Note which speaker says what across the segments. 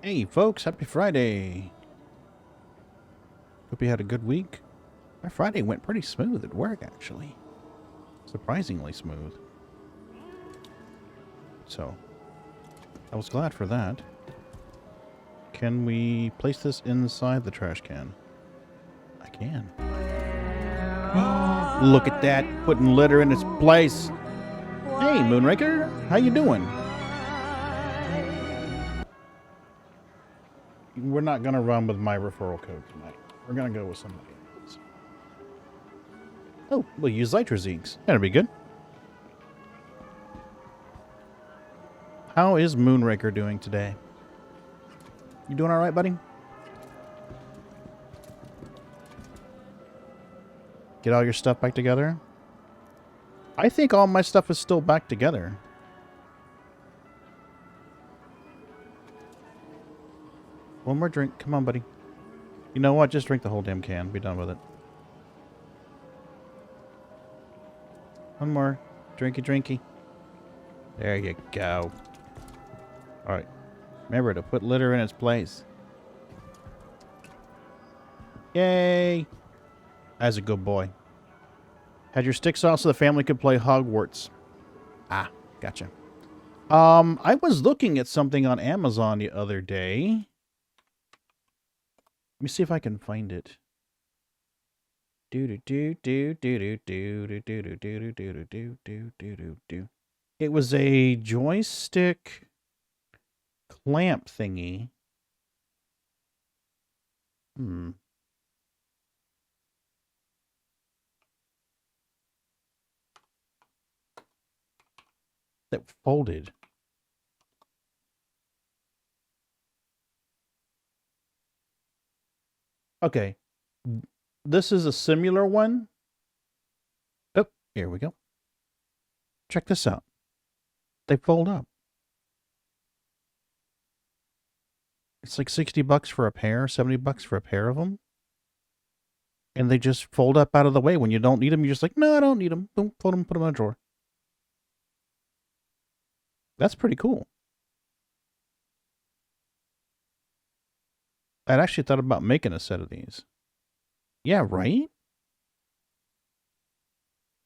Speaker 1: Hey folks, happy Friday. Hope you had a good week. My Friday went pretty smooth at work, actually. Surprisingly smooth. So, I was glad for that. Can we place this inside the trash can? I can. Look at that, putting litter in its place. Hey, Moonraker, how you doing? We're not going to run with my referral code tonight. We're going to go with somebody else. Oh, we'll use Zytrazeeks. That'll be good. How is Moonraker doing today? You doing all right, buddy? Get all your stuff back together? I think all my stuff is still back together. One more drink. Come on, buddy. You know what? Just drink the whole damn can. Be done with it. One more. Drinky, drinky. There you go. Alright. Remember to put litter in its place. Yay! As a good boy. Had your sticks off so the family could play Hogwarts. Ah, gotcha. I was looking at something on Amazon the other day. Let me see if I can find it. It was a joystick clamp thingy. That folded. Okay. This is a similar one. Oh, here we go. Check this out. They fold up. It's like 60 bucks for a pair, 70 bucks for a pair of them. And they just fold up out of the way. When you don't need them, you're just like, no, I don't need them. Boom, fold them, put them in a drawer. That's pretty cool. I'd actually thought about making a set of these. Yeah, right?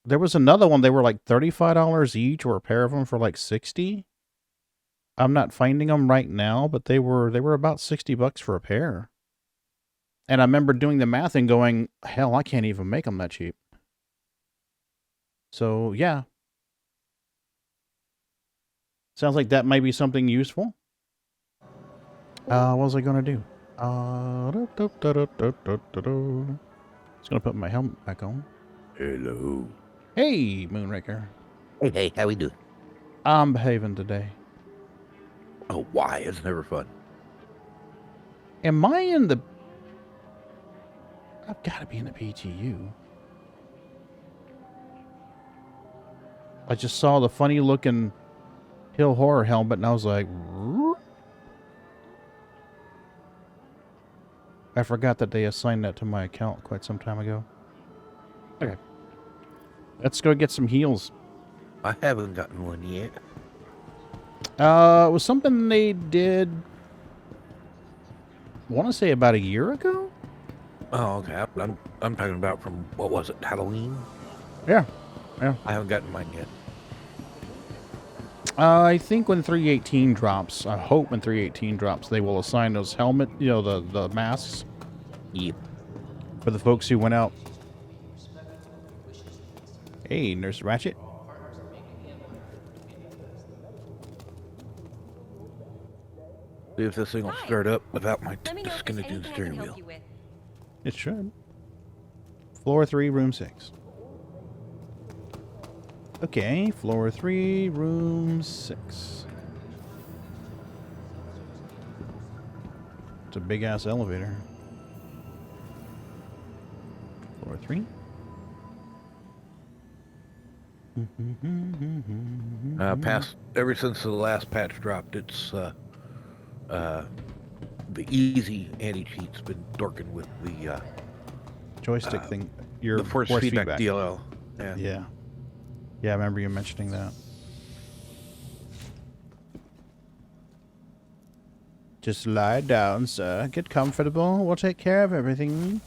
Speaker 1: There was another one. They were like $35 each, or a pair of them for like 60. I'm not finding them right now, but they were about 60 bucks for a pair. And I remember doing the math and going, hell, I can't even make them that cheap. So, yeah. Sounds like that might be something useful. What was I going to do? Just going to put my helmet back on.
Speaker 2: Hello.
Speaker 1: Hey, Moonraker.
Speaker 2: Hey, how we doing?
Speaker 1: I'm behaving today.
Speaker 2: Oh, why? It's never fun.
Speaker 1: Am I in the... I've got to be in the PTU. I just saw the funny-looking Hill Horror helmet, and I was like... I forgot that they assigned that to my account quite some time ago. Okay. Let's go get some heals.
Speaker 2: I haven't gotten one yet.
Speaker 1: It was something they did... I want to say about a year ago?
Speaker 2: Oh, okay. I'm talking about from, what was it, Halloween?
Speaker 1: Yeah. Yeah.
Speaker 2: I haven't gotten mine yet.
Speaker 1: I think when 318 drops, I hope when 318 drops, they will assign those helmet, you know, the masks.
Speaker 2: Yep.
Speaker 1: For the folks who went out. Hey, Nurse Ratchet.
Speaker 2: See if this thing will start up without my disconnecting the steering wheel.
Speaker 1: It should. Floor 3, room 6. Okay, floor 3, room 6. It's a big-ass elevator. Floor 3.
Speaker 2: Ever since the last patch dropped, it's the easy anti-cheat's been dorking with the
Speaker 1: joystick thing. Your
Speaker 2: the force feedback DLL.
Speaker 1: Yeah. Yeah, I remember you mentioning that. Just lie down, sir. Get comfortable. We'll take care of everything.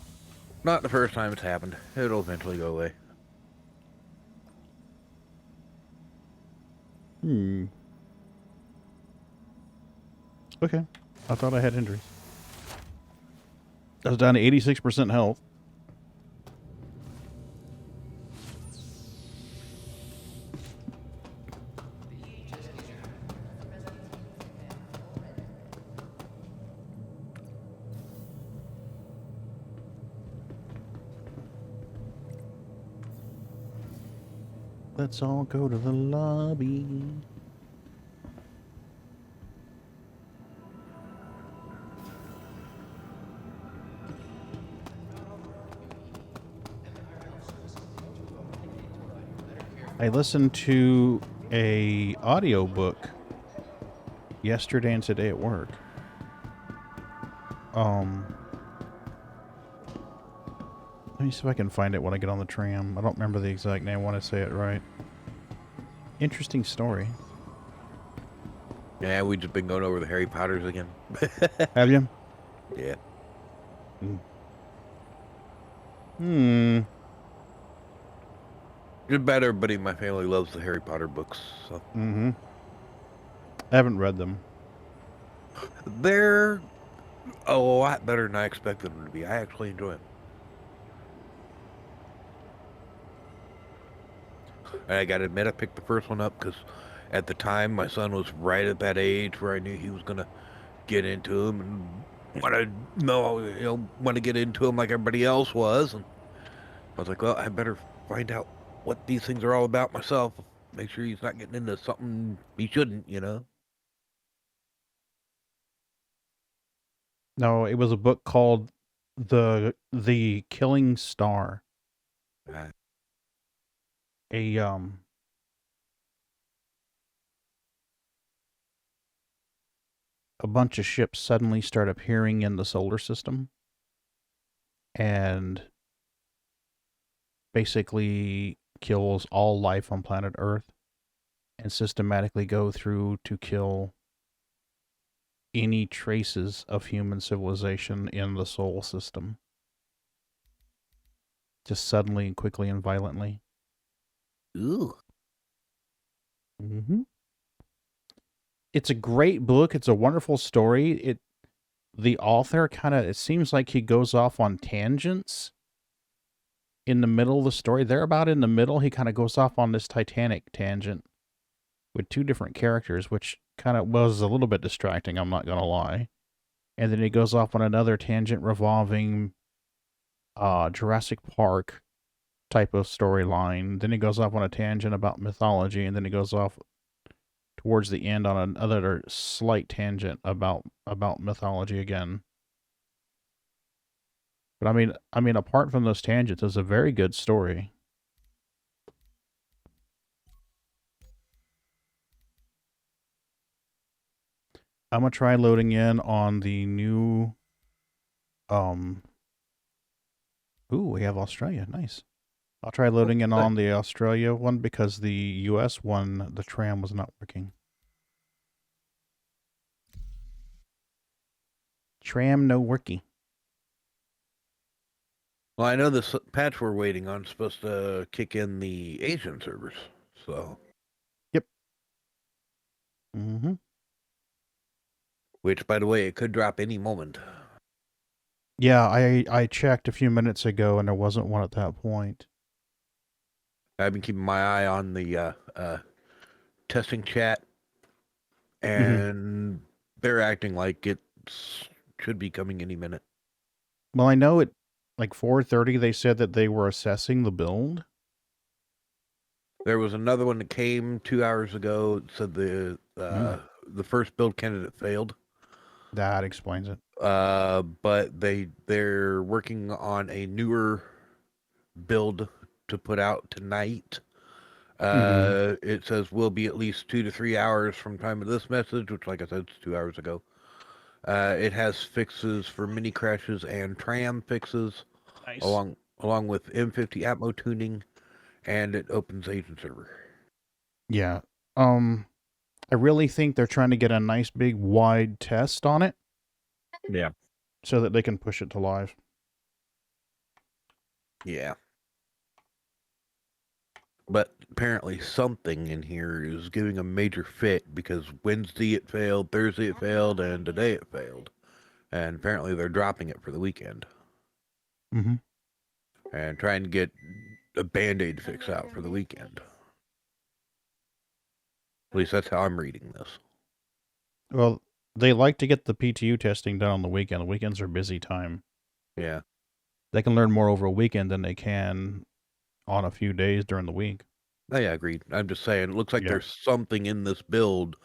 Speaker 2: Not the first time it's happened. It'll eventually go away.
Speaker 1: Okay. I thought I had injuries. I was down to 86% health. Let's all go to the lobby. I listened to a audiobook yesterday and today at work. Let me see if I can find it when I get on the tram. I don't remember the exact name. I want to say it right. Interesting story.
Speaker 2: Yeah, we just been going over the Harry Potters again.
Speaker 1: Have you?
Speaker 2: Yeah. Just about everybody in my family loves the Harry Potter books. So.
Speaker 1: I haven't read them.
Speaker 2: They're a lot better than I expected them to be. I actually enjoy them. And I gotta admit, I picked the first one up because at the time my son was right at that age where I knew he was gonna get into them and want to get into them like everybody else was. And I was like, well, I better find out what these things are all about myself. Make sure he's not getting into something he shouldn't, you know.
Speaker 1: No, it was a book called The Killing Star. A bunch of ships suddenly start appearing in the solar system and basically kills all life on planet Earth and systematically go through to kill any traces of human civilization in the solar system. Just suddenly and quickly and violently.
Speaker 2: Ooh.
Speaker 1: It's a great book. It's a wonderful story. The author it seems like he goes off on tangents in the middle of the story. They're about in the middle. He kind of goes off on this Titanic tangent with two different characters, which kind of was a little bit distracting, I'm not going to lie. And then he goes off on another tangent revolving Jurassic Park type of storyline. Then he goes off on a tangent about mythology, and then he goes off towards the end on another slight tangent about mythology again. But I mean, apart from those tangents, it's a very good story. I'm gonna try loading in on the new. Ooh, we have Australia. Nice. I'll try loading in on the Australia one because the US one, the tram was not working. Tram no worky.
Speaker 2: Well, I know this patch we're waiting on is supposed to kick in the Asian servers, so.
Speaker 1: Yep.
Speaker 2: Which, by the way, it could drop any moment.
Speaker 1: Yeah, I checked a few minutes ago and there wasn't one at that point.
Speaker 2: I've been keeping my eye on the testing chat, and they're acting like it should be coming any minute.
Speaker 1: Well, I know at like 4:30 they said that they were assessing the build.
Speaker 2: There was another one that came 2 hours ago. It said the first build candidate failed.
Speaker 1: That explains it.
Speaker 2: But they're working on a newer build to put out tonight. It says will be at least 2 to 3 hours from time of this message, which, like I said, it's 2 hours ago. It has fixes for mini crashes and tram fixes,
Speaker 1: nice.
Speaker 2: along with M50 Atmo tuning, and it opens agent server.
Speaker 1: Yeah. I really think they're trying to get a nice big wide test on it
Speaker 2: Yeah.
Speaker 1: So that they can push it to live.
Speaker 2: Yeah. But apparently something in here is giving a major fit because Wednesday it failed, Thursday it failed, and today it failed. And apparently they're dropping it for the weekend.
Speaker 1: Mm-hmm.
Speaker 2: And trying to get a Band-Aid fix out for the weekend. At least that's how I'm reading this.
Speaker 1: Well, they like to get the PTU testing done on the weekend. The weekends are busy time.
Speaker 2: Yeah.
Speaker 1: They can learn more over a weekend than they can on a few days during the week.
Speaker 2: Oh, yeah, agreed. I'm just saying, it looks like
Speaker 1: Yeah.
Speaker 2: there's something in this build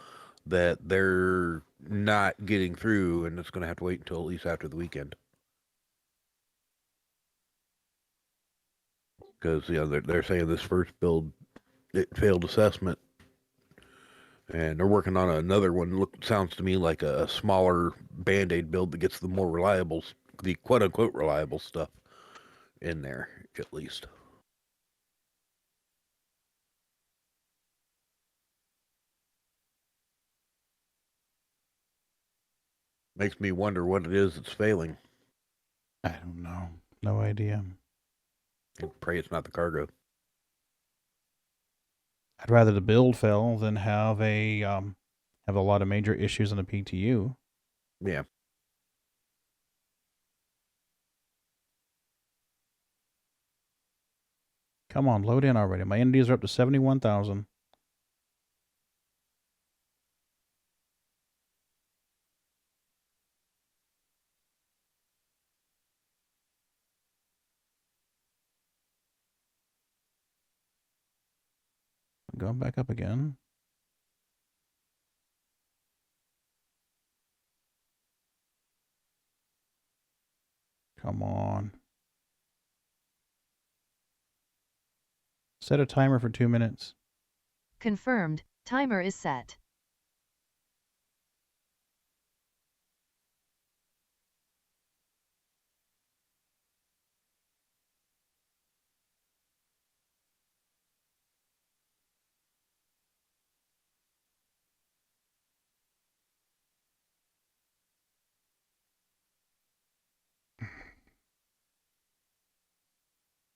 Speaker 2: that they're not getting through, and it's going to have to wait until at least after the weekend. Because, you know, they're saying this first build, it failed assessment. And they're working on another one. Sounds to me like a smaller Band-Aid build that gets the more reliable, the quote-unquote reliable stuff in there, at least. Makes me wonder what it is that's failing.
Speaker 1: I don't know. No idea.
Speaker 2: I pray it's not the cargo.
Speaker 1: I'd rather the build fail than have a lot of major issues in the PTU.
Speaker 2: Yeah.
Speaker 1: Come on, load in already. My entities are up to 71,000. Going back up again. Come on. Set a timer for 2 minutes.
Speaker 3: Confirmed. Timer is set.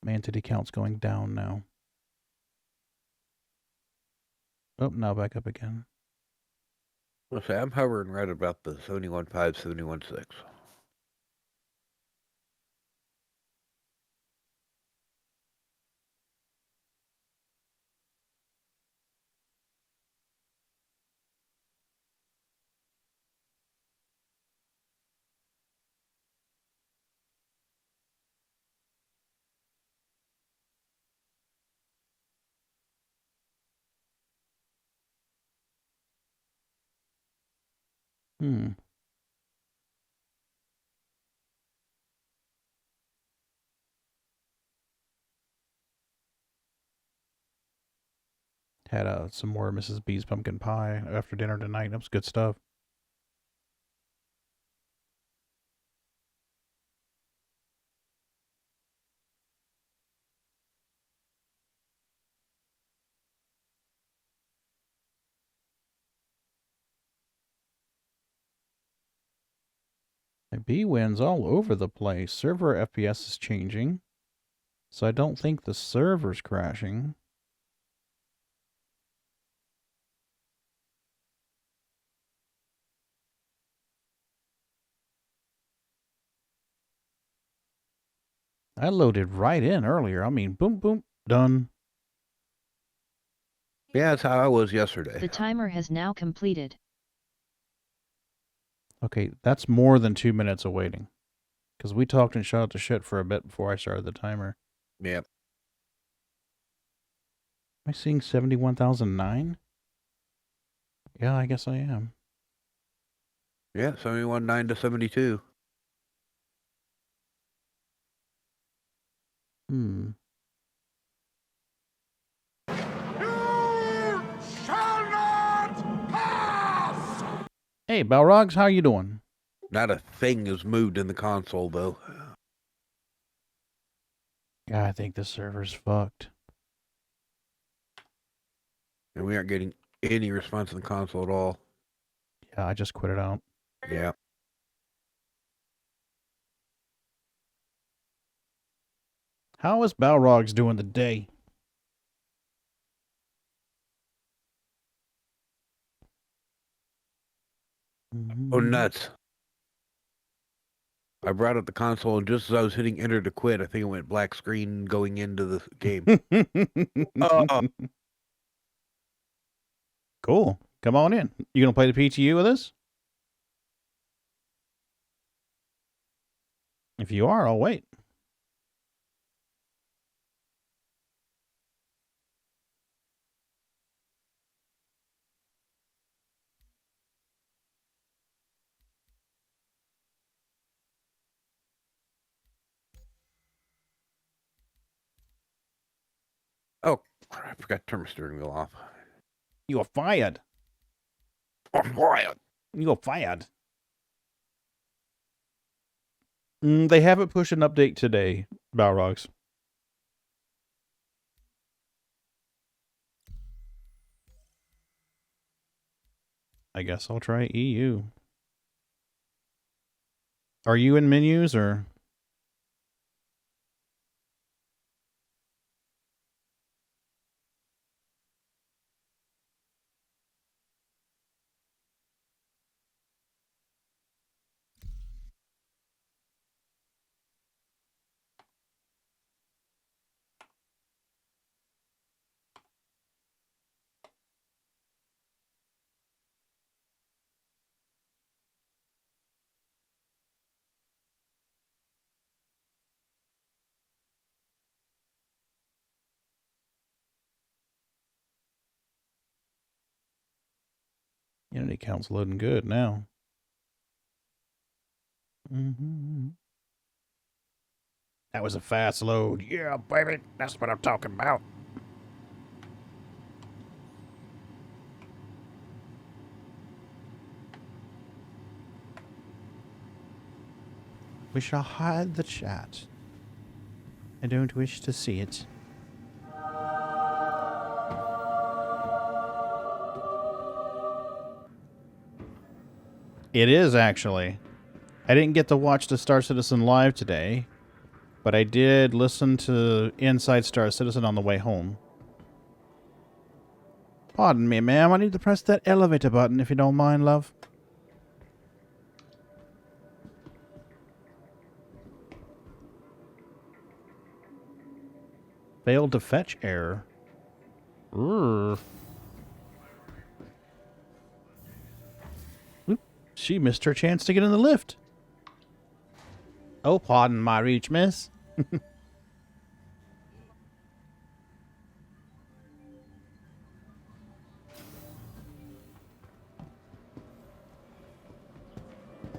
Speaker 1: My entity count's going down now. Oh, now back up again.
Speaker 2: Let's say I'm hovering right about the 71.5, 71.6.
Speaker 1: Had some more Mrs. B's pumpkin pie after dinner tonight. That was good stuff. My B wins all over the place. Server FPS is changing. So I don't think the server's crashing. I loaded right in earlier. I mean, boom, boom, done.
Speaker 2: Yeah, that's how I was yesterday.
Speaker 3: The timer has now completed.
Speaker 1: Okay, that's more than 2 minutes of waiting. Because we talked and shot the shit for a bit before I started the timer.
Speaker 2: Yep.
Speaker 1: Am I seeing 71,009? Yeah, I guess I am.
Speaker 2: Yeah, 71.9 to 72.
Speaker 1: Hmm.
Speaker 4: You shall not pass!
Speaker 1: Hey, Balrogs, how you doing?
Speaker 2: Not a thing is moved in the console, though.
Speaker 1: Yeah, I think this server's fucked.
Speaker 2: And we aren't getting any response in the console at all.
Speaker 1: Yeah, I just quit it out.
Speaker 2: Yeah.
Speaker 1: How is Balrogs doing today?
Speaker 2: Oh, nuts. I brought up the console, and just as I was hitting enter to quit, I think it went black screen going into the game. Oh,
Speaker 1: Cool. Come on in. You gonna play the PTU with us? If you are, I'll wait.
Speaker 2: oh, I forgot to turn my steering wheel off.
Speaker 1: You are fired.
Speaker 2: I'm quiet.
Speaker 1: You are fired. They haven't pushed an update today, Balrogs. I guess I'll try EU. Are you in menus or? Unity count's loading good now. That was a fast load. Yeah, baby. That's what I'm talking about. We shall hide the chat. I don't wish to see it. It is, actually. I didn't get to watch the Star Citizen live today, but I did listen to Inside Star Citizen on the way home. Pardon me, ma'am. I need to press that elevator button if you don't mind, love. Failed to fetch error. Oop, she missed her chance to get in the lift. Oh, pardon my reach, miss.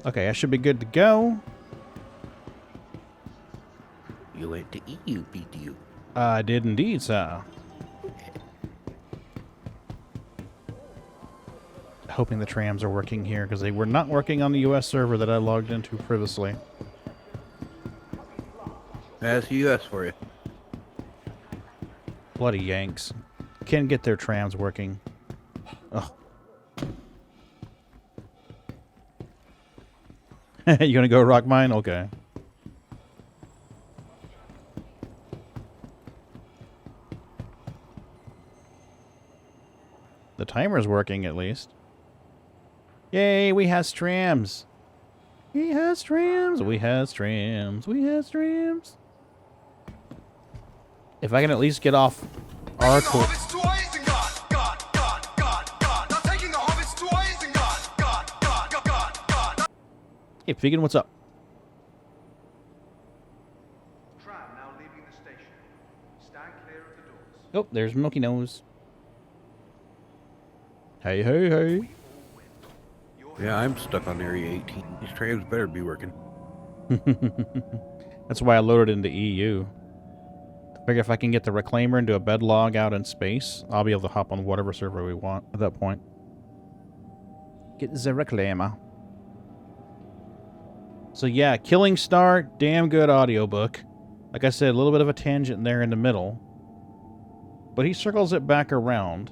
Speaker 1: Okay, I should be good to go.
Speaker 2: You went to EU, PTU.
Speaker 1: I did indeed, sir. Hoping the trams are working here, because they were not working on the US server that I logged into previously.
Speaker 2: That's US for you.
Speaker 1: Bloody Yanks. Can't get their trams working. Ugh. You gonna go rock mine? Okay. The timer's working at least. Yay, we has trams. We has trams. We has trams. We has trams. If I can at least get off our cool. Hey, Vegan, what's up?
Speaker 5: Tram now leaving the station. Stand clear of the doors.
Speaker 1: Oh, there's Milky Nose. Hey, hey, hey.
Speaker 2: Yeah, I'm stuck on Area 18. These trams better be working.
Speaker 1: That's why I loaded into EU. I figure if I can get the Reclaimer into a bed log out in space, I'll be able to hop on whatever server we want at that point. Get the Reclaimer. So yeah, Killing Star, damn good audiobook. Like I said, a little bit of a tangent there in the middle. But he circles it back around.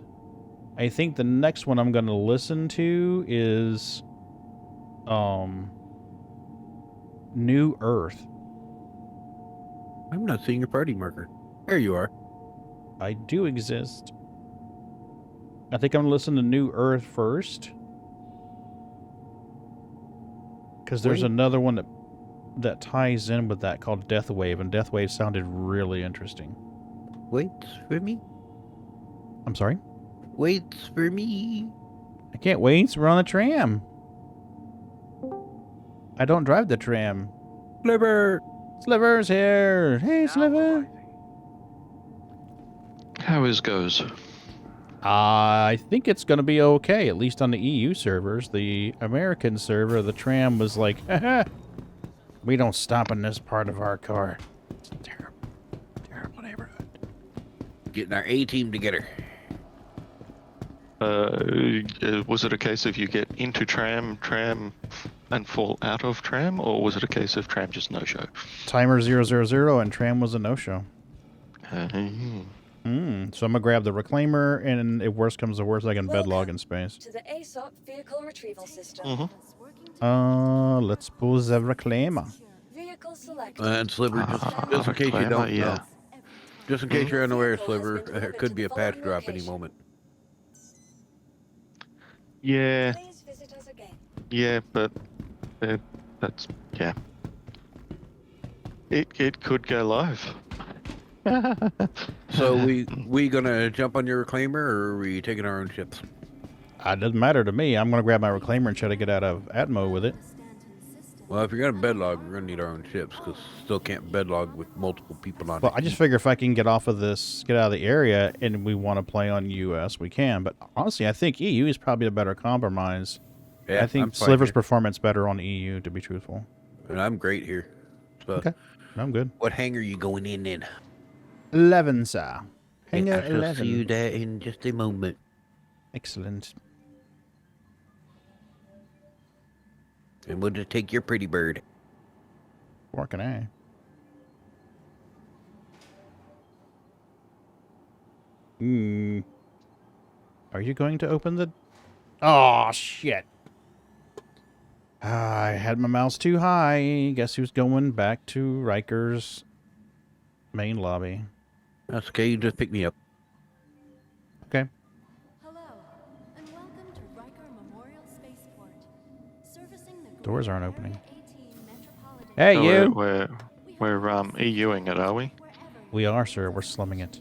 Speaker 1: I think the next one I'm going to listen to is New Earth.
Speaker 2: I'm not seeing your party marker. There you are.
Speaker 1: I do exist. I think I'm gonna listen to New Earth first. Because there's
Speaker 2: Wait.
Speaker 1: another one that ties in with that called Death Wave, and Death Wave sounded really interesting.
Speaker 2: Waits for me.
Speaker 1: I'm sorry?
Speaker 2: Waits for me.
Speaker 1: I can't wait. We're on the tram. I don't drive the tram.
Speaker 2: Sliver.
Speaker 1: Sliver's here. Hey,
Speaker 5: Now
Speaker 1: Sliver.
Speaker 5: arriving.
Speaker 6: How is goes?
Speaker 1: I think it's going to be okay, at least on the EU servers. The American server, the tram was like, haha, we don't stop in this part of our car. It's a terrible, terrible neighborhood.
Speaker 2: Getting our A team together.
Speaker 6: Was it a case of you get into tram, and fall out of tram, or was it a case of tram just no-show?
Speaker 1: Timer 000 and tram was a no-show. So I'm going to grab the reclaimer, and if worse comes to worse, I can bedlog in space.
Speaker 7: To the ASOC vehicle retrieval system.
Speaker 1: Let's pull the reclaimer.
Speaker 7: Vehicle selected.
Speaker 2: And Sliver, just in case you don't know. Just in case you're unaware, Sliver, there could be a patch drop any moment.
Speaker 6: Yeah,
Speaker 7: Please visit us again.
Speaker 6: yeah, but that's yeah. It could go live.
Speaker 2: So we gonna jump on your reclaimer, or are we taking our own ships?
Speaker 1: It doesn't matter to me. I'm going to grab my reclaimer and try to get out of Atmo with it.
Speaker 2: Well, if you're gonna bedlog, we're gonna need our own ships, because still can't bedlog with multiple people on
Speaker 1: Well,
Speaker 2: it.
Speaker 1: I just figure if I can get off of this, get out of the area, and we want to play on US, we can. But honestly, I think EU is probably a better compromise.
Speaker 2: Yeah,
Speaker 1: I think
Speaker 2: I'm fine
Speaker 1: Sliver's
Speaker 2: here.
Speaker 1: performance better on EU, to be truthful.
Speaker 2: And I'm great here. So,
Speaker 1: Okay, I'm good.
Speaker 2: what hangar you going in?
Speaker 1: 11, sir. Hangar
Speaker 2: I shall see you
Speaker 1: 11.
Speaker 2: there in just a moment.
Speaker 1: Excellent.
Speaker 2: And we'll just take your pretty bird.
Speaker 1: Working, eh? Are you going to open the... Oh, shit. I had my mouse too high. Guess who's going back to Riker's main lobby?
Speaker 2: That's okay, you just pick me up.
Speaker 1: Okay.
Speaker 8: Hello, and welcome to Riker Memorial Spaceport. Servicing the
Speaker 1: Doors
Speaker 8: Greater
Speaker 1: aren't opening.
Speaker 8: Area 18 metropolitan
Speaker 1: Hey,
Speaker 6: So
Speaker 1: you!
Speaker 6: We're EUing it, are we?
Speaker 1: We are, sir. We're slumming it.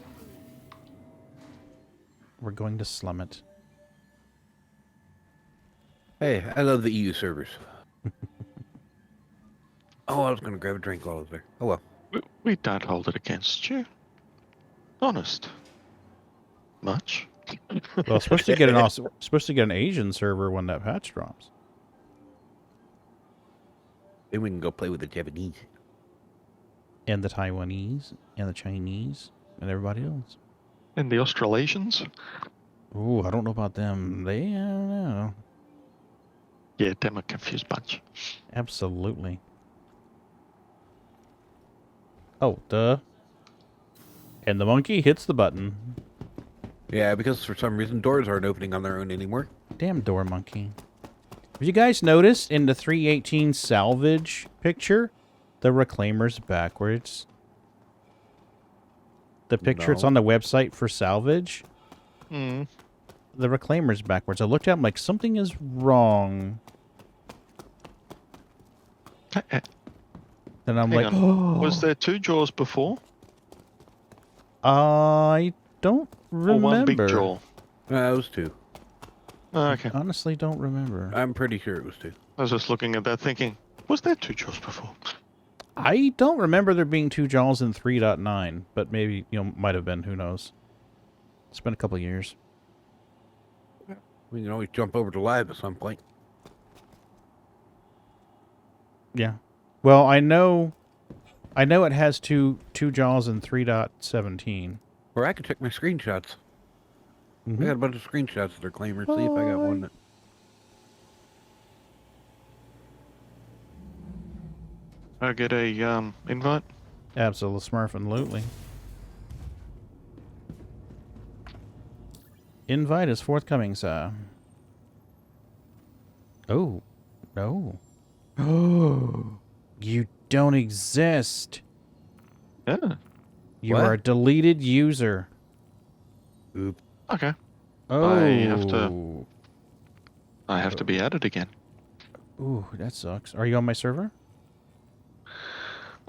Speaker 1: We're going to slum it.
Speaker 2: Hey, I love the EU servers. Oh, I was gonna grab a drink while I was there. Oh well.
Speaker 6: We don't hold it against you. Honest. Much.
Speaker 1: Well, it's supposed to get an Asian server when that patch drops.
Speaker 2: Then we can go play with the Japanese.
Speaker 1: And the Taiwanese, and the Chinese, and everybody else.
Speaker 6: And the Australasians?
Speaker 1: Ooh, I don't know about them. I don't know.
Speaker 6: Yeah, them a confused bunch.
Speaker 1: Absolutely. Oh, duh. And the monkey hits the button.
Speaker 2: Yeah, because for some reason doors aren't opening on their own anymore.
Speaker 1: Damn door monkey. Have you guys noticed in the 318 salvage picture, the reclaimer's backwards? The picture it's
Speaker 2: No.
Speaker 1: on the website for salvage,
Speaker 6: Hmm.
Speaker 1: the reclaimer's backwards. I looked at it, I'm like, something is wrong. Then I'm
Speaker 6: Hang
Speaker 1: like,
Speaker 6: on.
Speaker 1: oh.
Speaker 6: Was there two jaws before?
Speaker 1: I don't remember.
Speaker 6: Or one big jaw?
Speaker 2: It was two.
Speaker 6: Oh, okay.
Speaker 1: Honestly, don't remember.
Speaker 2: I'm pretty sure it was two.
Speaker 6: I was just looking at that thinking, was there two jaws before?
Speaker 1: I don't remember there being two jaws in 3.9, but maybe, might have been. Who knows? It's been a couple of years.
Speaker 2: We can always jump over to live at some point.
Speaker 1: Yeah. Well, I know it has two jaws in 3.17.
Speaker 2: Or I could check my screenshots. I got a bunch of screenshots that are claimers. See if I got one that...
Speaker 6: I get a invite?
Speaker 1: Absolutely. Invite is forthcoming, sir. Oh, no. Oh, you don't exist.
Speaker 6: Yeah.
Speaker 1: You
Speaker 2: What?
Speaker 1: are a deleted user.
Speaker 2: Oop.
Speaker 6: Okay.
Speaker 1: Oh.
Speaker 6: I have to be added again.
Speaker 1: Ooh, that sucks. Are you on my server?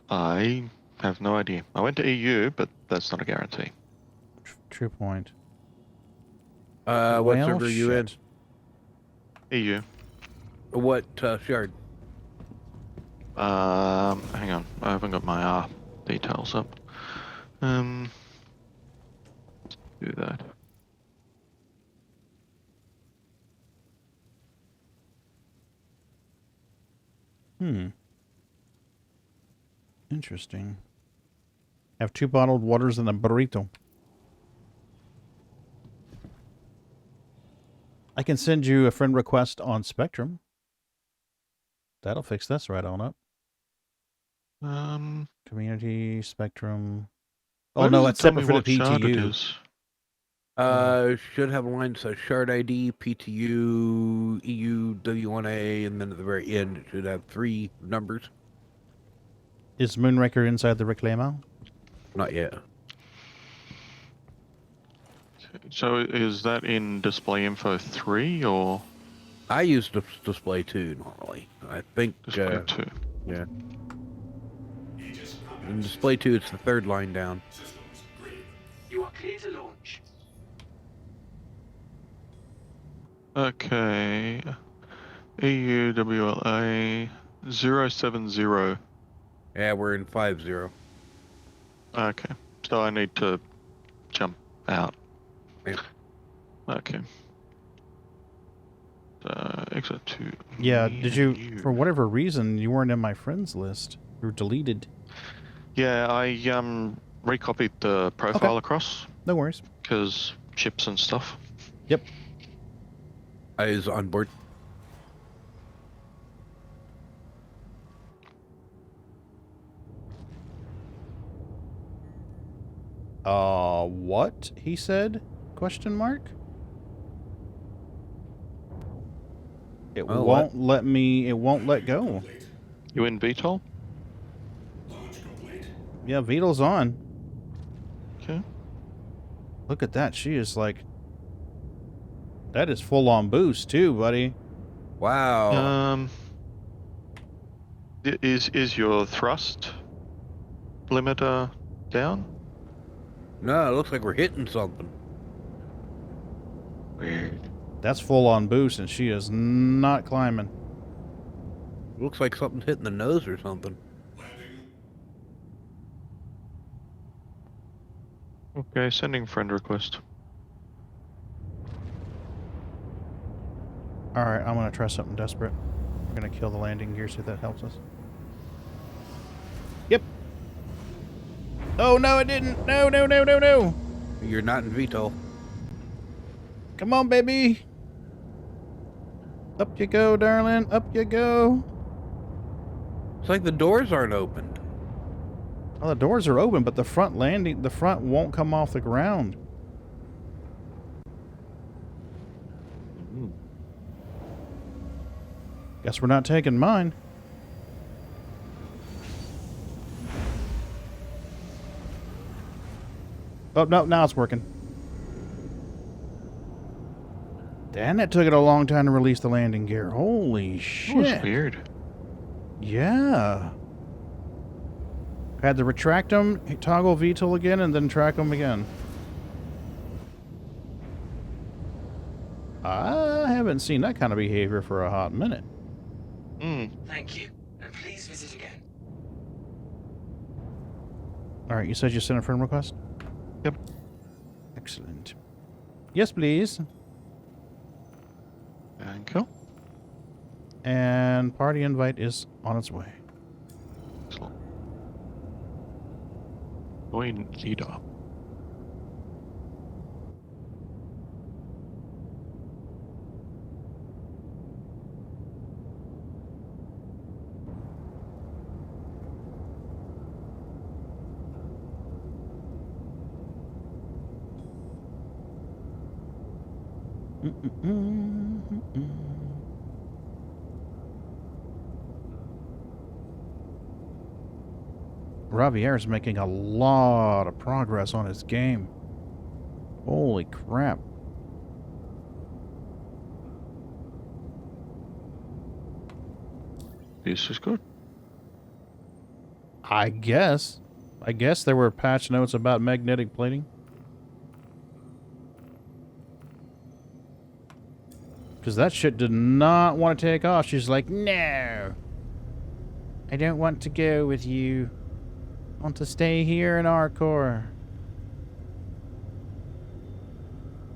Speaker 6: I have no idea. I went to EU, but that's not a guarantee.
Speaker 1: True point.
Speaker 2: What
Speaker 1: Well,
Speaker 2: server are you in?
Speaker 1: shit.
Speaker 6: EU.
Speaker 2: What shard?
Speaker 6: Hang on. I haven't got my details up. Do that.
Speaker 1: Interesting. Have 2 bottled waters and a burrito. I can send you a friend request on Spectrum. That'll fix this right on up. Community, Spectrum. Oh,
Speaker 6: Why
Speaker 1: no,
Speaker 6: does it
Speaker 1: it's
Speaker 6: tell
Speaker 1: separate
Speaker 6: me
Speaker 1: for the
Speaker 6: what shard it
Speaker 1: PTU.
Speaker 6: is?
Speaker 2: Should have a line that says shard ID, PTU, EU, W1A, and then at the very end it should have 3 numbers.
Speaker 1: Is Moonraker inside the Reclamo?
Speaker 2: Not yet.
Speaker 6: So is that in display info 3 or
Speaker 2: I use display 2 normally. I think.
Speaker 6: display 2?
Speaker 2: Yeah. In display 2, it's the 3rd line down.
Speaker 4: You are clear to launch.
Speaker 6: Okay. EU WLA 070.
Speaker 2: Yeah, we're in 5-0.
Speaker 6: Okay. So I need to jump out.
Speaker 2: Yeah.
Speaker 6: Okay. Exit 2.
Speaker 1: Yeah, did you,
Speaker 6: EU.
Speaker 1: for whatever reason, you weren't in my friends list. You were deleted.
Speaker 6: Yeah, I recopied the profile across
Speaker 1: No worries.
Speaker 6: because chips and stuff.
Speaker 1: Yep.
Speaker 2: I is on board.
Speaker 1: What? He said? Question mark? It
Speaker 2: Oh,
Speaker 1: won't
Speaker 2: what?
Speaker 1: let me, it won't let go.
Speaker 6: You in VTOL?
Speaker 1: Yeah, Beetle's on.
Speaker 6: Okay.
Speaker 1: Look at that. She is like, that is full on boost too, buddy.
Speaker 2: Wow.
Speaker 6: Is your thrust limiter down?
Speaker 2: No, it looks like we're hitting something.
Speaker 6: Weird.
Speaker 1: That's full on boost and she is not climbing.
Speaker 2: Looks like something's hitting the nose or something.
Speaker 6: Okay, sending friend request.
Speaker 1: Alright, I'm going to try something desperate. I'm going to kill the landing gear, see if that helps us. Yep. Oh, no, it didn't. No, no, no, no, no.
Speaker 2: You're not in VTOL.
Speaker 1: Come on, baby. Up you go, darling. Up you go.
Speaker 2: It's like the doors aren't opened.
Speaker 1: Well, the doors are open, but the front won't come off the ground. Guess we're not taking mine. Oh, no, now it's working. Damn, it took it a long time to release the landing gear. Holy
Speaker 6: That was
Speaker 1: shit.
Speaker 6: weird.
Speaker 1: Yeah. Had to retract them, toggle VTOL again, and then track them again. I haven't seen that kind of behavior for a hot minute.
Speaker 4: Thank you, and please visit again.
Speaker 1: Alright, you said you sent a friend request?
Speaker 6: Yep.
Speaker 1: Excellent. Yes, please.
Speaker 6: Thank you.
Speaker 1: And party invite is on its way.
Speaker 6: Excellent. Join leader.
Speaker 1: Javier's making a lot of progress on his game. Holy crap.
Speaker 6: This is good.
Speaker 1: I guess there were patch notes about magnetic plating. Because that shit did not want to take off. She's like, no. I don't want to go with you. I want to stay here in our core.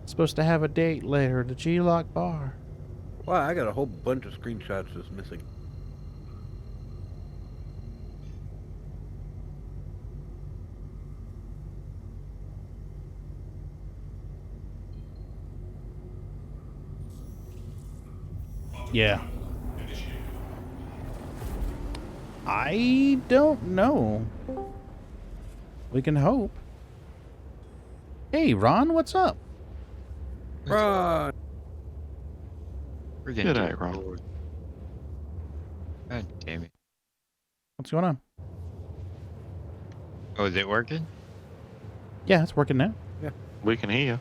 Speaker 1: Supposed to have a date later at the G-Lock bar.
Speaker 2: Wow, I got a whole bunch of screenshots that's missing.
Speaker 1: Yeah. I don't know. We can hope. Hey, Ron, what's up?
Speaker 2: Run!
Speaker 9: We're gonna
Speaker 6: G'day,
Speaker 9: do
Speaker 6: Ron.
Speaker 9: Lord. God damn it.
Speaker 1: What's going on?
Speaker 9: Oh, is it working?
Speaker 1: Yeah, it's working now.
Speaker 6: We can hear.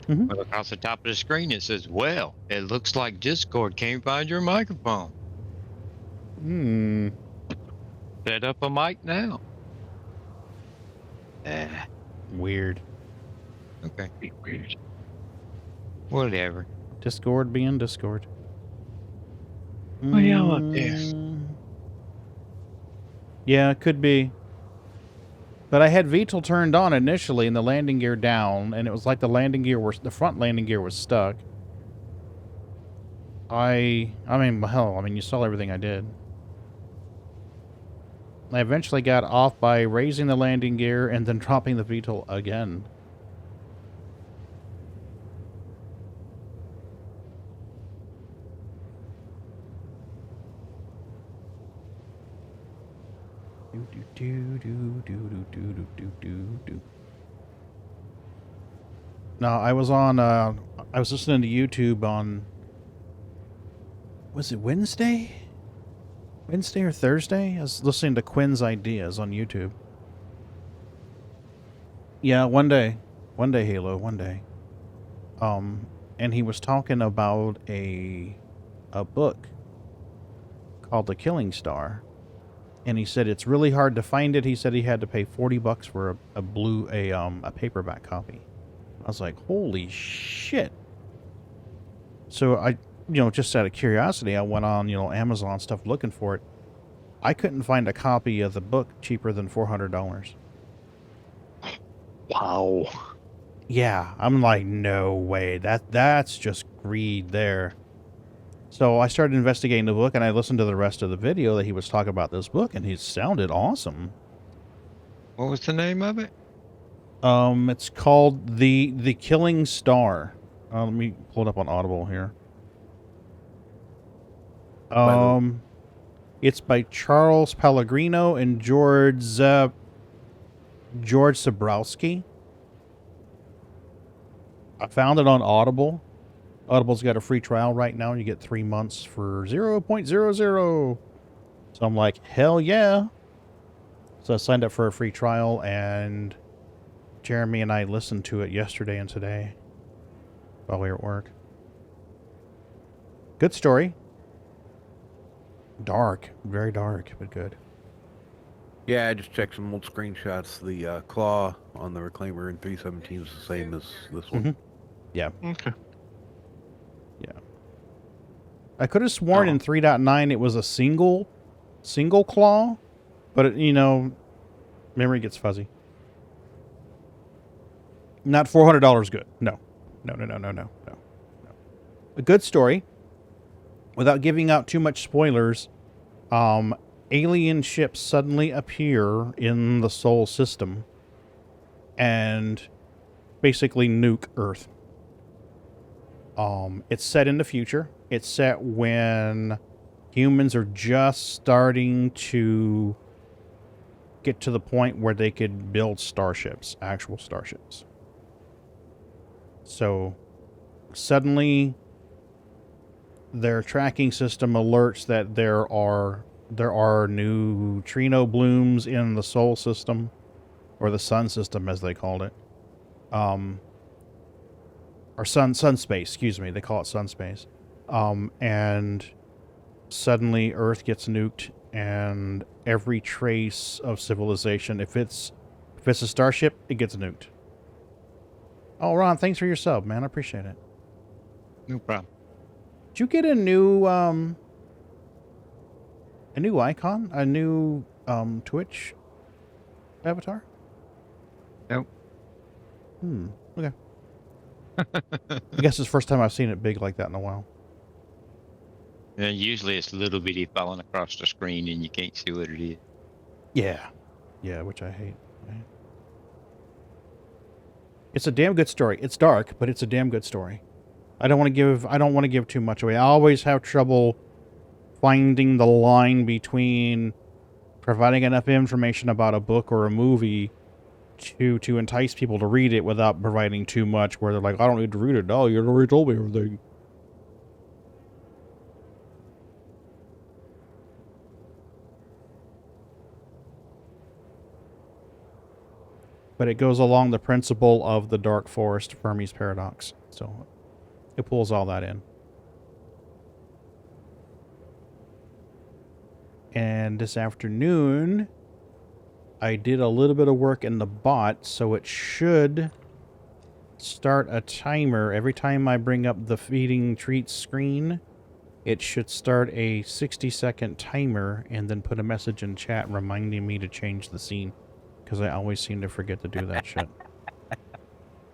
Speaker 9: Well, across the top of the screen it says, well, it looks like Discord can't find your microphone.
Speaker 1: Hmm.
Speaker 9: Set up a mic now.
Speaker 1: Weird.
Speaker 9: Okay. Whatever.
Speaker 1: Discord being Discord.
Speaker 9: Oh, yeah, up there.
Speaker 1: Yeah, it could be. But I had VTOL turned on initially and the landing gear down, and it was like the front landing gear was stuck. I mean, you saw everything I did. I eventually got off by raising the landing gear and then dropping the VTOL again. No, I was on, I was listening to YouTube on, was it Wednesday? Wednesday or Thursday? I was listening to Quinn's Ideas on YouTube. Yeah, one day, Halo, one day. And he was talking about a book called The Killing Star. And he said it's really hard to find it. He said he had to pay $40 for a paperback copy. I was like, holy shit. So I, just out of curiosity, I went on, Amazon stuff looking for it. I couldn't find a copy of the book cheaper than $400.
Speaker 6: Wow.
Speaker 1: Yeah, I'm like, no way. That's just greed there. So I started investigating the book, and I listened to the rest of the video that he was talking about this book, and he sounded awesome.
Speaker 9: What was the name of it?
Speaker 1: It's called The Killing Star. Let me pull it up on Audible here. It's by Charles Pellegrino and George Zabrowski. I found it on Audible. Audible's got a free trial right now. You get 3 months for 0.00. So I'm like, hell yeah. So I signed up for a free trial, and Jeremy and I listened to it yesterday and today while we were at work. Good story. Dark. Very dark, but good.
Speaker 2: Yeah, I just checked some old screenshots. The claw on the reclaimer in 317 is the same as this one.
Speaker 1: Mhm. Yeah.
Speaker 6: Okay.
Speaker 1: Yeah. I could have sworn in 3.9 it was a single claw, but it, memory gets fuzzy. Not $400 good. No. A good story. Without giving out too much spoilers, alien ships suddenly appear in the Sol system and basically nuke Earth. It's set in the future. It's set when humans are just starting to get to the point where they could build starships, actual starships. So suddenly their tracking system alerts that there are there are neutrino blooms in the Sol system, or the Sun system as they called it. Or sun space, excuse me. They call it sun space. And suddenly Earth gets nuked, and every trace of civilization, if it's a starship, it gets nuked. Oh, Ron, thanks for your sub, man. I appreciate it.
Speaker 9: No problem.
Speaker 1: Did you get a new icon? A new Twitch avatar?
Speaker 9: Nope.
Speaker 1: Okay. I guess it's the first time I've seen it big like that in a while.
Speaker 9: And usually it's little bitty falling across the screen and you can't see what it is.
Speaker 1: Yeah. Yeah, which I hate. It's a damn good story. It's dark, but it's a damn good story. I don't want to give too much away. I always have trouble finding the line between providing enough information about a book or a movie to entice people to read it without providing too much where they're like, I don't need to read it. Oh, you already told me everything. But it goes along the principle of the Dark Forest Fermi's Paradox. So it pulls all that in. And this afternoon, I did a little bit of work in the bot, so it should start a timer. Every time I bring up the feeding treats screen, it should start a 60-second timer and then put a message in chat reminding me to change the scene. Because I always seem to forget to do that shit.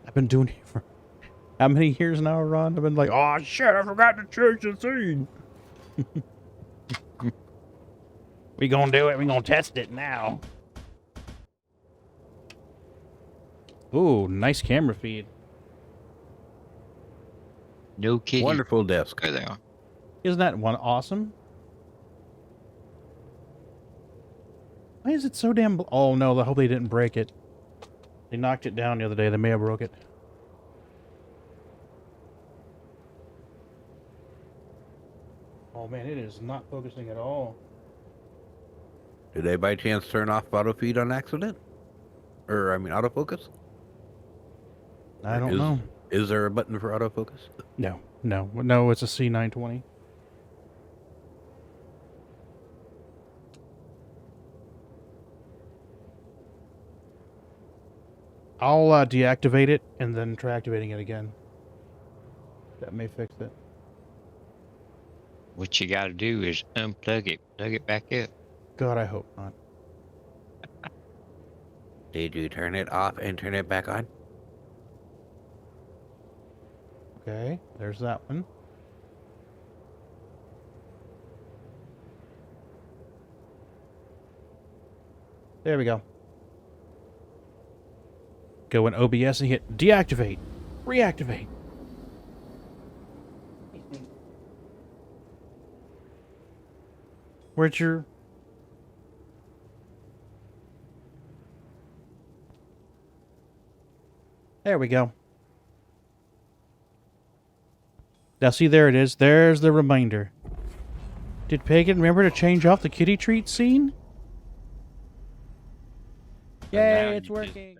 Speaker 1: I've been doing it for how many years now, Ron? I've been like, oh shit, I forgot to change the scene. We gonna do it. We gonna test it now. Ooh, nice camera feed.
Speaker 9: No kidding.
Speaker 2: Wonderful desk.
Speaker 9: There they are.
Speaker 1: Isn't that one awesome? Why is it so damn... Oh, no, I hope they didn't break it. They knocked it down the other day. They may have broke it. Oh, man, it is not focusing at all.
Speaker 2: Did they by chance turn off auto feed on accident? Or, I mean, autofocus?
Speaker 1: I don't know.
Speaker 2: Is there a button for autofocus?
Speaker 1: No, no. No, it's a C920. I'll deactivate it and then try activating it again. That may fix it.
Speaker 9: What you got to do is unplug it, plug it back up.
Speaker 1: God, I hope not.
Speaker 2: Did you turn it off and turn it back on?
Speaker 1: Okay, there's that one. There we go. Go in OBS and hit deactivate, reactivate. Where's your... There we go. Now see, there it is. There's the reminder. Did Pagan remember to change off the kitty treat scene? Yay, it's working.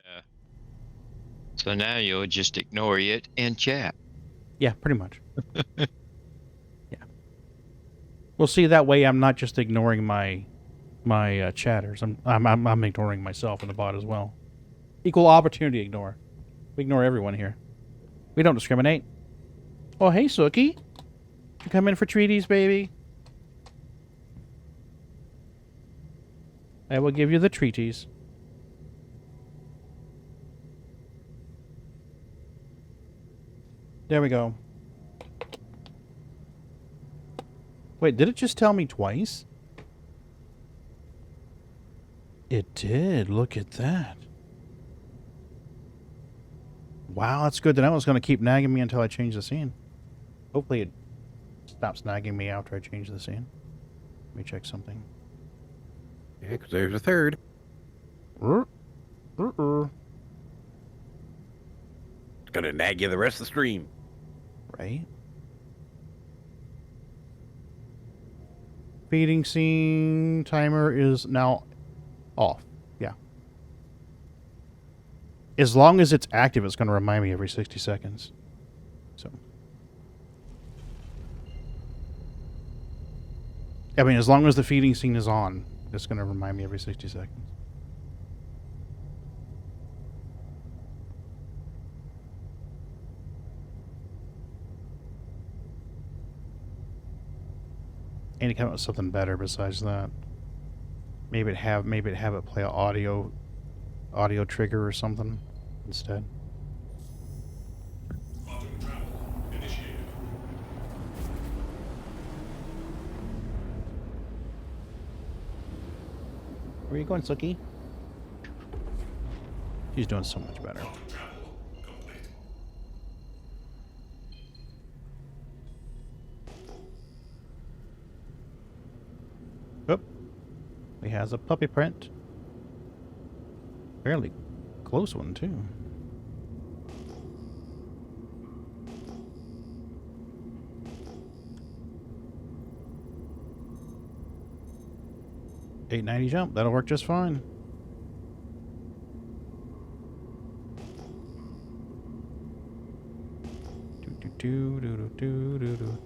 Speaker 9: So now you'll just ignore it and chat.
Speaker 1: Yeah, pretty much. Yeah. Well, see, that way I'm not just ignoring my chatters. I'm ignoring myself in the bot as well. Equal opportunity ignore. We ignore everyone here. We don't discriminate. Oh, hey, Sookie. You come in for treaties, baby? I will give you the treaties. There we go. Wait, did it just tell me twice? It did. Look at that. Wow, that's good to know. It's going to keep nagging me until I change the scene. Hopefully it stops nagging me after I change the scene. Let me check something.
Speaker 2: Yeah, because there's a third.
Speaker 1: Right?
Speaker 2: It's going to nag you the rest of the stream.
Speaker 1: Feeding scene timer is now off. Yeah. As long as it's active, it's going to remind me every 60 seconds. So. I mean, as long as the feeding scene is on, it's going to remind me every 60 seconds. And to come up with something better besides that. Maybe it have it play an audio trigger or something instead. Where are you going, Sookie? She's doing so much better. Oop. He has a puppy print. Fairly close one, too. $890 jump. That'll work just fine. Do do do do do do.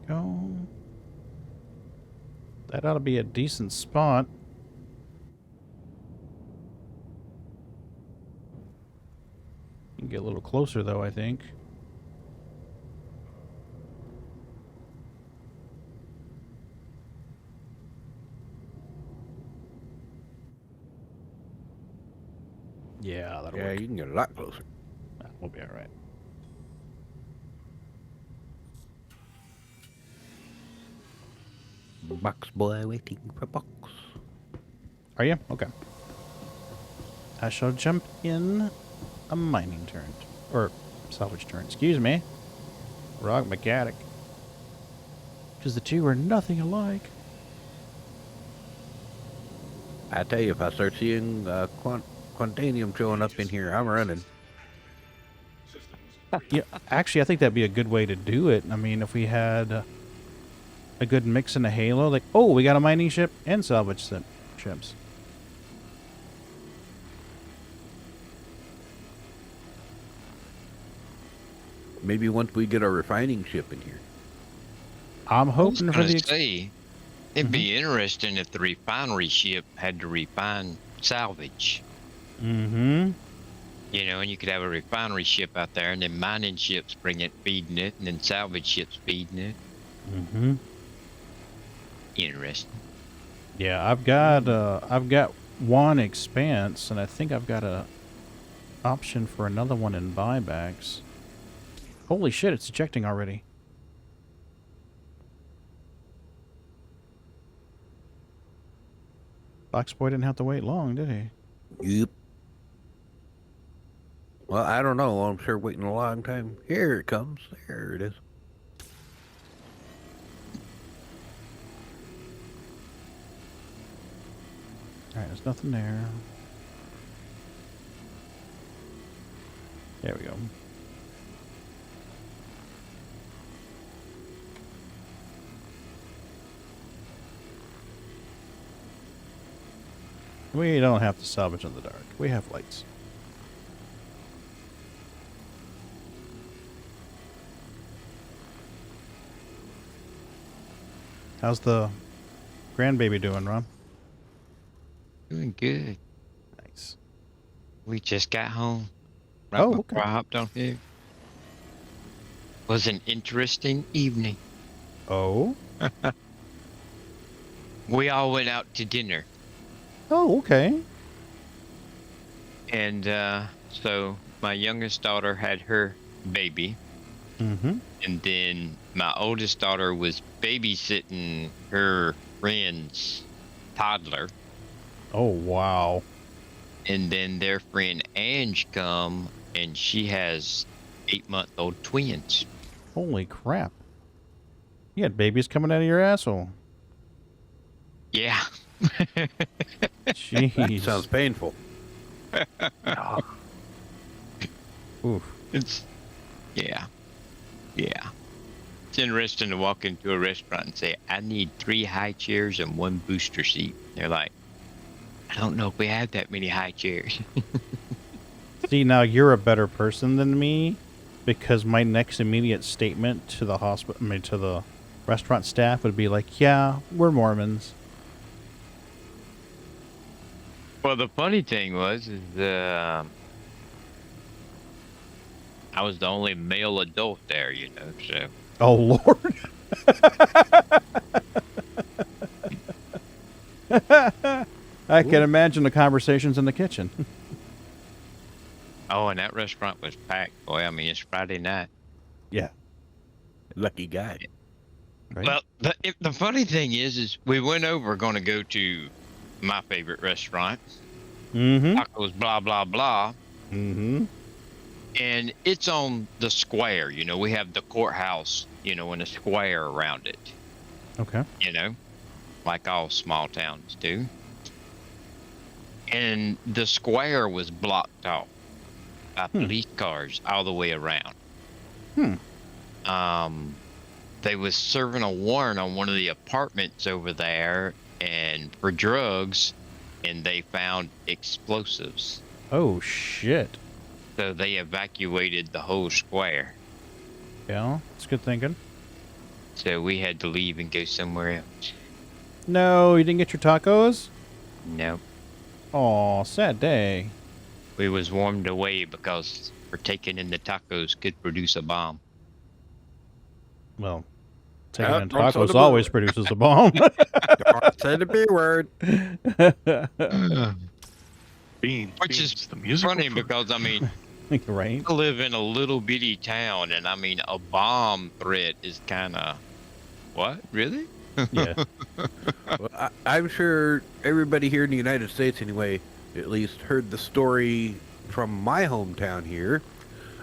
Speaker 1: Go. That ought to be a decent spot. You can get a little closer, though, I think. Yeah, that'll
Speaker 2: Yeah,
Speaker 1: work.
Speaker 2: you can get a lot closer.
Speaker 1: We'll be all right.
Speaker 2: Box boy waiting for box.
Speaker 1: Are you? Okay. I shall jump in a mining turret. Or salvage turret. Excuse me. Rock mechanic. Because the two are nothing alike.
Speaker 2: I tell you, if I start seeing quantanium showing up in here, I'm running.
Speaker 1: Yeah, actually, I think that'd be a good way to do it. I mean, if we had a good mix in a Halo, like, oh, we got a mining ship and salvage ships.
Speaker 2: Maybe once we get our refining ship in here.
Speaker 1: I'm hoping for the.
Speaker 9: It'd be interesting if the refinery ship had to refine salvage.
Speaker 1: Mm-hmm.
Speaker 9: You know, and you could have a refinery ship out there, and then mining ships bring it, feeding it, and then salvage ships feeding it.
Speaker 1: Mm-hmm.
Speaker 9: Interesting.
Speaker 1: Yeah, I've got one expanse, and I think I've got a option for another one in buybacks. Holy shit, it's ejecting already. Boxboy didn't have to wait long, did he?
Speaker 2: Yep. Well, I don't know. I'm sure waiting a long time. Here it comes. There it is.
Speaker 1: Alright, there's nothing there. There we go. We don't have to salvage in the dark. We have lights. How's the grandbaby doing, Ron?
Speaker 9: Doing good.
Speaker 1: Nice.
Speaker 9: We just got home. Right
Speaker 1: Oh,
Speaker 9: before
Speaker 1: okay.
Speaker 9: I hopped on here. Was an interesting evening.
Speaker 1: Oh?
Speaker 9: We all went out to dinner.
Speaker 1: Oh, okay.
Speaker 9: And so my youngest daughter had her baby.
Speaker 1: Mm-hmm.
Speaker 9: And then my oldest daughter was babysitting her friend's toddler.
Speaker 1: Oh, wow.
Speaker 9: And then their friend Ange come, and she has 8-month-old twins.
Speaker 1: Holy crap. You had babies coming out of your asshole.
Speaker 9: Yeah.
Speaker 1: Jeez.
Speaker 2: Sounds painful.
Speaker 1: Oof.
Speaker 9: It's, yeah. It's interesting to walk into a restaurant and say, I need 3 high chairs and 1 booster seat. They're like, I don't know if we have that many high chairs.
Speaker 1: See, now you're a better person than me because my next immediate statement to the to the restaurant staff would be like, yeah, we're Mormons.
Speaker 9: Well, the funny thing was, I was the only male adult there, so.
Speaker 1: Oh, Lord. I can imagine the conversations in the kitchen.
Speaker 9: Oh, and that restaurant was packed, boy. I mean, it's Friday night.
Speaker 1: Yeah.
Speaker 2: Lucky guy.
Speaker 1: Right?
Speaker 9: Well, the funny thing is we went over going to go to my favorite restaurant,
Speaker 1: Mm-hmm.
Speaker 9: tacos, blah, blah, blah.
Speaker 1: Mm-hmm.
Speaker 9: And it's on the square, we have the courthouse, and a square around it,
Speaker 1: Okay.
Speaker 9: like all small towns do. And the square was blocked off by police cars all the way around. They was serving a warrant on one of the apartments over there and for drugs, and they found explosives.
Speaker 1: Oh, shit.
Speaker 9: So they evacuated the whole square.
Speaker 1: Yeah, that's good thinking.
Speaker 9: So we had to leave and go somewhere else.
Speaker 1: No, you didn't get your tacos?
Speaker 9: Nope.
Speaker 1: Aw, sad day.
Speaker 9: We was warned away because partaking in the tacos could produce a bomb.
Speaker 1: Well, taking in
Speaker 2: don't say
Speaker 1: tacos
Speaker 2: the
Speaker 1: always
Speaker 2: word.
Speaker 1: produces a bomb.
Speaker 2: Don't say the B word.
Speaker 9: Which is
Speaker 6: the musical
Speaker 9: funny
Speaker 6: fruit.
Speaker 9: because, I mean,
Speaker 1: Right?
Speaker 9: I live in a little bitty town, and I mean, a bomb threat is kind of, what? Really?
Speaker 1: Yeah.
Speaker 2: Well, I'm sure everybody here in the United States, anyway, at least heard the story from my hometown here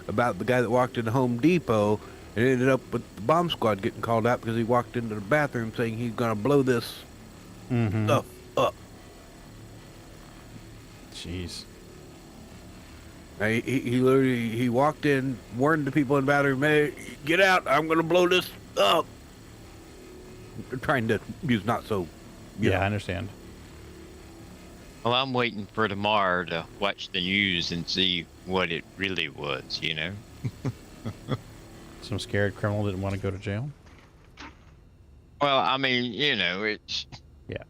Speaker 2: about the guy that walked into Home Depot and ended up with the bomb squad getting called out because he walked into the bathroom saying he's going to blow this
Speaker 1: Mm-hmm.
Speaker 2: stuff up.
Speaker 1: Jeez.
Speaker 2: He literally walked in, warned the people in the bathroom, "Hey, get out! I'm going to blow this up." Trying to use not so.
Speaker 1: Yeah, I understand.
Speaker 9: Well, I'm waiting for tomorrow to watch the news and see what it really was,
Speaker 1: Some scared criminal didn't want to go to jail?
Speaker 9: Well, I mean, it's...
Speaker 1: Yeah.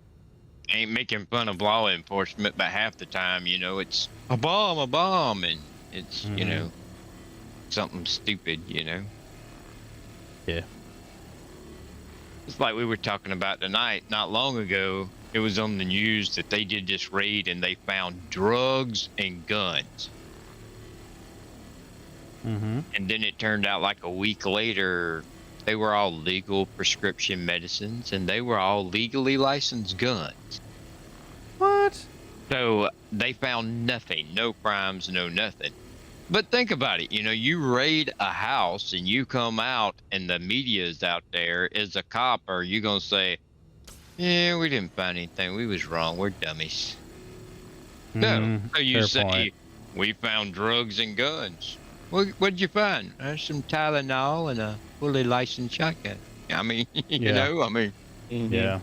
Speaker 9: Ain't making fun of law enforcement, but half the time, it's a bomb, and it's, something stupid,
Speaker 1: Yeah.
Speaker 9: It's like we were talking about tonight, not long ago, it was on the news that they did this raid and they found drugs and guns.
Speaker 1: Mm-hmm.
Speaker 9: And then it turned out like a week later, they were all legal prescription medicines and they were all legally licensed guns.
Speaker 1: What?
Speaker 9: So they found nothing, no crimes, no nothing. But think about it, you raid a house and you come out and the media is out there. As a cop, are you going to say, yeah, we didn't find anything. We was wrong. We're dummies. No. So you
Speaker 1: fair
Speaker 9: say,
Speaker 1: point.
Speaker 9: we found drugs and guns. What'd you find? Some Tylenol and a fully licensed shotgun. I mean,
Speaker 1: Yeah.
Speaker 9: I mean.
Speaker 1: Yeah.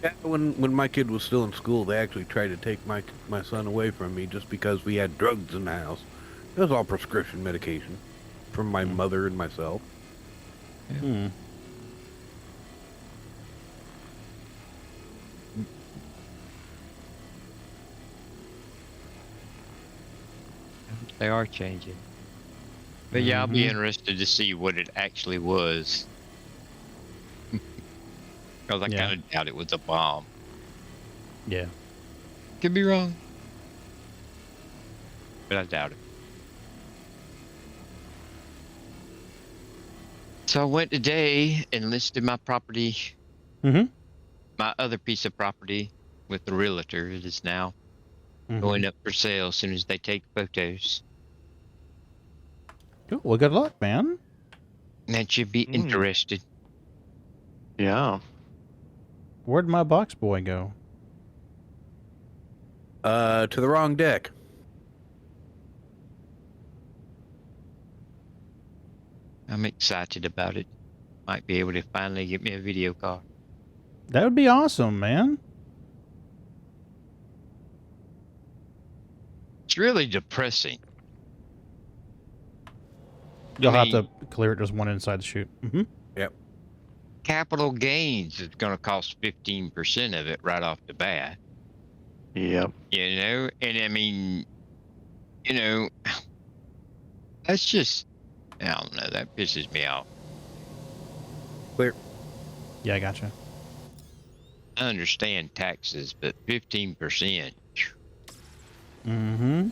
Speaker 2: Yeah, when my kid was still in school, they actually tried to take my son away from me just because we had drugs in the house. It was all prescription medication from my mother and myself.
Speaker 1: Hmm.
Speaker 9: They are changing. But yeah, I'll be
Speaker 1: Mhm.
Speaker 9: interested to see what it actually was. Because I
Speaker 1: Yeah.
Speaker 9: kind of doubt it was a bomb.
Speaker 1: Yeah.
Speaker 9: Could be wrong. But I doubt it. So I went today and listed my property,
Speaker 1: Mm-hmm.
Speaker 9: my other piece of property with the realtor. It is now
Speaker 1: Mm-hmm.
Speaker 9: going up for sale as soon as they take photos.
Speaker 1: Cool. Well, good luck, man.
Speaker 9: That should be interested.
Speaker 6: Yeah.
Speaker 1: Where'd my box boy go?
Speaker 2: To the wrong deck.
Speaker 9: I'm excited about it. Might be able to finally get me a video card.
Speaker 1: That would be awesome, man.
Speaker 9: It's really depressing.
Speaker 1: You'll
Speaker 9: I
Speaker 1: have to clear it just one inside the chute. Mm-hmm.
Speaker 2: Yep.
Speaker 9: Capital gains is going to cost 15% of it right off the bat.
Speaker 6: Yep.
Speaker 9: You know, and I mean, you know, that's just, I don't know, that pisses me off.
Speaker 2: Clear.
Speaker 1: Yeah, I gotcha.
Speaker 9: I understand taxes, but 15%.
Speaker 1: Mm-hmm.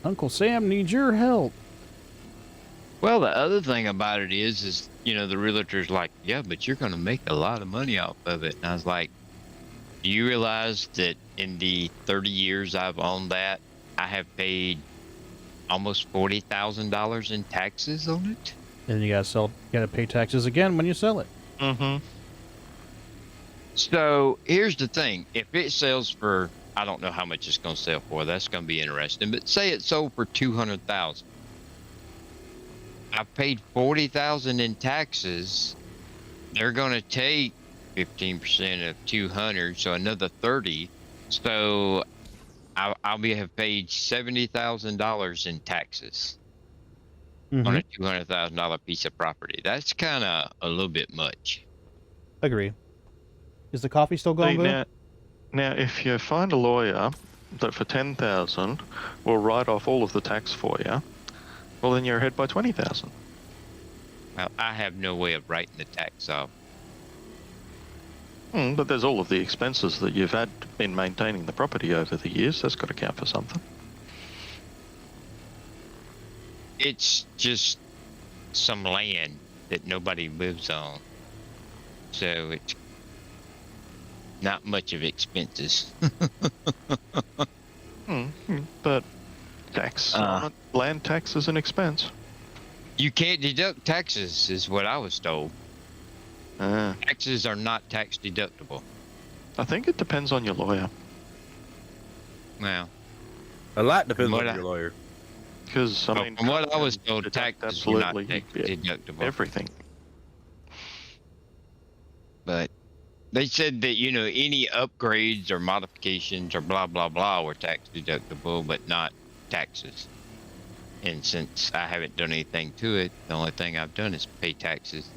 Speaker 1: Uncle Sam needs your help.
Speaker 9: Well, the other thing about it is, you know, the realtor's like, yeah, but you're going to make a lot of money off of it. And I was like, do you realize that in the 30 years I've owned that, I have paid almost $40,000 in taxes on it?
Speaker 1: And you gotta pay taxes again when you sell it.
Speaker 6: Mm-hmm.
Speaker 9: So here's the thing. If it sells for, I don't know how much it's going to sell for. That's going to be interesting. But say it sold for $200,000. I paid $40,000 in taxes. They're going to take 15% of 200, so another 30. So I'll have paid $70,000 in taxes on a $200,000 piece of property. That's kind of a little bit much.
Speaker 1: Agree. Is the coffee still going,
Speaker 6: See,
Speaker 1: Boo?
Speaker 6: now, if you find a lawyer that for $10,000 will write off all of the tax for you, well, then you're ahead by $20,000.
Speaker 9: Well, I have no way of writing the tax off.
Speaker 6: But there's all of the expenses that you've had in maintaining the property over the years. That's got to count for something.
Speaker 9: It's just some land that nobody lives on. So it's not much of expenses.
Speaker 6: But tax, land tax is an expense.
Speaker 9: You can't deduct taxes, is what I was told. Taxes are not tax deductible.
Speaker 6: I think it depends on your lawyer.
Speaker 9: Well,
Speaker 2: A lot depends
Speaker 9: What
Speaker 2: on
Speaker 9: I-
Speaker 2: your lawyer.
Speaker 6: Because, I mean,
Speaker 9: from what I was
Speaker 6: can
Speaker 9: told,
Speaker 6: deduct
Speaker 9: taxes were not
Speaker 6: absolutely
Speaker 9: tax deductible.
Speaker 6: everything.
Speaker 9: But they said that, you know, any upgrades or modifications or blah, blah, blah were tax deductible, but not taxes. And since I haven't done anything to it, the only thing I've done is pay taxes.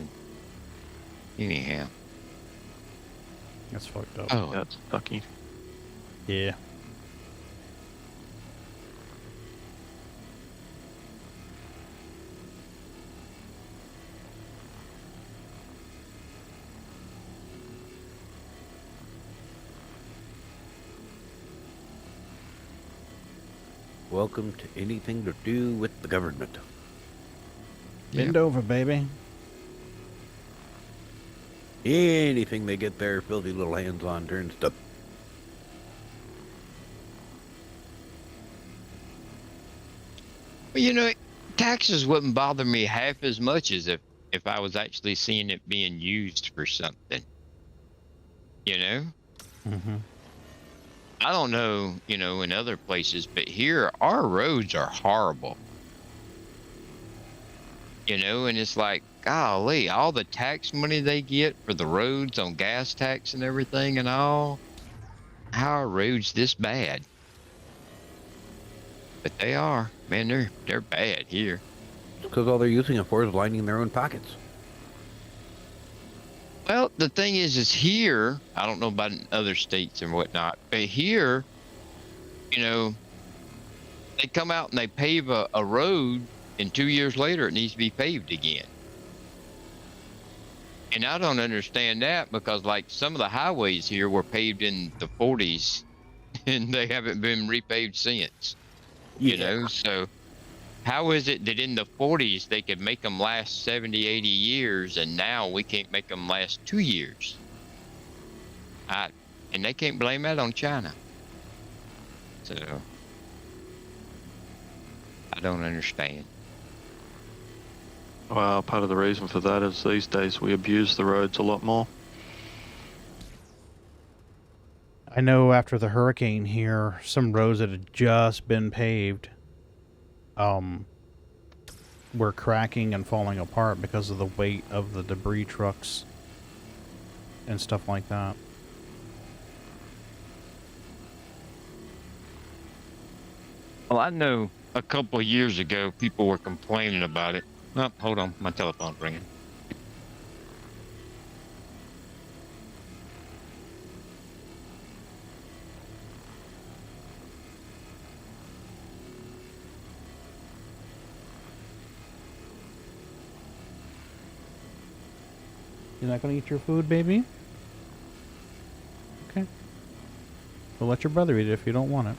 Speaker 9: Anyhow.
Speaker 1: That's fucked up.
Speaker 9: Oh,
Speaker 6: That's lucky.
Speaker 1: Yeah.
Speaker 2: Welcome to anything to do with the government.
Speaker 1: Bend over, baby.
Speaker 2: Anything they get their filthy little hands on turns to...
Speaker 9: well, you know, taxes wouldn't bother me half as much as if I was actually seeing it being used for something. You know?
Speaker 1: Mm-hmm.
Speaker 9: I don't know, you know, in other places, but here our roads are horrible. You know, and it's like, golly, all the tax money they get for the roads on gas tax and everything and all. How are roads this bad? But they are, man. They're bad here.
Speaker 2: Because all they're using it for is lining their own pockets.
Speaker 9: Well, the thing is here, I don't know about in other states and whatnot, but here, you know, they come out and they pave a road, and 2 years later it needs to be paved again. And I don't understand that, because like some of the highways here were paved in the 40s and they haven't been repaved since. You know, so how is it that in the 40s they could make them last 70, 80 years, and now we can't make them last 2 years? And they can't blame that on China. So I don't understand.
Speaker 6: Well, part of the reason for that is these days we abuse the roads a lot more.
Speaker 1: I know after the hurricane here, some roads that had just been paved were cracking and falling apart because of the weight of the debris trucks and stuff like that.
Speaker 9: Well, I know a couple of years ago people were complaining about it. Oh, hold on, my telephone's ringing.
Speaker 1: You're not going to eat your food, baby? Okay. Well, let your brother eat it if you don't want it.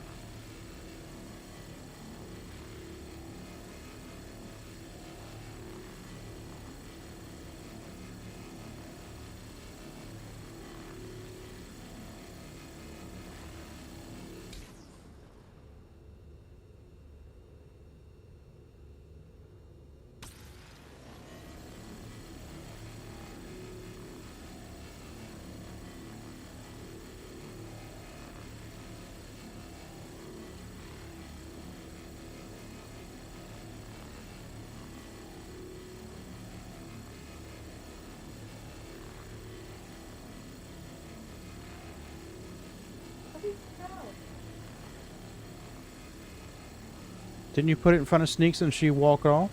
Speaker 1: Didn't you put it in front of Sneaks and she walked off?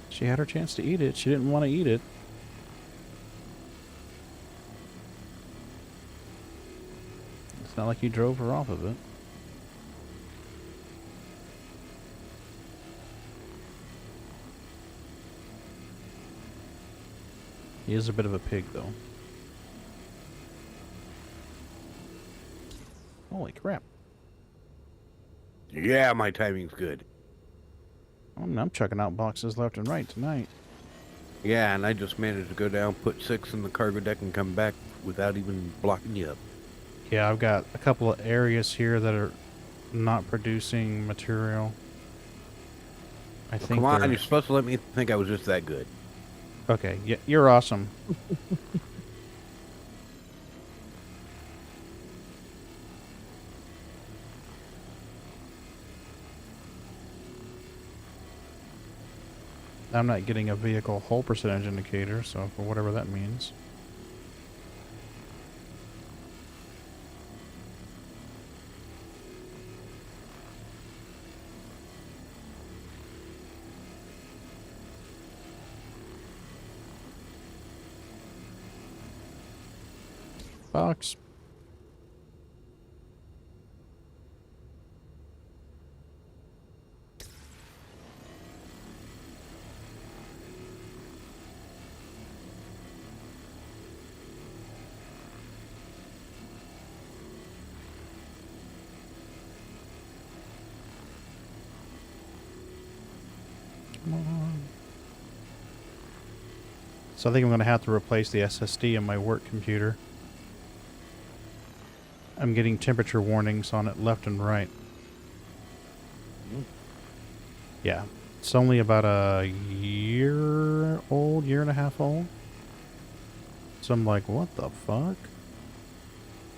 Speaker 1: She had her chance to eat it. She didn't want to eat it. It's not like you drove her off of it. He is a bit of a pig, though. Holy crap.
Speaker 2: Yeah, my timing's good.
Speaker 1: I'm chucking out boxes left and right tonight.
Speaker 2: Yeah, and I just managed to go down, put 6 in the cargo deck, and come back without even blocking you up.
Speaker 1: Yeah, I've got a couple of areas here that are not producing material. I think
Speaker 2: Come on,
Speaker 1: they're...
Speaker 2: you're supposed to let me think I was just that good.
Speaker 1: Okay, yeah, you're awesome. I'm not getting a vehicle hull percentage indicator, so for whatever that means. Box. Come on. So I think I'm going to have to replace the SSD in my work computer. I'm getting temperature warnings on it left and right. Yeah, it's only about a year old, year and a half old. So I'm like, what the fuck?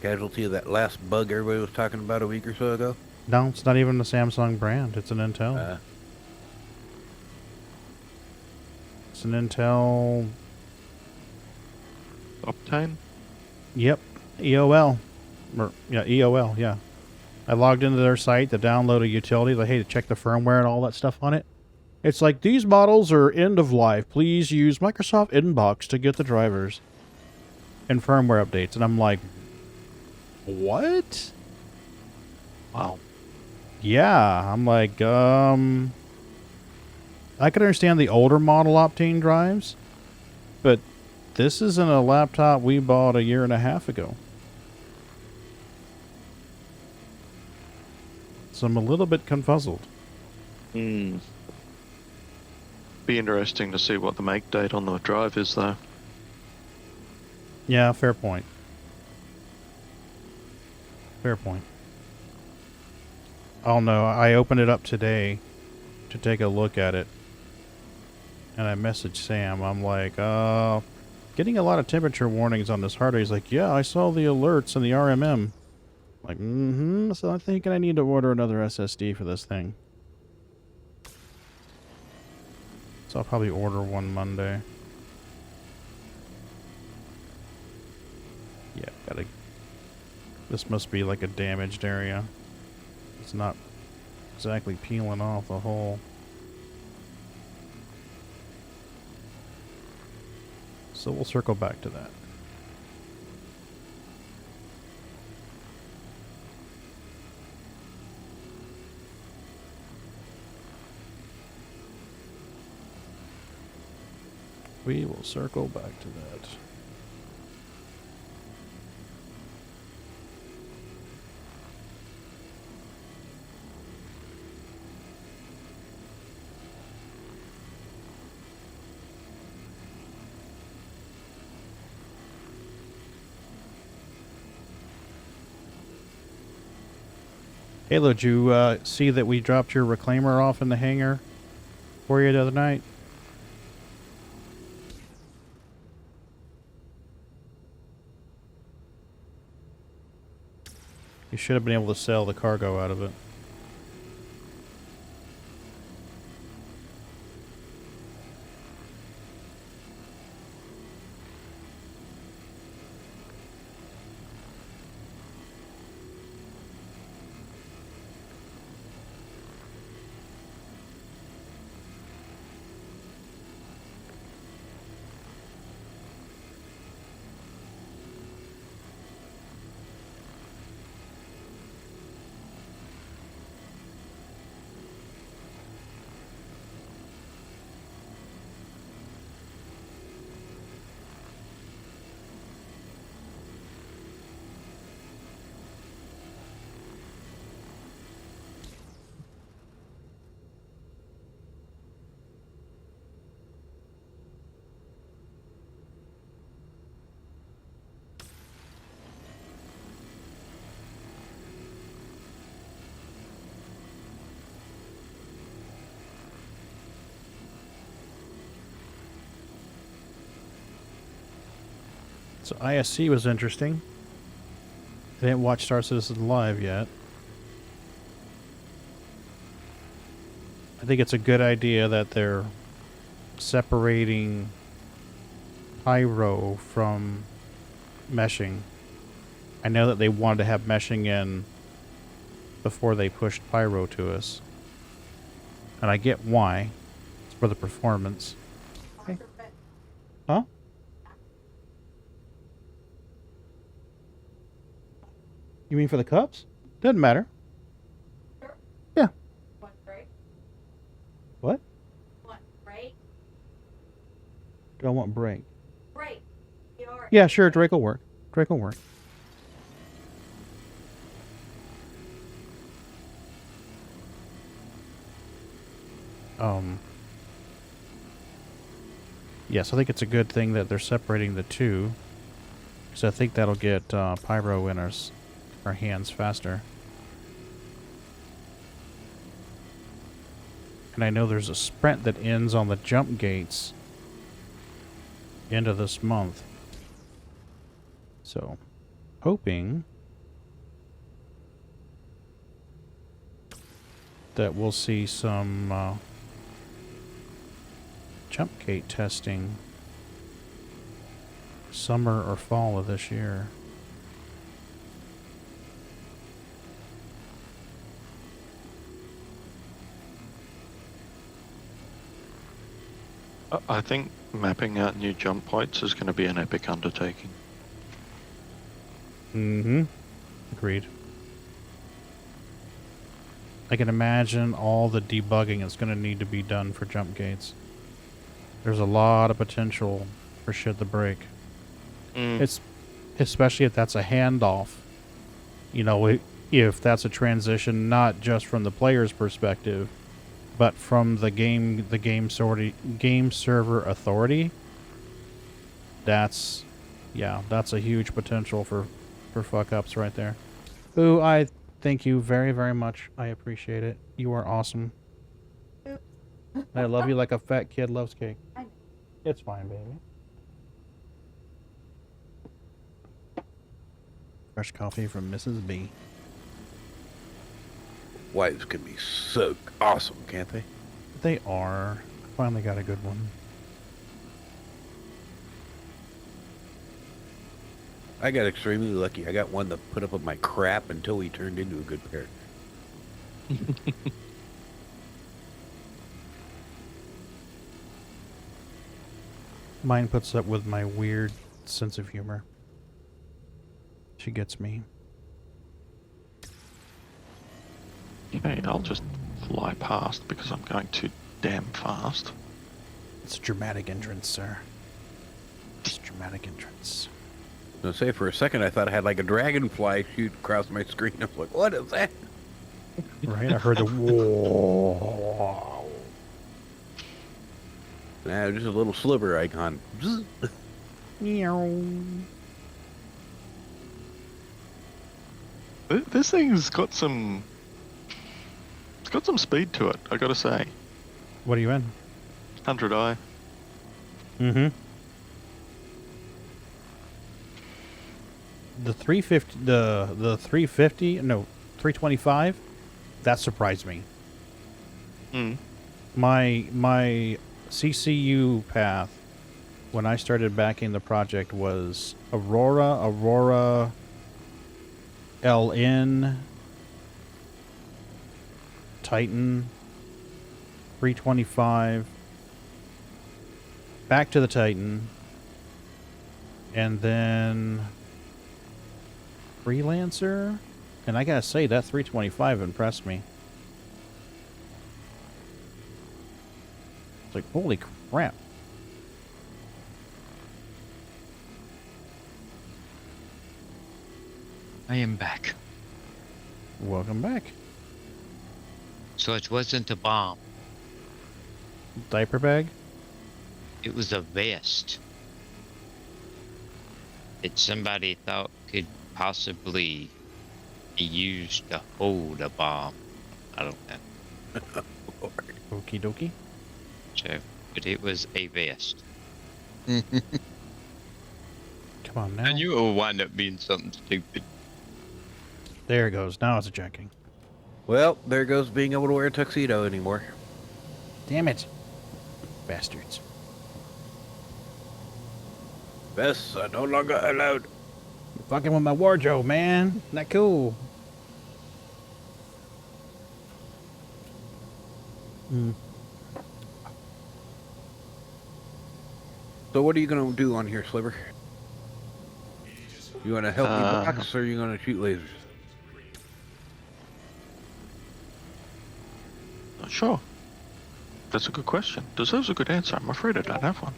Speaker 2: Casualty of that last bug everybody was talking about a week or so ago?
Speaker 1: No, it's not even the Samsung brand. It's an Intel. It's an Intel.
Speaker 6: Optane?
Speaker 1: Yep, EOL. EOL. Yeah. I logged into their site to download a utility. Like, hey, to check the firmware and all that stuff on it. It's like, these models are end of life. Please use Microsoft Inbox to get the drivers and firmware updates. And I'm like, what?
Speaker 6: Wow.
Speaker 1: Yeah. I'm like, I can understand the older model Optane drives, but this isn't a laptop we bought a year and a half ago. So I'm a little bit confuzzled.
Speaker 6: Hmm. Be interesting to see what the make date on the drive is, though.
Speaker 1: Yeah, fair point. Fair point. Oh no, I opened it up today to take a look at it. And I messaged Sam. I'm like, getting a lot of temperature warnings on this hard drive. He's like, yeah, I saw the alerts in the RMM. Like, so I'm thinking I need to order another SSD for this thing. So I'll probably order one Monday. Yeah, gotta... This must be like a damaged area. It's not exactly peeling off the whole. So we'll circle back to that. We will circle back to that. Halo, did you see that we dropped your reclaimer off in the hangar for you the other night? You should have been able to sell the cargo out of it. So ISC was interesting. I didn't watch Star Citizen live yet. I think it's a good idea that they're separating Pyro from meshing. I know that they wanted to have meshing in before they pushed Pyro to us. And I get why. It's for the performance. Okay. Huh? You mean for the cups? Doesn't matter. Yeah. What? Do I want break? Yeah, sure. Drake will work. Drake will work. Yes, I think it's a good thing that they're separating the two. Because I think that'll get Pyro in our hands faster. And I know there's a sprint that ends on the jump gates end of this month. So, hoping that we'll see some jump gate testing summer or fall of this year.
Speaker 6: I think mapping out new jump points is going to be an epic undertaking.
Speaker 1: Mm-hmm. Agreed. I can imagine all the debugging that's going to need to be done for jump gates. There's a lot of potential for shit to break. It's especially if that's a handoff. You know, if that's a transition not just from the player's perspective, but from the game server authority. That's a huge potential for fuck ups right there. Ooh, I thank you very, very much. I appreciate it. You are awesome. I love you like a fat kid loves cake. It's fine, baby. Fresh coffee from Mrs. B.
Speaker 2: Wives can be so awesome, can't they?
Speaker 1: They are. Finally got a good one.
Speaker 2: I got extremely lucky. I got one that put up with my crap until he turned into a good pair.
Speaker 1: Mine puts up with my weird sense of humor. She gets me.
Speaker 6: Okay, I'll just fly past because I'm going too damn fast.
Speaker 1: It's a dramatic entrance, sir. It's a dramatic entrance.
Speaker 2: I was gonna say, for a second I thought I had like a dragonfly shoot across my screen. I was like, what is that?
Speaker 1: Right? I heard the whoa.
Speaker 2: Nah, just a little sliver icon.
Speaker 6: This thing's got some... It's got some speed to it, I gotta say.
Speaker 1: What are you in?
Speaker 6: 100i.
Speaker 1: Mm-hmm. The 350, the 350, no, 325, that surprised me. My CCU path when I started backing the project was Aurora, LN, Titan, 325, back to the Titan, and then Freelancer, and I gotta say that 325 impressed me. It's like, holy crap.
Speaker 9: I am back.
Speaker 1: Welcome back.
Speaker 9: So it wasn't a bomb.
Speaker 1: Diaper bag?
Speaker 9: It was a vest that somebody thought could possibly be used to hold a bomb. I don't know.
Speaker 1: Okie dokie.
Speaker 9: So, but it was a vest.
Speaker 1: Come on now.
Speaker 9: I knew it would wind up being something stupid.
Speaker 1: There it goes. Now it's ejecting.
Speaker 2: Well, there goes being able to wear a tuxedo anymore.
Speaker 1: Damn it. Bastards.
Speaker 2: Vests are no longer allowed.
Speaker 1: You're fucking with my wardrobe, man. Not cool.
Speaker 2: So what are you going to do on here, Sliver? You want to help me box, or you going to shoot lasers?
Speaker 6: Sure. That's a good question. Deserves a good answer. I'm afraid I don't have one.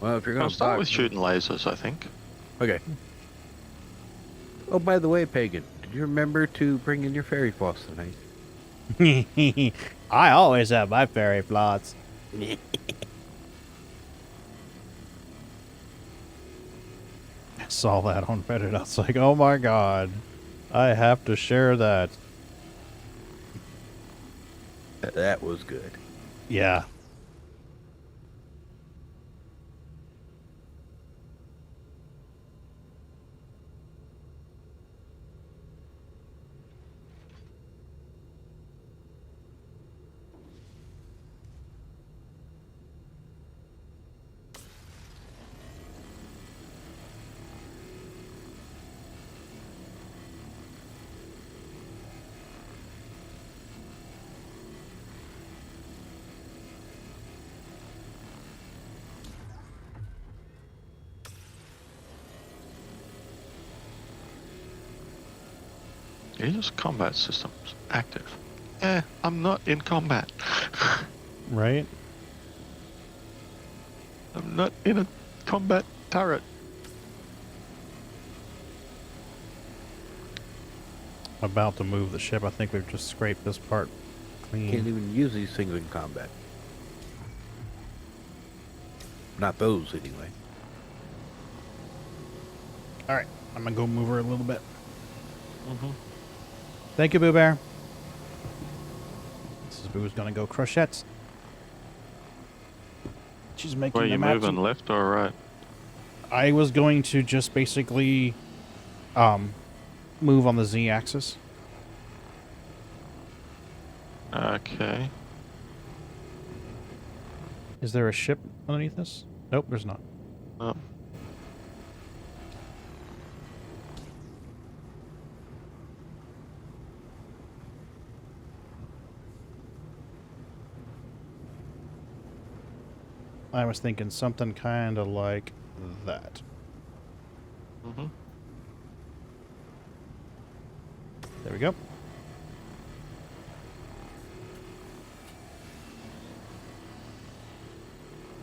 Speaker 2: Well, if you're going
Speaker 6: I'll
Speaker 2: to
Speaker 6: start
Speaker 2: box...
Speaker 6: with shooting lasers, I think.
Speaker 2: Okay. Oh, by the way, Pagan, did you remember to bring in your fairy floss tonight?
Speaker 1: I always have my fairy floss. I saw that on Reddit. I was like, oh my god. I have to share that.
Speaker 2: That was good.
Speaker 1: Yeah.
Speaker 6: Use combat systems. Active. I'm not in combat.
Speaker 1: Right?
Speaker 6: I'm not in a combat turret.
Speaker 1: About to move the ship. I think we've just scraped this part
Speaker 2: Can't
Speaker 1: clean.
Speaker 2: even use these things in combat. Not those, anyway.
Speaker 1: All right. I'm going to go move her a little bit.
Speaker 6: Mm-hmm.
Speaker 1: Thank you, Boo Bear. This is Boo's going to go crochets. She's making
Speaker 6: Where are
Speaker 1: the
Speaker 6: you
Speaker 1: maps
Speaker 6: moving,
Speaker 1: and-
Speaker 6: left or right?
Speaker 1: I was going to just basically move on the Z-axis.
Speaker 6: Okay.
Speaker 1: Is there a ship underneath this? Nope, there's not.
Speaker 6: Oh.
Speaker 1: I was thinking something kind of like that.
Speaker 6: Mm-hmm.
Speaker 1: There we go.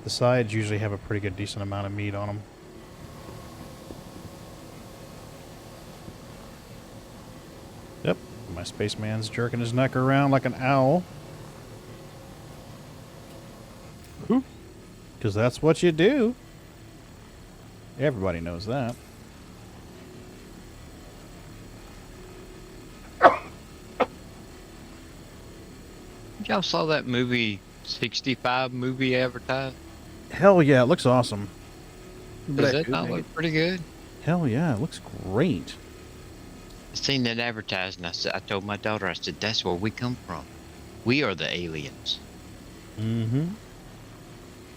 Speaker 1: The sides usually have a pretty good, decent amount of meat on them. Yep, my spaceman's jerking his neck around like an owl. Because that's what you do. Everybody knows that.
Speaker 9: Y'all saw that movie 65 movie advertised?
Speaker 1: Hell yeah, it looks awesome.
Speaker 9: Does that not look pretty good?
Speaker 1: Hell yeah, it looks great.
Speaker 9: I seen that advertised and I told my daughter, I said, that's where we come from. We are the aliens.
Speaker 1: Mm-hmm.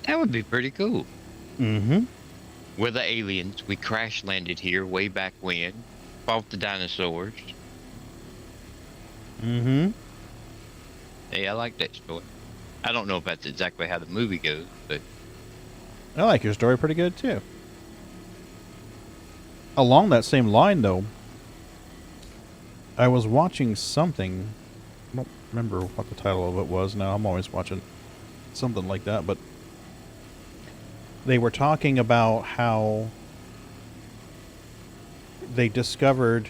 Speaker 9: That would be pretty cool.
Speaker 1: Mm-hmm.
Speaker 9: We're the aliens. We crash landed here way back when. Fought the dinosaurs.
Speaker 1: Mm-hmm.
Speaker 9: Hey, I like that story. I don't know if that's exactly how the movie goes, but
Speaker 1: I like your story pretty good, too. Along that same line, though, I was watching something. I don't remember what the title of it was now. I'm always watching something like that, but they were talking about how they discovered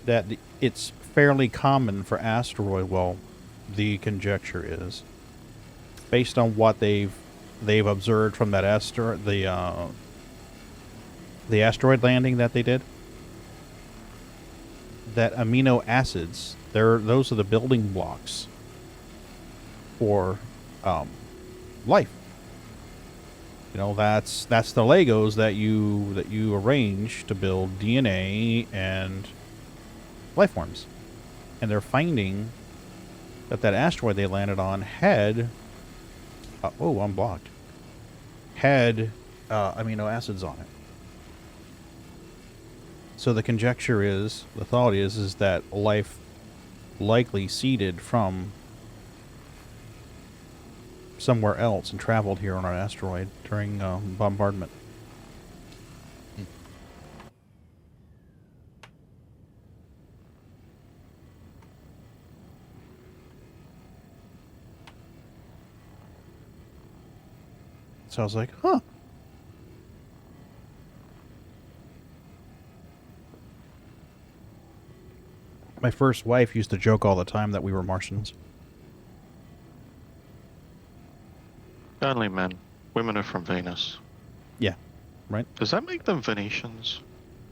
Speaker 1: that it's fairly common for asteroid, well, the conjecture is, based on what they've observed from that asteroid, the asteroid landing that they did, that amino acids, those are the building blocks for life. You know, that's the Legos that you arrange to build DNA and life forms. And they're finding that asteroid they landed on had oh, I'm blocked. Had amino acids on it. So the conjecture is, the thought is that life likely seeded from somewhere else and traveled here on an asteroid during bombardment. So I was like, huh. My first wife used to joke all the time that we were Martians.
Speaker 6: Only men. Women are from Venus.
Speaker 1: Yeah, right?
Speaker 6: Does that make them Venetians?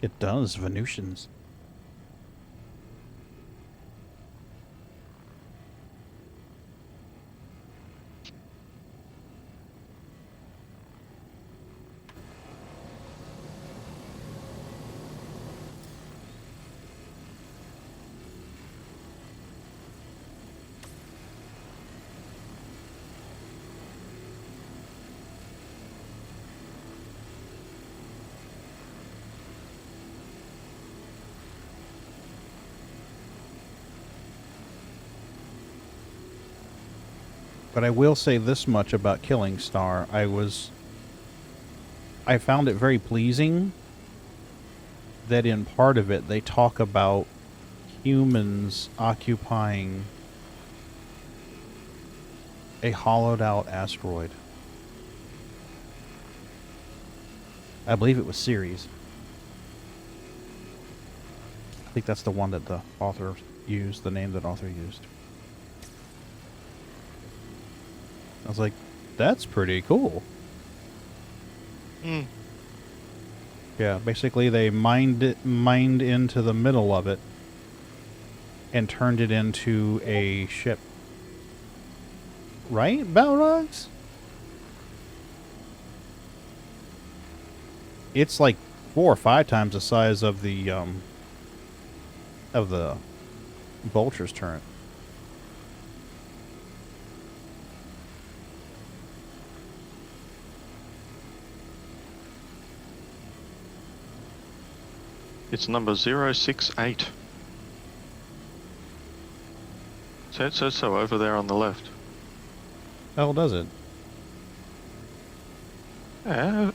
Speaker 1: It does, Venusians. But I will say this much about Killing Star. I found it very pleasing that in part of it they talk about humans occupying a hollowed out asteroid. I believe it was Ceres. I think that's the one that the author used, the name that author used. I was like, that's pretty cool.
Speaker 6: Hmm.
Speaker 1: Yeah, basically they mined into the middle of it and turned it into a ship. Right, Balrogs? It's like 4 or 5 times the size of the Vulture's turret.
Speaker 6: It's number 068. So it says so over there on the left.
Speaker 1: Oh, does it?
Speaker 6: Yeah,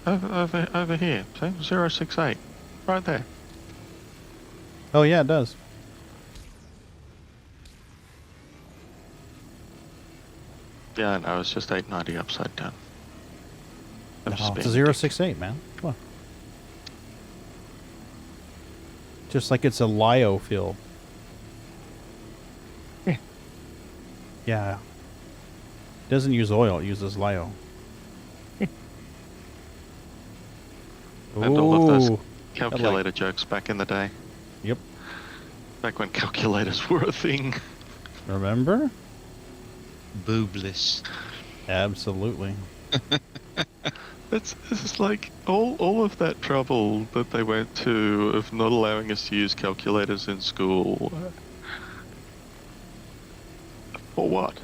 Speaker 6: over here. See? 068. Right there.
Speaker 1: Oh, yeah, it does.
Speaker 6: Yeah, I know, it's just 890 upside down. I'm just
Speaker 1: No, it's a
Speaker 6: being a dick.
Speaker 1: 068, man. Come on. Just like it's a lyophil.
Speaker 6: Yeah.
Speaker 1: Yeah. It doesn't use oil, it uses lyo.
Speaker 6: And all of those
Speaker 1: Ooh.
Speaker 6: calculator jokes back in the day.
Speaker 1: Yep.
Speaker 6: Back when calculators were a thing.
Speaker 1: Remember?
Speaker 9: Boobless.
Speaker 1: Absolutely.
Speaker 6: This is like all of that trouble that they went to of not allowing us to use calculators in school. For what?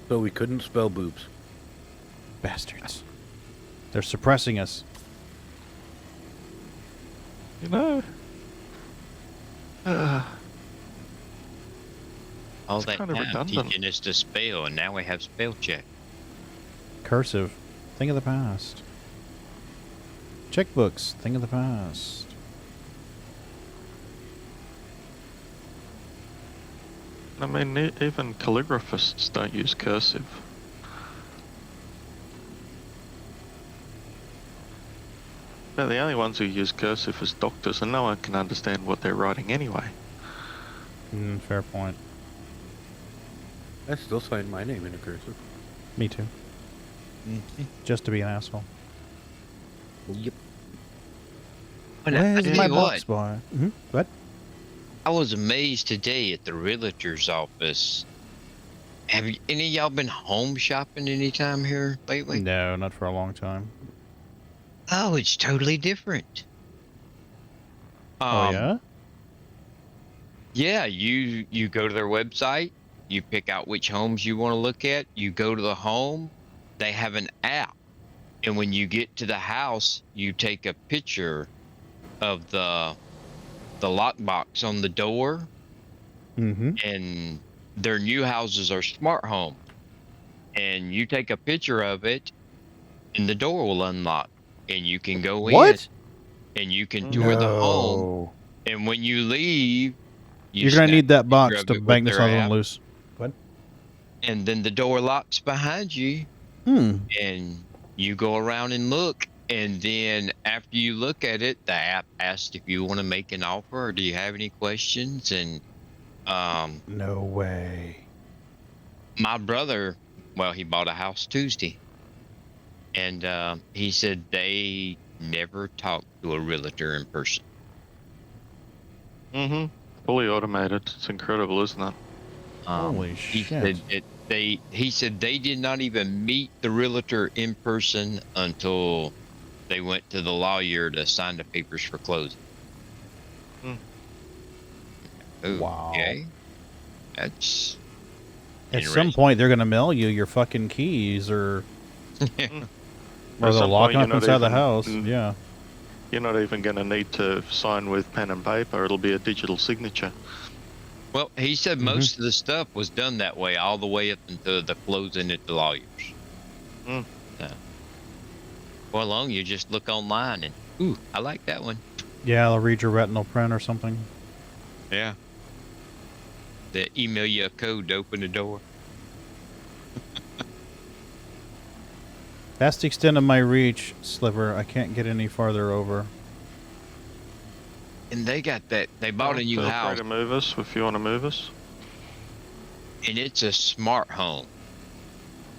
Speaker 2: So we couldn't spell boobs.
Speaker 1: Bastards. They're suppressing us.
Speaker 6: You know?
Speaker 9: All
Speaker 6: It's
Speaker 9: that
Speaker 6: kinda
Speaker 9: time
Speaker 6: redundant.
Speaker 9: teaching us to spell, and now we have spell check.
Speaker 1: Cursive. Thing of the past. Checkbooks. Thing of the past.
Speaker 6: I mean, even calligraphists don't use cursive. They're the only ones who use cursive as doctors, and no one can understand what they're writing anyway.
Speaker 1: Fair point.
Speaker 2: I still sign my name in a cursive.
Speaker 1: Me too. Just to be an asshole.
Speaker 2: Yep.
Speaker 9: But I
Speaker 1: Where's
Speaker 9: tell
Speaker 1: my
Speaker 9: you
Speaker 1: box,
Speaker 9: what,
Speaker 1: boy? What?
Speaker 9: I was amazed today at the realtor's office. Have any of y'all been home shopping anytime here lately?
Speaker 1: No, not for a long time.
Speaker 9: Oh, it's totally different.
Speaker 1: Oh, yeah?
Speaker 9: Yeah, you go to their website, you pick out which homes you want to look at, you go to the home, they have an app, and when you get to the house, you take a picture of the lockbox on the door,
Speaker 1: Mm-hmm.
Speaker 9: and their new houses are smart home, and you take a picture of it, and the door will unlock, and you can go
Speaker 1: What?
Speaker 9: in, and you can tour the home,
Speaker 1: No.
Speaker 9: and when you leave,
Speaker 1: You're going to
Speaker 9: snap
Speaker 1: need that
Speaker 9: a
Speaker 1: box
Speaker 9: picture
Speaker 1: to
Speaker 9: of it with
Speaker 1: bang this
Speaker 9: their
Speaker 1: other one
Speaker 9: app,
Speaker 1: loose. What?
Speaker 9: and then the door locks behind you,
Speaker 1: Hmm.
Speaker 9: and you go around and look, and then after you look at it, the app asks if you want to make an offer or do you have any questions. And
Speaker 1: No way.
Speaker 9: my brother, well, he bought a house Tuesday, and he said they never talked to a realtor in person.
Speaker 6: Mm-hmm. Fully automated. It's incredible, isn't it?
Speaker 1: Holy
Speaker 9: He
Speaker 1: shit.
Speaker 9: said he said they did not even meet the realtor in person until they went to the lawyer to sign the papers for closing.
Speaker 1: Wow.
Speaker 9: Okay. That's
Speaker 1: At some point, they're going to mail you your fucking keys or
Speaker 6: At
Speaker 1: they'll
Speaker 6: some
Speaker 1: lock
Speaker 6: point,
Speaker 1: them
Speaker 6: you're
Speaker 1: up
Speaker 6: not
Speaker 1: inside the
Speaker 6: even-
Speaker 1: house. Yeah.
Speaker 6: You're not even going to need to sign with pen and paper. It'll be a digital signature.
Speaker 9: Well, he said most of the stuff was done that way all the way up until the closing at the lawyers.
Speaker 6: Mm.
Speaker 9: So, well, long you just look online and, ooh, I like that one.
Speaker 1: Yeah, they'll read your retinal print or something.
Speaker 9: Yeah. They email you a code to open the door.
Speaker 1: That's the extent of my reach, Sliver. I can't get any farther over.
Speaker 9: And they got that. They bought a new
Speaker 6: Feel
Speaker 9: house,
Speaker 6: free to move us if you want to move us.
Speaker 9: and it's a smart home.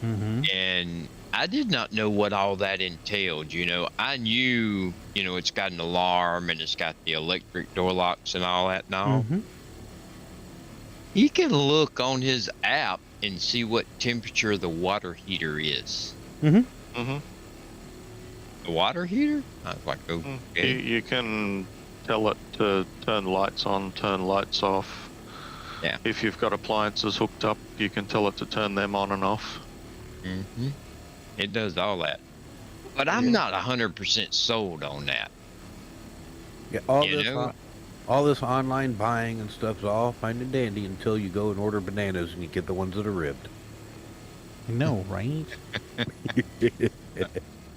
Speaker 1: Mm-hmm.
Speaker 9: And I did not know what all that entailed. You know, I knew, you know, it's got an alarm and it's got the electric door locks and all that and all.
Speaker 1: Mm-hmm.
Speaker 9: He can look on his app and see what temperature the water heater is.
Speaker 1: Mm-hmm.
Speaker 6: Mm-hmm.
Speaker 9: The water heater? I was like, okay.
Speaker 6: You can tell it to turn lights on, turn lights off.
Speaker 9: Yeah.
Speaker 6: If you've got appliances hooked up, you can tell it to turn them on and off.
Speaker 9: Mm-hmm. It does all that. But I'm not 100% sold on that.
Speaker 2: Yeah,
Speaker 9: You know?
Speaker 2: all this online buying and stuff's all fine and dandy until you go and order bananas and you get the ones that are ribbed.
Speaker 1: No, right?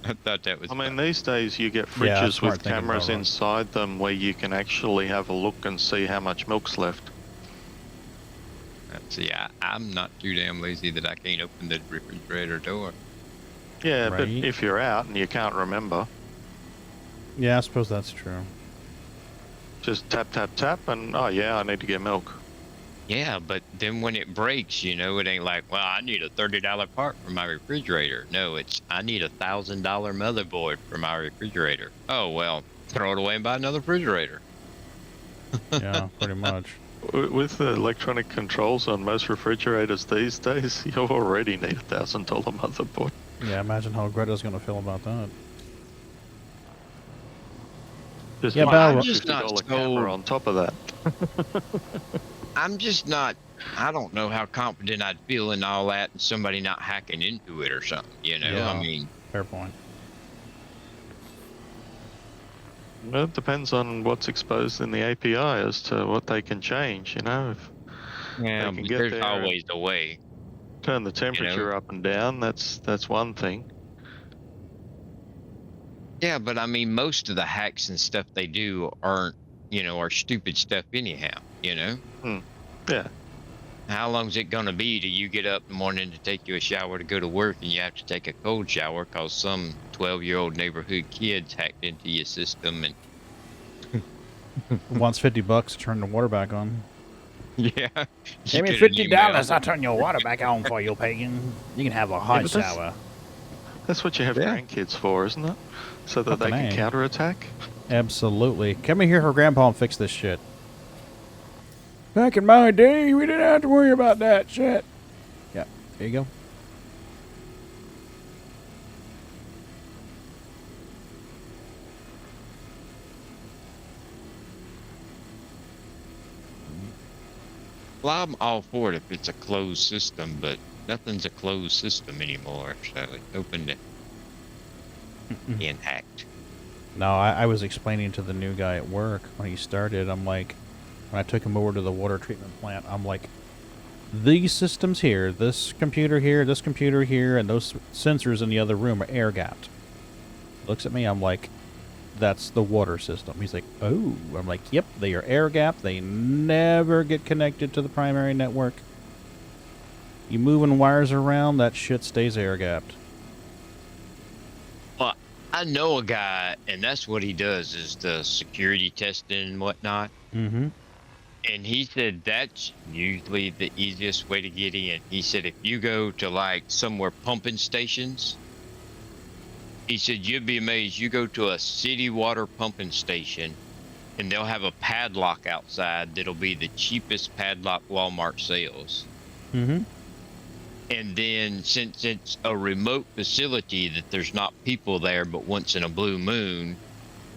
Speaker 9: I thought that was.
Speaker 6: I mean, these days you get
Speaker 1: Yeah,
Speaker 6: fridges
Speaker 1: smart
Speaker 6: with
Speaker 1: thinking,
Speaker 6: cameras
Speaker 1: Barbara.
Speaker 6: inside them where you can actually have a look and see how much milk's left.
Speaker 9: See, I'm not too damn lazy that I can't open the refrigerator door.
Speaker 6: Yeah, but
Speaker 1: Right.
Speaker 6: if you're out and you can't remember,
Speaker 1: Yeah, I suppose that's true.
Speaker 6: just tap, tap, tap, and oh yeah, I need to get milk.
Speaker 9: Yeah, but then when it breaks, you know, it ain't like, well, I need a $30 part for my refrigerator. No, it's, I need a $1,000 motherboard for my refrigerator. Oh, well, throw it away and buy another refrigerator.
Speaker 1: Yeah, pretty much.
Speaker 6: With the electronic controls on most refrigerators these days, you already need a $1,000 motherboard.
Speaker 1: Yeah, imagine how Greta's going to feel about that.
Speaker 6: Just
Speaker 1: Yeah,
Speaker 6: buy
Speaker 1: but
Speaker 6: a
Speaker 9: I'm just not
Speaker 6: $50 camera on top of that.
Speaker 9: I'm just not, I don't know how confident I'd feel in all that and somebody not hacking into it or something, you know?
Speaker 1: Yeah.
Speaker 9: I mean,
Speaker 1: Fair point.
Speaker 6: Well, it depends on what's exposed in the API as to what they can change, you know. If
Speaker 9: yeah,
Speaker 6: can
Speaker 9: but
Speaker 6: get
Speaker 9: there's
Speaker 6: there and-
Speaker 9: always a way.
Speaker 6: turn the temperature up and down, that's one thing.
Speaker 9: Yeah, but I mean, most of the hacks and stuff they do aren't, you know, are stupid stuff anyhow, you know?
Speaker 6: Yeah.
Speaker 9: How long's it going to be till you get up in the morning to take you a shower to go to work and you have to take a cold shower because some 12-year-old neighborhood kid's hacked into your system and
Speaker 1: Wants $50 to turn the water back on.
Speaker 9: yeah.
Speaker 1: Give me
Speaker 9: You get an email.
Speaker 1: $50, I'll turn your water back on for you, pagan. You can have a hot
Speaker 6: but that's-
Speaker 1: shower.
Speaker 6: That's what you have
Speaker 9: Yeah.
Speaker 6: grandkids for, isn't it? So that they
Speaker 1: Fucking
Speaker 6: can
Speaker 1: A.
Speaker 6: counterattack?
Speaker 1: Absolutely. Come in here for Grandpa and fix this shit. Back in my day, we didn't have to worry about that shit. Yeah, there you go.
Speaker 9: Well, I'm all for it if it's a closed system, but nothing's a closed system anymore, so it's open to being hacked.
Speaker 1: No, I was explaining to the new guy at work when he started. I'm like, when I took him over to the water treatment plant, I'm like, these systems here, this computer here, and those sensors in the other room are air gapped. Looks at me, I'm like, that's the water system. He's like, oh. I'm like, yep, they are air gapped. They never get connected to the primary network. You moving wires around, that shit stays air gapped.
Speaker 9: Well, I know a guy, and that's what he does is the security testing and whatnot.
Speaker 1: Mm-hmm.
Speaker 9: And he said that's usually the easiest way to get in. He said if you go to like somewhere pumping stations, he said you'd be amazed. You go to a city water pumping station and they'll have a padlock outside that'll be the cheapest padlock Walmart sells.
Speaker 1: Mm-hmm.
Speaker 9: And then since it's a remote facility that there's not people there but once in a blue moon,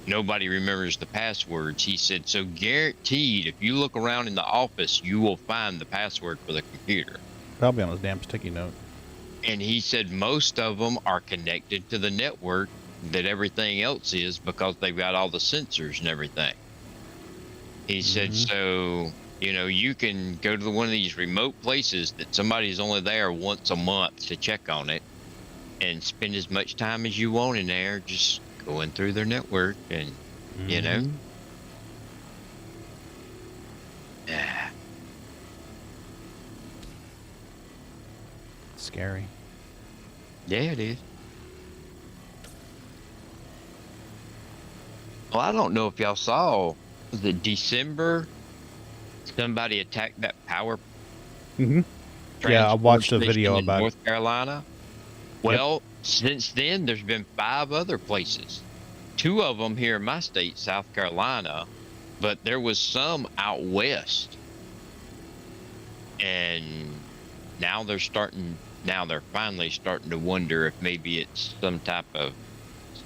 Speaker 9: nobody remembers the passwords. He said, so guaranteed, if you look around in the office, you will find the password for the computer.
Speaker 1: Probably on his damn sticky note.
Speaker 9: And he said most of them are connected to the network that everything else is because they've got all the sensors and everything. He said, so, you know, you can go to one of these remote places that somebody's only there once a month to check on it and spend as much time as you want in there just going through their network and, you know,
Speaker 1: Scary.
Speaker 9: Yeah, it is. Well, I don't know if y'all saw, was it December? Somebody attacked that power
Speaker 1: Mm-hmm. Yeah, I
Speaker 9: transport
Speaker 1: watched a
Speaker 9: station
Speaker 1: video
Speaker 9: in
Speaker 1: about it.
Speaker 9: North Carolina. Well, since then, there's been 5 other places. 2 of them here in my state, South Carolina, but there was some out west. And now they're finally starting to wonder if maybe it's some type of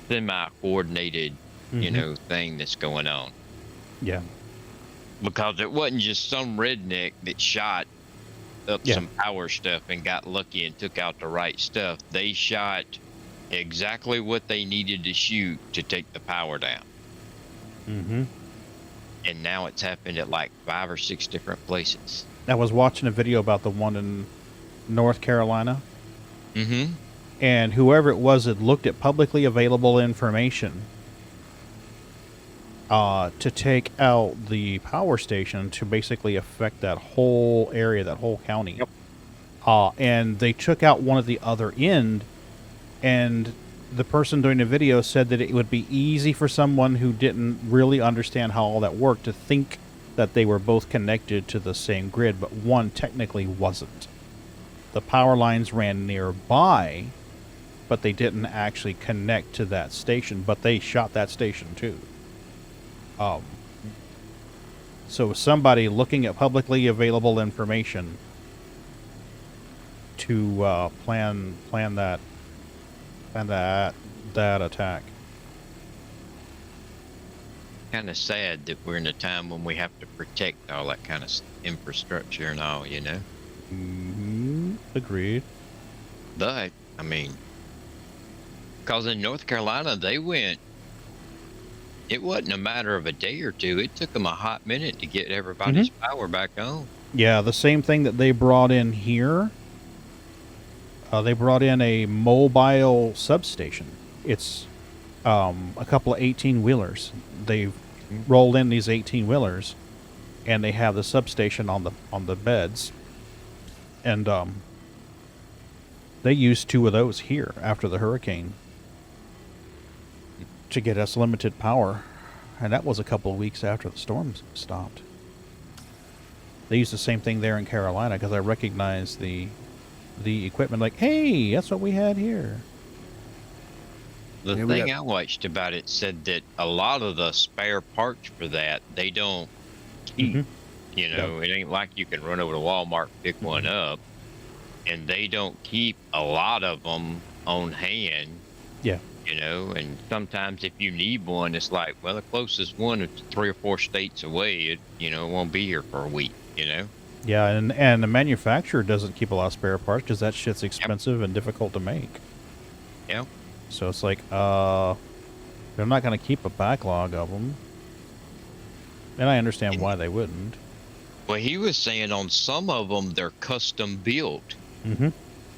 Speaker 9: semi-coordinated, thing that's going on.
Speaker 1: Yeah.
Speaker 9: Because it wasn't just some redneck that shot up some power stuff and got lucky and took out the right stuff. They shot exactly what they needed to shoot to take the power down.
Speaker 1: Mm-hmm.
Speaker 9: And now it's happened at like 5 or 6 different places.
Speaker 1: I was watching a video about the one in North Carolina.
Speaker 9: Mm-hmm.
Speaker 1: And whoever it was had looked at publicly available information to take out the power station to basically affect that whole area, that whole county.
Speaker 9: Yep.
Speaker 1: And they took out one at the other end, and the person doing the video said that it would be easy for someone who didn't really understand how all that worked to think that they were both connected to the same grid, but one technically wasn't. The power lines ran nearby, but they didn't actually connect to that station, but they shot that station too. So somebody looking at publicly available information to plan that attack.
Speaker 9: Kind of sad that we're in a time when we have to protect all that kind of infrastructure and all,
Speaker 1: Mm-hmm. Agreed.
Speaker 9: But, I mean, because in North Carolina, it wasn't a matter of a day or two. It took them a hot minute to get everybody's power back on.
Speaker 1: Yeah, the same thing that they brought in here. They brought in a mobile substation. It's a couple of 18-wheelers. They've rolled in these 18-wheelers, and they have the substation on the beds. And they used 2 of those here after the hurricane to get us limited power, and that was a couple of weeks after the storms stopped. They used the same thing there in Carolina because I recognized the equipment, like, hey, that's what we had here.
Speaker 9: The thing I watched about it said that a lot of the spare parts for that, they don't keep. It ain't like you can run over to Walmart, pick one up, and they don't keep a lot of them on hand. Yeah. And sometimes if you need one, it's like, well, the closest one is 3 or 4 states away. It won't be here for a week,
Speaker 1: Yeah, and the manufacturer doesn't keep a lot of spare parts because that shit's expensive and difficult to make.
Speaker 9: Yeah.
Speaker 1: So it's like, they're not going to keep a backlog of them. And I understand why they wouldn't.
Speaker 9: Well, he was saying on some of them, they're custom built.
Speaker 1: Mm-hmm.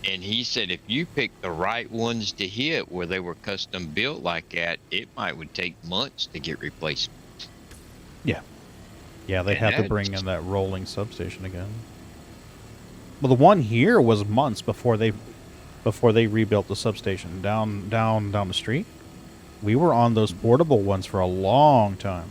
Speaker 9: And he said if you pick the right ones to hit where they were custom built like that, it would take months to get replaced.
Speaker 1: Yeah. Yeah, they have to bring in that rolling substation again. Well, the one here was months before they rebuilt the substation down the street. We were on those portable ones for a long time.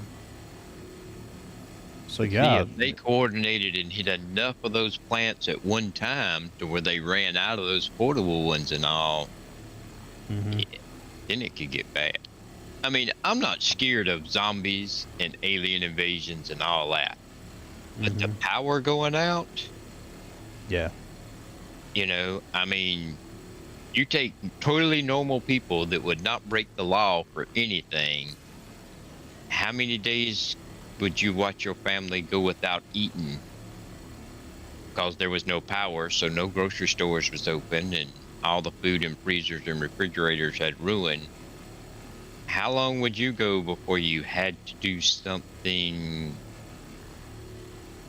Speaker 1: So yeah,
Speaker 9: if they coordinated and hit enough of those plants at one time to where they ran out of those portable ones and all, then it could get bad. I mean, I'm not scared of zombies and alien invasions and all that, but the power going out,
Speaker 1: yeah,
Speaker 9: I mean, you take totally normal people that would not break the law for anything. How many days would you watch your family go without eating because there was no power, so no grocery stores was open and all the food in freezers and refrigerators had ruined? How long would you go before you had to do something,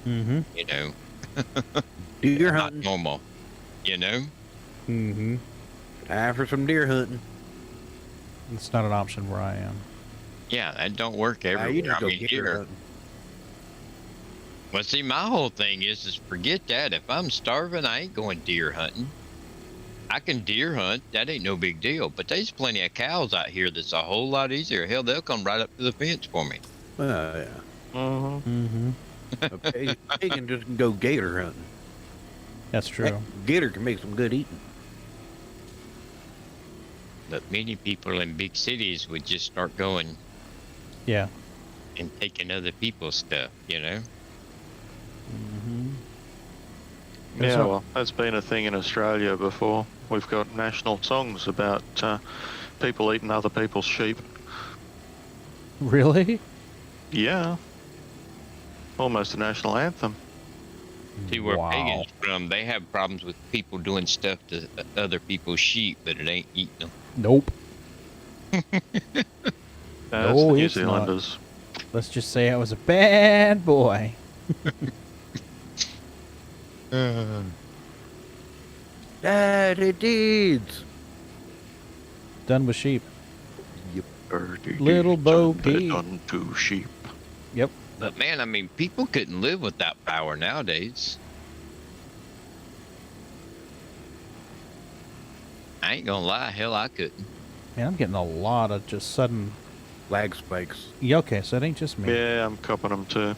Speaker 2: Deer
Speaker 9: not
Speaker 2: hunting.
Speaker 9: normal,
Speaker 2: Time for some deer hunting.
Speaker 1: it's not an option where I am.
Speaker 9: Yeah, that don't work everywhere.
Speaker 2: You just
Speaker 9: I
Speaker 2: go
Speaker 9: mean,
Speaker 2: deer
Speaker 9: here.
Speaker 2: hunting.
Speaker 9: Well, see, my whole thing is forget that. If I'm starving, I ain't going deer hunting. I can deer hunt. That ain't no big deal. But there's plenty of cows out here that's a whole lot easier. Hell, they'll come right up to the fence for me.
Speaker 2: Yeah.
Speaker 6: Mm-hmm.
Speaker 2: Pagan just go gator hunting.
Speaker 1: That's true.
Speaker 2: Heck, gator can make some good eating.
Speaker 9: But many people in big cities would just start going
Speaker 1: Yeah.
Speaker 9: and taking other people's stuff, you know?
Speaker 1: Mm-hmm.
Speaker 6: Yeah, well, that's been a thing in Australia before. We've got national songs about people eating other people's sheep.
Speaker 1: Really?
Speaker 6: Yeah. Almost a national anthem.
Speaker 9: See, where
Speaker 1: Wow.
Speaker 9: Pagan's from, they have problems with people doing stuff to other people's sheep, but it ain't eating them.
Speaker 1: Nope.
Speaker 6: That's
Speaker 1: No,
Speaker 6: the New
Speaker 1: it's not.
Speaker 6: Zealanders.
Speaker 1: Let's just say I was a bad boy.
Speaker 2: Daddy deeds.
Speaker 1: Done with sheep.
Speaker 6: Dirty
Speaker 1: Little
Speaker 6: deeds
Speaker 1: Bo
Speaker 6: unto
Speaker 1: Peep.
Speaker 6: unto sheep.
Speaker 1: Yep.
Speaker 9: But man, I mean, people couldn't live without power nowadays. I ain't gonna lie, hell, I couldn't.
Speaker 1: Man, I'm getting a lot of just sudden.
Speaker 2: Lag spikes.
Speaker 1: Yeah, okay, so it ain't just me.
Speaker 6: Yeah, I'm copping them too.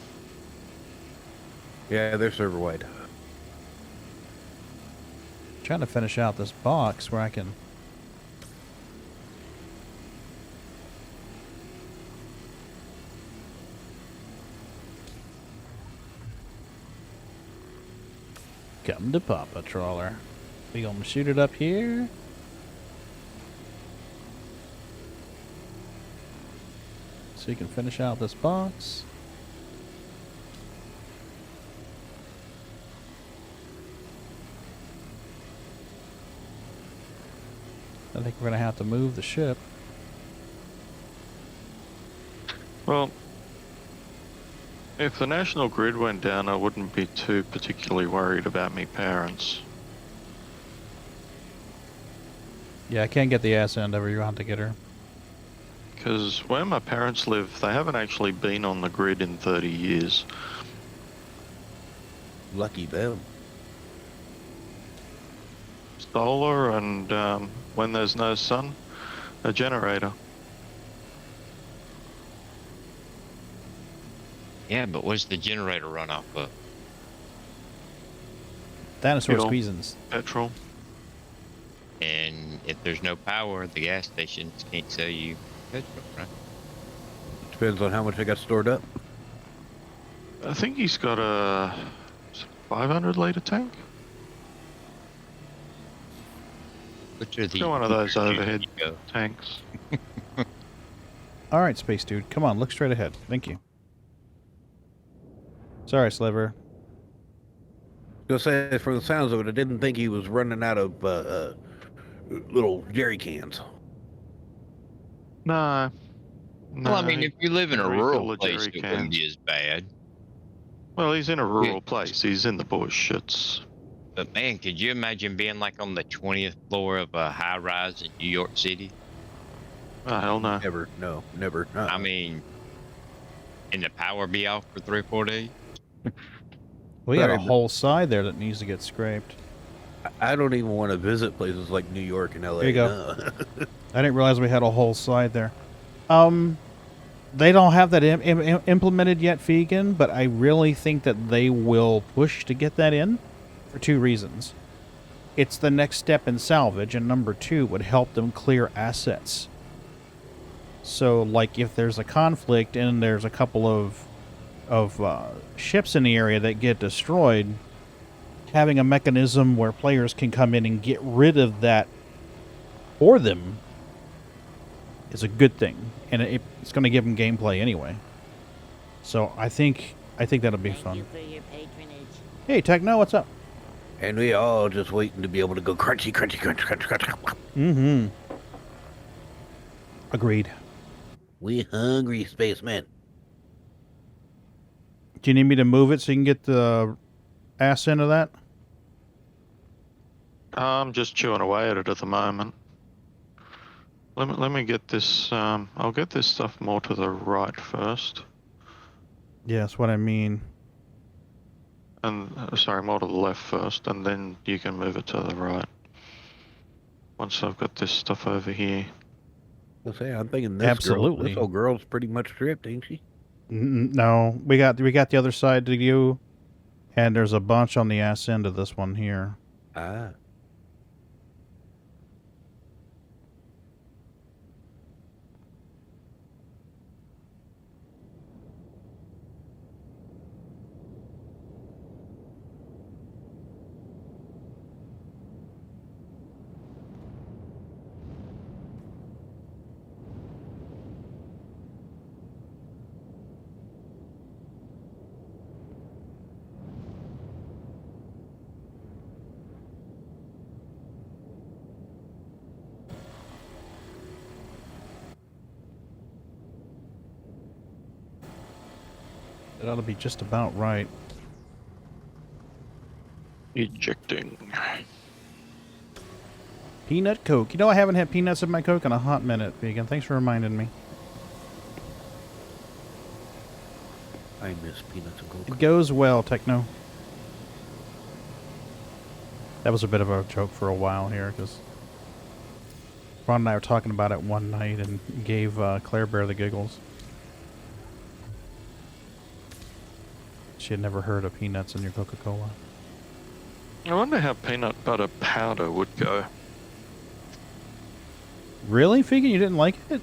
Speaker 2: Yeah, they're server wide.
Speaker 1: Trying to finish out this box where I can. Come to Papa Trawler. We gonna shoot it up here. So you can finish out this box. I think we're gonna have to move the ship.
Speaker 6: Well, if the national grid went down, I wouldn't be too particularly worried about me parents.
Speaker 1: Yeah, I can't get the ass end over. You're gonna have to get her.
Speaker 6: Because where my parents live, they haven't actually been on the grid in 30 years.
Speaker 2: Lucky them.
Speaker 6: Solar and when there's no sun, a generator.
Speaker 9: Yeah, but what's the generator run off of?
Speaker 1: Dinosaur
Speaker 6: Fuel.
Speaker 1: squeezins.
Speaker 6: Petrol.
Speaker 9: And if there's no power, the gas stations can't sell you petrol, right?
Speaker 2: Depends on how much I got stored up.
Speaker 6: I think he's got a 500 litre tank.
Speaker 9: Which are the
Speaker 6: Got one of those overhead
Speaker 9: you go.
Speaker 6: tanks.
Speaker 1: All right, space dude. Come on, look straight ahead. Thank you. Sorry, Sliver.
Speaker 2: Gonna say, from the sounds of it, I didn't think he was running out of little jerry cans.
Speaker 6: No.
Speaker 9: Well, I mean,
Speaker 6: he
Speaker 9: if you live in a
Speaker 6: can refill
Speaker 9: rural
Speaker 6: the
Speaker 9: place,
Speaker 6: jerry
Speaker 9: it wouldn't
Speaker 6: cans.
Speaker 9: be as bad.
Speaker 6: Well, he's in a rural place. He's in the bush. It's
Speaker 9: But man, could you imagine being like on the 20th floor of a high rise in New York City?
Speaker 6: oh hell no.
Speaker 2: Never, no, never.
Speaker 9: I mean, and the power be off for 3 or 4 days?
Speaker 1: We got a
Speaker 2: Sorry, but-
Speaker 1: whole side there that needs to get scraped.
Speaker 2: I don't even want to visit places like New York and LA.
Speaker 1: There you go.
Speaker 2: No.
Speaker 1: I didn't realize we had a whole side there. They don't have that implemented yet, Vegan, but I really think that they will push to get that in for 2 reasons. It's the next step in salvage, and number 2 would help them clear assets. So, like, if there's a conflict and there's a couple of ships in the area that get destroyed, having a mechanism where players can come in and get rid of that for them is a good thing, and it's going to give them gameplay anyway. So I think that'll be fun. Hey, Techno, what's up?
Speaker 2: And we all just waiting to be able to go crunchy, crunchy, crunchy, crunchy, crunchy.
Speaker 1: Mm-hmm. Agreed.
Speaker 2: We hungry spacemen.
Speaker 1: Do you need me to move it so you can get the ass into that?
Speaker 6: I'm just chewing away at it at the moment. Let me get this. I'll get this stuff more to the right first,
Speaker 1: Yeah, that's what I mean.
Speaker 6: and sorry, more to the left first, and then you can move it to the right. Once I've got this stuff over here.
Speaker 2: I'll say, I'm thinking this
Speaker 1: Absolutely.
Speaker 2: this old girl's pretty much stripped, ain't she?
Speaker 1: No, we got the other side to you, and there's a bunch on the ass end of this one here.
Speaker 2: Ah.
Speaker 1: It ought to be just about right.
Speaker 6: Ejecting.
Speaker 1: Peanut Coke. You know, I haven't had peanuts in my Coke in a hot minute, Vegan. Thanks for reminding me.
Speaker 2: I miss peanuts and
Speaker 1: It
Speaker 2: Coke.
Speaker 1: goes well, Techno. That was a bit of a joke for a while here, because Ron and I were talking about it one night and gave Claire Bear the giggles. She had never heard of peanuts in your Coca-Cola.
Speaker 6: I wonder how peanut butter powder would go.
Speaker 1: Really, Vegan? You didn't like it?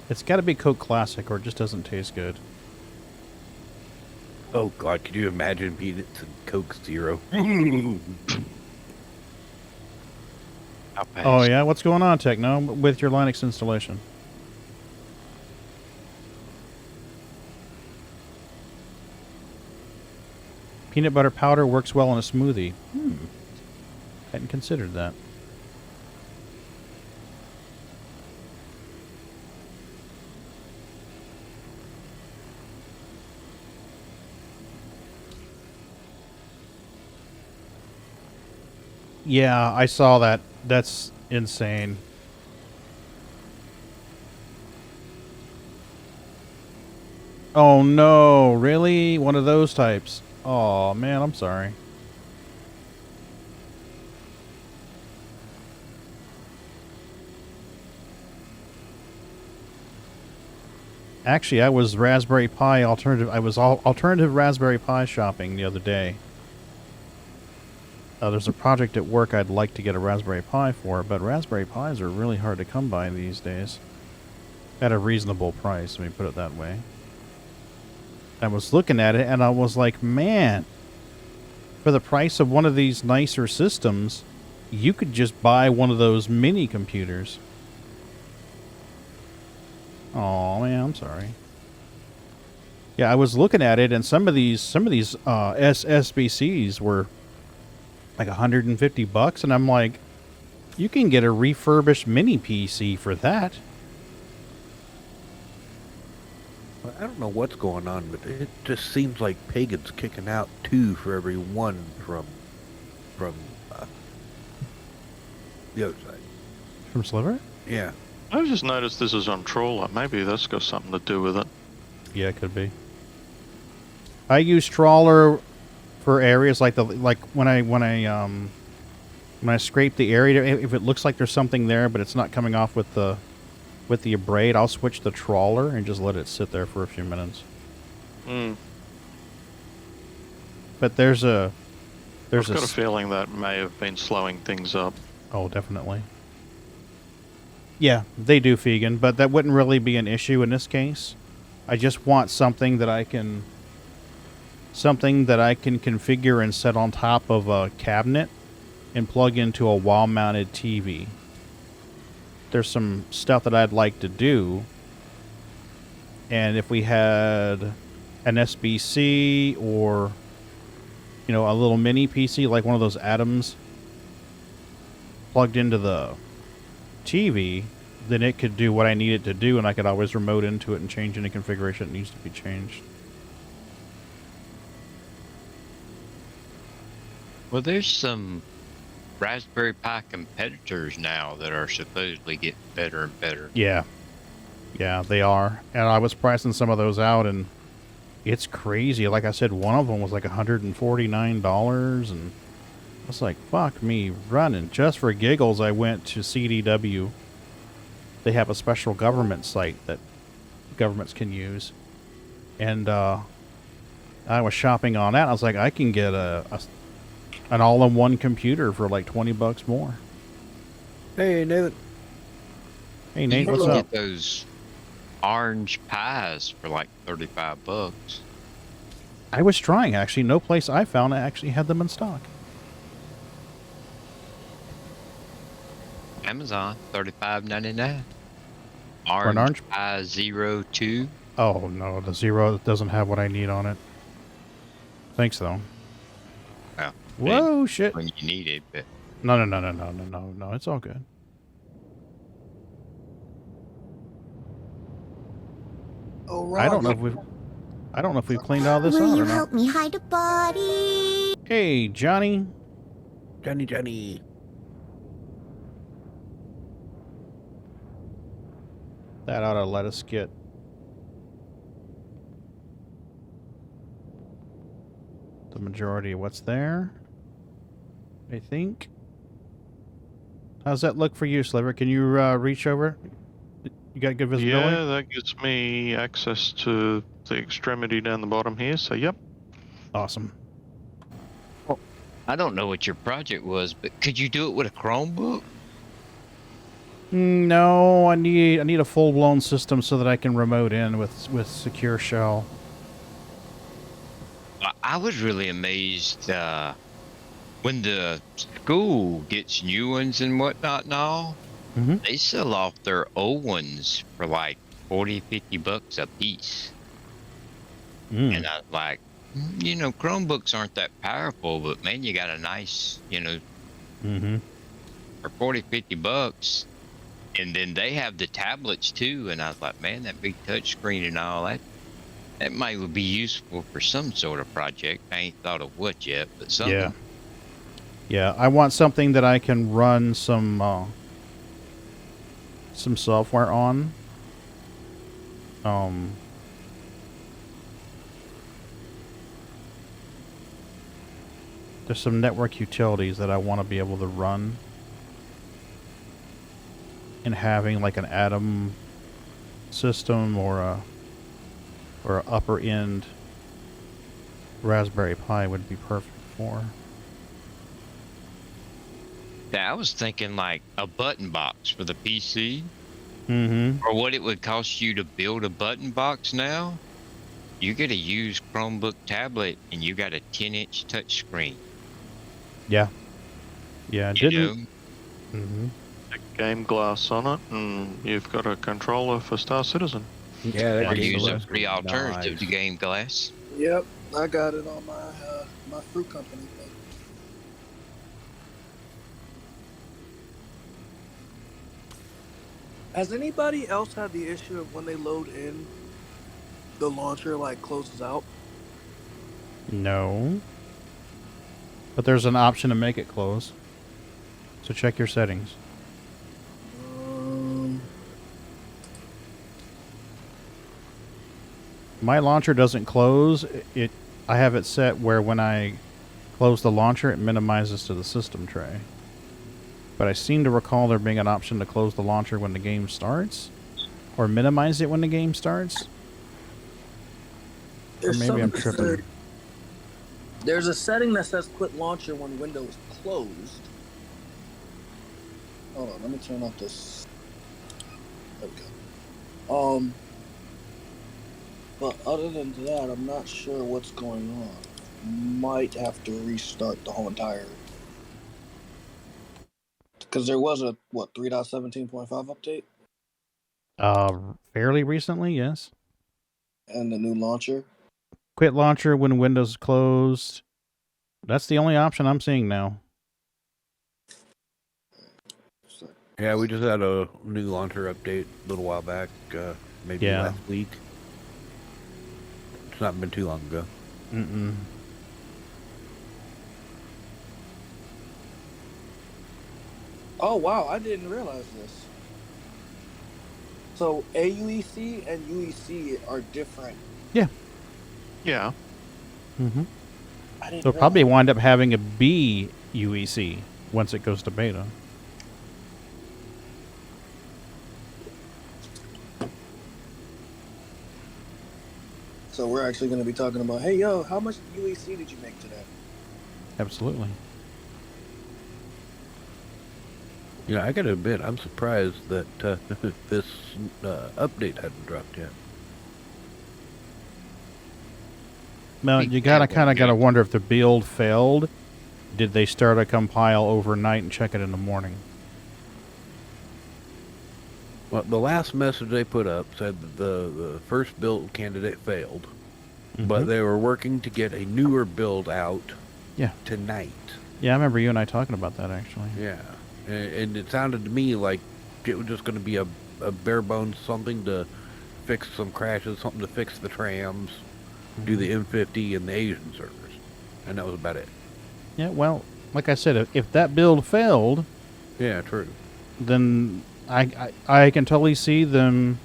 Speaker 1: It's got to be Coke Classic, or it just doesn't taste good.
Speaker 2: Oh God, could you imagine peanuts and Coke Zero?
Speaker 1: Oh yeah, what's going on, Techno, with your Linux installation? Peanut butter powder works well in a smoothie. Hadn't considered that. Yeah, I saw that. That's insane. Oh no, really? One of those types. Oh man, I'm sorry. Actually, I was Raspberry Pi alternative. I was alternative Raspberry Pi shopping the other day. There's a project at work I'd like to get a Raspberry Pi for, but Raspberry Pis are really hard to come by these days. At a reasonable price, let me put it that way. I was looking at it and I was like, man, for the price of one of these nicer systems, you could just buy one of those mini computers. Oh man, I'm sorry. Yeah, I was looking at it and some of these SBCs were like $150, and I'm like, you can get a refurbished mini PC for that.
Speaker 2: I don't know what's going on, but it just seems like Pagan's kicking out 2 for every 1 from the other side.
Speaker 1: From Sliver?
Speaker 2: Yeah.
Speaker 6: I just noticed this is on Trawler. Maybe that's got something to do with it.
Speaker 1: Yeah, it could be. I use Trawler for areas like when I scrape the area, if it looks like there's something there, but it's not coming off with the abrade, I'll switch the Trawler and just let it sit there for a few minutes. But I've
Speaker 6: got a feeling that may have been slowing things up.
Speaker 1: Oh, definitely. Yeah, they do, Fegan, but that wouldn't really be an issue in this case. I just want something that I can configure and set on top of a cabinet and plug into a wall-mounted TV. There's some stuff that I'd like to do, and if we had an SBC or, you know, a little mini PC like one of those Atoms plugged into the TV, then it could do what I need it to do, and I could always remote into it and change any configuration that needs to be changed.
Speaker 9: Well, there's some Raspberry Pi competitors now that are supposedly getting better and better.
Speaker 1: Yeah. Yeah, they are. And I was pricing some of those out, and It's crazy. Like I said, one of them was like $149, and I was like, fuck me running. Just for giggles, I went to CDW. They have a special government site that governments can use. And I was shopping on that. I was like, I can get an all-in-one computer for like $20 more.
Speaker 2: Hey, Nathan.
Speaker 1: Hey, Nate,
Speaker 9: You
Speaker 1: what's
Speaker 9: can
Speaker 1: up?
Speaker 9: get those orange pies for like $35.
Speaker 1: I was trying, actually. No place I found actually had them in stock.
Speaker 9: Amazon, $35.99.
Speaker 1: For an orange?
Speaker 9: Pie 02.
Speaker 1: Oh, no. The Zero doesn't have what I need on it. Thanks, though.
Speaker 9: Well,
Speaker 1: Whoa, shit.
Speaker 9: when you need it, but
Speaker 1: No. It's all good.
Speaker 10: Oh,
Speaker 1: I don't know if we've cleaned all this out or not.
Speaker 10: me hide a body?
Speaker 1: Hey, Johnny.
Speaker 2: Johnny.
Speaker 1: That ought to let us get the majority of what's there, I think. How's that look for you, Sliver? Can you reach over? You got good visibility?
Speaker 6: Yeah, that gives me access to the extremity down the bottom here, so yep.
Speaker 1: Awesome.
Speaker 9: I don't know what your project was, but could you do it with a Chromebook?
Speaker 1: No, I need a full-blown system so that I can remote in with secure shell.
Speaker 9: I was really amazed when the school gets new ones and whatnot and all.
Speaker 1: Mm-hmm.
Speaker 9: They sell off their old ones for like $40-50 a piece. And I was like, you know, Chromebooks aren't that powerful, but man, you got a nice, you know, for $40-50. And then they have the tablets too, and I was like, man, that big touch screen and all that might be useful for some sort of project. I ain't thought of what yet, but something.
Speaker 1: Yeah, I want something that I can run some software on. There's some network utilities that I want to be able to run. And having like an Atom system or a upper end Raspberry Pi would be perfect for.
Speaker 9: Yeah, I was thinking like a button box for the PC.
Speaker 1: Or
Speaker 9: what it would cost you to build a button box now. You get a used Chromebook tablet and you got a 10-inch touchscreen.
Speaker 1: Yeah, it didn't.
Speaker 6: Game glass on it, and you've got a controller for Star Citizen.
Speaker 2: Yeah, that
Speaker 9: Or
Speaker 2: game
Speaker 9: use a
Speaker 2: glass
Speaker 9: free
Speaker 2: is
Speaker 9: alternative to
Speaker 2: nice.
Speaker 9: Game Glass.
Speaker 10: Yep, I got it on my fruit company thing. Has anybody else had the issue of when they load in, the launcher like closes out?
Speaker 1: No. But there's an option to make it close. So check your settings. My launcher doesn't close. I have it set where when I close the launcher, it minimizes to the system tray. But I seem to recall there being an option to close the launcher when the game starts, or minimize it when the game starts. Or maybe I'm tripping.
Speaker 10: There's a setting that says quit launcher when window is closed. Hold on, let me turn off this. There we go. But other than that, I'm not sure what's going on. Might have to restart the whole entire. Because there was a 3.17.5 update.
Speaker 1: Fairly recently, yes.
Speaker 10: And the new launcher.
Speaker 1: Quit launcher when Windows is closed. That's the only option I'm seeing now.
Speaker 2: Yeah, we just had a new launcher update a little while back, maybe last week. It's not been too long ago.
Speaker 10: Oh wow, I didn't realize this. So AUEC and UEC are different.
Speaker 1: Yeah.
Speaker 6: Yeah.
Speaker 1: Mm-hmm.
Speaker 10: I didn't
Speaker 1: They'll probably
Speaker 10: realize.
Speaker 1: wind up having a B UEC once it goes to beta.
Speaker 10: So we're actually going to be talking about, hey, yo, how much UEC did you make today?
Speaker 1: Absolutely.
Speaker 2: You know, I gotta admit, I'm surprised that this update hadn't dropped yet.
Speaker 1: Now, you kind of wonder if the build failed. Did they start a compile overnight and check it in the morning?
Speaker 2: Well, the last message they put up said that the first build candidate failed, but they were working to get a newer build out
Speaker 1: Yeah.
Speaker 2: tonight.
Speaker 1: Yeah, I remember you and I talking about that, actually.
Speaker 2: Yeah, and it sounded to me like it was just going to be a bare bones something to fix some crashes, something to fix the trams, do the M50 and the Asian servers, and that was about it.
Speaker 1: Yeah, well, like I said, if that build failed,
Speaker 2: Yeah, true.
Speaker 1: then I can totally see them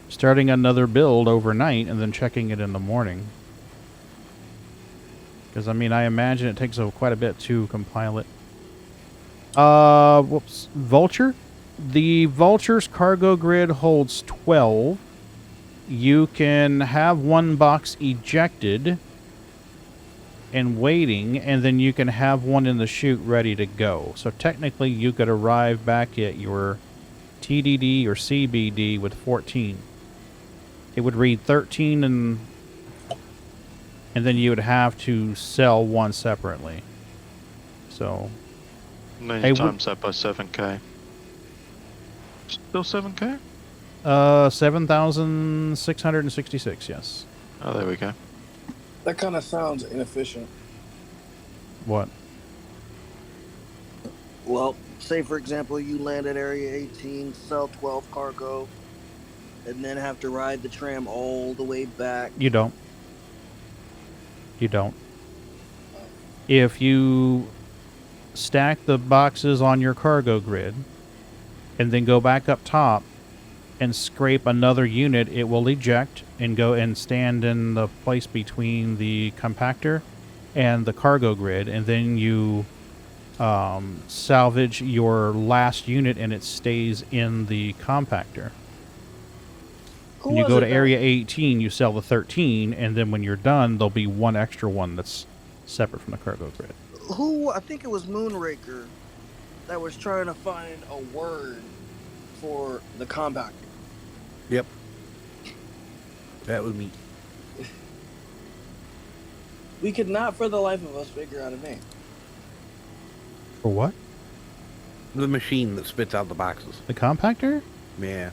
Speaker 1: starting another build overnight and then checking it in the morning. Because, I mean, I imagine it takes quite a bit to compile it. Whoops. Vulture? The Vulture's cargo grid holds 12. You can have one box ejected and waiting, and then you can have one in the chute ready to go. So technically, you could arrive back at your TDD or CBD with 14. It would read 13 and then you would have to sell one separately. So,
Speaker 6: And then
Speaker 1: Hey,
Speaker 6: you times that by 7k. Still 7k?
Speaker 1: 7,666, yes.
Speaker 6: Oh, there we go.
Speaker 10: That kind of sounds inefficient.
Speaker 1: What?
Speaker 10: Well, say for example, you land at Area 18, sell 12 cargo, and then have to ride the tram all the way back.
Speaker 1: You don't. You don't. If you stack the boxes on your cargo grid and then go back up top and scrape another unit, it will eject and go and stand in the place between the compactor and the cargo grid, and then you salvage your last unit and it stays in the compactor.
Speaker 10: Who
Speaker 1: When you
Speaker 10: was
Speaker 1: go
Speaker 10: it
Speaker 1: to
Speaker 10: that-
Speaker 1: area 18, you sell the 13, and then when you're done, there'll be one extra one that's separate from the cargo grid.
Speaker 10: Who, I think it was Moonraker, that was trying to find a word for the compactor.
Speaker 2: Yep. That was me.
Speaker 10: We could not for the life of us figure out a name.
Speaker 1: For what?
Speaker 2: The machine that spits out the boxes.
Speaker 1: The compactor?
Speaker 2: Yeah.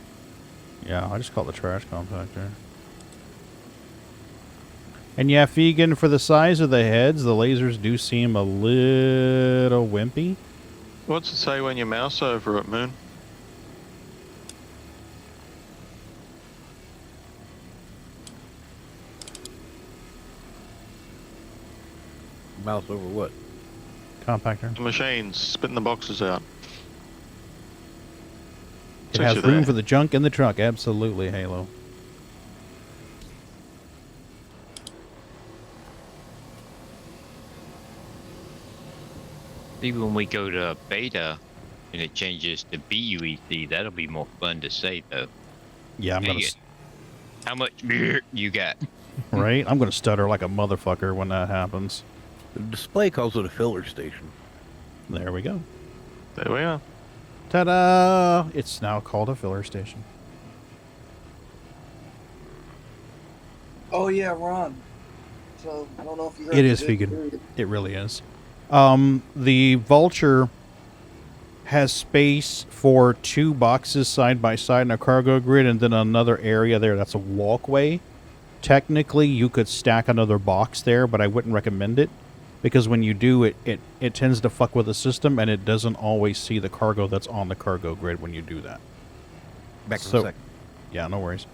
Speaker 1: Yeah, I just call it the trash compactor. And yeah, Fegan, for the size of the heads, the lasers do seem a little wimpy.
Speaker 6: What's it say when you mouse over it, Moon?
Speaker 2: Mouse over what?
Speaker 1: Compactor.
Speaker 6: The machine's spitting the boxes out.
Speaker 1: It
Speaker 6: Says
Speaker 1: has
Speaker 6: you
Speaker 1: room
Speaker 6: there.
Speaker 1: for the junk in the truck. Absolutely, Halo.
Speaker 9: Maybe when we go to beta and it changes to BUEC, that'll be more fun to say, though.
Speaker 1: Yeah, I'm
Speaker 9: Dang
Speaker 1: gonna.
Speaker 9: it. How much beer you got?
Speaker 1: Right? I'm gonna stutter like a motherfucker when that happens.
Speaker 2: The display calls it a filler station.
Speaker 1: There we go.
Speaker 6: There we are.
Speaker 1: Ta-da! It's now called a filler station.
Speaker 10: Oh yeah, Ron. So I don't know if you heard.
Speaker 1: It is Fegan. It really is. The Vulture has space for 2 boxes side by side in a cargo grid, and then another area there that's a walkway. Technically, you could stack another box there, but I wouldn't recommend it, because when you do, it tends to fuck with the system, and it doesn't always see the cargo that's on the cargo grid when you do that.
Speaker 2: Back in
Speaker 1: So-
Speaker 2: a second.
Speaker 1: Yeah, no worries.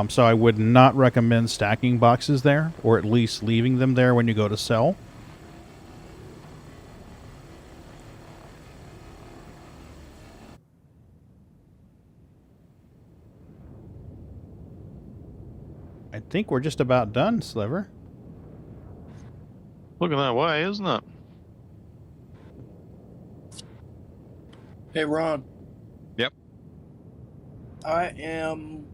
Speaker 1: So I would not recommend stacking boxes there, or at least leaving them there when you go to sell. I think we're just about done, Sliver.
Speaker 6: Looking that way, isn't it?
Speaker 10: Hey, Ron.
Speaker 9: Yep.
Speaker 10: I am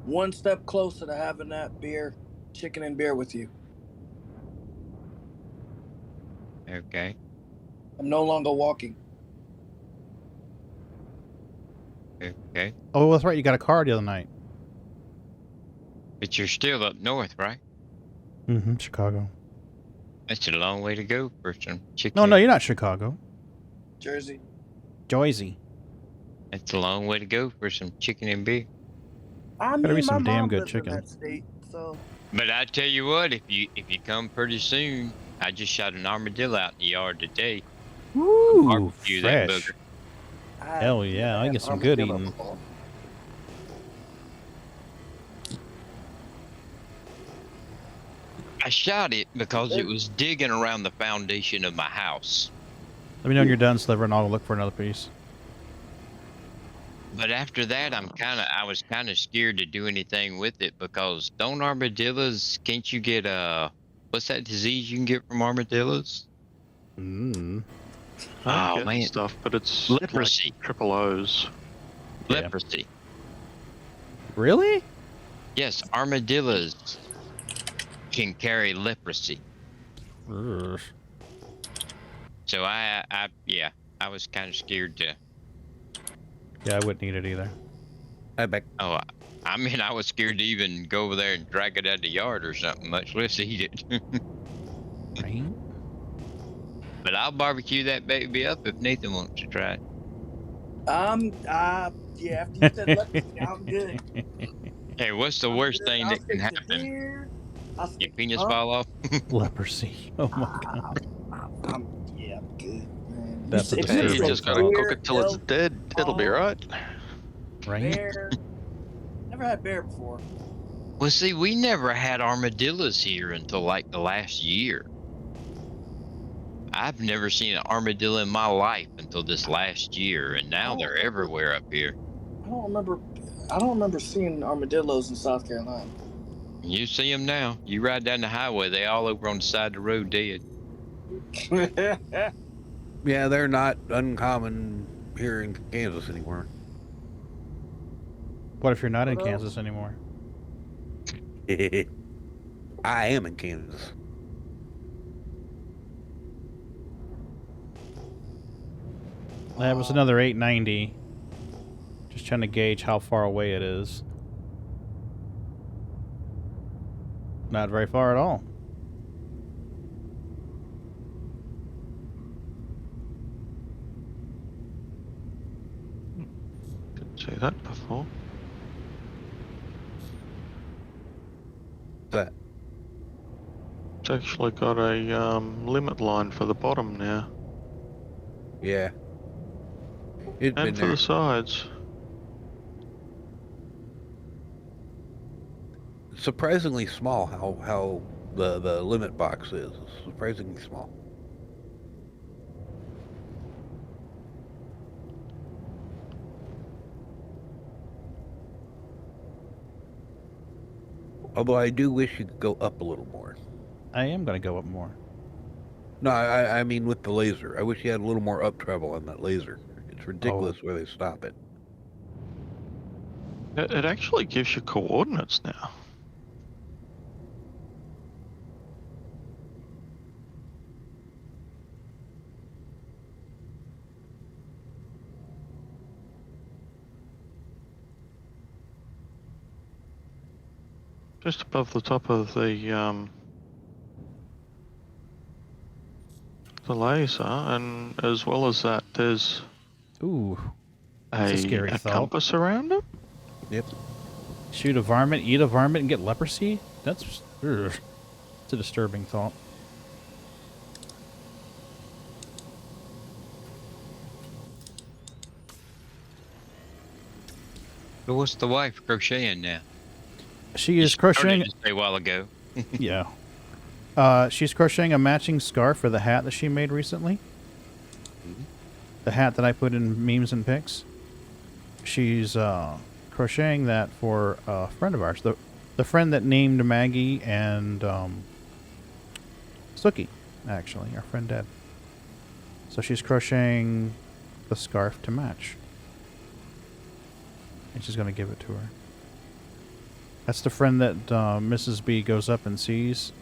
Speaker 10: one step closer to having that beer, chicken and beer with you.
Speaker 9: Okay.
Speaker 10: I'm no longer walking.
Speaker 9: Okay.
Speaker 1: Oh, that's right. You got a car the other night.
Speaker 9: But you're still up north, right?
Speaker 1: Mm-hmm. Chicago.
Speaker 9: That's a long way to go for some chicken.
Speaker 1: No, you're not Chicago.
Speaker 10: Jersey.
Speaker 1: Jersey.
Speaker 9: That's a long way to go for some chicken and beer.
Speaker 10: I
Speaker 1: Better be
Speaker 10: mean, my
Speaker 1: some damn
Speaker 10: mom
Speaker 1: good
Speaker 10: lives
Speaker 1: chicken.
Speaker 10: in that state, so
Speaker 9: But I tell you what, if you come pretty soon, I just shot an armadillo out in the yard today.
Speaker 1: Ooh,
Speaker 9: Barbecue that
Speaker 1: fresh.
Speaker 9: booger.
Speaker 1: Hell yeah, I get some good eating.
Speaker 9: I shot it because it was digging around the foundation of my house.
Speaker 1: Let me know when you're done, Sliver, and I'll look for another piece.
Speaker 9: But after that, I was kind of scared to do anything with it because don't armadillos, can't you get what's that disease you can get from armadillos?
Speaker 1: Mm.
Speaker 6: I
Speaker 9: Oh,
Speaker 6: get
Speaker 9: man.
Speaker 6: stuff, but it's
Speaker 9: Leprosy.
Speaker 6: like triple O's.
Speaker 1: Yeah.
Speaker 9: Leprosy.
Speaker 1: Really?
Speaker 9: Yes, armadillos can carry leprosy.
Speaker 1: Ugh.
Speaker 9: So I was kind of scared to.
Speaker 1: Yeah, I wouldn't eat it either.
Speaker 2: I bet.
Speaker 9: Oh, I mean, I was scared to even go over there and drag it out of the yard or something, much less eat it.
Speaker 1: Right?
Speaker 9: But I'll barbecue that baby up if Nathan wants to try it.
Speaker 10: yeah, after you said leprosy, I'm good.
Speaker 9: Hey, what's the
Speaker 10: I'm
Speaker 9: worst
Speaker 10: good.
Speaker 9: thing
Speaker 10: I'll
Speaker 9: that can
Speaker 10: stick to
Speaker 9: happen?
Speaker 10: beer. I'll
Speaker 9: Your
Speaker 10: stick to
Speaker 9: penis
Speaker 10: pump.
Speaker 9: fall off?
Speaker 1: Leprosy. Oh my god.
Speaker 10: I'm good, man.
Speaker 1: That's
Speaker 10: You
Speaker 1: a
Speaker 10: said-
Speaker 6: Hey,
Speaker 10: you
Speaker 6: you
Speaker 1: disturbing
Speaker 10: said
Speaker 6: just gotta
Speaker 1: thought.
Speaker 6: cook it till it's
Speaker 10: beer,
Speaker 6: dead. It'll be right.
Speaker 1: Right?
Speaker 10: bear. Never had bear before.
Speaker 9: Well, see, we never had armadillos here until like the last year. I've never seen an armadillo in my life until this last year, and now they're everywhere up here.
Speaker 10: I don't remember seeing armadillos in South Carolina.
Speaker 9: You see them now. You ride down the highway, they all over on the side of the road dead.
Speaker 2: Yeah, they're not uncommon here in Kansas anymore.
Speaker 1: What if you're not in Kansas anymore?
Speaker 2: I am in Kansas.
Speaker 1: That was another 890. Just trying to gauge how far away it is. Not very far at all.
Speaker 6: Didn't see that before.
Speaker 2: That
Speaker 6: It's actually got a limit line for the bottom now.
Speaker 2: yeah. It's been
Speaker 6: And for
Speaker 2: there.
Speaker 6: the sides.
Speaker 2: Surprisingly small. How the limit box is. It's surprisingly small. Although I do wish you could go up a little more.
Speaker 1: I am going to go up more.
Speaker 2: No, I mean with the laser. I wish you had a little more up travel on that laser. It's ridiculous where they stop it.
Speaker 6: It actually gives you coordinates now. Just above the top of the laser, and as well as that, there's
Speaker 1: Ooh, that's a scary thought.
Speaker 6: compass around it.
Speaker 2: Yep.
Speaker 1: Shoot a varmint, eat a varmint, and get leprosy? That's it's a disturbing thought.
Speaker 9: So what's the wife crocheting now?
Speaker 1: She is
Speaker 9: Started
Speaker 1: crocheting.
Speaker 9: just a while ago.
Speaker 1: Yeah. She's crocheting a matching scarf for the hat that she made recently. The hat that I put in memes and pics. She's crocheting that for a friend of ours. The friend that named Maggie and Sookie, actually, our friend Deb. So she's crocheting the scarf to match. And she's going to give it to her. That's the friend that Mrs. B goes up and sees.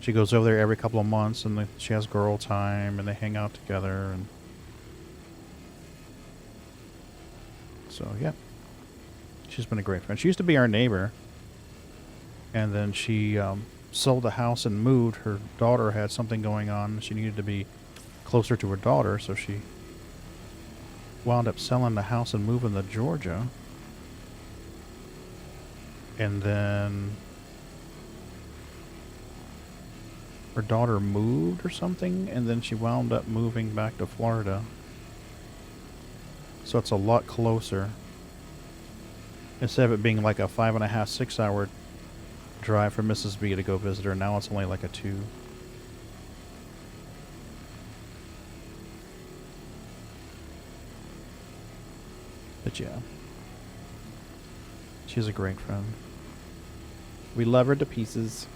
Speaker 1: She goes over there every couple of months, and she has girl time, and they hang out together. And so, yeah. She's been a great friend. She used to be our neighbor. And then she sold the house and moved. Her daughter had something going on. She needed to be closer to her daughter, so she wound up selling the house and moving to Georgia. And then her daughter moved or something, and then she wound up moving back to Florida. So it's a lot closer. Instead of it being like a 5.5, 6 hour drive for Mrs. B to go visit her, now it's only like a 2. But yeah. She's a great friend. We love her to pieces.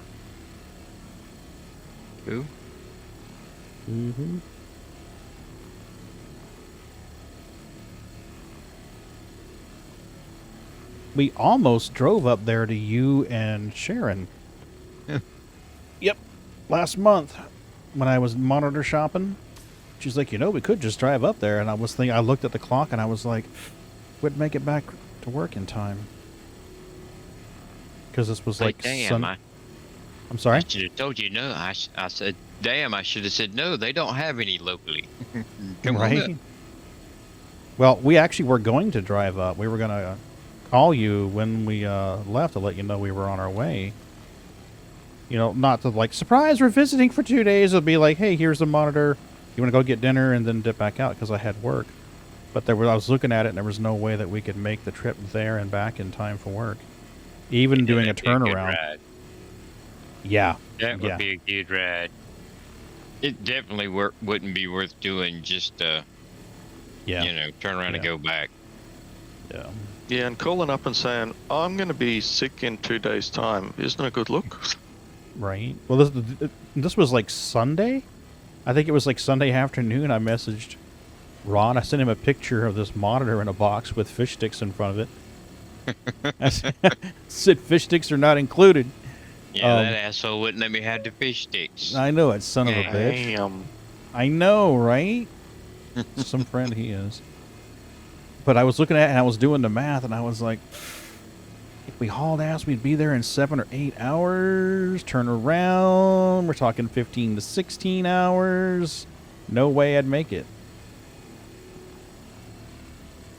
Speaker 9: Who?
Speaker 1: Mm-hmm. We almost drove up there to you and Sharon.
Speaker 9: Yeah.
Speaker 1: Yep. Last month, when I was monitor shopping, she's like, we could just drive up there. And I was thinking, I looked at the clock and I was like, would make it back to work in time. Because this was like
Speaker 9: damn,
Speaker 1: I'm sorry?
Speaker 9: I should have told you no. I said, damn, I should have said no. They don't have any locally. Come on up.
Speaker 1: Well, we actually were going to drive up. We were going to call you when we left to let you know we were on our way. Not to like, surprise, we're visiting for 2 days. It'll be like, hey, here's the monitor. You want to go get dinner and then dip back out because I had work. But I was looking at it and there was no way that we could make the trip there and back in time for work. Even doing a turnaround. Yeah.
Speaker 9: That would be a good ride. It definitely wouldn't be worth doing just turn around and go back.
Speaker 1: Yeah.
Speaker 6: Yeah, and calling up and saying, I'm going to be sick in 2 days' time isn't a good look.
Speaker 1: Right. Well, this was like Sunday? I think it was like Sunday afternoon. I messaged Ron. I sent him a picture of this monitor in a box with fish sticks in front of it. I said fish sticks are not included.
Speaker 9: Yeah, that asshole wouldn't let me have the fish sticks.
Speaker 1: I know it, son of a bitch.
Speaker 6: Damn.
Speaker 1: I know, right? Some friend he is. But I was looking at it and I was doing the math and I was like, if we hauled ass, we'd be there in 7 or 8 hours. Turn around. We're talking 15 to 16 hours. No way I'd make it.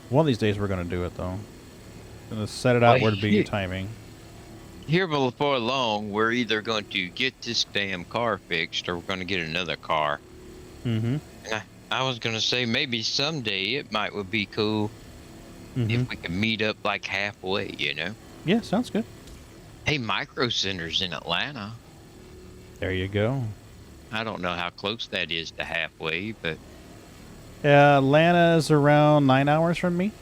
Speaker 1: One of these days we're going to do it, though. Going to set it out where to be timing.
Speaker 9: Here before long, we're either going to get this damn car fixed or we're going to get another car.
Speaker 1: Mm-hmm.
Speaker 9: And I was going to say maybe someday it would be cool if we could meet up like halfway,
Speaker 1: Yeah, sounds good.
Speaker 9: Hey, Micro Center's in Atlanta.
Speaker 1: There you go.
Speaker 9: I don't know how close that is to halfway, but...
Speaker 1: Atlanta's around 9 hours from me.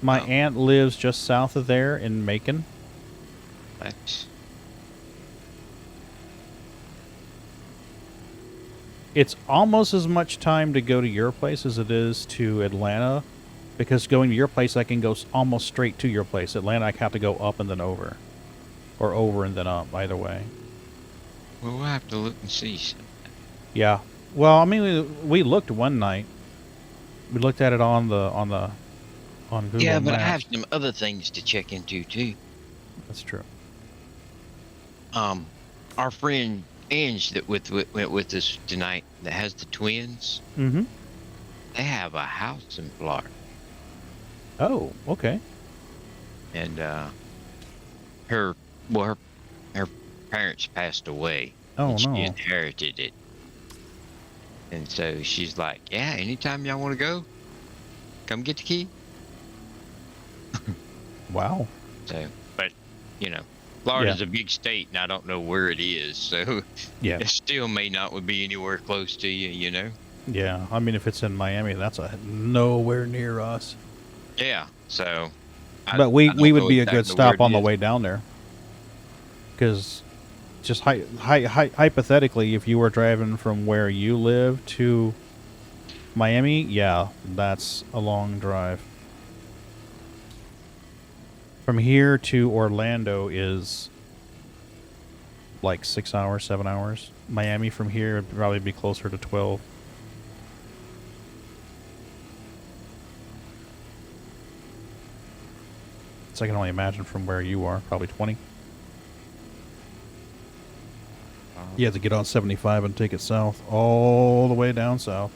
Speaker 1: My aunt lives just south of there in Macon.
Speaker 9: That's...
Speaker 1: It's almost as much time to go to your place as it is to Atlanta. Because going to your place, I can go almost straight to your place. Atlanta, I have to go up and then over. Or over and then up, either way.
Speaker 9: Well, we'll have to look and see.
Speaker 1: Yeah. Well, I mean, we looked one night. We looked at it on Google
Speaker 9: Yeah, but
Speaker 1: Maps.
Speaker 9: I have some other things to check into, too.
Speaker 1: That's true.
Speaker 9: Our friend Ange that went with us tonight that has the twins,
Speaker 1: Mm-hmm.
Speaker 9: they have a house in Florida.
Speaker 1: Oh, okay.
Speaker 9: And her parents passed away.
Speaker 1: Oh,
Speaker 9: and she
Speaker 1: no.
Speaker 9: inherited it. And so she's like, yeah, anytime y'all want to go, come get the key.
Speaker 1: Wow.
Speaker 9: So, but, Florida's a big state, and I don't know where it is. So
Speaker 1: Yeah.
Speaker 9: it still may not be anywhere close to you,
Speaker 1: Yeah. I mean, if it's in Miami, that's nowhere near us.
Speaker 9: Yeah, so
Speaker 1: But we
Speaker 9: don't
Speaker 1: would
Speaker 9: know
Speaker 1: be a good
Speaker 9: exactly where
Speaker 1: stop
Speaker 9: it
Speaker 1: on the
Speaker 9: is.
Speaker 1: way down there. Because just hypothetically, if you were driving from where you live to Miami, yeah, that's a long drive. From here to Orlando is like 6 hours, 7 hours. Miami from here would probably be closer to 12. So I can only imagine from where you are, probably 20. You have to get on 75 and take it south, all the way down south.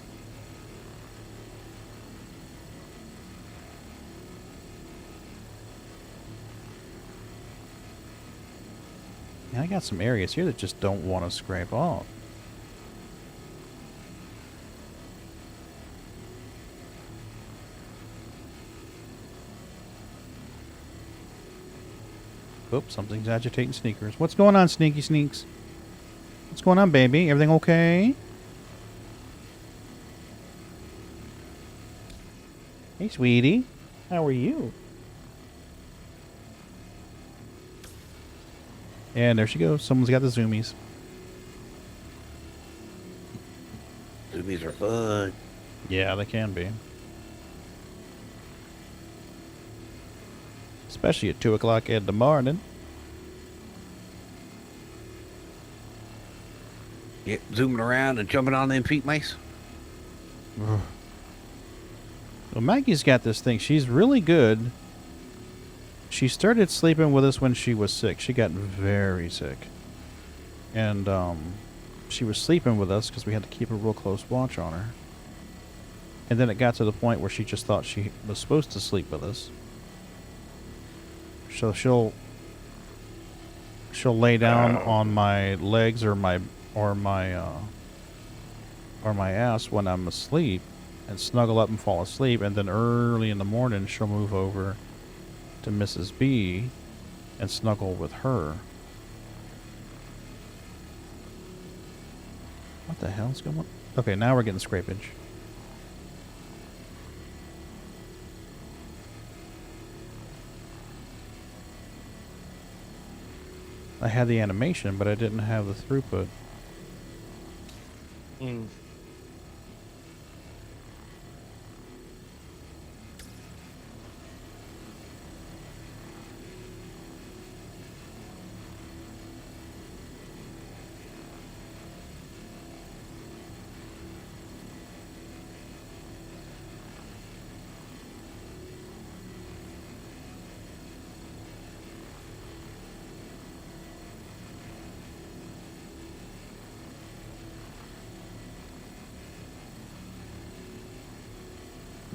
Speaker 1: And I got some areas here that just don't want to scrape off. Oops, something's agitating sneakers. What's going on, Sneaky Sneaks? What's going on, baby? Everything okay? Hey, sweetie. How are you? And there she goes. Someone's got the zoomies.
Speaker 2: Zoomies are fun.
Speaker 1: Yeah, they can be. Especially at 2 o'clock in the morning.
Speaker 2: Yeah, zooming around and jumping on them feet mice.
Speaker 1: Well, Maggie's got this thing. She's really good. She started sleeping with us when she was sick. She got very sick. And she was sleeping with us because we had to keep a real close watch on her. And then it got to the point where she just thought she was supposed to sleep with us. So she'll lay down on my legs or my ass when I'm asleep and snuggle up and fall asleep, and then early in the morning she'll move over to Mrs. B and snuggle with her. What the hell's going on? Okay, now we're getting scrapage. I had the animation, but I didn't have the throughput.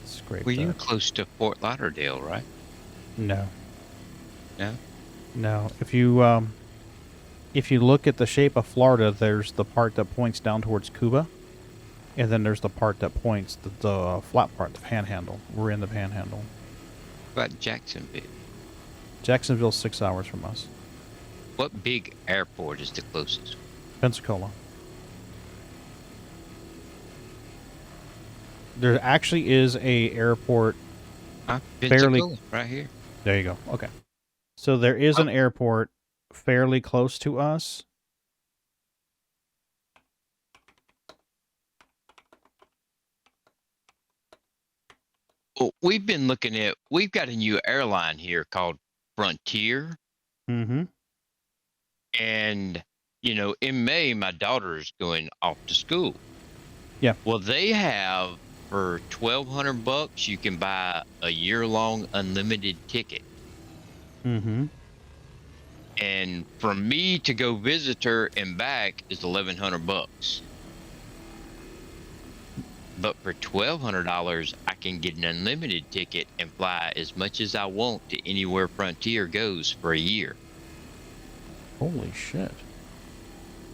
Speaker 1: Scrape
Speaker 9: Well, you're
Speaker 1: that.
Speaker 9: close to Fort Lauderdale, right?
Speaker 1: No.
Speaker 9: No?
Speaker 1: No. If you look at the shape of Florida, there's the part that points down towards Cuba, and then there's the part that points the flat part, the Panhandle. We're in the Panhandle.
Speaker 9: What about Jacksonville?
Speaker 1: Jacksonville's 6 hours from us.
Speaker 9: What big airport is the closest?
Speaker 1: Pensacola. There actually is a airport.
Speaker 9: Pensacola, right here.
Speaker 1: There you go. Okay. So there is an airport fairly close to us.
Speaker 9: Well, we've got a new airline here called Frontier.
Speaker 1: Mm-hmm.
Speaker 9: And, in May, my daughter's going off to school.
Speaker 1: Yeah.
Speaker 9: Well, they have, for $1,200, you can buy a year-long unlimited ticket.
Speaker 1: Mm-hmm.
Speaker 9: And for me to go visit her and back is $1,100. But for $1,200, I can get an unlimited ticket and fly as much as I want to anywhere Frontier goes for a year.
Speaker 1: Holy shit.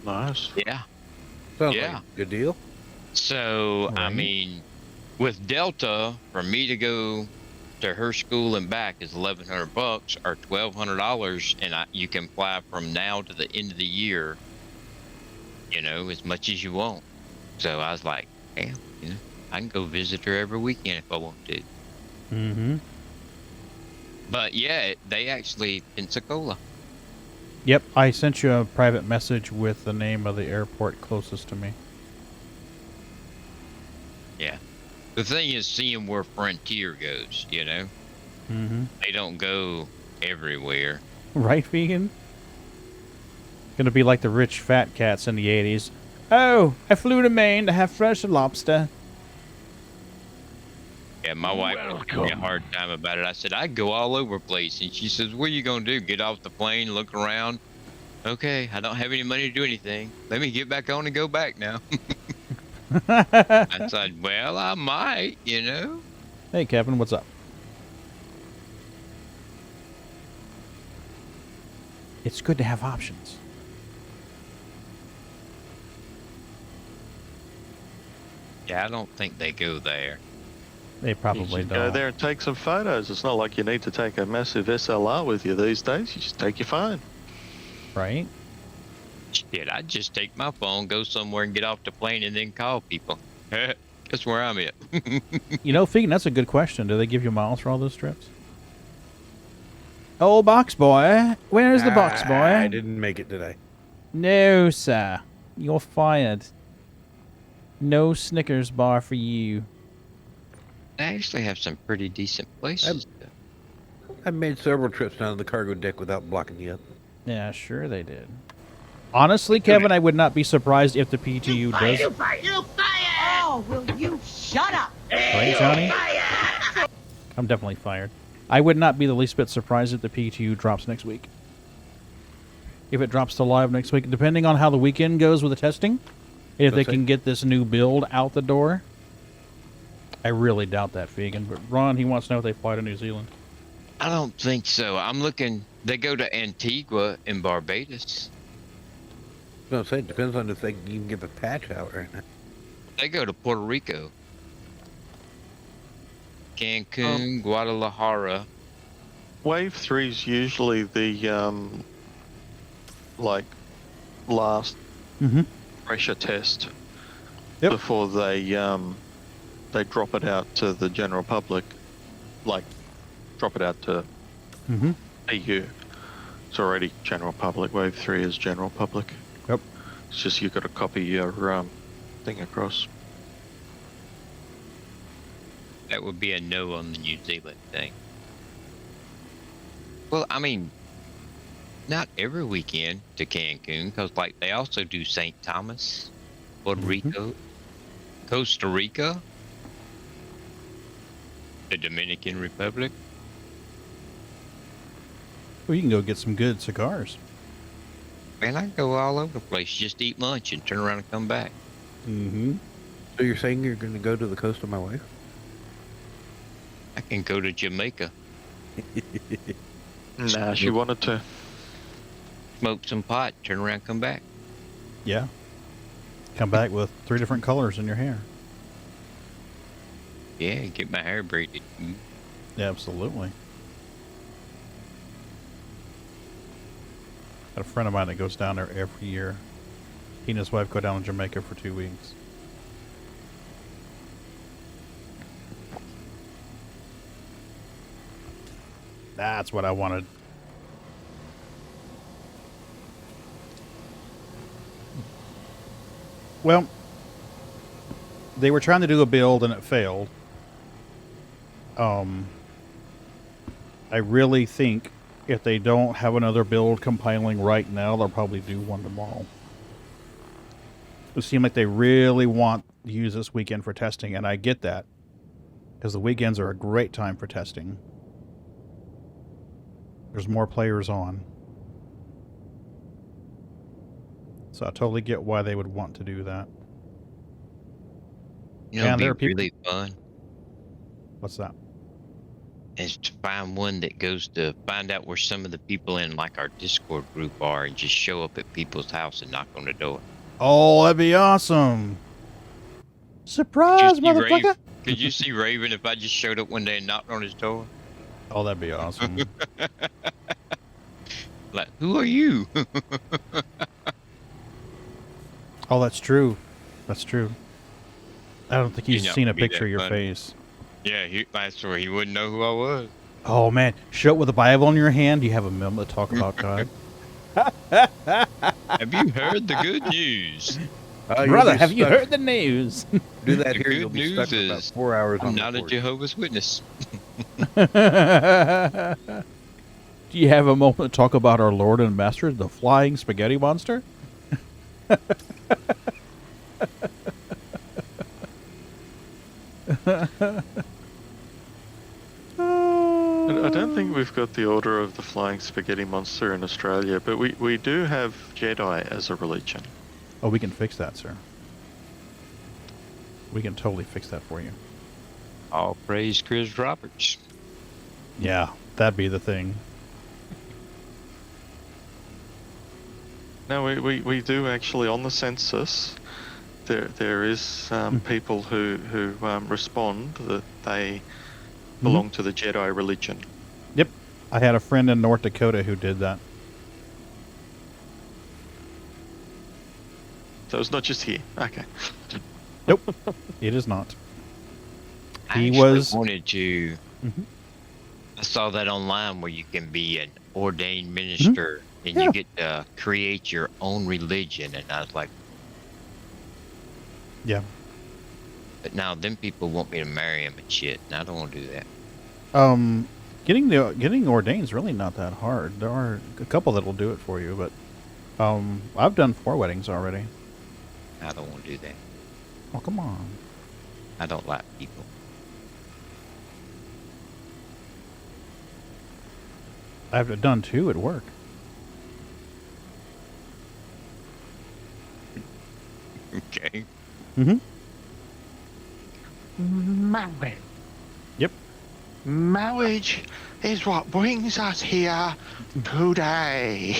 Speaker 6: Nice.
Speaker 9: Yeah.
Speaker 2: Sounds
Speaker 9: Yeah.
Speaker 2: like a good deal.
Speaker 9: So, I
Speaker 1: Right.
Speaker 9: mean, with Delta, for me to go to her school and back is $1,100 or $1,200, and you can fly from now to the end of the year, as much as you want. So I was like, damn, I can go visit her every weekend if I want to.
Speaker 1: Mm-hmm.
Speaker 9: But yeah, they actually Pensacola.
Speaker 1: Yep, I sent you a private message with the name of the airport closest to me.
Speaker 9: Yeah. The thing is seeing where Frontier goes, you know?
Speaker 1: Mm-hmm.
Speaker 9: They don't go everywhere.
Speaker 1: Right, vegan? Gonna be like the rich fat cats in the 80s. Oh, I flew to Maine to have fresh lobster.
Speaker 9: Yeah, my wife gave me a hard time about it. I said, I'd go all over the place. And she says, what are you going to do? Get off the plane, look around? Okay, I don't have any money to do anything. Let me get back on and go back now. I said, well, I might, you know?
Speaker 1: Hey, Kevin, what's up? It's good to have options.
Speaker 9: Yeah, I don't think they go there.
Speaker 1: They
Speaker 6: You
Speaker 1: probably
Speaker 6: should
Speaker 1: don't.
Speaker 6: go there and take some photos. It's not like you need to take a massive SLR with you these days. You just take your phone.
Speaker 1: Right?
Speaker 9: Shit, I'd just take my phone, go somewhere and get off the plane and then call people. Guess where I'm at.
Speaker 1: You know, Fegan, that's a good question. Do they give you miles for all those trips? Oh, box boy. Where's the box boy?
Speaker 2: I didn't make it today.
Speaker 1: No, sir. You're fired. No Snickers bar for you.
Speaker 9: They actually have some pretty decent places.
Speaker 2: I made several trips down to the cargo deck without blocking you up.
Speaker 1: Yeah, sure they did. Honestly, Kevin, I would not be surprised if the PTU does.
Speaker 4: You fire! Oh, will you shut up?
Speaker 1: Right, Johnny? I'm definitely fired. I would not be the least bit surprised if the PTU drops next week. If it drops to live next week, depending on how the weekend goes with the testing, if they can get this new build out the door. I really doubt that, Fegan. But Ron, he wants to know if they fly to New Zealand.
Speaker 9: I don't think so. I'm looking. They go to Antigua and Barbados.
Speaker 2: No, say it depends on if they can even give a patch out right now.
Speaker 9: They go to Puerto Rico, Cancun, Guadalajara.
Speaker 6: Wave 3 is usually the like last pressure test before they drop it out to the general public, like drop it out to EU. It's already general public. Wave 3 is general public.
Speaker 1: Yep.
Speaker 6: It's just you got to copy your thing across.
Speaker 9: That would be a no on the New Zealand thing. Well, I mean, not every weekend to Cancun, because like they also do St. Thomas, Puerto Rico, Costa Rica, the Dominican Republic.
Speaker 1: Well, you can go get some good cigars.
Speaker 9: Man, I go all over the place, just eat lunch and turn around and come back.
Speaker 1: Mm-hmm.
Speaker 2: So you're saying you're going to go to the coast of my wife?
Speaker 9: I can go to Jamaica,
Speaker 6: Nah, she wanted to.
Speaker 9: smoke some pot, turn around, come back.
Speaker 1: Yeah. Come back with 3 different colors in your hair.
Speaker 9: Yeah, get my hair braided.
Speaker 1: Yeah, absolutely. Got a friend of mine that goes down there every year. He and his wife go down to Jamaica for 2 weeks. That's what I wanted. Well, they were trying to do a build and it failed. I really think if they don't have another build compiling right now, they'll probably do one tomorrow. It seems like they really want to use this weekend for testing, and I get that. Because the weekends are a great time for testing. There's more players on. So I totally get why they would want to do that.
Speaker 9: You know,
Speaker 1: And there are
Speaker 9: it'd be
Speaker 1: people...
Speaker 9: really fun
Speaker 1: What's that?
Speaker 9: is to find one that goes to find out where some of the people in like our Discord group are and just show up at people's house and knock on the door.
Speaker 1: Oh, that'd be awesome. Surprise, motherfucker.
Speaker 9: Could you see Raven if I just showed up one day and knocked on his door?
Speaker 1: Oh, that'd be awesome.
Speaker 9: Like, who are you?
Speaker 1: Oh, that's true. That's true. I don't think he's
Speaker 9: You'd not
Speaker 1: seen a
Speaker 9: be
Speaker 1: picture
Speaker 9: that
Speaker 1: of your
Speaker 9: funny.
Speaker 1: face.
Speaker 9: Yeah, I swear he wouldn't know who I was.
Speaker 1: Oh man, show up with a Bible in your hand. You have a moment to talk about God.
Speaker 9: Have you heard the good news?
Speaker 2: You'll
Speaker 1: Brother,
Speaker 2: be
Speaker 1: have you
Speaker 2: stuck-
Speaker 1: heard the news?
Speaker 2: Do that
Speaker 9: The
Speaker 2: here, you'll
Speaker 9: good
Speaker 2: be stuck
Speaker 9: news
Speaker 2: for about
Speaker 9: is
Speaker 2: 4 hours
Speaker 9: I'm
Speaker 2: on the
Speaker 9: not a
Speaker 2: porch.
Speaker 9: Jehovah's Witness.
Speaker 1: Do you have a moment to talk about our Lord and Master, the flying spaghetti monster?
Speaker 6: I don't think we've got the Order of the Flying Spaghetti Monster in Australia, but we do have Jedi as a religion.
Speaker 1: Oh, we can fix that, sir. We can totally fix that for you.
Speaker 9: All praise Chris Roberts.
Speaker 1: Yeah, that'd be the thing.
Speaker 6: No, we do actually on the census. There is people who respond that they belong to the Jedi religion.
Speaker 1: Yep. I had a friend in North Dakota who did that.
Speaker 6: So it's not just here. Okay.
Speaker 1: Nope. It is not.
Speaker 9: I
Speaker 1: He
Speaker 9: actually
Speaker 1: was...
Speaker 9: wanted to.
Speaker 1: Mhm.
Speaker 9: I saw that online where you can be an ordained minister and
Speaker 1: Yeah.
Speaker 9: you get to create your own religion, and I was like,
Speaker 1: Yeah.
Speaker 9: but now them people want me to marry him and shit, and I don't want to do that.
Speaker 1: Getting ordained is really not that hard. There are a couple that'll do it for you, but I've done 4 weddings already.
Speaker 9: I don't want to do that.
Speaker 1: Oh, come on.
Speaker 9: I don't like people.
Speaker 1: I've done 2 at work.
Speaker 9: Okay.
Speaker 1: Mm-hmm.
Speaker 11: Marriage.
Speaker 1: Yep.
Speaker 11: Marriage is what brings us here today.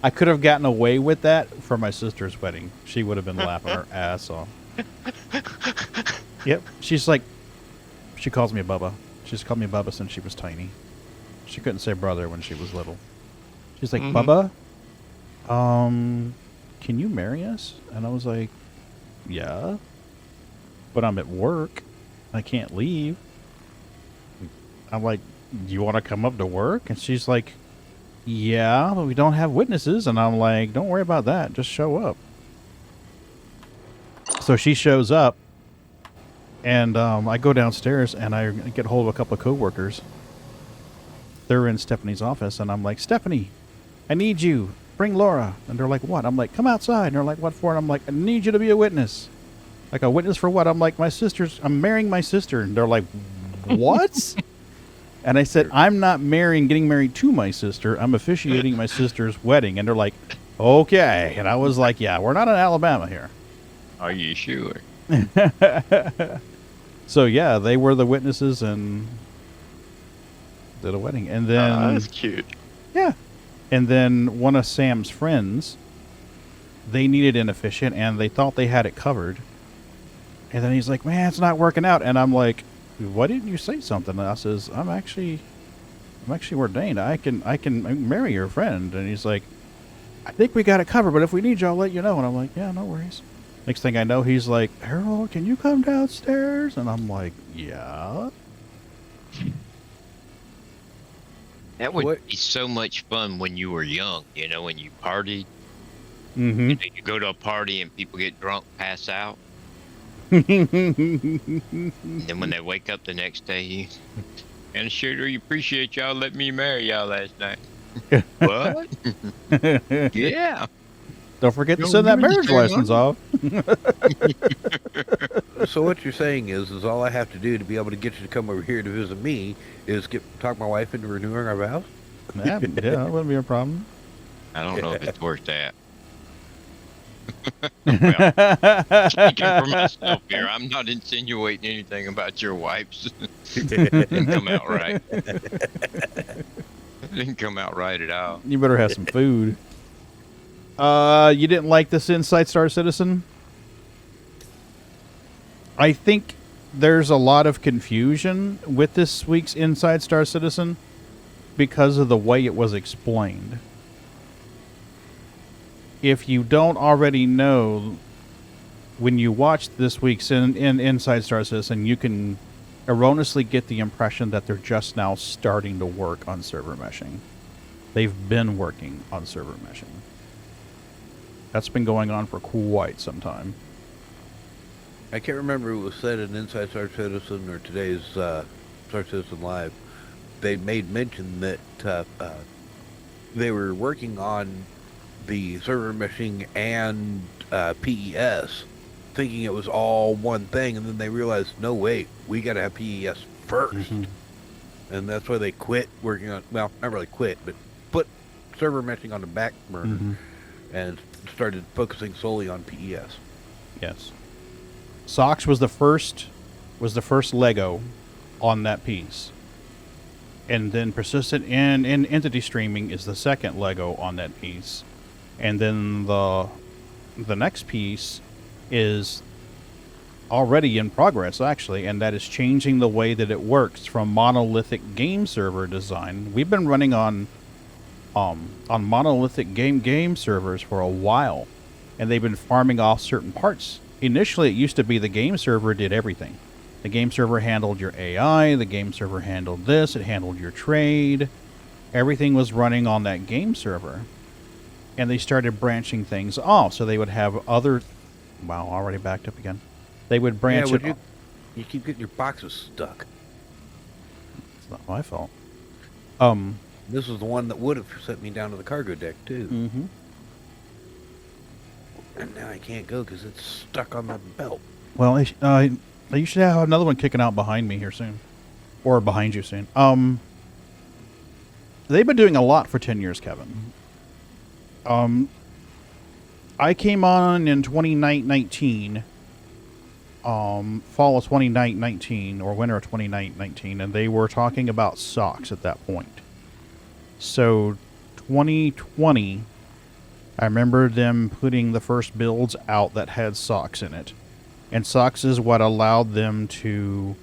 Speaker 1: I could have gotten away with that for my sister's wedding. She would have been laughing her ass off. Yep. She's like, she calls me Bubba. She's called me Bubba since she was tiny. She couldn't say brother when she was little. She's like, Bubba, can you marry us? And I was like, yeah. But I'm at work. I can't leave. I'm like, do you want to come up to work? And she's like, yeah, but we don't have witnesses. And I'm like, don't worry about that. Just show up. So she shows up. And I go downstairs and I get hold of a couple of coworkers. They're in Stephanie's office. And I'm like, Stephanie, I need you. Bring Laura. And they're like, what? I'm like, come outside. And they're like, what for? And I'm like, I need you to be a witness. Like, a witness for what? I'm like, I'm marrying my sister. And they're like, what? And I said, I'm not getting married to my sister. I'm officiating my sister's wedding. And they're like, okay. And I was like, yeah, we're not in Alabama here.
Speaker 9: Are you sure?
Speaker 1: So, yeah, they were the witnesses and did a wedding. And then...
Speaker 6: that's cute.
Speaker 1: Yeah. And then one of Sam's friends, they needed an officiant, and they thought they had it covered. And then he's like, man, it's not working out. And I'm like, why didn't you say something? And I says, I'm actually ordained. I can marry your friend. And he's like, I think we got it covered, but if we need you, I'll let you know. And I'm like, yeah, no worries. Next thing I know, he's like, Harold, can you come downstairs? And I'm like, yeah.
Speaker 9: That would be so much fun when you were young, you know, when you partied.
Speaker 1: Mm-hmm.
Speaker 9: You know, you go to a party and people get drunk, pass out.
Speaker 1: And
Speaker 9: then when they wake up the next day, you... And sure, we appreciate y'all letting me marry y'all last night. What? Yeah.
Speaker 1: Don't forget to send that marriage license off.
Speaker 2: So what you're saying is all I have to do to be able to get you to come over here to visit me is talk my wife into renewing our vows?
Speaker 1: Yeah, that wouldn't be a problem.
Speaker 9: I don't know if it's worth that. Well, speaking for myself here, I'm not insinuating anything about your wife's. Didn't come out right. Didn't come out right at all.
Speaker 1: You better have some food. You didn't like this Inside Star Citizen? I think there's a lot of confusion with this week's Inside Star Citizen because of the way it was explained. If you don't already know, when you watch this week's in Inside Star Citizen, you can erroneously get the impression that they're just now starting to work on server meshing. They've been working on server meshing. That's been going on for quite some time.
Speaker 2: I can't remember if it was said in Inside Star Citizen or today's Star Citizen Live. They made mention that they were working on the server meshing and PES, thinking it was all one thing, and then they realized, no, wait, we got to have PES first. And that's why they quit working on, well, not really quit, but put server meshing on the back burner and started focusing solely on PES.
Speaker 1: Yes. SOX was the first Lego on that piece. And then persistent and entity streaming is the second Lego on that piece. And then the next piece is already in progress, actually, and that is changing the way that it works from monolithic game server design. We've been running on monolithic game servers for a while, and they've been farming off certain parts. Initially, it used to be the game server did everything. The game server handled your AI, the game server handled this, it handled your trade. Everything was running on that game server. And they started branching things off, so they would have other... Wow, already backed up again. They would branch it off.
Speaker 2: You keep getting your boxes stuck.
Speaker 1: It's not my fault.
Speaker 2: This is the one that would have sent me down to the cargo deck, too. And now I can't go because it's stuck on my belt.
Speaker 1: Well, you should have another one kicking out behind me here soon. Or behind you soon. They've been doing a lot for 10 years, Kevin. I came on in 2019, fall of 2019, or winter of 2019, and they were talking about SOX at that point. So, 2020, I remember them putting the first builds out that had SOX in it. And SOX is what allowed them to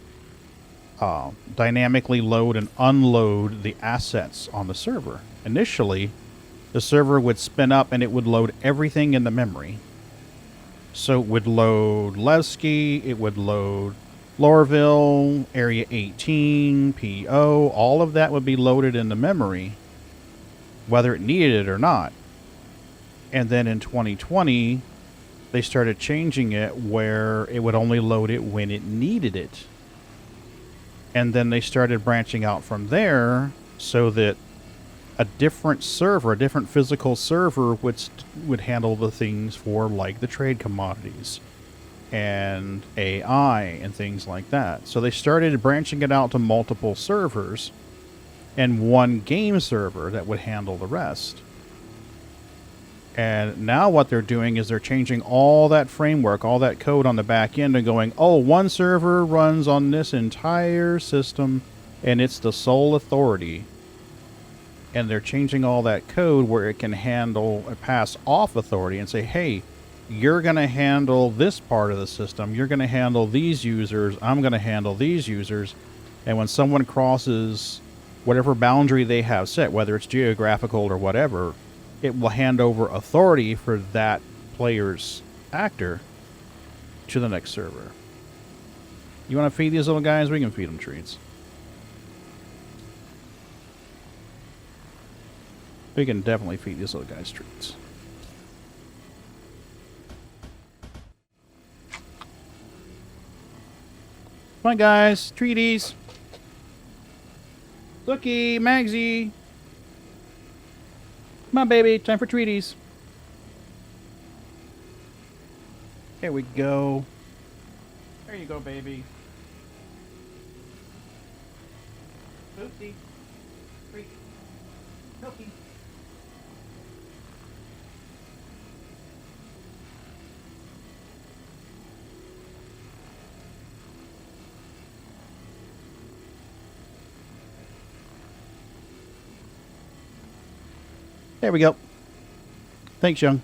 Speaker 1: dynamically load and unload the assets on the server. Initially, the server would spin up and it would load everything in the memory. So it would load Levski, it would load Lorville, Area 18, PO, all of that would be loaded in the memory, whether it needed it or not. And then in 2020, they started changing it where it would only load it when it needed it. And then they started branching out from there so that a different server, a different physical server would handle the things for, like, the trade commodities and AI and things like that. So they started branching it out to multiple servers and one game server that would handle the rest. And now what they're doing is they're changing all that framework, all that code on the back end and going, oh, one server runs on this entire system and it's the sole authority. And they're changing all that code where it can handle a pass off authority and say, hey, you're going to handle this part of the system. You're going to handle these users. I'm going to handle these users. And when someone crosses whatever boundary they have set, whether it's geographical or whatever, it will hand over authority for that player's actor to the next server. You want to feed these little guys? We can feed them treats. We can definitely feed these little guys treats. Come on, guys. Treaties. Looky, Magsy. Come on, baby. Time for treaties. There we go. There you go, baby. Oopsie. Treat. Milky. There we go. Thanks, Young.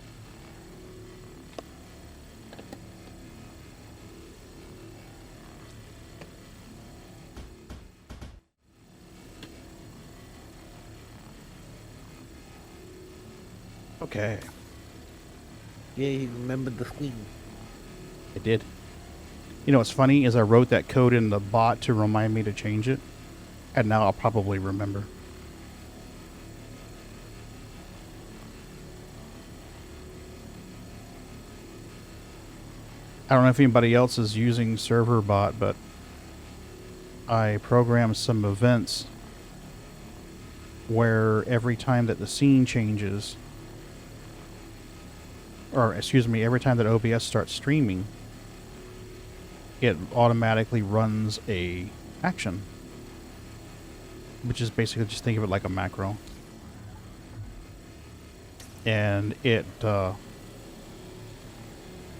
Speaker 1: Okay.
Speaker 2: Yeah, you remembered the queen.
Speaker 1: I did. You know what's funny is I wrote that code in the bot to remind me to change it, and now I'll probably remember. I don't know if anybody else is using server bot, but I programmed some events where every time that the scene changes, or excuse me, every time that OBS starts streaming, it automatically runs a action, which is basically just think of it like a macro. And it,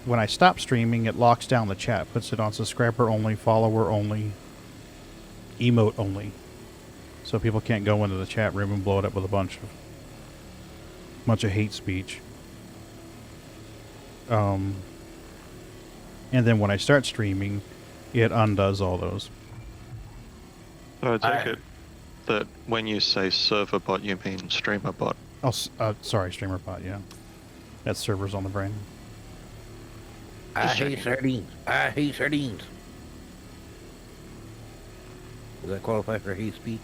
Speaker 1: when I stop streaming, it locks down the chat, puts it on subscriber only, follower only, emote only. So people can't go into the chat room and blow it up with a bunch of hate speech. And then when I start streaming, it undoes all those.
Speaker 6: So I take it that when you say server bot, you mean streamer bot.
Speaker 1: Oh, sorry, streamer bot, yeah. That's servers on the brain.
Speaker 2: I hate sardines. I hate sardines. Does that qualify for hate speech?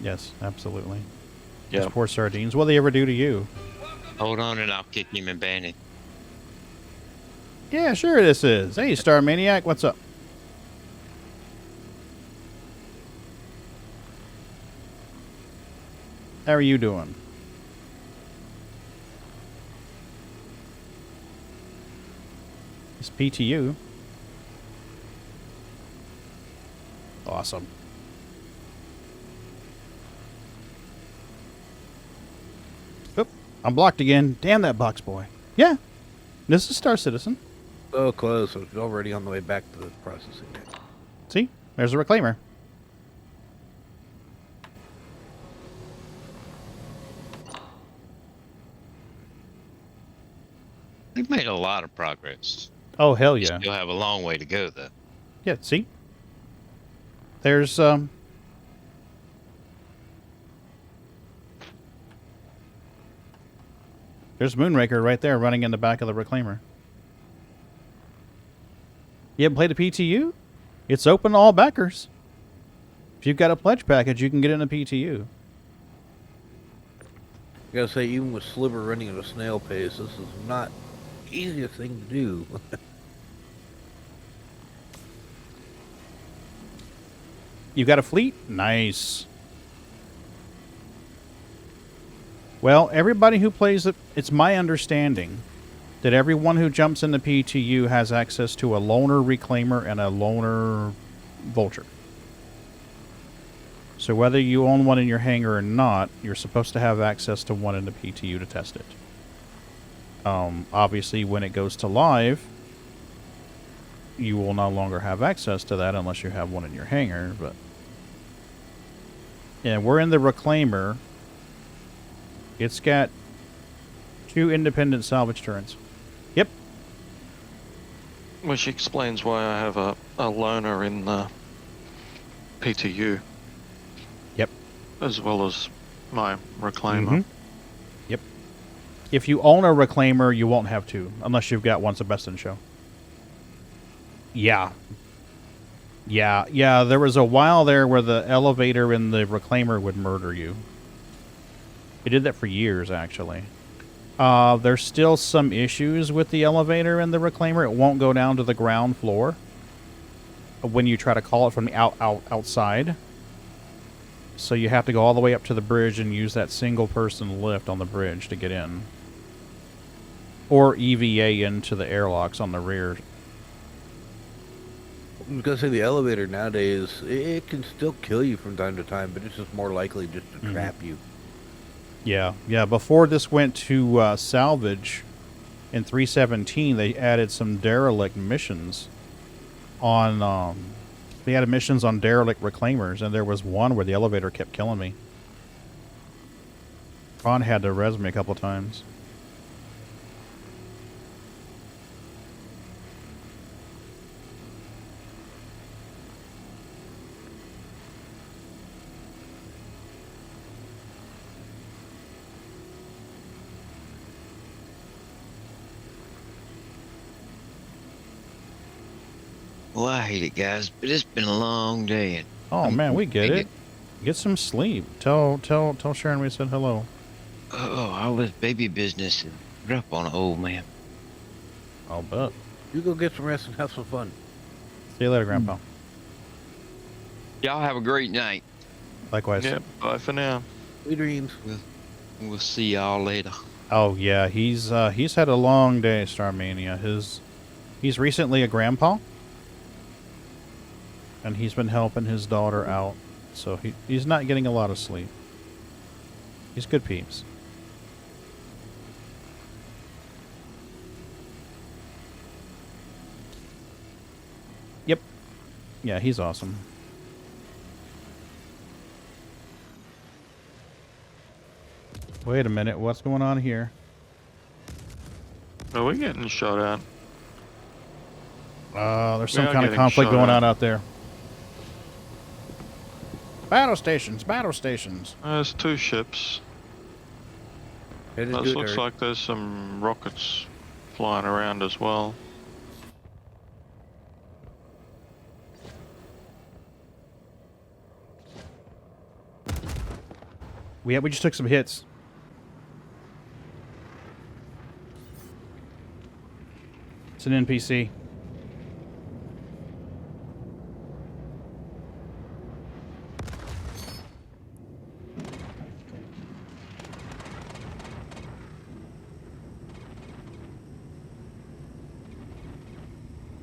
Speaker 1: Yes, absolutely.
Speaker 6: Yeah.
Speaker 1: Those poor sardines. What do they ever do to you?
Speaker 9: Hold on and I'll kick him and ban him.
Speaker 1: Yeah, sure this is. Hey, Star Maniac, what's up? How are you doing? It's PTU. Awesome. Oop, I'm blocked again. Damn that box boy. Yeah, this is Star Citizen.
Speaker 2: So close. I was already on the way back to the processing.
Speaker 1: See? There's a reclaimer.
Speaker 9: We've made a lot of progress.
Speaker 1: Oh, hell yeah.
Speaker 9: Still have a long way to go, though.
Speaker 1: Yeah, see? There's, there's Moonraker right there running in the back of the reclaimer. You haven't played a PTU? It's open to all backers. If you've got a pledge package, you can get in a PTU.
Speaker 2: I gotta say, even with Sliver running at a snail pace, this is not the easiest thing to do.
Speaker 1: You got a fleet? Nice. Well, everybody who plays it, it's my understanding that everyone who jumps into PTU has access to a loner reclaimer and a loner vulture. So whether you own one in your hangar or not, you're supposed to have access to one in the PTU to test it. Obviously, when it goes to live, you will no longer have access to that unless you have one in your hangar. But yeah, we're in the reclaimer. It's got 2 independent salvage turrets. Yep.
Speaker 6: Which explains why I have a loner in the PTU.
Speaker 1: Yep.
Speaker 6: As well as my reclaimer.
Speaker 1: Mm-hmm. Yep. If you own a reclaimer, you won't have 2, unless you've got one Sebastian show. Yeah. Yeah, there was a while there where the elevator in the reclaimer would murder you. It did that for years, actually. There's still some issues with the elevator in the reclaimer. It won't go down to the ground floor when you try to call it from the outside. So you have to go all the way up to the bridge and use that single-person lift on the bridge to get in. Or EVA into the airlocks on the rear.
Speaker 2: I was gonna say the elevator nowadays, it can still kill you from time to time, but it's just more likely just to trap you.
Speaker 1: Yeah. Before this went to salvage in 3.17, they added some derelict missions on. They added missions on derelict reclaimers, and there was one where the elevator kept killing me. Ron had to res me a couple times.
Speaker 9: Well, I hate it, guys, but it's been a long day. And
Speaker 1: Oh man, we get it. Get some sleep. Tell Sharon we said hello.
Speaker 9: Oh, all this baby business and put up on an old man.
Speaker 1: I'll bet.
Speaker 2: You go get some rest and have some fun.
Speaker 1: See you later, Grandpa.
Speaker 9: Y'all have a great night.
Speaker 1: Likewise.
Speaker 6: Yep. Bye for now.
Speaker 2: Sweet dreams.
Speaker 9: We'll see y'all later.
Speaker 1: Oh yeah, he's had a long day, Starmania. He's recently a grandpa, and he's been helping his daughter out, so he's not getting a lot of sleep. He's good peeps. Yep. Yeah, he's awesome. Wait a minute, what's going on here?
Speaker 6: Are we getting shot at?
Speaker 1: There's some kind of conflict going on out there. Battle stations, battle stations.
Speaker 6: There's 2 ships.
Speaker 2: It is
Speaker 6: This
Speaker 2: good,
Speaker 6: looks
Speaker 2: Eric.
Speaker 6: like there's some rockets flying around as well.
Speaker 1: We just took some hits. It's an NPC.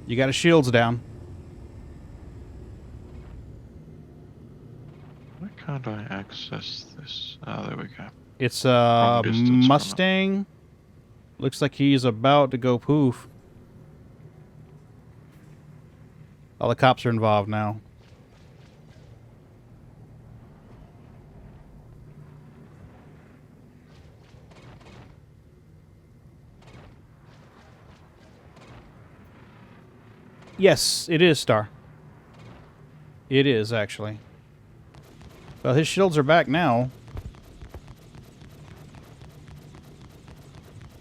Speaker 1: You got his shields down.
Speaker 6: Why can't I access this? Oh, there we go.
Speaker 1: It's
Speaker 6: Wrong
Speaker 1: a
Speaker 6: distance from it.
Speaker 1: Mustang. Looks like he's about to go poof. All the cops are involved now. Yes, it is, Star. It is, actually. Well, his shields are back now.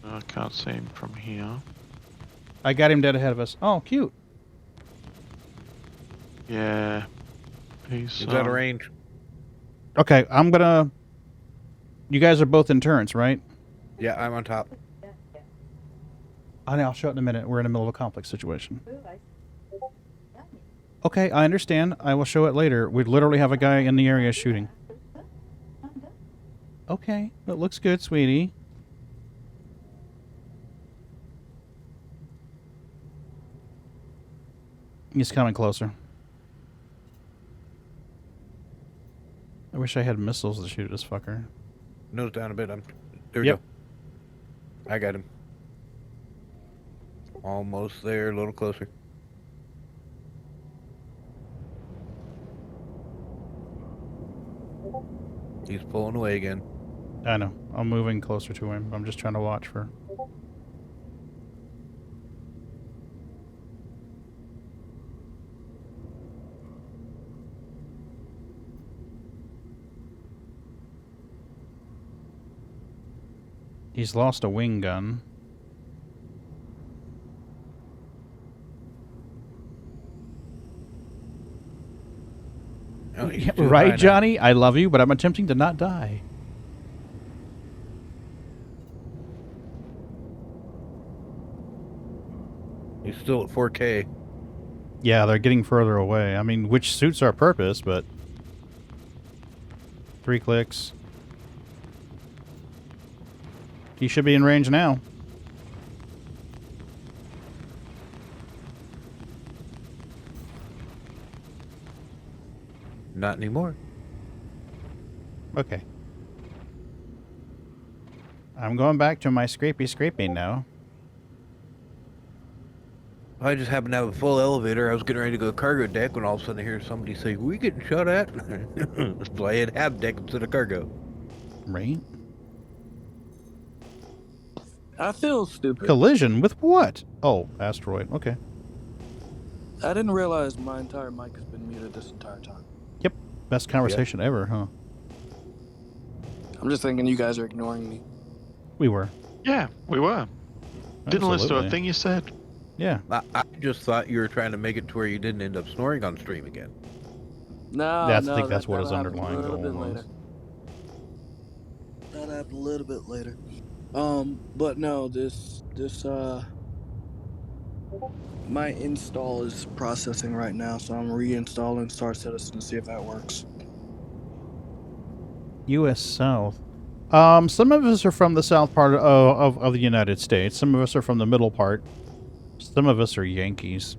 Speaker 6: I can't see him from here.
Speaker 1: I got him dead ahead of us. Oh, cute.
Speaker 6: Yeah. He's
Speaker 2: He's out of range.
Speaker 1: Okay, I'm gonna... You guys are both in turrets, right?
Speaker 2: Yeah, I'm on top.
Speaker 1: I'll show it in a minute. We're in the middle of a complex situation. Okay, I understand. I will show it later. We literally have a guy in the area shooting. Okay, that looks good, sweetie. He's coming closer. I wish I had missiles to shoot at this fucker.
Speaker 2: Nose down a bit. There we
Speaker 1: Yep.
Speaker 2: go. I got him. Almost there, a little closer. He's pulling away again.
Speaker 1: I know. I'm moving closer to him. I'm just trying to watch for... He's lost a wing gun.
Speaker 2: Oh, he's
Speaker 1: Yeah,
Speaker 2: too high
Speaker 1: right,
Speaker 2: now.
Speaker 1: Johnny? I love you, but I'm attempting to not die.
Speaker 2: He's still at 4K.
Speaker 1: Yeah, they're getting further away. I mean, which suits our purpose, but... 3 clicks. He should be in range now.
Speaker 2: Not anymore.
Speaker 1: Okay. I'm going back to my scraping now.
Speaker 2: I just happened to have a full elevator. I was getting ready to go cargo deck when all of a sudden I hear somebody say, "We getting shot at?" So I had half deck instead of cargo.
Speaker 1: Right?
Speaker 10: I feel stupid.
Speaker 1: Collision with what? Oh, asteroid. Okay.
Speaker 10: I didn't realize my entire mic has been muted this entire time.
Speaker 1: Yep. Best conversation ever, huh?
Speaker 10: I'm just thinking you guys are ignoring me.
Speaker 1: We were.
Speaker 6: Yeah, we were. Didn't listen to a
Speaker 1: Absolutely.
Speaker 6: thing you said.
Speaker 1: Yeah.
Speaker 2: I just thought you were trying to make it to where you didn't end up snoring on stream again.
Speaker 10: No,
Speaker 1: I
Speaker 10: no,
Speaker 1: think that's
Speaker 10: that,
Speaker 1: what his
Speaker 10: that'll happen
Speaker 1: underlying
Speaker 10: a little
Speaker 1: goal
Speaker 10: bit
Speaker 1: was.
Speaker 10: later. That happened a little bit later. But no, this my install is processing right now, so I'm reinstalling Star Citizen to see if that works.
Speaker 1: U.S. South. Some of us are from the south part of the United States. Some of us are from the middle part. Some of us are Yankees.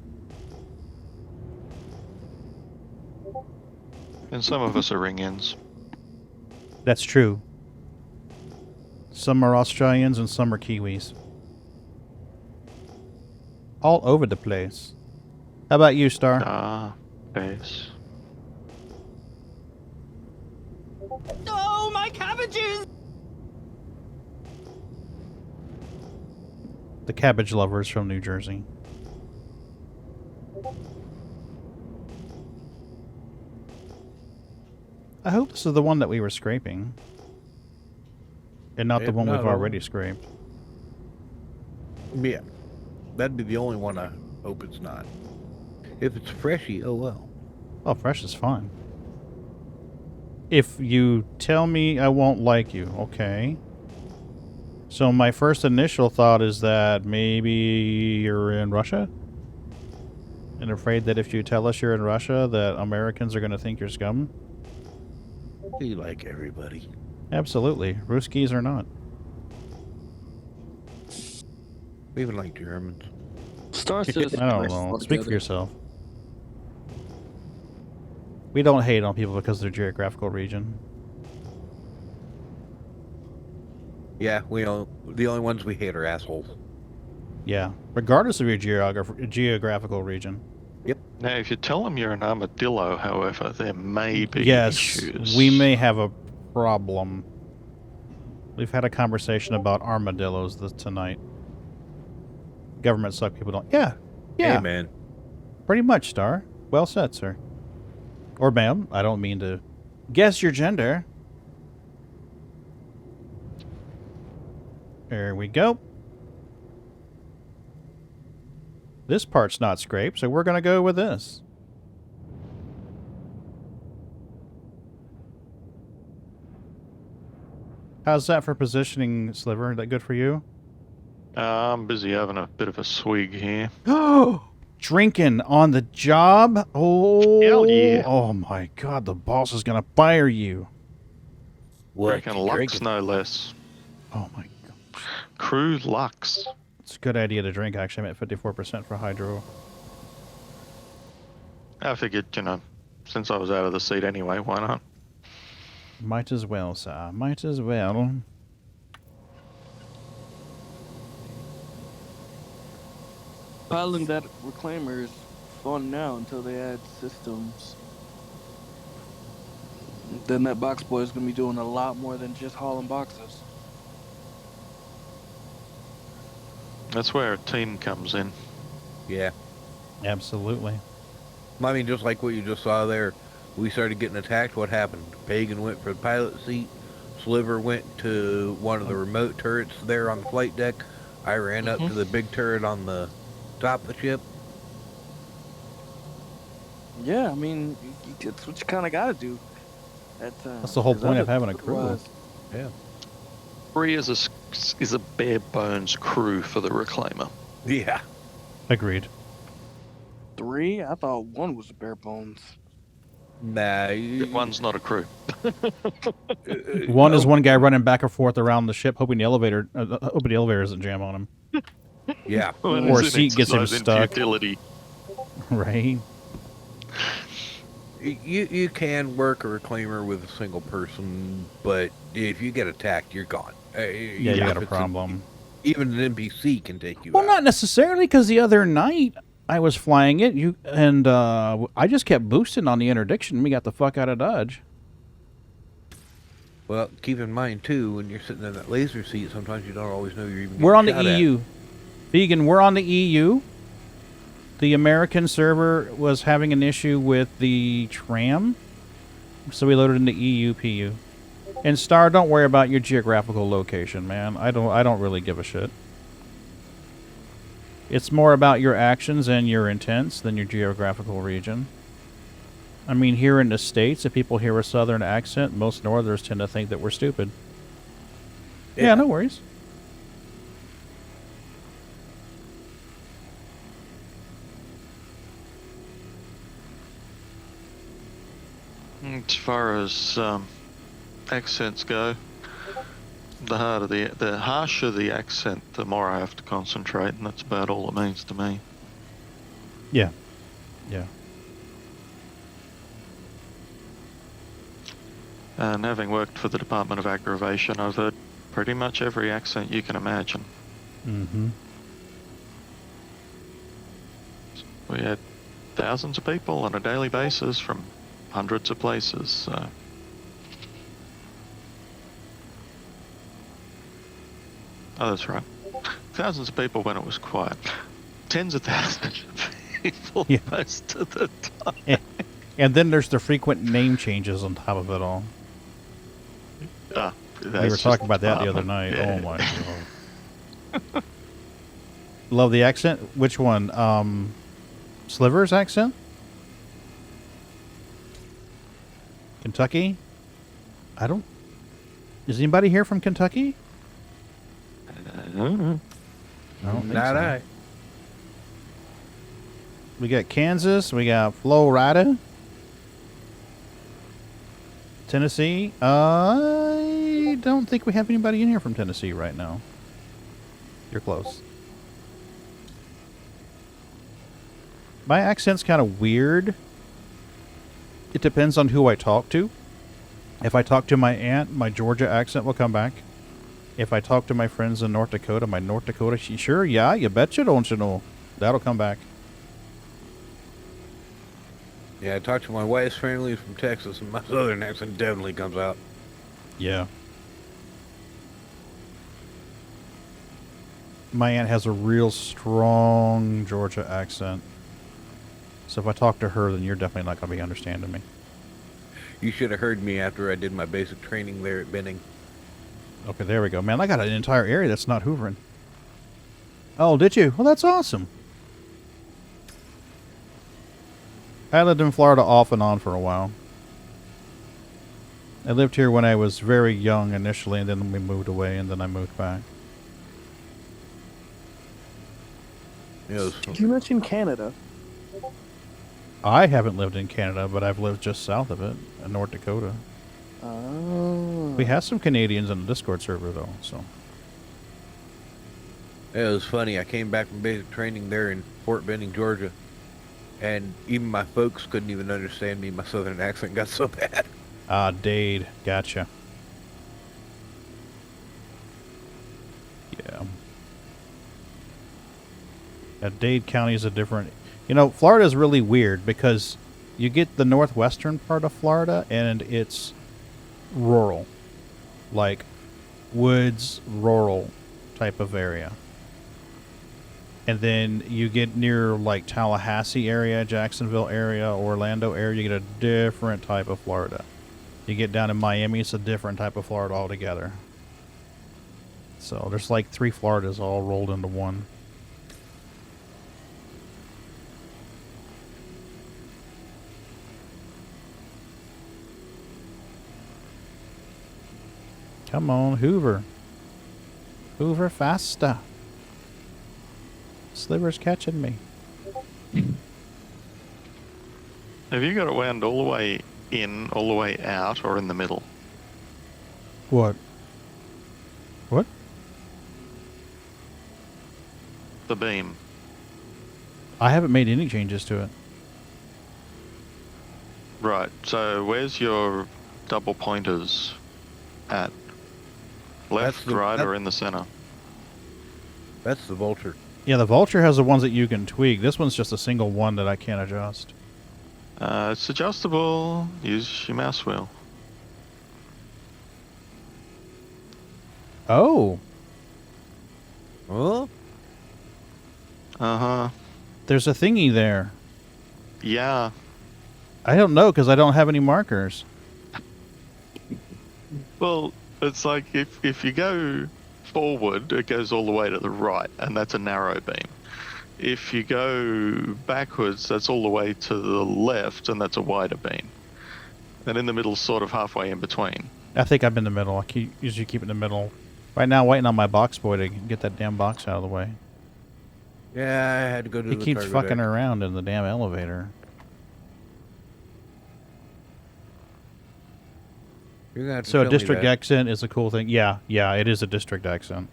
Speaker 6: And some of us are ring-ins.
Speaker 1: That's true. Some are Australians and some are Kiwis. All over the place. How about you, Star?
Speaker 6: Ah, base.
Speaker 4: Oh, my cabbages!
Speaker 1: The cabbage lovers from New Jersey. I hope this is the one that we were scraping. And not the
Speaker 2: If
Speaker 1: one
Speaker 2: not,
Speaker 1: we've already scraped.
Speaker 2: Yeah. That'd be the only one I hope it's not. If it's freshy, oh well.
Speaker 1: Oh, fresh is fine. If you tell me I won't like you, okay. So my first initial thought is that maybe you're in Russia? And afraid that if you tell us you're in Russia, that Americans are going to think you're scum?
Speaker 2: We like everybody.
Speaker 1: Absolutely. Ruskies or not.
Speaker 2: We even like Germans.
Speaker 10: Star Citizen.
Speaker 1: I don't know. Speak for yourself. We don't hate on people because of their geographical region.
Speaker 2: Yeah, the only ones we hate are assholes.
Speaker 1: Yeah, regardless of your geographical region.
Speaker 2: Yep.
Speaker 6: Now, if you tell them you're an armadillo, however, there may be
Speaker 1: Yes,
Speaker 6: issues.
Speaker 1: we may have a problem. We've had a conversation about armadillos tonight. Government suck, people don't. Yeah.
Speaker 2: Hey, man.
Speaker 1: Pretty much, Star. Well said, sir. Or ma'am. I don't mean to guess your gender. There we go. This part's not scraped, so we're going to go with this. How's that for positioning, Sliver? Is that good for you?
Speaker 6: I'm busy having a bit of a swig here.
Speaker 1: Oh, drinking on the job? Oh,
Speaker 6: hell yeah.
Speaker 1: Oh my God, the boss is going to fire you.
Speaker 6: Drinking Lux, no less.
Speaker 1: Oh my God.
Speaker 6: Crew Lux.
Speaker 1: It's a good idea to drink, actually. I'm at 54% for hydro.
Speaker 6: I figured, since I was out of the seat anyway, why not?
Speaker 1: Might as well, sir. Might as well.
Speaker 10: Piloting that reclaimer is fun now until they add systems. Then that box boy is going to be doing a lot more than just hauling boxes.
Speaker 6: That's where a team comes in.
Speaker 2: Yeah.
Speaker 1: Absolutely.
Speaker 2: I mean, just like what you just saw there, we started getting attacked. What happened? Pagan went for the pilot seat. Sliver went to one of the remote turrets there on the flight deck. I ran up to the big turret on the top of the ship.
Speaker 10: Yeah, I mean, that's what you kind of got to do.
Speaker 1: That's the whole point of having a crew.
Speaker 2: Yeah.
Speaker 6: 3 is a bare bones crew for the reclaimer.
Speaker 2: Yeah.
Speaker 1: Agreed.
Speaker 10: 3? I thought 1 was a bare bones.
Speaker 2: Nah.
Speaker 6: 1's not a crew.
Speaker 1: 1 is one guy running back and forth around the ship, hoping the elevator doesn't jam on him.
Speaker 2: Yeah.
Speaker 1: Or a seat gets him stuck.
Speaker 6: Futility.
Speaker 1: Right.
Speaker 2: You can work a reclaimer with a single person, but if you get attacked, you're gone.
Speaker 1: Yeah, you got a problem.
Speaker 2: Even an NPC can take you
Speaker 1: Well,
Speaker 2: out.
Speaker 1: not necessarily, because the other night I was flying it, I just kept boosting on the interdiction, and we got the fuck out of Dodge.
Speaker 2: Well, keep in mind, too, when you're sitting in that laser seat, sometimes you don't always know you're even
Speaker 1: We're on the
Speaker 2: getting shot at.
Speaker 1: EU. Vegan, we're on the EU. The American server was having an issue with the tram, so we loaded into EU PU. And Star, don't worry about your geographical location, man. I don't really give a shit. It's more about your actions and your intents than your geographical region. I mean, here in the States, if people hear a Southern accent, most Northerners tend to think that we're stupid. Yeah, no worries.
Speaker 6: As far as accents go, the harsher the accent, the more I have to concentrate, and that's about all it means to me.
Speaker 1: Yeah. Yeah.
Speaker 6: And having worked for the Department of Aggravation, I've heard pretty much every accent you can imagine.
Speaker 1: Mm-hmm.
Speaker 6: We had thousands of people on a daily basis from hundreds of places, so... Oh, that's right. Thousands of people when it was quiet. Tens of thousands of people most of the time.
Speaker 1: And then there's the frequent name changes on top of it all. We were talking about that the other night.
Speaker 6: Yeah.
Speaker 1: Oh my god. Love the accent. Which one? Sliver's accent? Kentucky? I don't... Is anybody here from Kentucky? I don't think
Speaker 2: Not
Speaker 1: so.
Speaker 2: I.
Speaker 1: We got Kansas. We got Florida. Tennessee. I don't think we have anybody in here from Tennessee right now. You're close. My accent's kind of weird. It depends on who I talk to. If I talk to my aunt, my Georgia accent will come back. If I talk to my friends in North Dakota, my North Dakota, sure, yeah, you betcha, don't you know? That'll come back.
Speaker 2: Yeah, I talked to my wife's family from Texas, and my southern accent definitely comes out.
Speaker 1: Yeah. My aunt has a real strong Georgia accent. So if I talk to her, then you're definitely not going to be understanding me.
Speaker 2: You should have heard me after I did my basic training there at Benning.
Speaker 1: Okay, there we go. Man, I got an entire area that's not hoovering. Oh, did you? Well, that's awesome. I lived in Florida off and on for a while. I lived here when I was very young initially, and then we moved away, and then I moved back.
Speaker 2: Yes.
Speaker 10: Did you mention Canada?
Speaker 1: I haven't lived in Canada, but I've lived just south of it, in North Dakota.
Speaker 10: Oh.
Speaker 1: We have some Canadians in the Discord server, though, so...
Speaker 2: It was funny. I came back from basic training there in Fort Benning, Georgia, and even my folks couldn't even understand me. My southern accent got so bad.
Speaker 1: Ah, Dade. Gotcha. Yeah. Dade County is a different... You know, Florida is really weird because you get the northwestern part of Florida and it's rural. Like, woods, rural type of area. And then you get near, like, Tallahassee area, Jacksonville area, Orlando area, you get a different type of Florida. You get down in Miami, it's a different type of Florida altogether. So there's like 3 Floridas all rolled into one. Come on, Hoover. Hoover faster. Sliver's catching me.
Speaker 6: Have you got it wound all the way in, all the way out, or in the middle?
Speaker 1: What? What?
Speaker 6: The beam.
Speaker 1: I haven't made any changes to it.
Speaker 6: Right, so where's your double pointers at? Left, right, or in the center?
Speaker 2: That's the Vulture.
Speaker 1: Yeah, the Vulture has the ones that you can tweak. This one's just a single one that I can't adjust.
Speaker 6: It's adjustable. Use your mouse wheel.
Speaker 1: Oh.
Speaker 2: Huh?
Speaker 6: Uh-huh.
Speaker 1: There's a thingy there.
Speaker 6: Yeah.
Speaker 1: I don't know because I don't have any markers.
Speaker 6: Well, it's like if you go forward, it goes all the way to the right, and that's a narrow beam. if you go backwards, that's all the way to the left, and that's a wider beam. And in the middle, sort of halfway in between.
Speaker 1: I think I'm in the middle. I usually keep it in the middle. Right now, waiting on my box boy to get that damn box out of the way.
Speaker 2: Yeah, I had to go to
Speaker 1: He
Speaker 2: the
Speaker 1: keeps
Speaker 2: cargo
Speaker 1: fucking
Speaker 2: deck.
Speaker 1: around in the damn elevator.
Speaker 2: You're gonna have to
Speaker 1: So a
Speaker 2: show me
Speaker 1: district
Speaker 2: that.
Speaker 1: accent is a cool thing. Yeah, it is a district accent.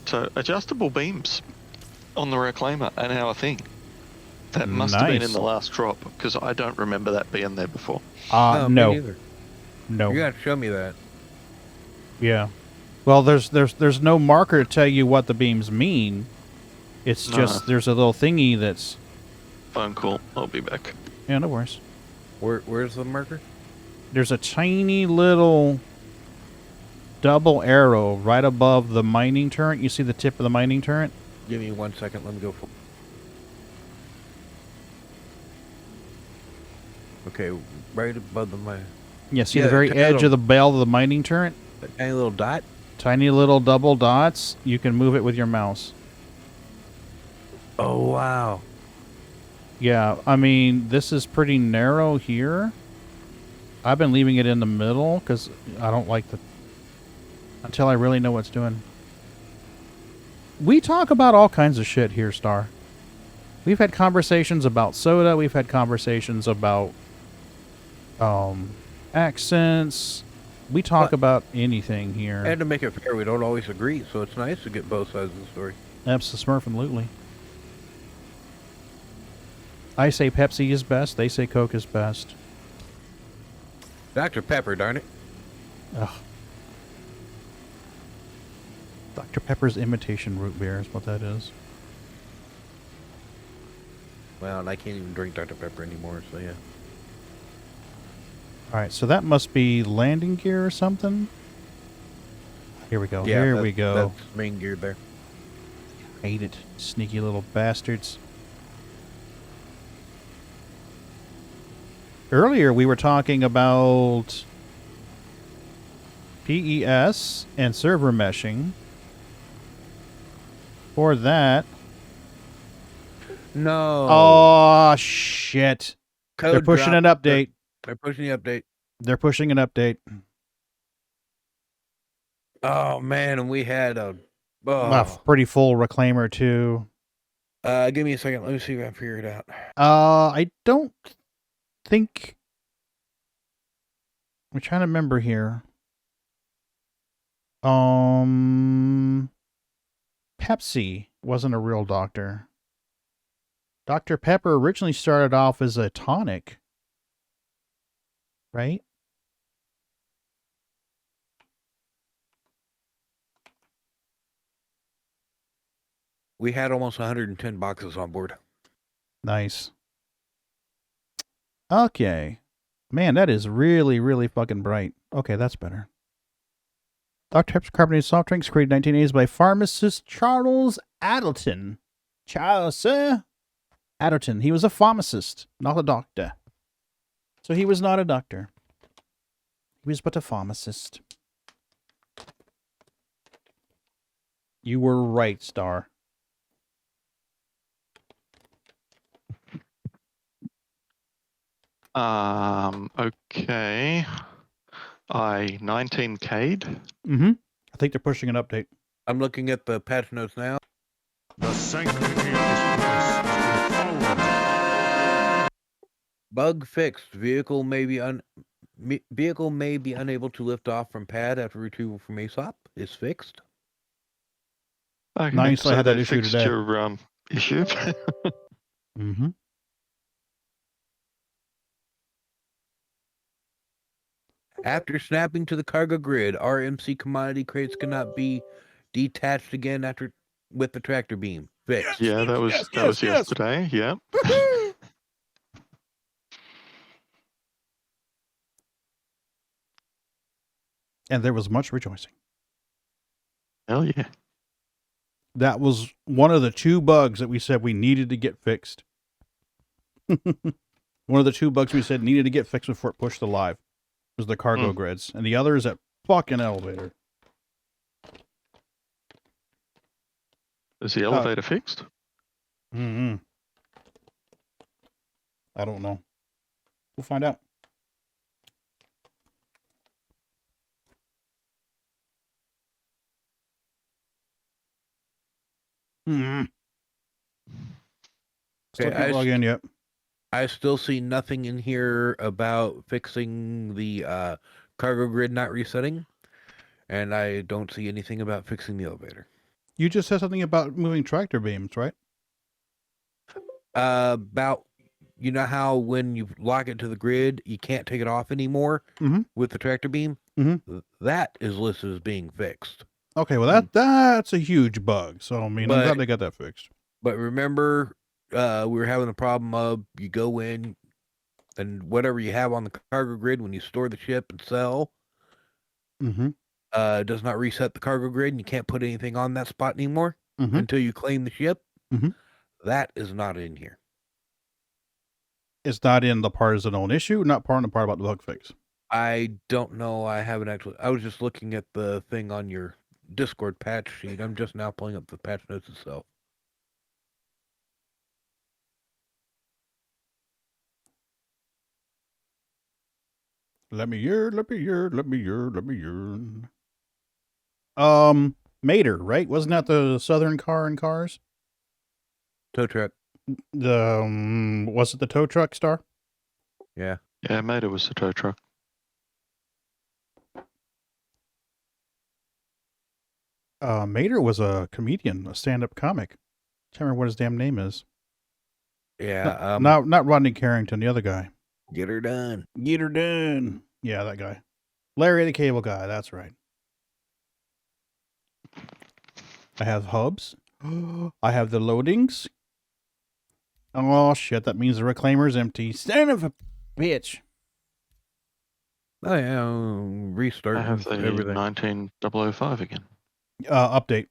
Speaker 6: So adjustable beams on the reclaimer are now a thing. That must have been in
Speaker 1: Nice.
Speaker 6: the last drop, because I don't remember that being there before.
Speaker 2: Me
Speaker 1: No.
Speaker 2: neither.
Speaker 1: No.
Speaker 2: You gotta show me that.
Speaker 1: Yeah. Well, there's no marker to tell you what the beams mean. It's just there's a little thingy that's.
Speaker 6: Phone call. I'll be back.
Speaker 1: Yeah, no worries.
Speaker 2: Where's the marker?
Speaker 1: There's a tiny little double arrow right above the mining turret. You see the tip of the mining turret?
Speaker 2: Give me 1 second. Let me go. Okay, right above the mine.
Speaker 1: Yeah, see the very
Speaker 2: tiny
Speaker 1: edge
Speaker 2: little-
Speaker 1: of the bell of the mining turret?
Speaker 2: That tiny little dot.
Speaker 1: Tiny little double dots. You can move it with your mouse.
Speaker 2: Oh wow.
Speaker 1: Yeah, I mean, this is pretty narrow here. I've been leaving it in the middle because I don't like the... Until I really know what's doing. We talk about all kinds of shit here, Star. We've had conversations about soda. We've had conversations about accents. We talk about anything here.
Speaker 2: And to make it fair, we don't always agree, so it's nice to get both sides of the story.
Speaker 1: Absolutely. I say Pepsi is best. They say Coke is best.
Speaker 2: Dr. Pepper, darn it.
Speaker 1: Ugh. Dr. Pepper's imitation root beer is what that is.
Speaker 2: Well, and I can't even drink Dr. Pepper anymore, so yeah.
Speaker 1: Alright, so that must be landing gear or something? Here we go.
Speaker 2: Yeah,
Speaker 1: Here we go.
Speaker 2: That's main gear there.
Speaker 1: Hate it. Sneaky little bastards. Earlier we were talking about PES and server meshing. For that...
Speaker 2: No.
Speaker 1: Oh, shit.
Speaker 2: Code
Speaker 1: They're pushing an
Speaker 2: drop.
Speaker 1: update.
Speaker 2: They're pushing the update.
Speaker 1: They're pushing an update.
Speaker 2: Oh, man, and we had a...
Speaker 1: A pretty full reclaimer, too.
Speaker 2: Give me a second. Let me see if I can figure it out.
Speaker 1: I don't think... I'm trying to remember here. Pepsi wasn't a real doctor. Dr. Pepper originally started off as a tonic. Right?
Speaker 2: We had almost 110 boxes on board.
Speaker 1: Nice. Okay. Man, that is really, really fucking bright. Okay, that's better. Dr. Pepper's carbonated soft drinks created in 1980s by pharmacist Charles Addleton. Charles Addleton. He was a pharmacist, not a doctor. So he was not a doctor. He was but a pharmacist. You were right, Star.
Speaker 6: Okay. I 19K'd.
Speaker 1: Mm-hmm. I think they're pushing an update.
Speaker 2: I'm looking at the patch notes now.
Speaker 5: The sanctity of this place has been fouled.
Speaker 2: Bug fixed. Vehicle may be unable to lift off from pad after retrieval from ASOP. Is fixed.
Speaker 6: Okay,
Speaker 1: Nice, I had that
Speaker 6: they
Speaker 1: issue
Speaker 6: fixed
Speaker 1: today.
Speaker 6: your issue.
Speaker 1: Mm-hmm.
Speaker 2: After snapping to the cargo grid, RMC commodity crates cannot be detached again after with the tractor beam. Fixed.
Speaker 6: Yeah, that was yesterday. Yeah.
Speaker 1: And there was much rejoicing.
Speaker 6: Hell yeah.
Speaker 1: That was one of the two bugs that we said we needed to get fixed. One of the two bugs we said needed to get fixed before it pushed to live was the cargo grids. And the other is that fucking elevator.
Speaker 6: Is the elevator fixed?
Speaker 1: I don't know. We'll find out. Still
Speaker 2: Okay,
Speaker 1: can't log in yet.
Speaker 2: I still see nothing in here about fixing the cargo grid not resetting, and I don't see anything about fixing the elevator.
Speaker 1: You just said something about moving tractor beams, right?
Speaker 2: About, you know how when you lock it to the grid, you can't take it off anymore with the tractor beam? That is listed as being fixed.
Speaker 1: Okay, well that's a huge bug. So I mean, I'm glad they got that fixed.
Speaker 2: But remember, we were having a problem of you go in and whatever you have on the cargo grid when you store the ship and sell, does not reset the cargo grid, and you can't put anything on that spot anymore until you claim the ship. That is not in here.
Speaker 1: It's not in the part as an own issue, not part in the part about the bug fix.
Speaker 2: I don't know. I haven't actually. I was just looking at the thing on your Discord patch sheet. I'm just now pulling up the patch notes itself.
Speaker 1: Let me hear. Mater, right? Wasn't that the Southern car in Cars?
Speaker 2: Tow truck.
Speaker 1: Was it the tow truck, Star?
Speaker 2: Yeah.
Speaker 6: Yeah, Mater was the tow truck.
Speaker 1: Mater was a comedian, a stand-up comic. Can't remember what his damn name is.
Speaker 2: Yeah.
Speaker 1: Not Rodney Carrington, the other guy.
Speaker 2: Get her done.
Speaker 1: Get her done. Yeah, that guy. Larry the Cable Guy, that's right. I have hubs. I have the loadings. Oh, shit, that means the reclaimer's empty. Son of a bitch.
Speaker 2: Oh, yeah, restart.
Speaker 6: I have the
Speaker 2: everything.
Speaker 6: 19005 again.
Speaker 1: Update.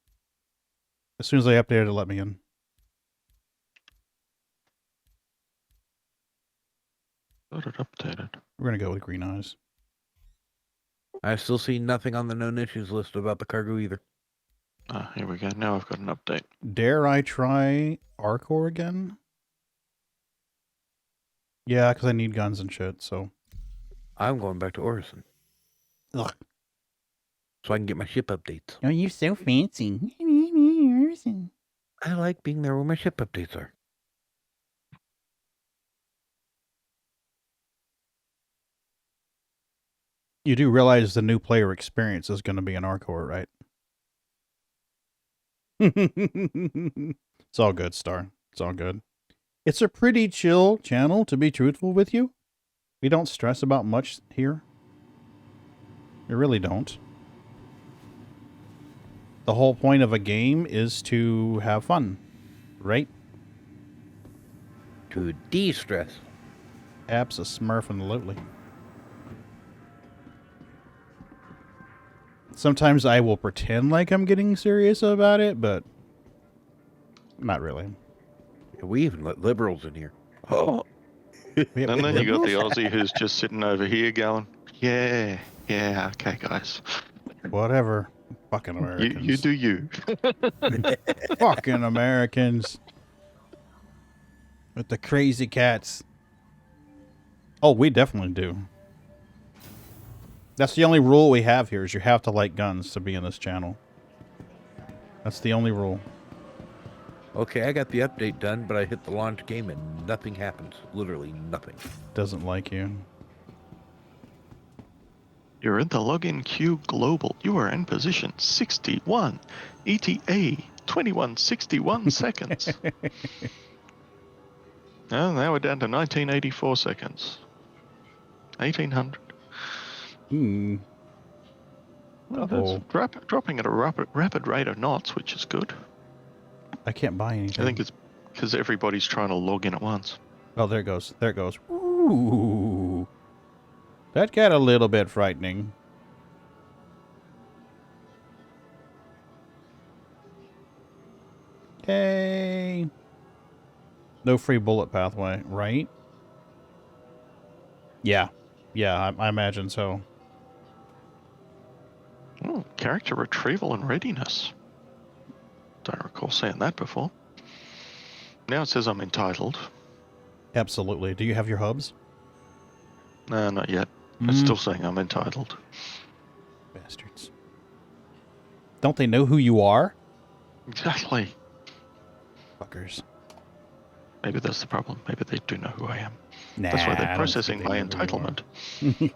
Speaker 1: As soon as I update it, let me in.
Speaker 6: Got it updated.
Speaker 1: We're going to go with green eyes.
Speaker 2: I still see nothing on the known issues list about the cargo either.
Speaker 6: Ah, here we go. Now I've got an update.
Speaker 1: Dare I try Arcor again? Yeah, because I need guns and shit, so.
Speaker 2: I'm going back to Orison.
Speaker 1: Ugh.
Speaker 2: So I can get my ship updates.
Speaker 1: Oh, you're so fancy.
Speaker 2: I like being there where my ship updates are.
Speaker 1: You do realize the new player experience is going to be an Arcor, right? It's all good, Star. It's all good. It's a pretty chill channel, to be truthful with you. We don't stress about much here. We really don't. The whole point of a game is to have fun, right?
Speaker 2: To de-stress.
Speaker 1: Abso-smurfing-lutely. Sometimes I will pretend like I'm getting serious about it, but not really.
Speaker 2: We even let liberals in here. Oh.
Speaker 6: And then you got the Aussie who's just sitting over here going, yeah, okay, guys.
Speaker 1: Whatever. Fucking Americans.
Speaker 6: You do you.
Speaker 1: Fucking Americans. With the crazy cats. Oh, we definitely do. That's the only rule we have here, is you have to like guns to be in this channel. That's the only rule.
Speaker 2: Okay, I got the update done, but I hit the launch game and nothing happens. Literally nothing.
Speaker 1: Doesn't like you.
Speaker 6: You're in the login queue global. You are in position 61. ETA 2161 seconds. Oh, now we're down to 1984 seconds. 1800. Well, that's dropping at a rapid rate of knots, which is good.
Speaker 1: I can't buy anything.
Speaker 6: I think it's because everybody's trying to log in at once.
Speaker 1: Oh, there it goes. There it goes. Ooh. That got a little bit frightening. Hey. No free bullet pathway, right? Yeah. Yeah, I imagine so.
Speaker 6: Oh, character retrieval and readiness. Don't recall seeing that before. Now it says I'm entitled.
Speaker 1: Absolutely. Do you have your hubs?
Speaker 6: No, not yet. It's still saying I'm entitled.
Speaker 1: Bastards. Don't they know who you are?
Speaker 6: Exactly.
Speaker 1: Fuckers.
Speaker 6: Maybe that's the problem. Maybe they do know who I am.
Speaker 1: Nah,
Speaker 6: That's why
Speaker 1: I
Speaker 6: they're
Speaker 1: don't
Speaker 6: processing
Speaker 1: think they
Speaker 6: my
Speaker 1: know who you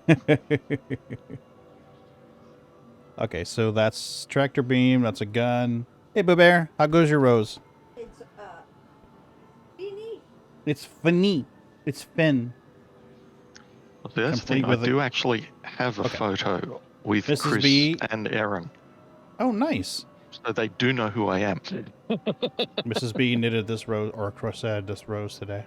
Speaker 6: entitlement.
Speaker 1: Okay, so that's tractor beam. That's a gun. Hey, Boo Bear, how goes your rose?
Speaker 7: It's fini.
Speaker 1: It's funny. It's Finn.
Speaker 6: Well, that's the
Speaker 1: Complete
Speaker 6: thing. I
Speaker 1: with a-
Speaker 6: do actually have a photo with
Speaker 1: Mrs.
Speaker 6: Chris
Speaker 1: B.
Speaker 6: and Aaron.
Speaker 1: Oh, nice.
Speaker 6: So they do know who I am.
Speaker 1: Mrs. B knitted this rose, or crocheted this rose today.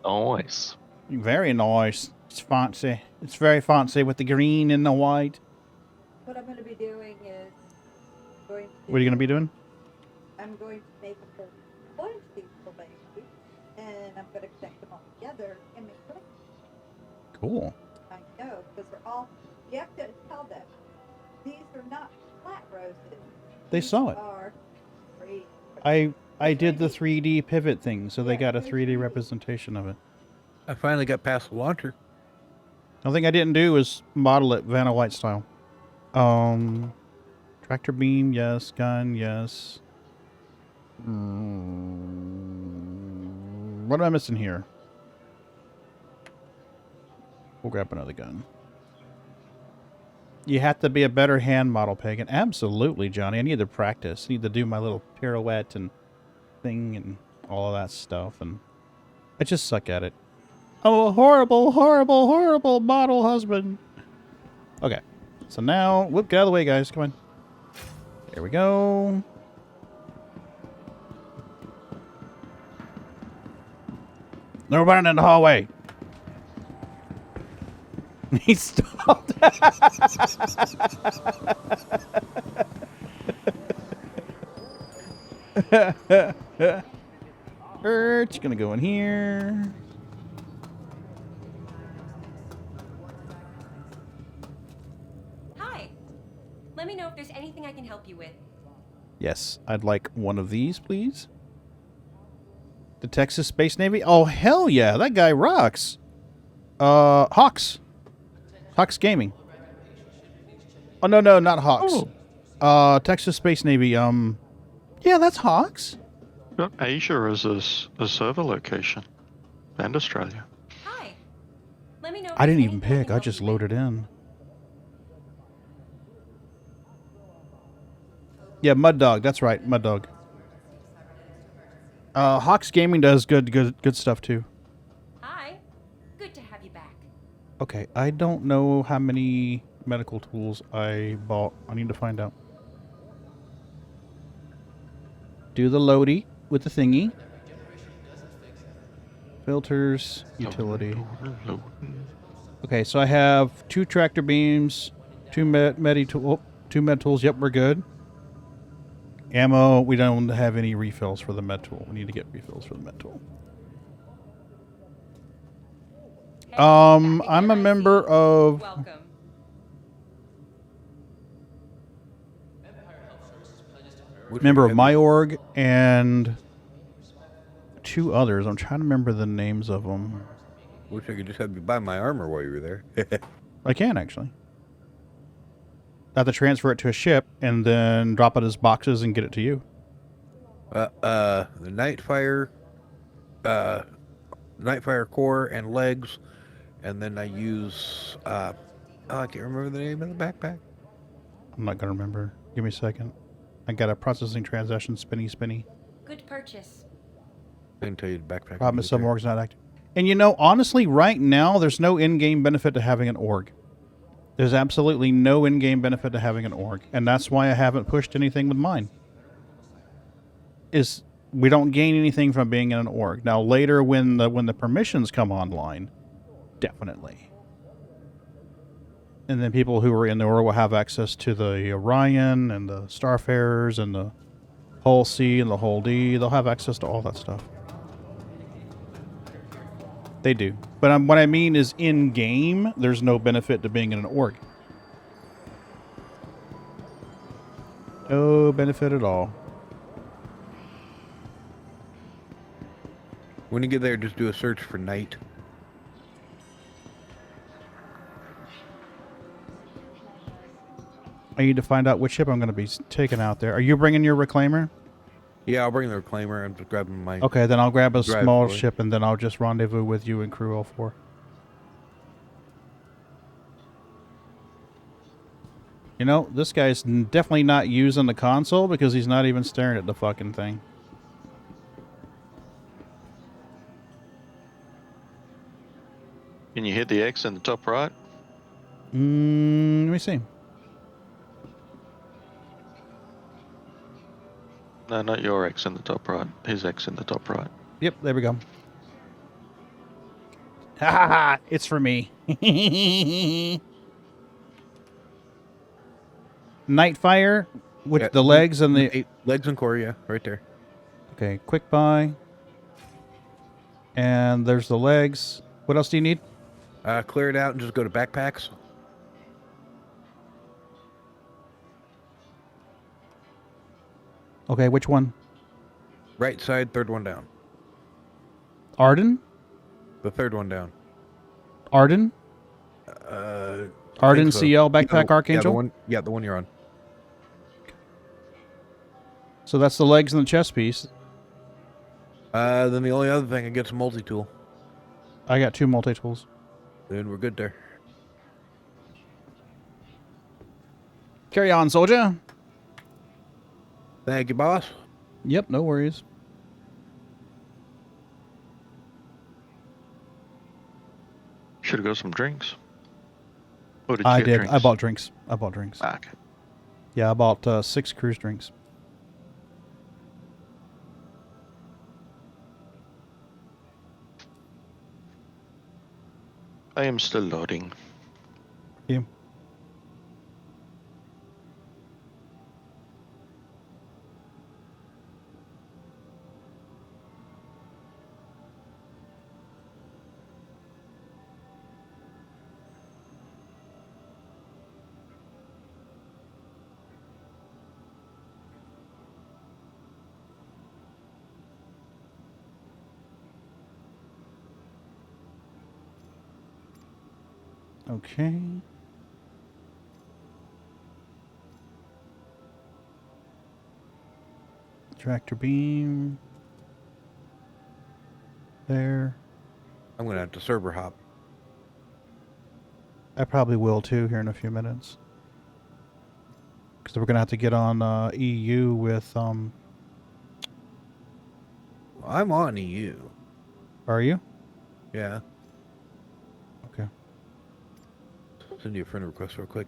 Speaker 6: Nice.
Speaker 1: Very nice. It's fancy. It's very fancy with the green and the white.
Speaker 7: What I'm going to be doing is going to.
Speaker 1: What are you going to be doing?
Speaker 7: I'm going to make a whole bunch of these little babies, and I'm going to connect them all together and make them.
Speaker 1: Cool.
Speaker 7: I know, because they're all. You have to tell them these are not flat roses.
Speaker 1: They
Speaker 7: These
Speaker 1: saw it.
Speaker 7: Are free.
Speaker 1: I did the 3D pivot thing, so they got a 3D representation of it.
Speaker 2: I finally got past the launcher.
Speaker 1: The only thing I didn't do was model it Vanna White style. Tractor beam, yes. Gun, yes. What am I missing here? We'll grab another gun. You have to be a better hand model, Pagan. Absolutely, Johnny. I need to practice. I need to do my little pirouette and thing and all of that stuff. And I just suck at it. I'm a horrible, horrible, horrible model husband. Okay. So now, whoop, get out of the way, guys. Come on. There we go. No running in the hallway. He stopped. It's gonna go in here.
Speaker 12: Hi. Let me know if there's anything I can help you with.
Speaker 1: Yes, I'd like one of these, please. The Texas Space Navy? Oh, hell yeah. That guy rocks. Hawks. Hawks Gaming. Oh, no, not Hawks.
Speaker 6: Oh.
Speaker 1: Texas Space Navy. Yeah, that's Hawks.
Speaker 6: Got Asia as a server location. And Australia.
Speaker 12: Hi. Let me know if
Speaker 1: I didn't
Speaker 12: there's
Speaker 1: even
Speaker 12: anything I
Speaker 1: pick.
Speaker 12: can
Speaker 1: I
Speaker 12: help
Speaker 1: just
Speaker 12: you with.
Speaker 1: loaded in. Yeah, Mud Dog. That's right, Mud Dog. Hawks Gaming does good stuff too.
Speaker 12: Hi. Good to have you back.
Speaker 1: Okay, I don't know how many medical tools I bought. I need to find out. Do the loady with the thingy. Filters, utility. Okay, so I have 2 tractor beams, 2 med tools. Yep, we're good. Ammo, we don't have any refills for the med tool. We need to get refills for the med tool. I'm a member of...
Speaker 12: Welcome.
Speaker 1: Member of my org and 2 others. I'm trying to remember the names of them.
Speaker 2: Wish I could just have you buy my armor while you were there.
Speaker 1: I can, actually. I have to transfer it to a ship and then drop it as boxes and get it to you.
Speaker 2: The Nightfire core and legs, and then I use I can't remember the name of the backpack.
Speaker 1: I'm not going to remember. Give me a second. I got a processing transaction spinny.
Speaker 12: Good purchase.
Speaker 2: I can tell you the backpack.
Speaker 1: Problem is some org's not active. And you know, honestly, right now, there's no in-game benefit to having an org. There's absolutely no in-game benefit to having an org. And that's why I haven't pushed anything with mine. Is we don't gain anything from being in an org. Now, later, when the permissions come online, definitely. And then people who are in the org will have access to the Orion and the Starfarers and the Hull C and the Hull D. They'll have access to all that stuff. They do. But what I mean is in-game, there's no benefit to being in an org. No benefit at all.
Speaker 2: When you get there, just do a search for night.
Speaker 1: I need to find out which ship I'm going to be taking out there. Are you bringing your reclaimer?
Speaker 2: Yeah, I'll bring the reclaimer. I'm just grabbing my...
Speaker 1: Okay, then I'll grab a
Speaker 2: drive
Speaker 1: small
Speaker 2: for it.
Speaker 1: ship and then I'll just rendezvous with you and crew 04. You know, this guy's definitely not using the console because he's not even staring at the fucking thing.
Speaker 6: Can you hit the X in the top right?
Speaker 1: Let me see.
Speaker 6: No, not your X in the top right. His X in the top right.
Speaker 1: Yep, there we go. Ha ha ha! It's for me. Nightfire with the legs and the...
Speaker 2: Legs and core, yeah, right there.
Speaker 1: Okay, quick buy. And there's the legs. What else do you need?
Speaker 2: Clear it out and just go to backpacks.
Speaker 1: Okay, which one?
Speaker 2: Right side, third one down.
Speaker 1: Arden?
Speaker 2: The third one down.
Speaker 1: Arden? Arden
Speaker 2: so.
Speaker 1: CL Backpack Archangel?
Speaker 2: Yeah, the one you're on.
Speaker 1: So that's the legs and the chest piece.
Speaker 2: Then the only other thing, I get some multi-tool.
Speaker 1: I got 2 multi-tools.
Speaker 2: Then we're good there.
Speaker 1: Carry on, soldier.
Speaker 2: Thank you, boss.
Speaker 1: Yep, no worries.
Speaker 6: Should have got some drinks. Or did you
Speaker 1: I
Speaker 6: get
Speaker 1: did.
Speaker 6: drinks?
Speaker 1: I bought drinks. I bought drinks.
Speaker 6: Ah, okay.
Speaker 1: Yeah, I bought 6 cruise drinks.
Speaker 6: I am still loading.
Speaker 1: Yeah. Okay. Tractor beam. There.
Speaker 2: I'm going to have to server hop.
Speaker 1: I probably will too here in a few minutes. Because we're going to have to get on EU with...
Speaker 2: I'm on EU.
Speaker 1: Are you?
Speaker 2: Yeah.
Speaker 1: Okay.
Speaker 2: Send you a friend request real quick.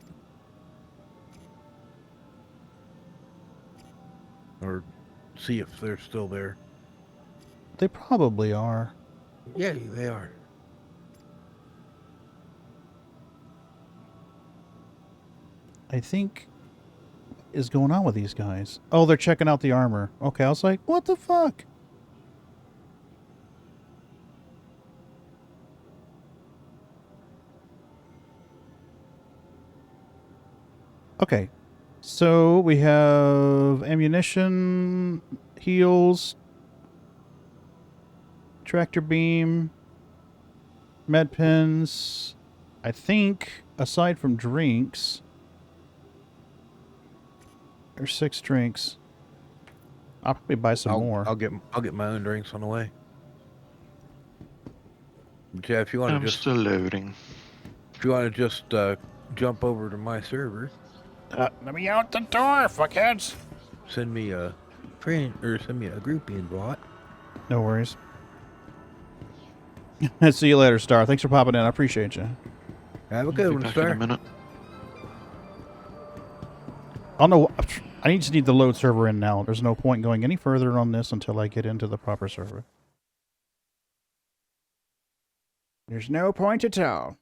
Speaker 2: Or see if they're still there.
Speaker 1: They probably are.
Speaker 2: Yeah, they are.
Speaker 1: I think... What is going on with these guys? Oh, they're checking out the armor. Okay, I was like, what the fuck? Okay, so we have ammunition, heals, tractor beam, med pins. I think, aside from drinks, there's 6 drinks. I'll probably buy some more.
Speaker 2: I'll get my own drinks on the way. But yeah, if you want to
Speaker 6: I'm
Speaker 2: just
Speaker 6: still loading.
Speaker 2: if you want to just jump over to my server,
Speaker 1: Let me out the door, fuckheads.
Speaker 2: send me a friend or send me a group invite.
Speaker 1: No worries. See you later, Star. Thanks for popping in. I appreciate you.
Speaker 2: Have a good one,
Speaker 6: Back in
Speaker 2: sir.
Speaker 6: a minute.
Speaker 1: I don't know. I just need the load server in now. There's no point going any further on this until I get into the proper server. There's no point at all.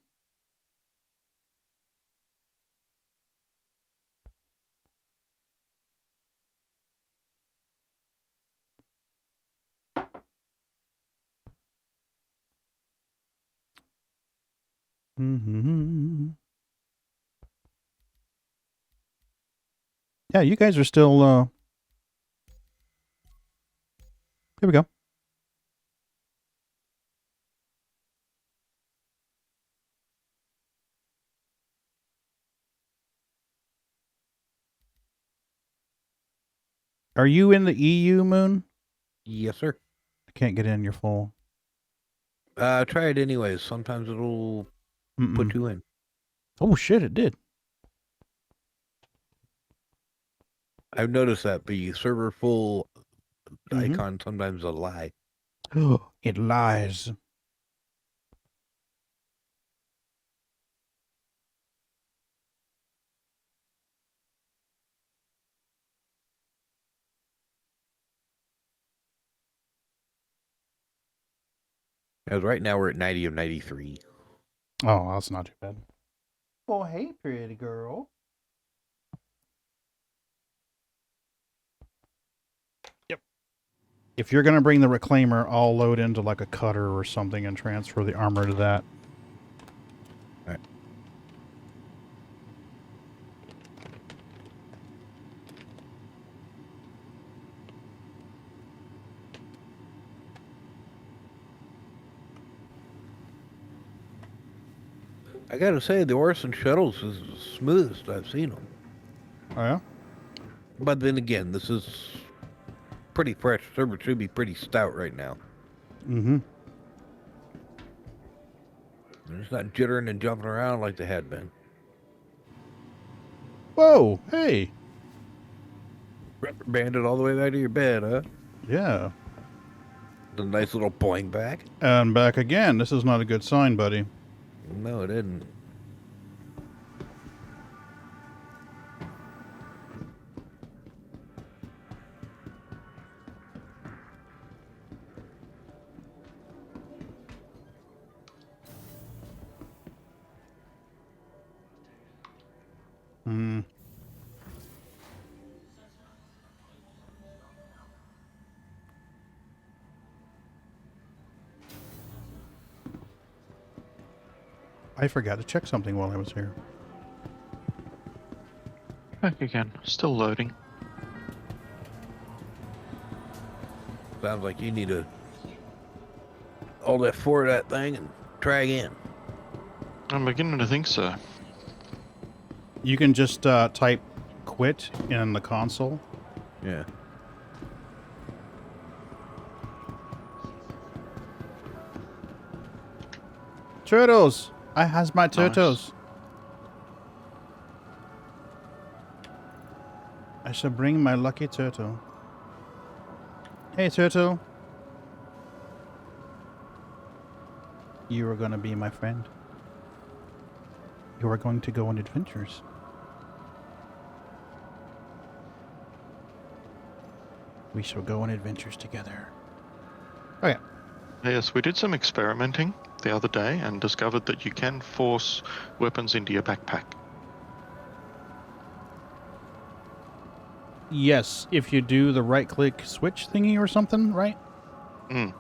Speaker 1: Mm-hmm. Yeah, you guys are still. Here we go. Are you in the EU, Moon?
Speaker 2: Yes, sir.
Speaker 1: I can't get in. You're full.
Speaker 2: Try it anyways. Sometimes it'll put you in.
Speaker 1: Oh shit! It did.
Speaker 2: I've noticed that the server full icon sometimes a lie.
Speaker 1: It lies.
Speaker 2: As right now we're at 90 of 93.
Speaker 1: Oh, that's not too bad. Oh, hey, pretty girl. Yep. If you're going to bring the reclaimer, I'll load into like a cutter or something and transfer the armor to that.
Speaker 2: All right. I gotta say, the Orson shuttles is the smoothest I've seen them.
Speaker 1: Oh, yeah?
Speaker 2: But then again, this is pretty fresh. Server should be pretty stout right now.
Speaker 1: Mm-hmm.
Speaker 2: It's not jittering and jumping around like they had been.
Speaker 1: Whoa, hey.
Speaker 2: Rubber banded all the way back to your bed, huh?
Speaker 1: Yeah.
Speaker 2: The nice little boing back.
Speaker 1: And back again. This is not a good sign, buddy.
Speaker 2: No, it isn't.
Speaker 1: Hmm. I forgot to check something while I was here.
Speaker 6: Back again. Still loading.
Speaker 2: Sounds like you need to hold F4 that thing and try again.
Speaker 6: I'm beginning to think so.
Speaker 1: You can just type quit in the console.
Speaker 2: Yeah.
Speaker 1: Turtles! I has my turtles. I shall bring my lucky turtle. Hey, turtle. You are going to be my friend. You are going to go on adventures. We shall go on adventures together. Okay.
Speaker 6: Yes, we did some experimenting the other day and discovered that you can force weapons into your backpack.
Speaker 1: Yes, if you do the right-click switch thingy or something, right?
Speaker 6: Mm.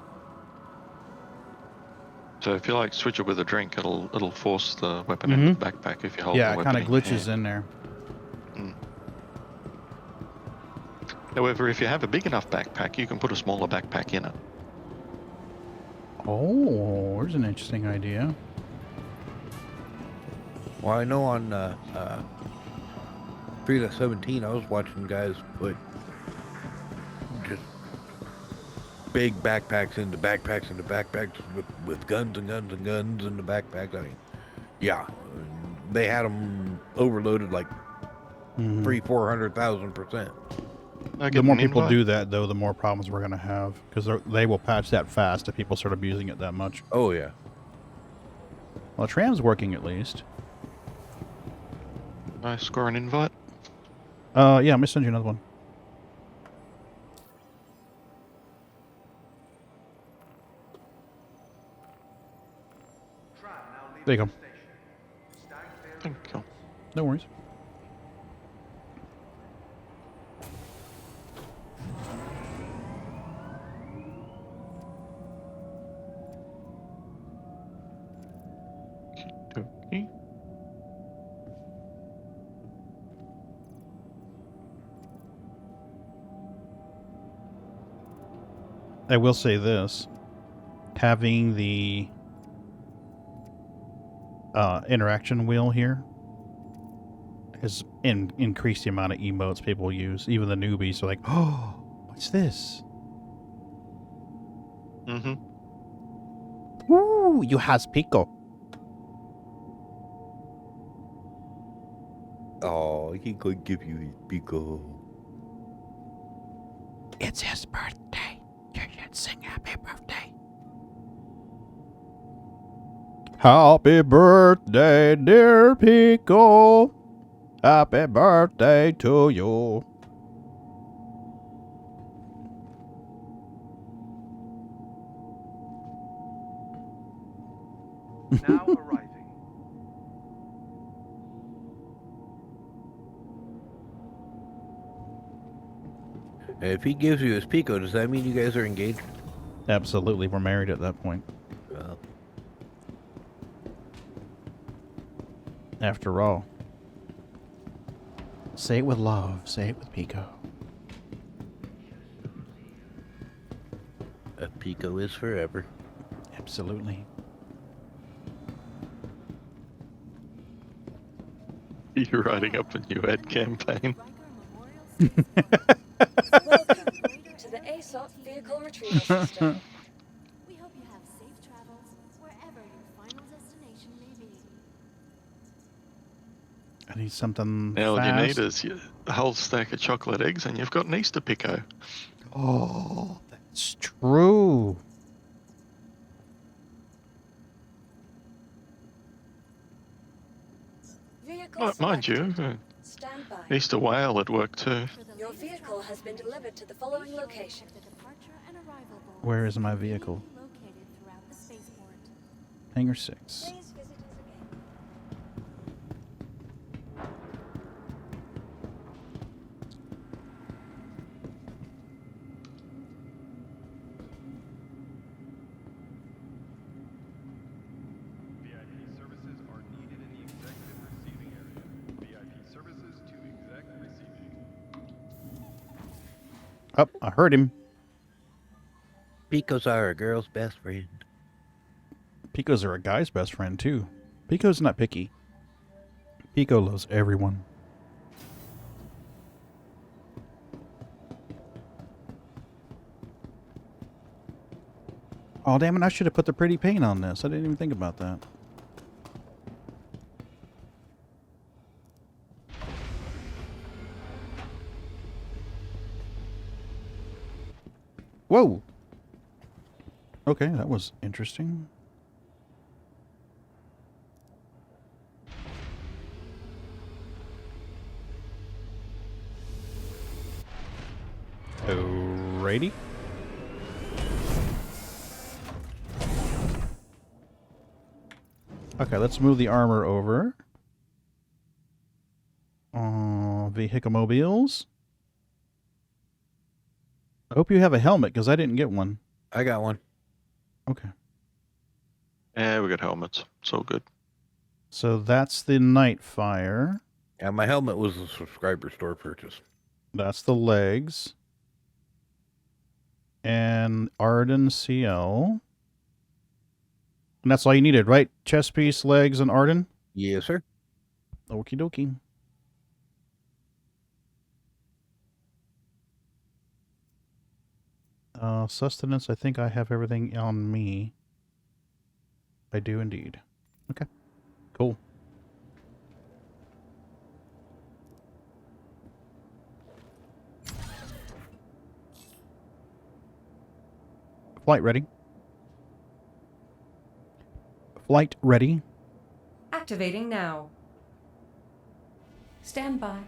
Speaker 6: So if you like switch it with a drink, it'll force the weapon into the backpack if you hold the weapon.
Speaker 1: Yeah, it kind of glitches in there.
Speaker 6: Mm. However, if you have a big enough backpack, you can put a smaller backpack in it.
Speaker 1: Oh, there's an interesting idea.
Speaker 2: Well, I know on Frida 17, I was watching guys put just big backpacks into backpacks with guns and guns and guns in the backpacks. I mean, yeah, they had them overloaded like 400,000%.
Speaker 1: The more people do that, though, the more problems we're going to have, because they will patch that fast if people start abusing it that much.
Speaker 2: Oh, yeah.
Speaker 1: Well, the tram's working at least.
Speaker 6: I score an invite?
Speaker 1: Yeah, I'm going to send you another one. There you go.
Speaker 6: Thank you.
Speaker 1: No worries.
Speaker 6: Okay.
Speaker 1: I will say this. Having the interaction wheel here has increased the amount of emotes people use. Even the newbies are like, oh, what's this?
Speaker 6: Mm-hmm.
Speaker 1: Ooh, you has Pico.
Speaker 2: Oh, he could give you his pico.
Speaker 1: It's his birthday. You should sing happy birthday. Happy birthday, dear Pico. Happy birthday to you.
Speaker 5: Now arriving.
Speaker 2: And if he gives you his pico, does that mean you guys are engaged?
Speaker 1: Absolutely, we're married at that point. After all. Say it with love. Say it with Pico.
Speaker 2: A pico is forever.
Speaker 1: Absolutely.
Speaker 6: You're writing up a new ad campaign.
Speaker 8: Welcome to the ASOP vehicle retrieval system. We hope you have safe travels wherever your final destination may be.
Speaker 1: I need something
Speaker 6: Now all you
Speaker 1: fast.
Speaker 6: need is a whole stack of chocolate eggs and you've got an Easter pico.
Speaker 1: Oh, that's true.
Speaker 8: Vehicle
Speaker 6: Mind you,
Speaker 8: selected. Stand by.
Speaker 6: Easter whale at work too.
Speaker 8: Your vehicle has been delivered to the following location.
Speaker 1: Where is my vehicle?
Speaker 8: Located throughout the spaceport.
Speaker 1: Hangar 6.
Speaker 8: Please visit us again.
Speaker 5: VIP services are needed in the executive receiving area. VIP services to exec receiving.
Speaker 1: Oh, I heard him.
Speaker 2: Picos are a girl's best friend.
Speaker 1: Picos are a guy's best friend, too. Pico's not picky. Pico loves everyone. Oh, damn it. I should have put the pretty paint on this. I didn't even think about that. Whoa. Okay, that was interesting. Alrighty. Okay, let's move the armor over. Vehicle mobiles. I hope you have a helmet, because I didn't get one.
Speaker 2: I got one.
Speaker 1: Okay.
Speaker 6: Yeah, we got helmets. It's all good.
Speaker 1: So that's the Nightfire.
Speaker 2: Yeah, my helmet was a subscriber store purchase.
Speaker 1: That's the legs. And Arden CL. And that's all you needed, right? Chest piece, legs, and Arden?
Speaker 2: Yes, sir.
Speaker 1: Okie dokie. Sustenance, I think I have everything on me. I do indeed. Okay. Cool. Flight ready. Flight ready.
Speaker 12: Activating now. Stand by.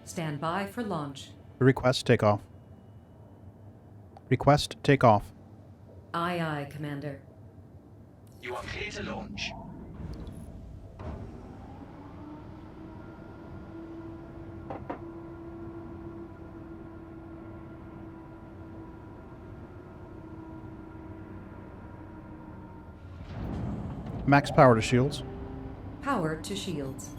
Speaker 12: Stand by for launch.
Speaker 1: Request takeoff. Request takeoff.
Speaker 12: Aye, aye, Commander.
Speaker 4: You are clear to launch.
Speaker 1: Max power to shields.
Speaker 12: Power to shields.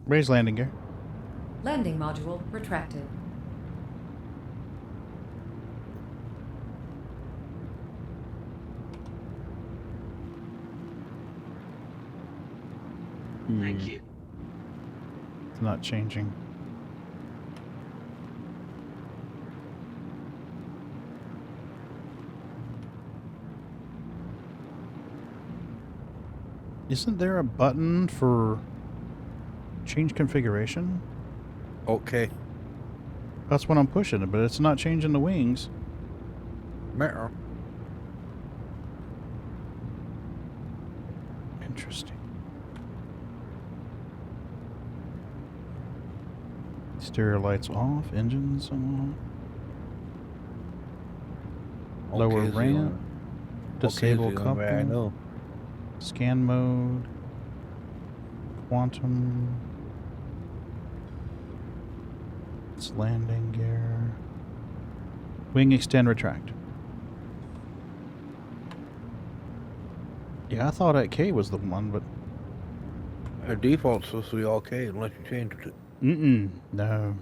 Speaker 1: Raise landing gear.
Speaker 12: Landing module retracted.
Speaker 4: Thank you.
Speaker 1: It's not changing. Isn't there a button for change configuration?
Speaker 2: Okay.
Speaker 1: That's what I'm pushing, but it's not changing the wings.
Speaker 2: Meow.
Speaker 1: Interesting. Stereo lights off, engines on. Lower
Speaker 2: Okay, is the
Speaker 1: ramp.
Speaker 2: only-
Speaker 1: Disable
Speaker 2: okay, is the only way I
Speaker 1: couple.
Speaker 2: know.
Speaker 1: Scan mode. Quantum. It's landing gear. Wing extend retract. Yeah, I thought at K was the one, but
Speaker 2: Our default's supposed to be all K unless you changed it.
Speaker 1: no.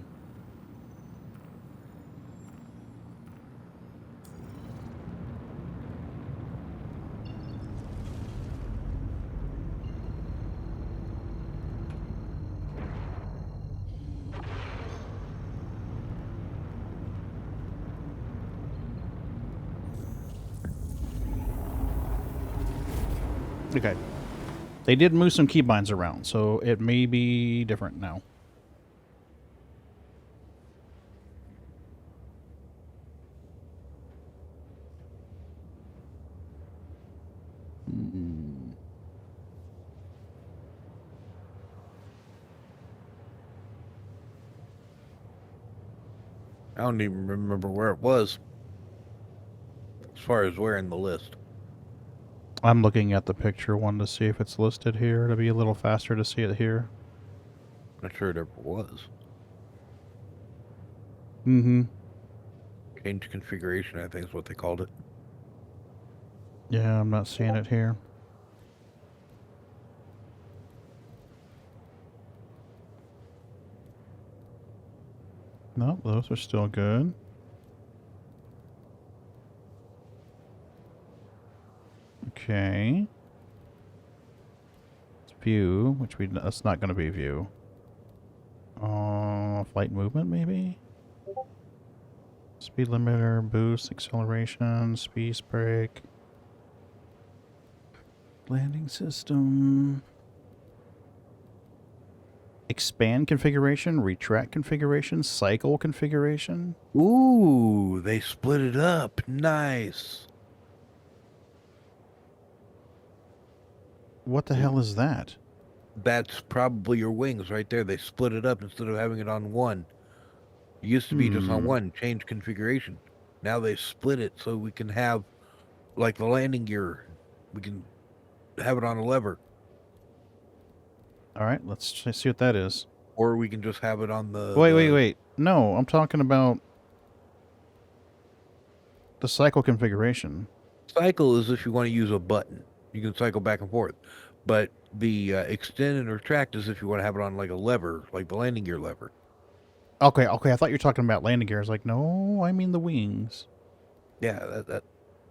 Speaker 1: Okay. They did move some keybinds around, so it may be different now.
Speaker 2: I don't even remember where it was. As far as where in the list.
Speaker 1: I'm looking at the picture one to see if it's listed here. It'll be a little faster to see it here.
Speaker 2: Not sure it ever was.
Speaker 1: Mm-hmm.
Speaker 2: Change configuration, I think is what they called it.
Speaker 1: Yeah, I'm not seeing it here. No, those are still good. Okay. It's view, which that's not going to be view. Flight movement, maybe? Speed limiter, boost, acceleration, speed brake. Landing system. Expand configuration, retract configuration, cycle configuration.
Speaker 2: Ooh, they split it up. Nice.
Speaker 1: What the hell is that?
Speaker 2: That's probably your wings right there. They split it up instead of having it on one. It used to be just on one, change configuration. Now they split it so we can have, like the landing gear, we can have it on a lever.
Speaker 1: All right, let's see what that is.
Speaker 2: Or we can just have it on the...
Speaker 1: Wait. No, I'm talking about the cycle configuration.
Speaker 2: Cycle is if you want to use a button. You can cycle back and forth. But the extend and retract is if you want to have it on like a lever, like the landing gear lever.
Speaker 1: Okay. I thought you were talking about landing gear. I was like, no, I mean the wings.
Speaker 2: Yeah, that.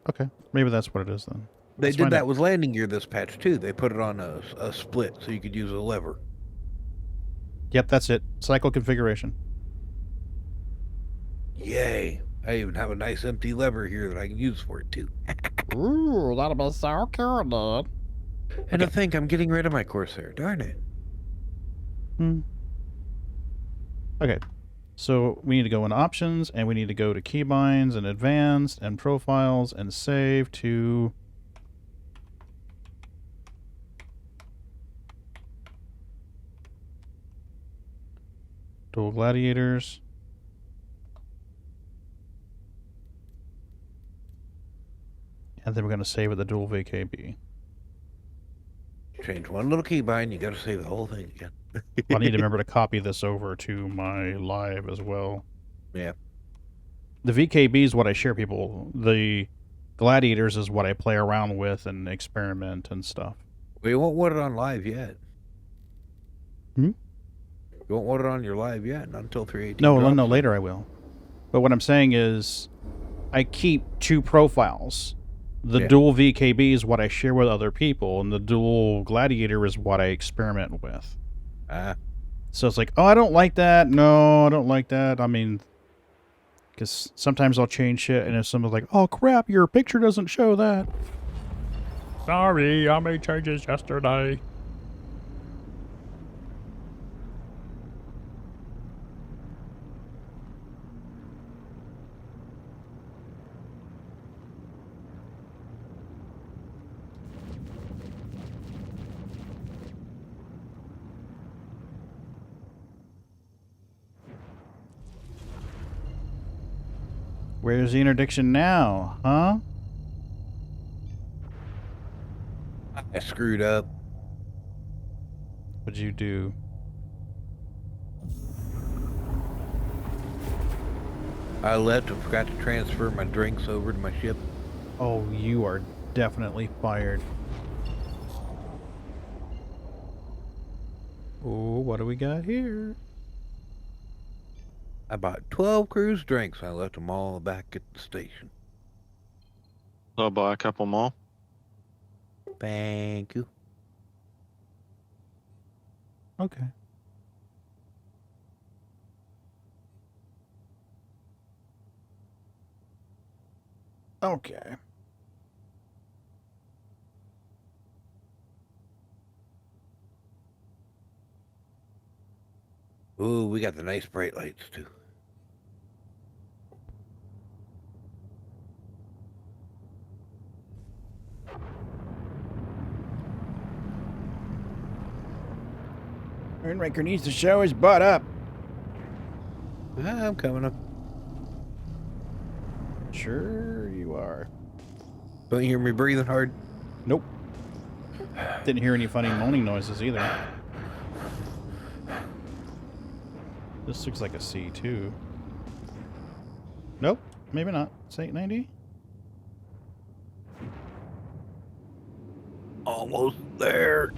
Speaker 1: Okay, maybe that's what it is then.
Speaker 2: They
Speaker 1: Let's
Speaker 2: did
Speaker 1: find
Speaker 2: that
Speaker 1: out.
Speaker 2: with landing gear this patch too. They put it on a split so you could use a lever.
Speaker 1: Yep, that's it. Cycle configuration.
Speaker 2: Yay. I even have a nice empty lever here that I can use for it too.
Speaker 1: Ooh, that'll be so cool, dude.
Speaker 2: And I think I'm getting rid of my Corsair. Darn it.
Speaker 1: Okay, so we need to go in options, and we need to go to keybinds and advanced and profiles and save to dual gladiators. And then we're going to save it the dual VKB.
Speaker 2: Change one little keybind, you gotta save the whole thing again.
Speaker 1: I need to remember to copy this over to my live as well.
Speaker 2: Yeah.
Speaker 1: The VKB is what I share people. The gladiators is what I play around with and experiment and stuff.
Speaker 2: We won't want it on live yet. You won't want it on your live yet, not until 318.
Speaker 1: No,
Speaker 2: drops,
Speaker 1: no,
Speaker 2: so-
Speaker 1: later I will. But what I'm saying is, I keep 2 profiles. The
Speaker 2: Yeah.
Speaker 1: dual VKB is what I share with other people, and the dual Gladiator is what I experiment with. So it's like, oh, I don't like that. No, I don't like that. I mean, because sometimes I'll change shit, and if someone's like, oh, crap, your picture doesn't show that. Sorry, I made changes yesterday. Where's the interdiction now, huh?
Speaker 2: I screwed up.
Speaker 1: What'd you do?
Speaker 2: I left and forgot to transfer my drinks over to my ship.
Speaker 1: Oh, you are definitely fired. Oh, what do we got here?
Speaker 2: I bought 12 cruise drinks. I left them all back at the station.
Speaker 6: I'll buy a couple more.
Speaker 2: Thank you.
Speaker 1: Okay. Okay.
Speaker 2: Ooh, we got the nice bright lights too.
Speaker 1: Rainmaker needs to show his butt up.
Speaker 2: I'm coming up.
Speaker 1: Sure you are.
Speaker 2: Don't you hear me breathing hard?
Speaker 1: Nope. Didn't hear any funny moaning noises either. This looks like a C2. Nope, maybe not. It's 890.
Speaker 2: Almost there.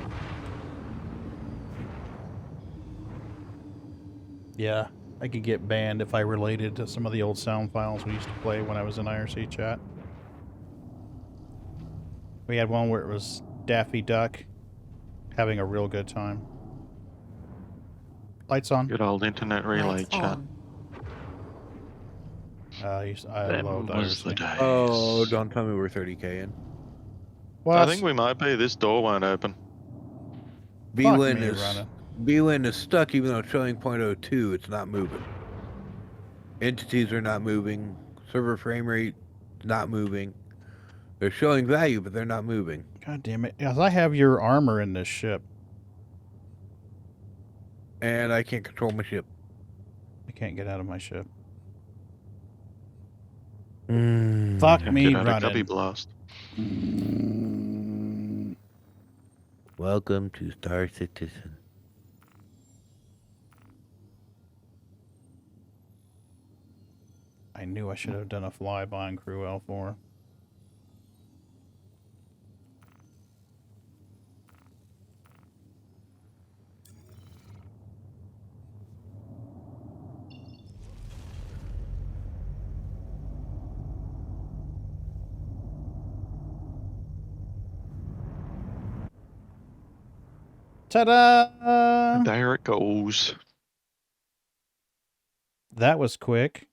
Speaker 1: Yeah, I could get banned if I related to some of the old sound files we used to play when I was in IRC chat. We had one where it was Daffy Duck having a real good time. Lights on.
Speaker 6: Good old internet relay
Speaker 12: Lights
Speaker 6: chat.
Speaker 12: on.
Speaker 1: I
Speaker 6: Them
Speaker 1: love
Speaker 6: was the
Speaker 1: IRC.
Speaker 6: days.
Speaker 2: Oh, don't tell me we're 30K in.
Speaker 1: What?
Speaker 6: I think we might be. This door won't open.
Speaker 2: B-Win
Speaker 1: me,
Speaker 2: is
Speaker 1: Rana.
Speaker 2: B-Win is stuck even though it's showing .02. It's not moving. Entities are not moving. Server frame rate not moving. They're showing value, but they're not moving.
Speaker 1: God damn it. Yes, I have your armor in this ship.
Speaker 2: And I can't control my ship.
Speaker 1: I can't get out of my ship.
Speaker 2: Mm.
Speaker 1: Fuck
Speaker 6: Can't
Speaker 1: me
Speaker 6: get out of Cubby
Speaker 1: running.
Speaker 6: Blast.
Speaker 2: Welcome to Star Citizen.
Speaker 1: I knew I should have done a flyby on Crew L4. Ta-da!
Speaker 6: There it goes.
Speaker 1: That was quick.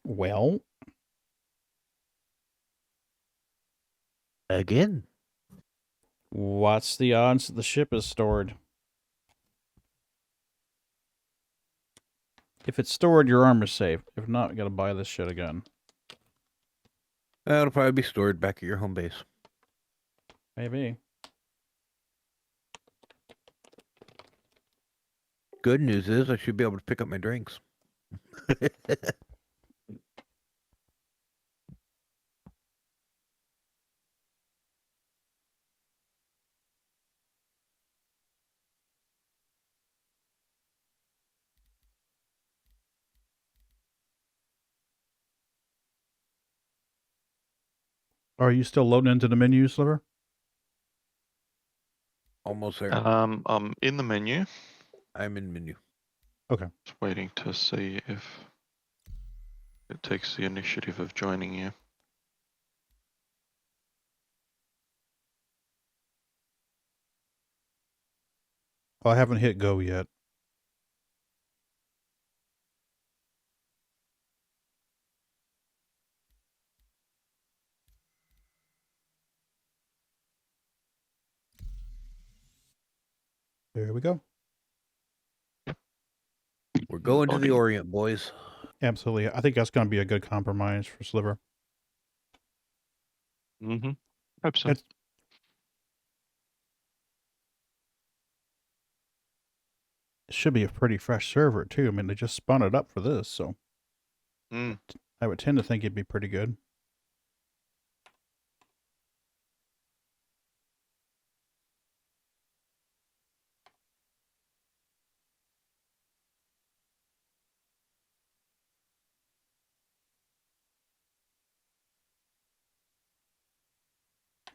Speaker 1: Well,
Speaker 2: Again.
Speaker 1: what's the odds that the ship is stored? If it's stored, your armor's safe. If not, you gotta buy this shit again.
Speaker 2: That'll probably be stored back at your home base.
Speaker 1: Maybe.
Speaker 2: Good news is I should be able to pick up my drinks.
Speaker 1: Are you still loading into the menu, Sliver?
Speaker 2: Almost there.
Speaker 6: I'm in the menu.
Speaker 2: I'm in menu.
Speaker 1: Okay.
Speaker 6: Just waiting to see if it takes the initiative of joining you.
Speaker 1: Oh, I haven't hit go yet. There we go.
Speaker 2: We're going to the Orient, boys.
Speaker 1: Absolutely. I think that's going to be a good compromise for Sliver.
Speaker 6: Mm-hmm. Hope so.
Speaker 1: It should be a pretty fresh server, too. I mean, they just spun it up for this, so I would tend to think it'd be pretty good.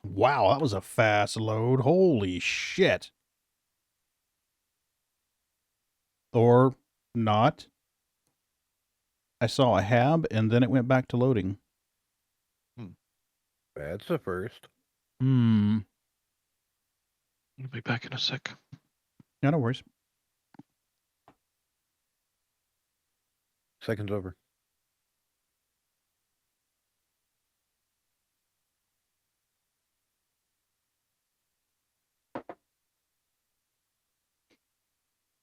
Speaker 1: Wow, that was a fast load. Holy shit. Or not. I saw a hab, and then it went back to loading.
Speaker 2: That's the first.
Speaker 1: Hmm.
Speaker 6: I'll be back in a sec.
Speaker 1: Yeah, no worries.
Speaker 2: Second's over.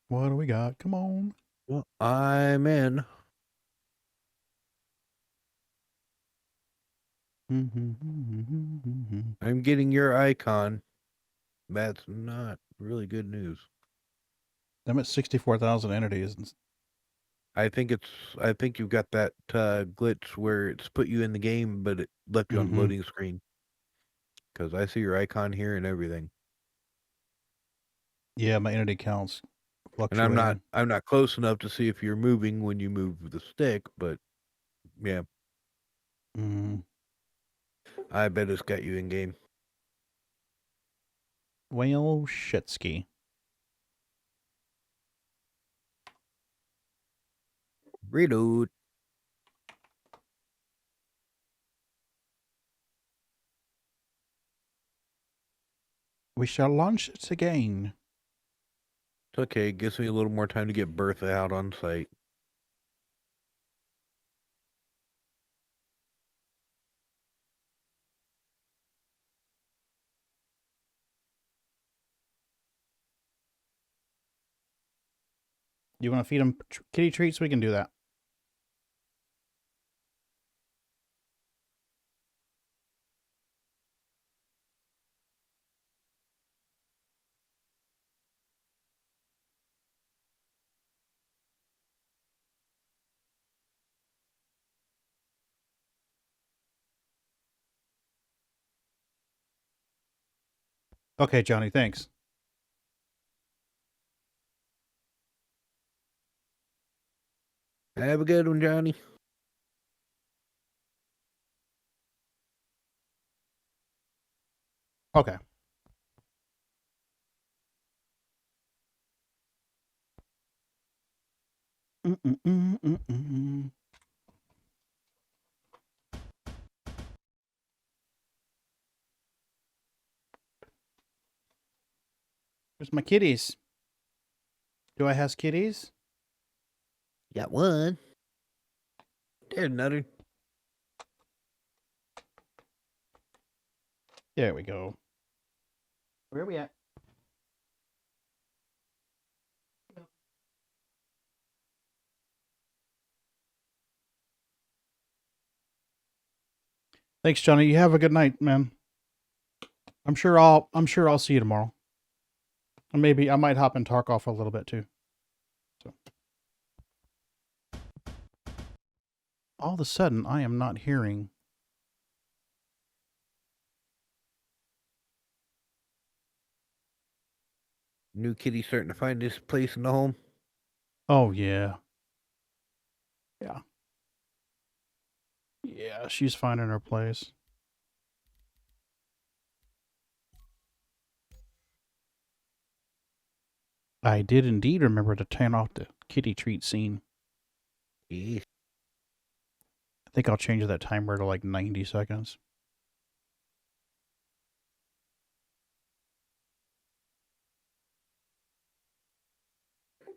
Speaker 1: What do we got? Come on.
Speaker 2: Well, I'm in. I'm getting your icon. That's not really good news.
Speaker 1: I'm at 64,000 entities.
Speaker 2: I think you've got that glitch where it's put you in the game, but it left you on the loading screen. Because I see your icon here and everything.
Speaker 1: Yeah, my entity counts
Speaker 2: And
Speaker 1: fluctuating.
Speaker 2: I'm not close enough to see if you're moving when you move the stick, but yeah. I bet it's got you in game.
Speaker 1: Well, shitski.
Speaker 2: Reload.
Speaker 1: We shall launch it again.
Speaker 2: It's okay. It gives me a little more time to get Bertha out on site.
Speaker 1: You want to feed them kitty treats? We can do that. Okay, Johnny, thanks.
Speaker 2: Have a good one, Johnny.
Speaker 1: Okay. Where's my kitties? Do I have kitties?
Speaker 2: Got one. There's another.
Speaker 1: There we go. Where are we at? Thanks, Johnny. You have a good night, man. I'm sure I'll see you tomorrow. And maybe I might hop in Tarkov a little bit too. So all of a sudden I am not hearing.
Speaker 2: New kitty starting to find this place in the home.
Speaker 1: Oh yeah. Yeah. Yeah, she's finding her place. I did indeed remember to turn off the kitty treat scene.
Speaker 2: Yeesh.
Speaker 1: I think I'll change that timer to like 90 seconds.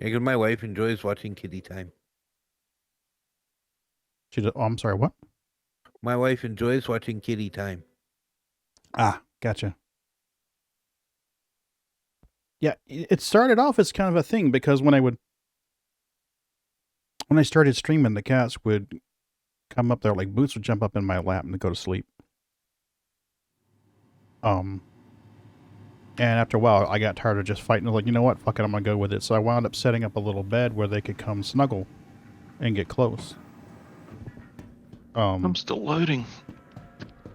Speaker 2: Yeah, 'cause my wife enjoys watching kitty time.
Speaker 1: I'm sorry, what?
Speaker 2: My wife enjoys watching kitty time.
Speaker 1: Ah, gotcha. Yeah, it started off as kind of a thing because when I started streaming, the cats would come up there, like Boots would jump up in my lap and go to sleep. And after a while, I got tired of just fighting. I was like, you know what? Fuck it, I'm gonna go with it. So I wound up setting up a little bed where they could come snuggle and get close.
Speaker 6: I'm still loading.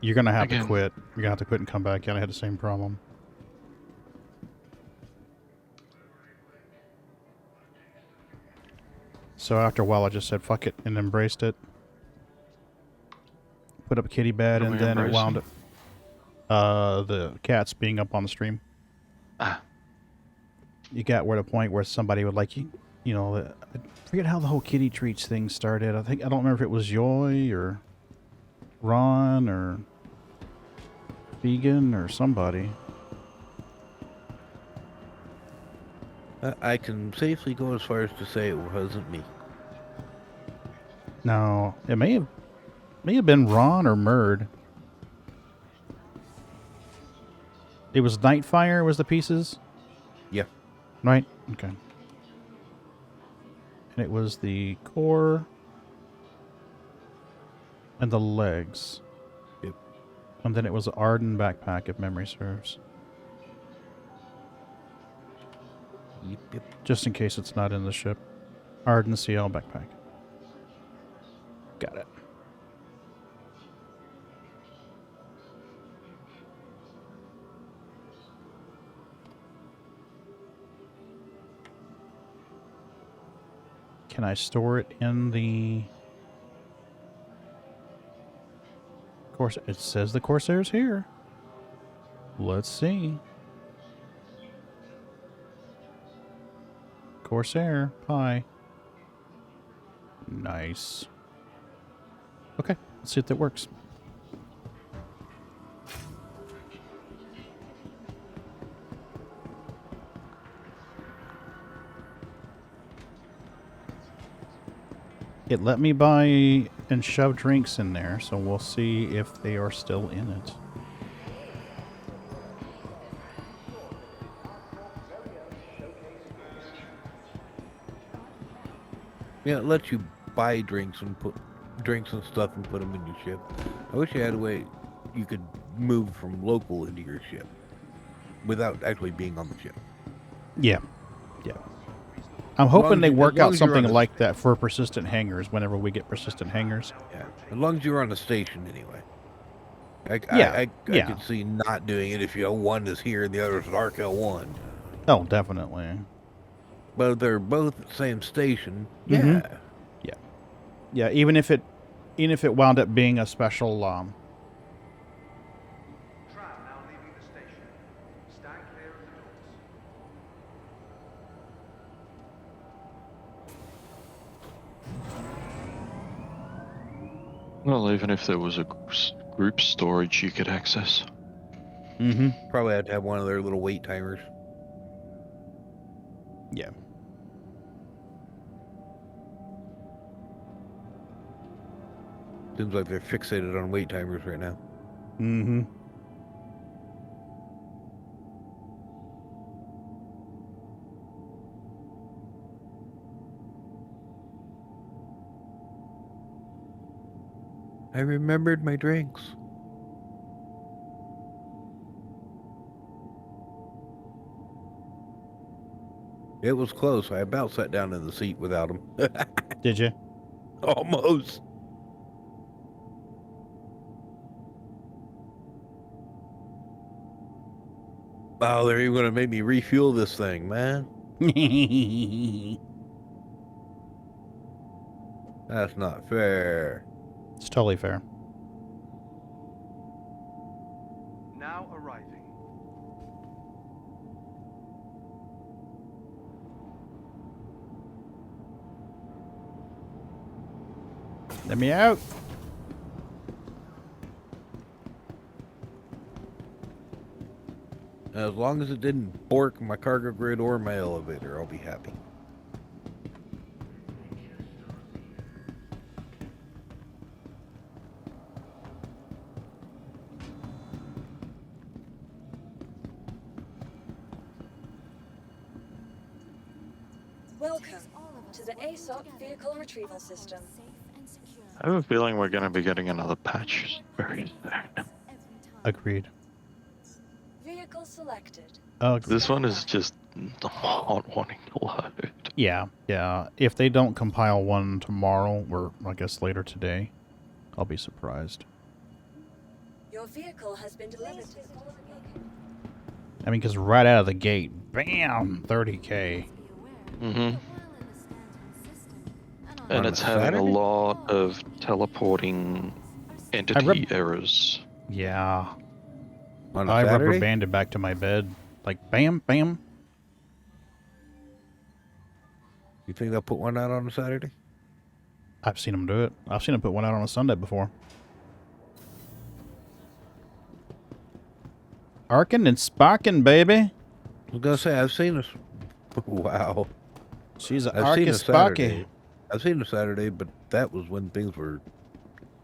Speaker 1: You're gonna have
Speaker 6: Again.
Speaker 1: to quit. You're gonna have to quit and come back. Yeah, I had the same problem. So after a while, I just said fuck it and embraced it. Put up a kitty bed, and then it wound up the cats being up on the stream.
Speaker 6: Ah.
Speaker 1: You got where the point where somebody would like you know, I forget how the whole kitty treats thing started. I don't remember if it was Joy or Ron or Vegan or somebody.
Speaker 2: I can safely go as far as to say it wasn't me.
Speaker 1: No, it may have been Ron or Murd. It was Nightfire was the pieces?
Speaker 2: Yeah.
Speaker 1: Right? Okay. And it was the core and the legs.
Speaker 2: Yep.
Speaker 1: And then it was the Arden backpack, if memory serves.
Speaker 2: Yep.
Speaker 1: Just in case it's not in the ship. Arden CL backpack. Got it. Can I store it in the Corsair? It says the Corsair's here. Let's see. Corsair Pi. Nice. Okay, let's see if that works. It let me buy and shove drinks in there, so we'll see if they are still in it.
Speaker 2: Yeah, it lets you buy drinks and put drinks and stuff and put them in your ship. I wish I had a way you could move from local into your ship without actually being on the ship.
Speaker 1: Yeah. Yeah. I'm hoping they work out something
Speaker 2: a-
Speaker 1: like that for persistent hangars whenever we get persistent hangars.
Speaker 2: Yeah, as long as you're on the station anyway. I
Speaker 1: Yeah.
Speaker 2: could see not doing it if one is here and the other is Arc L1.
Speaker 1: Oh, definitely.
Speaker 2: But if they're both at the same station,
Speaker 1: Mhm.
Speaker 2: yeah.
Speaker 1: Yeah. Yeah, even if it wound up being a special
Speaker 6: Well, even if there was a group storage you could access.
Speaker 2: Probably had to have one of their little wait timers.
Speaker 1: Yeah.
Speaker 2: Seems like they're fixated on wait timers right now.
Speaker 1: Mm-hmm.
Speaker 2: I remembered my drinks. It was close. I about sat down in the seat without them.
Speaker 1: Did you?
Speaker 2: Almost. Oh, they're even going to make me refuel this thing, man. That's not fair.
Speaker 1: It's totally fair.
Speaker 5: Now arriving.
Speaker 1: Let me out.
Speaker 2: As long as it didn't bork my cargo grid or my elevator, I'll be happy.
Speaker 8: Welcome to the ASOC vehicle retrieval system.
Speaker 6: I have a feeling we're going to be getting another patch very soon.
Speaker 1: Agreed.
Speaker 8: Vehicle selected.
Speaker 6: This one is just not wanting to load.
Speaker 1: Yeah, yeah. If they don't compile one tomorrow, or I guess later today, I'll be surprised.
Speaker 8: Your vehicle has been delivered to the
Speaker 1: I mean, because right out of the gate, bam, 30K.
Speaker 6: Mm-hmm. And
Speaker 2: On
Speaker 6: it's
Speaker 2: a
Speaker 6: having
Speaker 2: Saturday?
Speaker 6: a lot of teleporting entity errors.
Speaker 1: Yeah.
Speaker 2: On a
Speaker 1: I
Speaker 2: Saturday?
Speaker 1: rubber banded back to my bed. Like, bam, bam.
Speaker 2: You think they'll put one out on a Saturday?
Speaker 1: I've seen them do it. I've seen them put one out on a Sunday before. Arkin and sparkin', baby.
Speaker 2: I was gonna say I've seen this. Wow.
Speaker 1: She's a
Speaker 2: I've seen a
Speaker 1: Arkin
Speaker 2: Saturday.
Speaker 1: Sparky.
Speaker 2: I've seen a Saturday, but that was when things were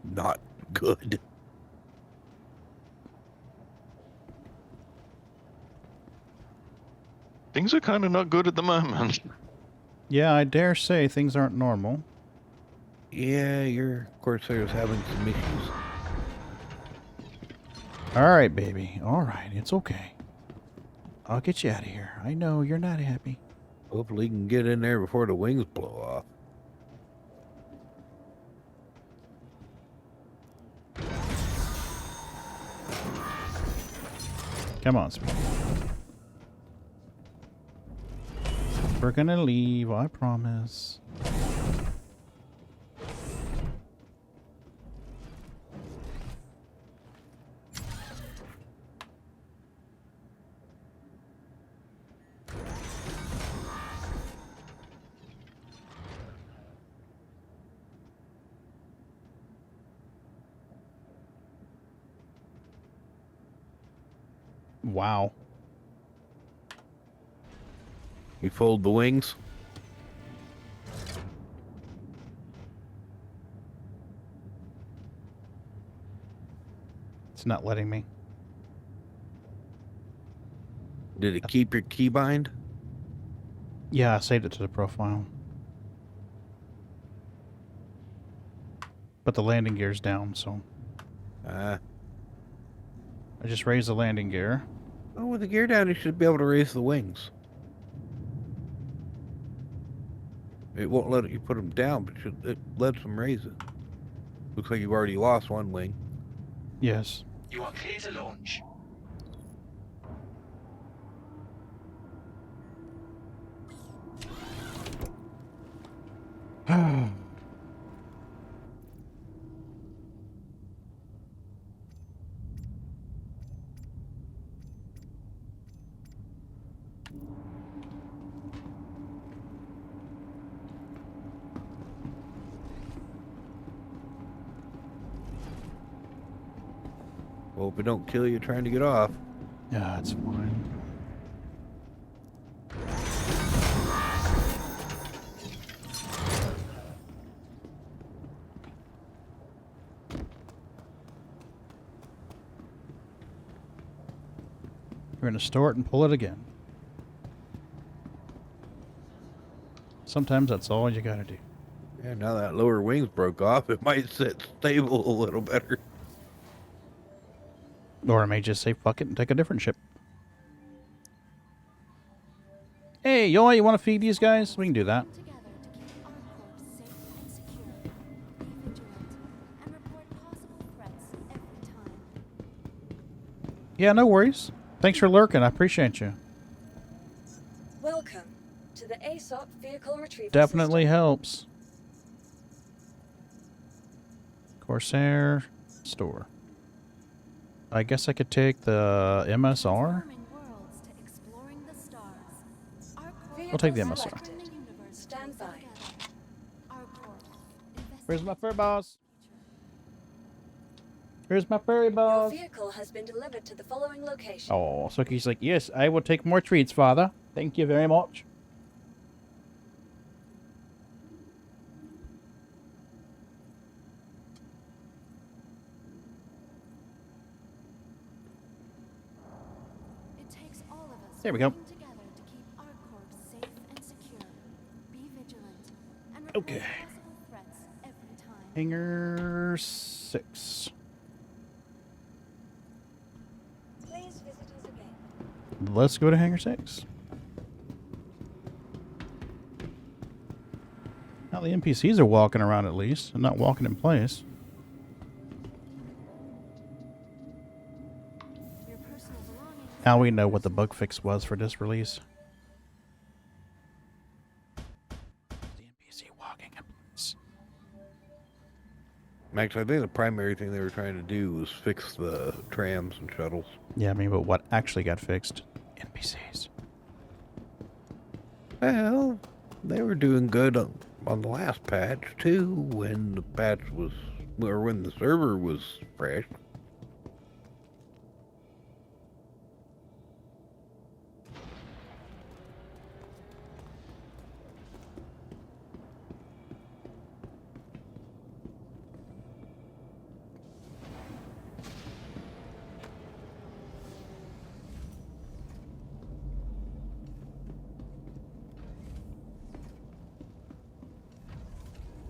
Speaker 2: not good.
Speaker 6: Things are kind of not good at the moment.
Speaker 1: Yeah, I dare say things aren't normal.
Speaker 2: Yeah, your Corsair's having some issues.
Speaker 1: Alright, baby. Alright, it's okay. I'll get you out of here. I know you're not happy.
Speaker 2: Hopefully you can get in there before the wings blow off.
Speaker 1: Come on, Speedy. We're gonna leave, I promise. Wow.
Speaker 2: You fold the wings.
Speaker 1: It's not letting me.
Speaker 2: Did it keep your keybind?
Speaker 1: Yeah, I saved it to the profile. But the landing gear's down, so I just raised the landing gear.
Speaker 2: Oh, with the gear down, you should be able to raise the wings. It won't let you put them down, but it lets them raise it. Looks like you've already lost one wing.
Speaker 1: Yes.
Speaker 4: You are clear to launch.
Speaker 2: Hope it don't kill you trying to get off.
Speaker 1: Yeah, it's fine. You're gonna store it and pull it again. Sometimes that's all you gotta do.
Speaker 2: Yeah, now that lower wings broke off, it might sit stable a little better.
Speaker 1: Or I may just say fuck it and take a different ship. Hey, yo, you want to feed these guys? We can do that. Yeah, no worries. Thanks for lurking. I appreciate you.
Speaker 8: Welcome to the ASOC vehicle retrieval
Speaker 1: Definitely
Speaker 8: system.
Speaker 1: helps. Corsair store. I guess I could take the MSR. We'll take the MSR.
Speaker 8: Stand by.
Speaker 1: Where's my fur boss? Where's my furry
Speaker 8: Your
Speaker 1: boss?
Speaker 8: vehicle has been delivered to the following location.
Speaker 1: Oh, Suki's like, yes, I will take more treats, Father. Thank you very much.
Speaker 8: It takes all of us
Speaker 1: There we go.
Speaker 8: working together to keep our corps safe and secure. Be vigilant and report
Speaker 1: Okay.
Speaker 8: possible threats every time.
Speaker 1: Hangar 6.
Speaker 8: Please visit us again.
Speaker 1: Let's go to Hangar 6. Now the NPCs are walking around at least, and not walking in place.
Speaker 8: Your personal belongings.
Speaker 1: Now we know what the bug fix was for this release. The NPC walking in place.
Speaker 2: Max, I think the primary thing they were trying to do was fix the trams and shuttles.
Speaker 1: Yeah, I mean, but what actually got fixed? NPCs.
Speaker 2: Well, they were doing good on the last patch too, when the patch was, or when the server was fresh.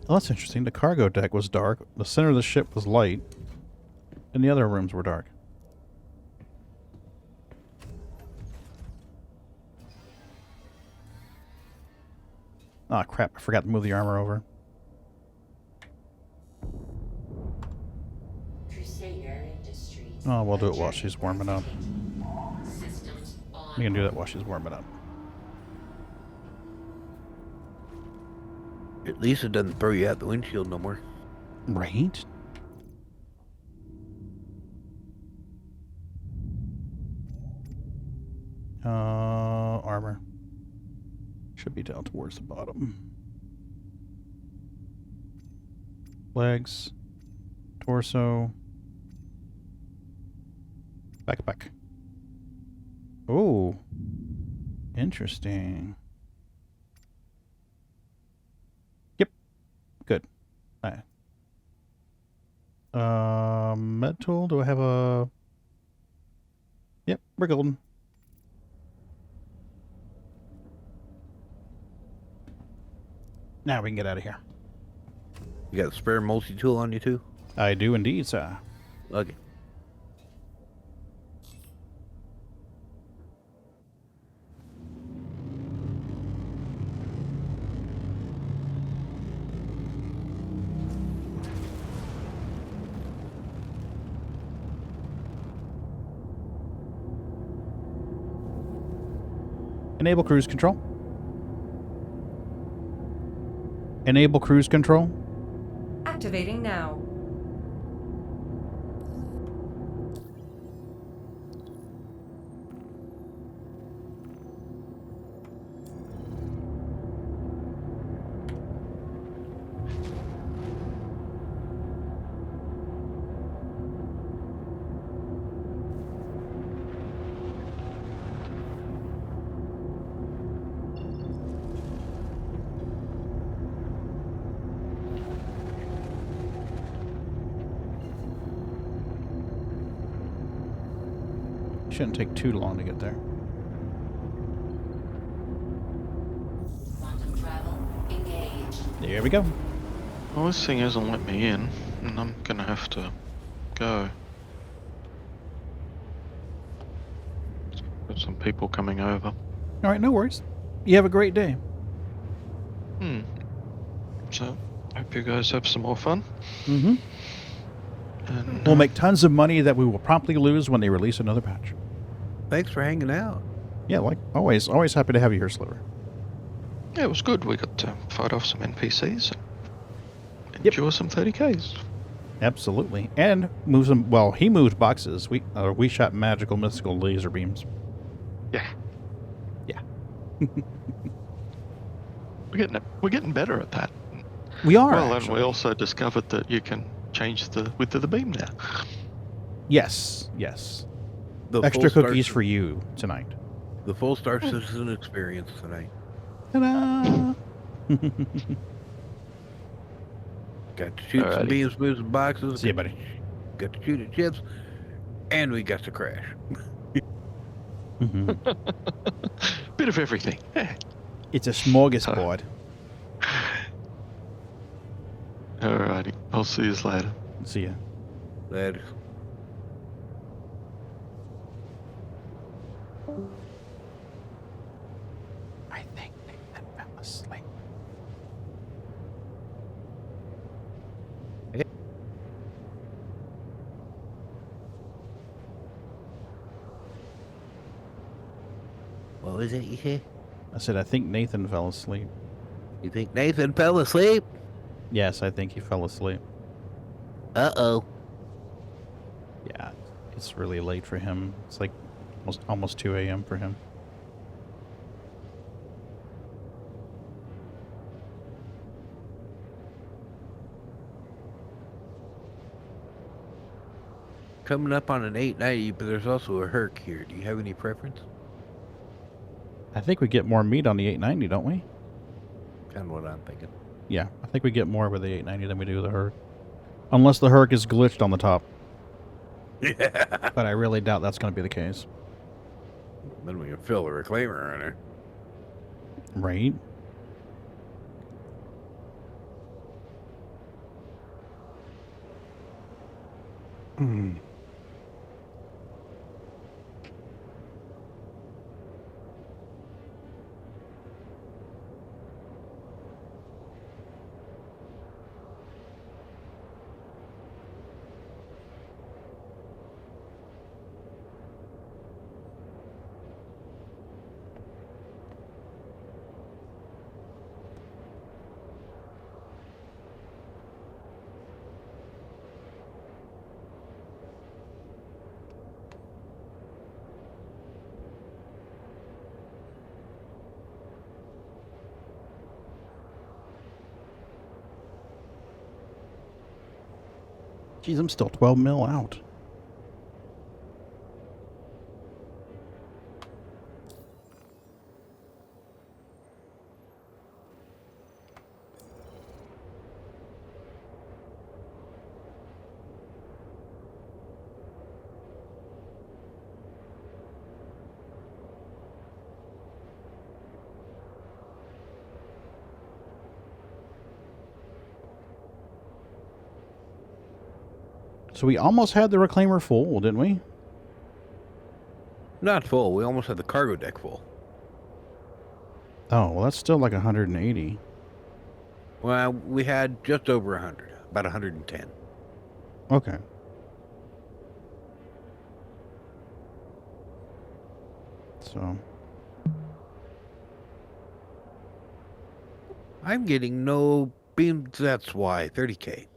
Speaker 1: Oh, that's interesting. The cargo deck was dark, the center of the ship was light, and the other rooms were dark. Ah, crap. I forgot to move the armor over. Oh, we'll do it while she's warming up. We can do that while she's warming up.
Speaker 2: At least it doesn't throw you out the windshield no more.
Speaker 1: Right? Armor. Should be down towards the bottom. Legs. Torso. Backpack. Oh. Interesting. Yep. Good. Alright. Metal. Do I have a... Yep, we're golden. Now we can get out of here.
Speaker 2: You got a spare multi-tool on you too?
Speaker 1: I do indeed, sir.
Speaker 2: Okay.
Speaker 1: Enable cruise control. Enable cruise control.
Speaker 12: Activating now.
Speaker 1: Shouldn't take too long to get there.
Speaker 4: Quantum travel engaged.
Speaker 1: There we go.
Speaker 6: Well, this thing hasn't let me in, and I'm gonna have to go. Got some people coming over.
Speaker 1: All right, no worries. You have a great day.
Speaker 6: So, hope you guys have some more fun.
Speaker 1: Mm-hmm.
Speaker 6: And,
Speaker 1: We'll make tons of money that we will promptly lose when they release another patch.
Speaker 2: Thanks for hanging out.
Speaker 1: Yeah, like always. Always happy to have you here, Sliver.
Speaker 6: yeah, it was good. We got to fight off some NPCs. And enjoy some 30Ks.
Speaker 1: Absolutely. And moves them. Well, he moved boxes. We shot magical, mystical laser beams.
Speaker 6: Yeah.
Speaker 1: Yeah.
Speaker 6: We're getting better at that.
Speaker 1: We are.
Speaker 6: Well, and
Speaker 1: actually.
Speaker 6: we also discovered that you can change the width of the beam now.
Speaker 1: Yes, yes.
Speaker 2: The
Speaker 1: Extra
Speaker 2: full
Speaker 1: cookies
Speaker 2: Star,
Speaker 1: for you tonight.
Speaker 2: The full Star Citizen experience tonight.
Speaker 1: Ta-da!
Speaker 2: Got to shoot some
Speaker 6: Alrighty.
Speaker 2: beams, move some boxes.
Speaker 1: See you, buddy.
Speaker 2: Got to shoot at ships, and we got to crash.
Speaker 6: Bit of everything. Yeah.
Speaker 1: It's a smorgasbord.
Speaker 6: Alrighty. I'll see you later.
Speaker 1: See ya.
Speaker 2: Later.
Speaker 1: I think Nathan fell asleep.
Speaker 2: What was it you said?
Speaker 1: I said, I think Nathan fell asleep.
Speaker 2: You think Nathan fell asleep?
Speaker 1: Yes, I think he fell asleep.
Speaker 2: Uh-oh.
Speaker 1: Yeah, it's really late for him. It's like almost 2 a.m. for him.
Speaker 2: Coming up on an 890, but there's also a Herc here. Do you have any preference?
Speaker 1: I think we get more meat on the 890, don't we?
Speaker 2: Kind of what I'm thinking.
Speaker 1: Yeah, I think we get more with the 890 than we do the Herc. Unless the Herc is glitched on the top.
Speaker 2: Yeah.
Speaker 1: But I really doubt that's going to be the case.
Speaker 2: Then we can fill the reclaimer in there.
Speaker 1: Right? Hmm. Jeez, I'm still 12 mil out. So we almost had the reclaimer full, didn't we?
Speaker 2: Not full. We almost had the cargo deck full.
Speaker 1: Oh, well, that's still like 180.
Speaker 2: Well, we had just over 100. About 110.
Speaker 1: Okay. So...
Speaker 2: I'm getting no beams. That's why. 30K.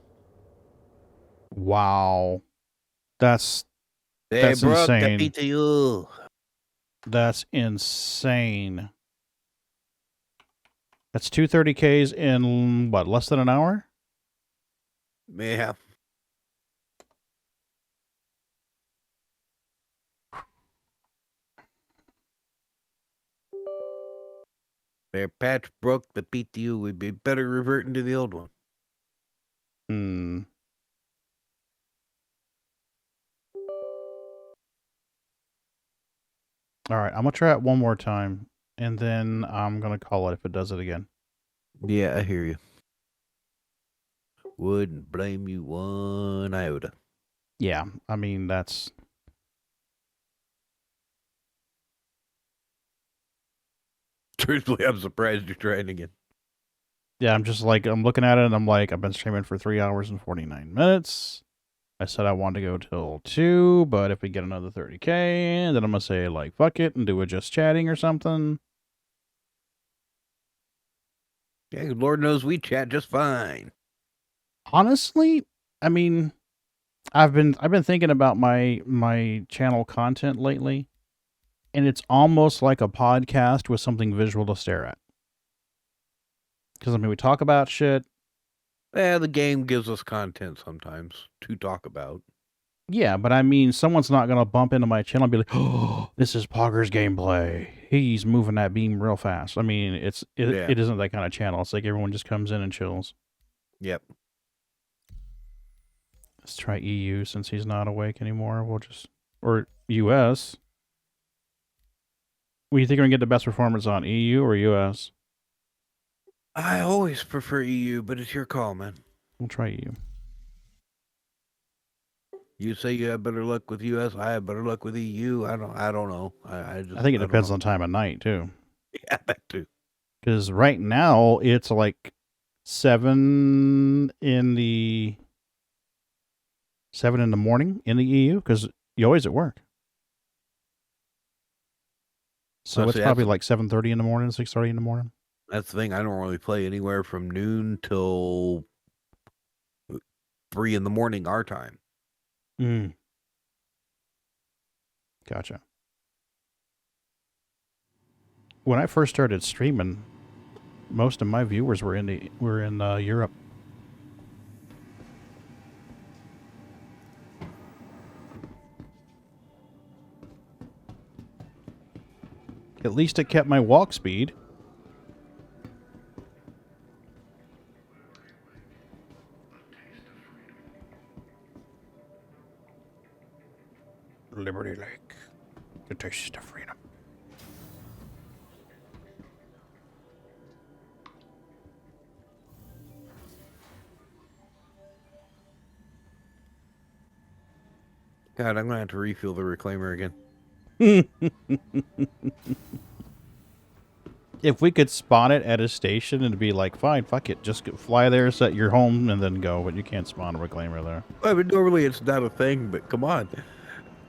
Speaker 1: Wow. That's
Speaker 2: They broke
Speaker 1: insane.
Speaker 2: the PTU.
Speaker 1: That's insane. That's 230Ks in, what, less than an hour?
Speaker 2: Yeah. Their patch broke the PTU. We'd be better reverting to the old one.
Speaker 1: Hmm. All right, I'm going to try it one more time, and then I'm going to call it if it does it again.
Speaker 2: Yeah, I hear you. Wouldn't blame you one iota.
Speaker 1: Yeah, I mean, that's...
Speaker 2: Truthfully, I'm surprised you're trying again.
Speaker 1: Yeah, I'm just like, I'm looking at it, and I'm like, I've been streaming for 3 hours and 49 minutes. I said I wanted to go till 2, but if we get another 30K, then I'm going to say, like, fuck it, and do a just chatting or something.
Speaker 2: Yeah, Lord knows we chat just fine.
Speaker 1: Honestly, I mean, I've been thinking about my channel content lately, and it's almost like a podcast with something visual to stare at. Because I mean, we talk about shit,
Speaker 2: Yeah, the game gives us content sometimes to talk about.
Speaker 1: Yeah, but I mean, someone's not going to bump into my channel and be like, oh, this is Pogger's gameplay. He's moving that beam real fast. I mean, it isn't that kind of channel. It's like everyone just comes in and chills.
Speaker 2: Yep.
Speaker 1: Let's try EU since he's not awake anymore. We'll just... Or US. What do you think we're going to get the best performance on, EU or US?
Speaker 2: I always prefer EU, but it's your call, man.
Speaker 1: We'll try EU.
Speaker 2: You say you have better luck with US. I have better luck with EU. I don't know.
Speaker 1: I think it depends on time of night too.
Speaker 2: Yeah, that too.
Speaker 1: Because right now it's like 7 in the morning in the EU because you're always at work. So it's probably like 7:30 in the morning, 6:30 in the morning.
Speaker 2: That's the thing. I don't really play anywhere from noon till 3 in the morning our time.
Speaker 1: Gotcha. When I first started streaming, most of my viewers were in Europe. At least it kept my walk speed. Liberty Lake, the taste of freedom.
Speaker 2: God, I'm gonna have to refuel the reclaimer again.
Speaker 1: If we could spawn it at a station and be like, fine, fuck it, just fly there, set your home, and then go. But you can't spawn a reclaimer there.
Speaker 2: I mean, normally it's not a thing, but come on.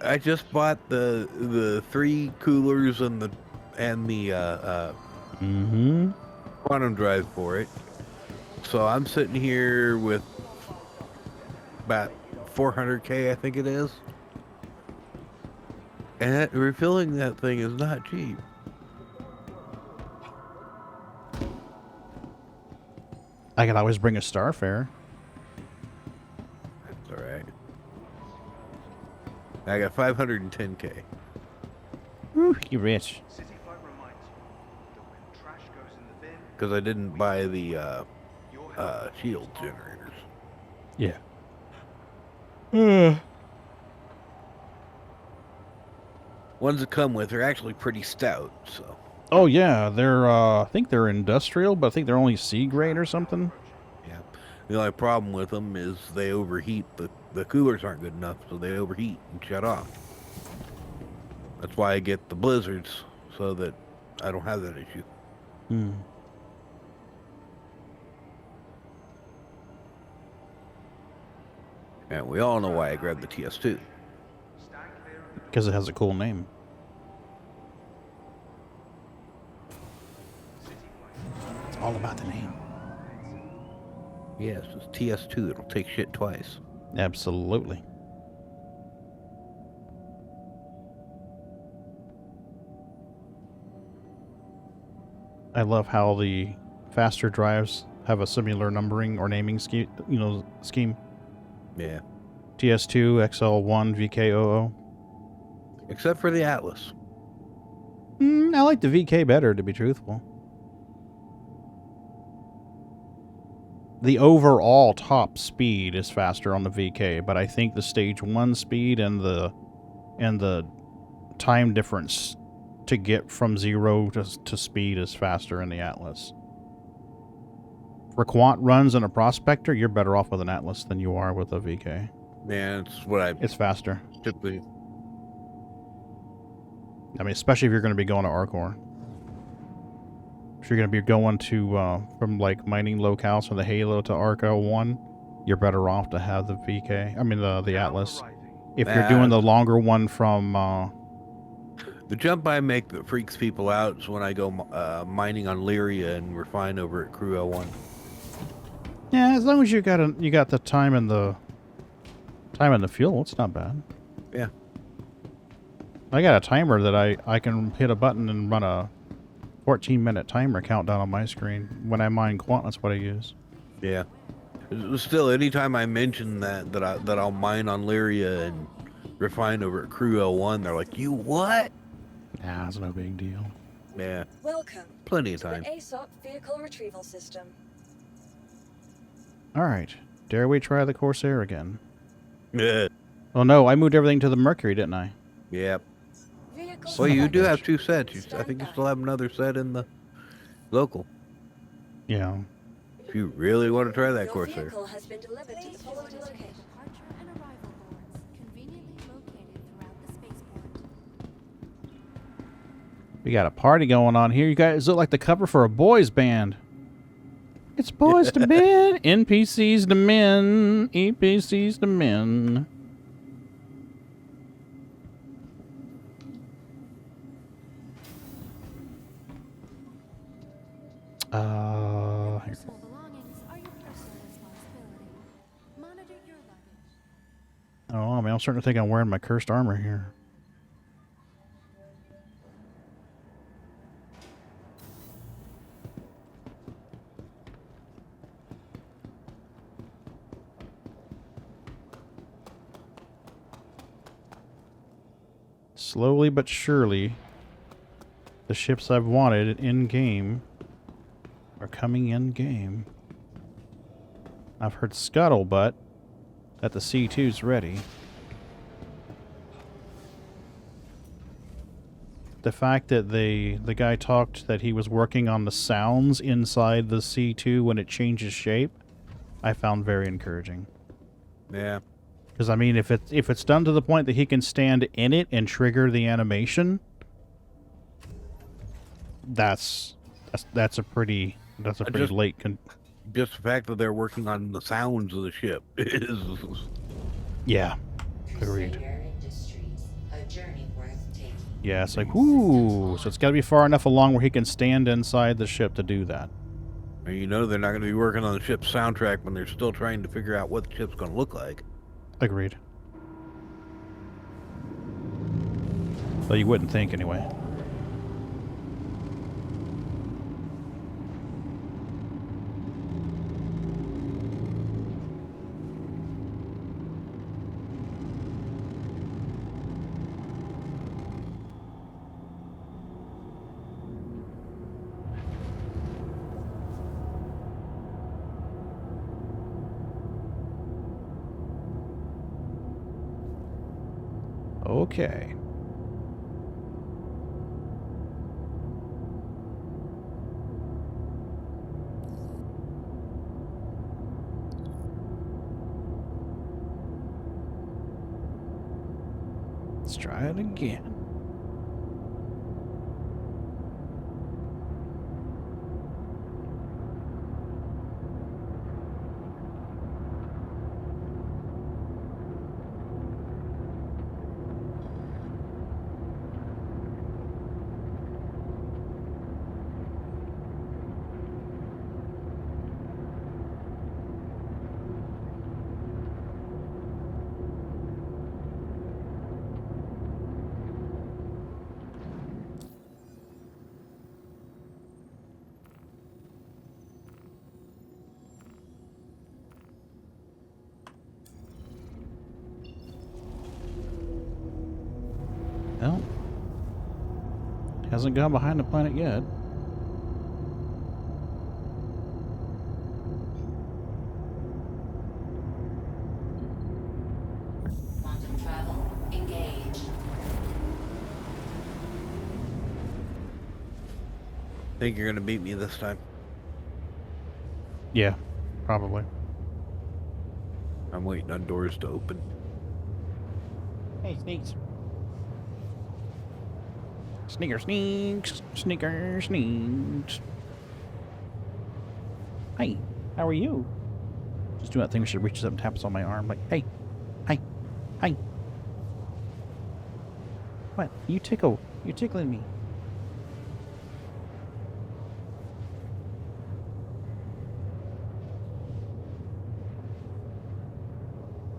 Speaker 2: I just bought the 3 coolers and the quantum drive for it. So I'm sitting here with about 400K, I think it is. And refilling that thing is not cheap.
Speaker 1: I could always bring a Starfare.
Speaker 2: That's all right. I got 510K.
Speaker 1: Woo, you rich.
Speaker 2: Because I didn't buy the shield generators.
Speaker 1: Yeah.
Speaker 2: Ones that come with are actually pretty stout, so.
Speaker 1: Oh yeah, they're I think they're industrial, but I think they're only C grade or something.
Speaker 2: Yeah. The only problem with them is they overheat. The coolers aren't good enough, so they overheat and shut off. That's why I get the blizzards, so that I don't have that issue. And we all know why I grabbed the TS2.
Speaker 1: Because it has a cool name. It's all about the name.
Speaker 2: Yes, it's TS2. It'll take shit twice.
Speaker 1: Absolutely. I love how the faster drives have a similar numbering or naming scheme.
Speaker 2: Yeah.
Speaker 1: TS2, XL1, VK00.
Speaker 2: Except for the Atlas.
Speaker 1: I like the VK better, to be truthful. The overall top speed is faster on the VK, but I think the stage 1 speed and the time difference to get from 0 to speed is faster in the Atlas. For quant runs and a prospector, you're better off with an Atlas than you are with a VK.
Speaker 2: Yeah, it's what I...
Speaker 1: It's faster.
Speaker 2: Typically.
Speaker 1: I mean, especially if you're going to be going to Arcor. If you're going to be going to, from like mining locales from the Halo to Arca 1, you're better off to have the VK. I mean, the Atlas. If you're doing the longer one from,
Speaker 2: the jump I make that freaks people out is when I go mining on Lyria and refine over at Crew L1.
Speaker 1: Yeah, as long as you got the time and the fuel, it's not bad.
Speaker 2: Yeah.
Speaker 1: I got a timer that I can hit a button and run a 14-minute timer countdown on my screen. When I mine quant, that's what I use.
Speaker 2: Yeah. Still, anytime I mention that I'll mine on Lyria and refine over at Crew L1, they're like, "You what?"
Speaker 1: Nah, it's no big deal.
Speaker 2: Yeah.
Speaker 8: Welcome.
Speaker 2: Plenty of
Speaker 8: to
Speaker 2: time.
Speaker 8: the ASOC vehicle retrieval system.
Speaker 1: All right. Dare we try the Corsair again?
Speaker 2: Yeah.
Speaker 1: Oh no, I moved everything to the Mercury, didn't I?
Speaker 2: Yep.
Speaker 8: Vehicle
Speaker 2: Well, you do
Speaker 1: bitch.
Speaker 2: have 2 sets. I think you still have another set in the local.
Speaker 1: Yeah.
Speaker 2: If you really want to try that
Speaker 8: Your
Speaker 2: Corsair.
Speaker 8: vehicle has been delivered to the following location. Departure and arrival boards conveniently located throughout the spaceport.
Speaker 1: We got a party going on here. You guys look like the cover for a boys band. It's boys to men, NPCs to men, EPCs to men. Here.
Speaker 8: Personal belongings are your personal responsibility. Monitor your luggage.
Speaker 1: Oh, I mean, I'm starting to think I'm wearing my cursed armor here. Slowly but surely, the ships I've wanted in-game are coming in-game. I've heard scuttlebutt that the C2's ready. The fact that the guy talked that he was working on the sounds inside the C2 when it changes shape, I found very encouraging.
Speaker 2: Yeah.
Speaker 1: Because I mean, if it's done to the point that he can stand in it and trigger the animation, that's a pretty late.
Speaker 2: Just the fact that they're working on the sounds of the ship is.
Speaker 1: Yeah, agreed.
Speaker 4: A journey worth taking.
Speaker 1: Yeah, it's like whoo. So it's got to be far enough along where he can stand inside the ship to do that.
Speaker 2: And you know they're not going to be working on the ship's soundtrack when they're still trying to figure out what the ship's going to look like.
Speaker 1: Agreed. Well, you wouldn't think anyway. Okay. Let's try it again. Well, hasn't gone behind the planet yet.
Speaker 4: Quantum travel engaged.
Speaker 2: Think you're going to beat me this time?
Speaker 1: Yeah, probably.
Speaker 2: I'm waiting on doors to open.
Speaker 1: Hey, sneaks. Sneaker sneaks. Sneaker sneaks. Hey, how are you? Just do that thing where she reaches up and taps on my arm like, hey, hey, hey. What? You tickle. You're tickling me.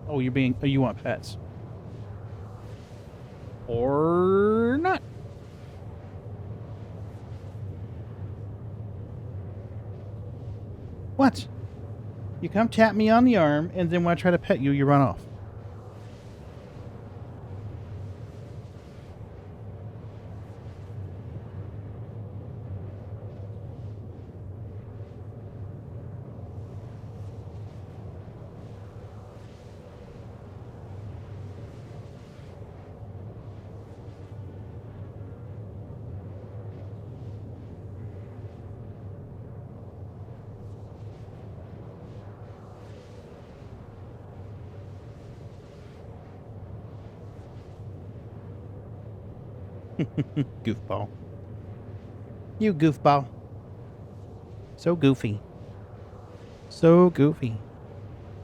Speaker 1: Oh, you want pets. Or not. What? You come tap me on the arm, and then when I try to pet you, you run off. Goofball. You goofball. So goofy. So goofy.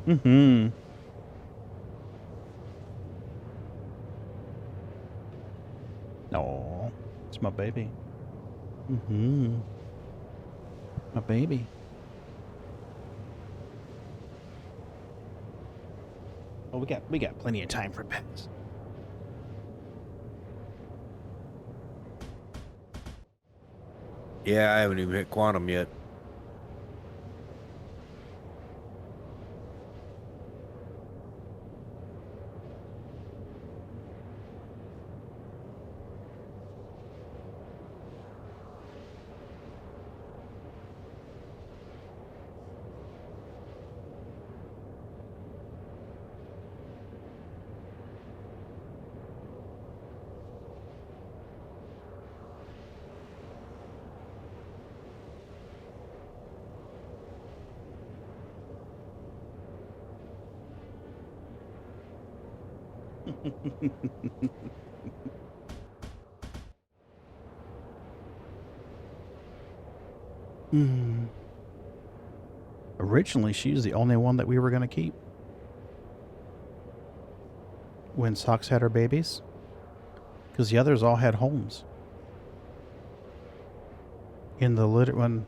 Speaker 1: Mm-hmm. Oh, it's my baby. Mm-hmm. My baby. Oh, we got plenty of time for pets.
Speaker 2: Yeah, I haven't even hit quantum yet. Originally, she's the only one that we were going to keep. When Socks had her babies. Because the others all had homes. In the when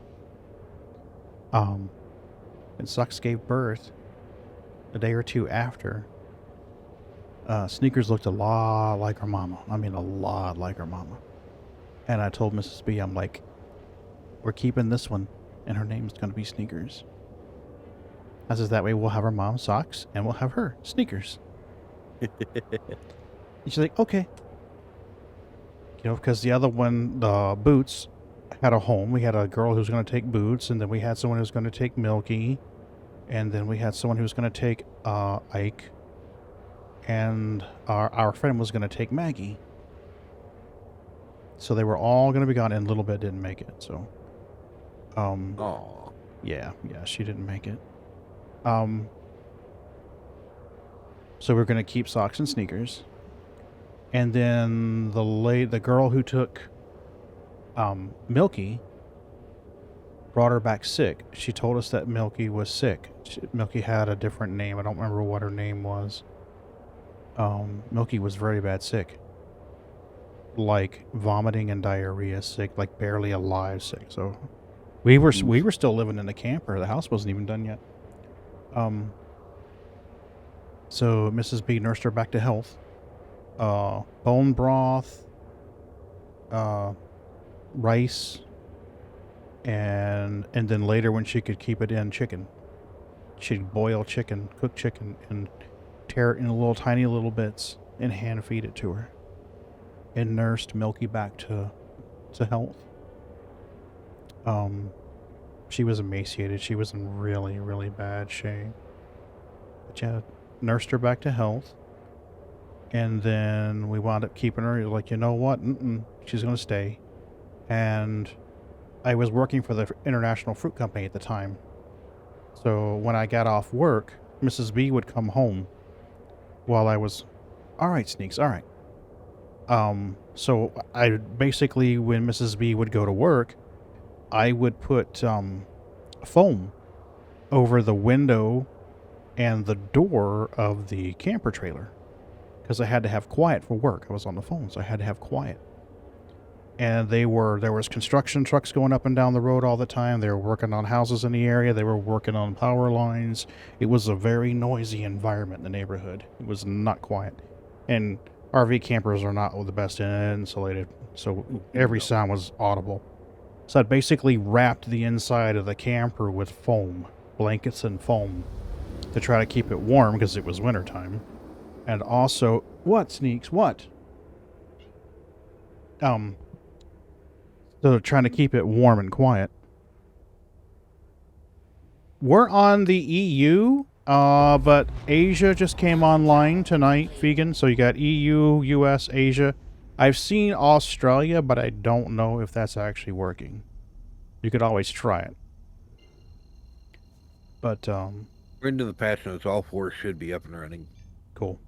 Speaker 2: Socks gave birth, a day or two after, Sneakers looked a lot like her mama. I mean, a lot like her mama. And I told Mrs. B, I'm like, we're keeping this one, and her name's going to be Sneakers. I says, that way we'll have our mom Socks, and we'll have her Sneakers. And she's like, okay. You know, because the other one, the Boots, had a home. We had a girl who was going to take Boots, and then we had someone who was going to take Milky, and then we had someone who was going to take Ike, and our friend was going to take Maggie. So they were all going to be gone, and Little Bit didn't make it. So, yeah, she didn't make it. So we're going to keep Socks and Sneakers. And then the girl who took Milky brought her back sick. She told us that Milky was sick. Milky had a different name. I don't remember what her name was. Milky was very bad sick. Like vomiting and diarrhea sick, like barely alive sick. So we were still living in the camper. The house wasn't even done yet. So Mrs. B nursed her back to health. Bone broth, rice, and then later when she could keep it in, chicken. She'd boil chicken, cook chicken, and tear it in little tiny little bits and hand feed it to her. And nursed Milky back to health. She was emaciated. She was in really, really bad shape. But yeah, nursed her back to health. And then we wound up keeping her. Like, you know what? She's going to stay. And I was working for the International Fruit Company at the time. So when I got off work, Mrs. B would come home while I was, all right, Sneaks, all right. So I basically, when Mrs. B would go to work, I would put foam over the window and the door of the camper trailer. Because I had to have quiet for work. I was on the phone, so I had to have quiet. And there was construction trucks going up and down the road all the time. They were working on houses in the area. They were working on power lines. It was a very noisy environment in the neighborhood. It was not quiet. And RV campers are not the best insulated, so every sound was audible. So I basically wrapped the inside of the camper with foam
Speaker 1: blankets and foam to try to keep it warm because it was wintertime. And also, what, Sneaks? What? So trying to keep it warm and quiet. We're on the EU, but Asia just came online tonight, vegan. So you got EU, US, Asia. I've seen Australia, but I don't know if that's actually working. You could always try it. But,
Speaker 2: we're into the patch notes. All 4 should be up and running.
Speaker 1: Cool.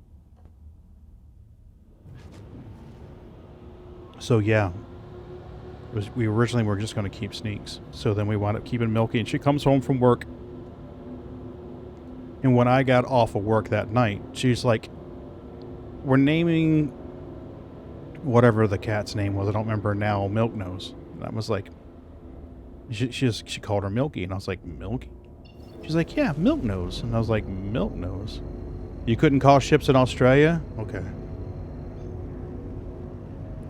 Speaker 1: So, yeah. We originally were just going to keep Sneaks. So then we wound up keeping Milky, and she comes home from work. And when I got off of work that night, she's like, we're naming whatever the cat's name was. I don't remember now. Milk Nose. And I was like, she called her Milky. And I was like, Milky? She's like, yeah, Milk Nose. And I was like, Milk Nose? You couldn't call ships in Australia? Okay.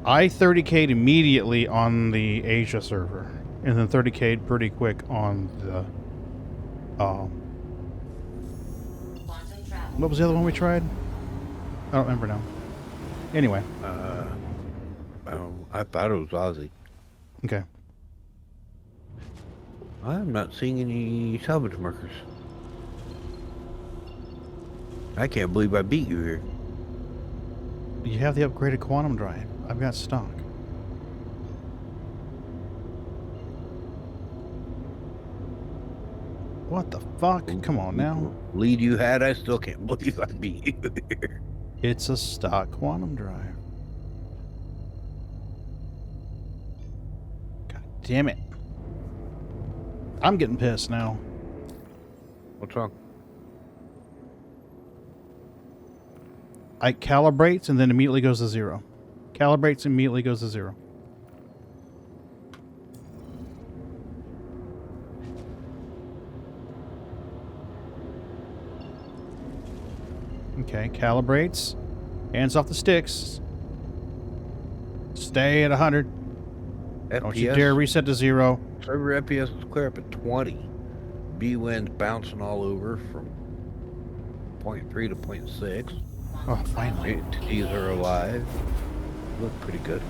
Speaker 1: I 30K'd immediately on the Asia server. And then 30K'd pretty quick on the... what was the other one we tried? I don't remember now. Anyway.
Speaker 2: I thought it was Aussie.
Speaker 1: Okay.
Speaker 2: I'm not seeing any salvage markers. I can't believe I beat you here.
Speaker 1: You have the upgraded quantum drive. I've got stock. What the fuck? Come on now.
Speaker 2: Lead you had, I still can't believe I beat you here.
Speaker 1: It's a stock quantum drive. God damn it. I'm getting pissed now.
Speaker 2: What's wrong?
Speaker 1: It calibrates and then immediately goes to 0. Calibrates and immediately goes to 0. Okay, calibrates. Hands off the sticks. Stay at 100.
Speaker 2: FPS,
Speaker 1: don't you dare reset to 0.
Speaker 2: Server FPS is clear up at 20. B winds bouncing all over from 0.3 to 0.6.
Speaker 1: Oh, finally.
Speaker 2: Entities are alive. Look pretty good.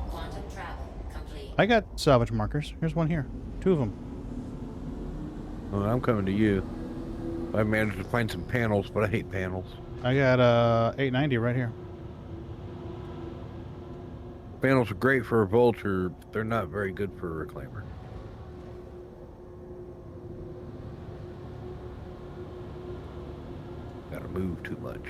Speaker 4: Quantum travel complete.
Speaker 1: I got salvage markers. Here's one here. 2 of them.
Speaker 2: Well, I'm coming to you. I managed to find some panels, but I hate panels.
Speaker 1: I got 890 right here.
Speaker 2: Panels are great for a vulture, but they're not very good for a reclaimer. Gotta move too much.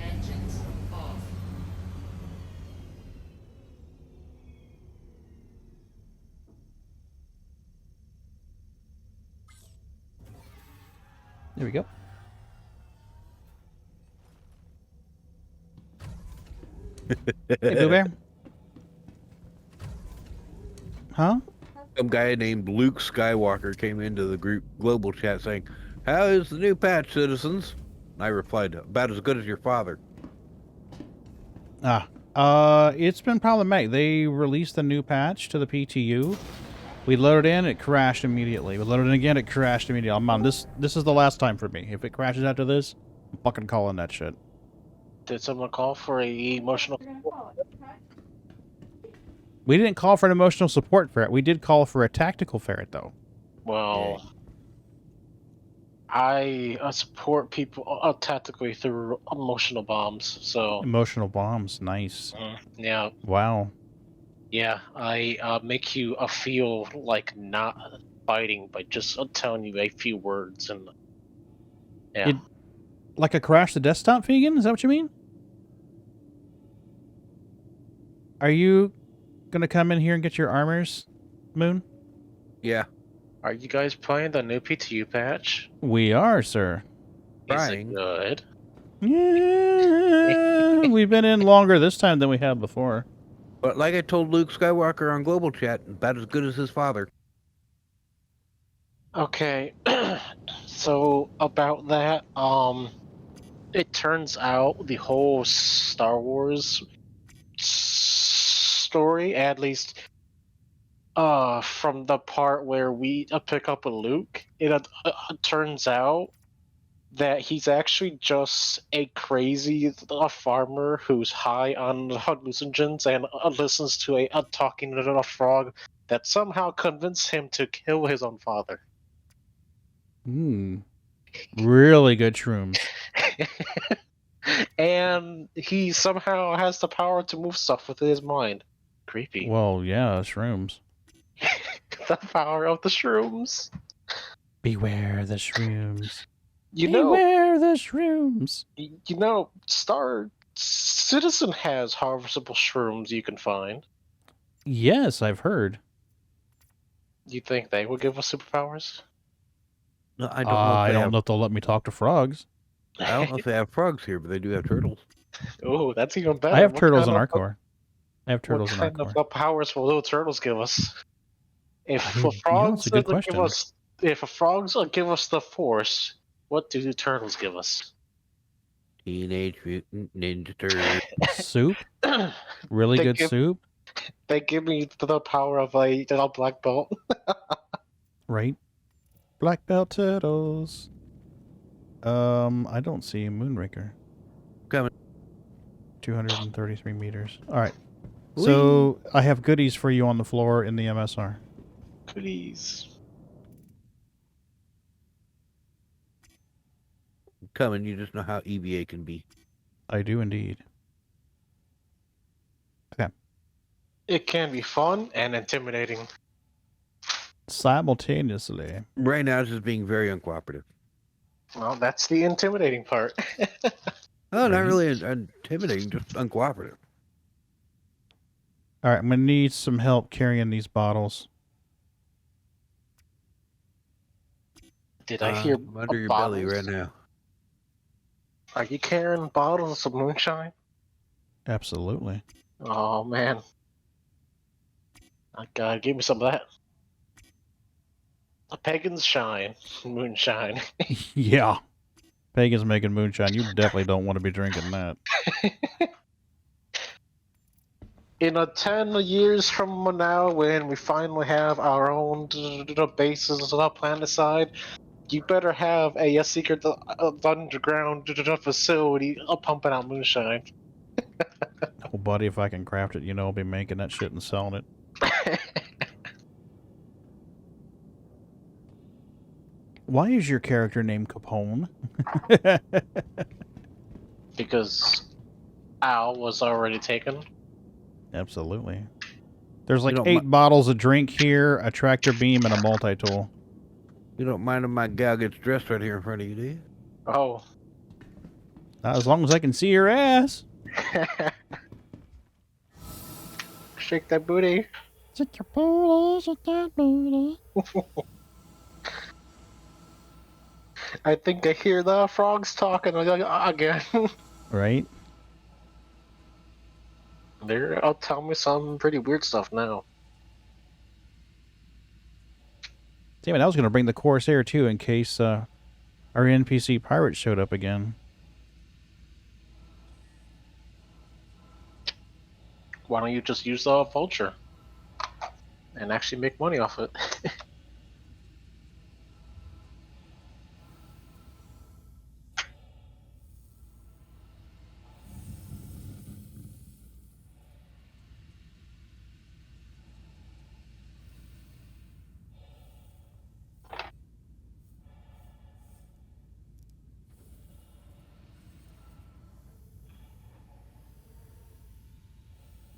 Speaker 4: Engines off.
Speaker 1: There we go. Hey, Blue Bear. Huh?
Speaker 2: Some guy named Luke Skywalker came into the group global chat saying, "How is the new patch, citizens?" And I replied, "About as good as your father."
Speaker 1: It's been problematic. They released a new patch to the PTU. We loaded in, it crashed immediately. We loaded in again, it crashed immediately. I'm on this is the last time for me. If it crashes after this, I'm fucking calling that shit.
Speaker 13: Did someone call for a emotional?
Speaker 1: We didn't call for an emotional support ferret. We did call for a tactical ferret, though.
Speaker 13: Well, I support people tactically through emotional bombs. So
Speaker 1: Emotional bombs, nice.
Speaker 13: yeah,
Speaker 1: Wow.
Speaker 13: yeah, I make you feel like not fighting by just telling you a few words and yeah.
Speaker 1: Like a crash the desktop, Vegan? Is that what you mean? Are you gonna come in here and get your armors, Moon?
Speaker 2: Yeah.
Speaker 13: Are you guys playing the new PTU patch?
Speaker 1: We are, sir.
Speaker 13: Is
Speaker 2: Trying.
Speaker 13: it good?
Speaker 1: Yeah, we've been in longer this time than we have before.
Speaker 2: But like I told Luke Skywalker on Global Chat, about as good as his father.
Speaker 13: Okay, so about that, it turns out the whole Star Wars story, at least, from the part where we pick up with Luke, it turns out that he's actually just a crazy farmer who's high on hallucinogens and listens to a talking little frog that somehow convinced him to kill his own father.
Speaker 1: Really good shrooms.
Speaker 13: And he somehow has the power to move stuff with his mind. Creepy.
Speaker 1: Well, yeah, shrooms.
Speaker 13: The power of the shrooms.
Speaker 1: Beware the shrooms.
Speaker 13: Beware
Speaker 1: the shrooms.
Speaker 13: You know, Star Citizen has harvestable shrooms you can find.
Speaker 1: Yes, I've heard.
Speaker 13: You think they would give us superpowers?
Speaker 2: No, I don't know.
Speaker 1: I don't know if they'll let me talk to frogs.
Speaker 2: I don't know if they have frogs here, but they do have turtles.
Speaker 13: Oh, that's even better.
Speaker 1: I have turtles in our core. I have turtles in our
Speaker 13: What kind
Speaker 1: core.
Speaker 13: of powers will little turtles give us? If
Speaker 1: that's
Speaker 13: frogs
Speaker 1: a good question.
Speaker 13: if frogs give us the Force, what do the turtles give us?
Speaker 2: Teenage Mutant Ninja Turtles.
Speaker 1: Soup? Really good soup?
Speaker 13: They give me the power of a black belt.
Speaker 1: Right. Black belt turtles. I don't see Moonraker.
Speaker 2: Coming.
Speaker 1: 233 meters. All right. So I have goodies for you on the floor in the MSR.
Speaker 13: Goodies.
Speaker 2: Coming, you just know how EVA can be.
Speaker 1: I do indeed. Okay.
Speaker 13: It can be fun and intimidating.
Speaker 1: Simultaneously.
Speaker 2: Right now, it's just being very uncooperative.
Speaker 13: Well, that's the intimidating part.
Speaker 2: Oh, not really intimidating, just uncooperative.
Speaker 1: All right, I'm going to need some help carrying these bottles.
Speaker 13: Did I hear
Speaker 2: I'm under your
Speaker 13: bottles?
Speaker 2: belly right now.
Speaker 13: Are you carrying bottles of moonshine?
Speaker 1: Absolutely.
Speaker 13: Oh, man. Give me some of that. A pagan's shine. Moonshine.
Speaker 1: Yeah. Pagan's making moonshine. You definitely don't want to be drinking that.
Speaker 13: In 10 years from now, when we finally have our own bases on our planet side, you better have a secret underground facility pumping out moonshine.
Speaker 1: Well, buddy, if I can craft it, I'll be making that shit and selling it. Why is your character named Capone?
Speaker 13: Because Al was already taken.
Speaker 1: Absolutely. There's like 8 bottles of drink here, a tractor beam, and a multi-tool.
Speaker 2: You don't mind if my gal gets dressed right here in front of you, do you?
Speaker 13: Oh.
Speaker 1: Not as long as I can see your ass.
Speaker 13: Shake that booty.
Speaker 1: Shake your booty, shake that booty.
Speaker 13: I think I hear the frogs talking again.
Speaker 1: Right?
Speaker 13: They're telling me some pretty weird stuff now.
Speaker 1: Damn it, I was going to bring the Corsair too in case our NPC pirate showed up again.
Speaker 13: Why don't you just use the vulture and actually make money off it?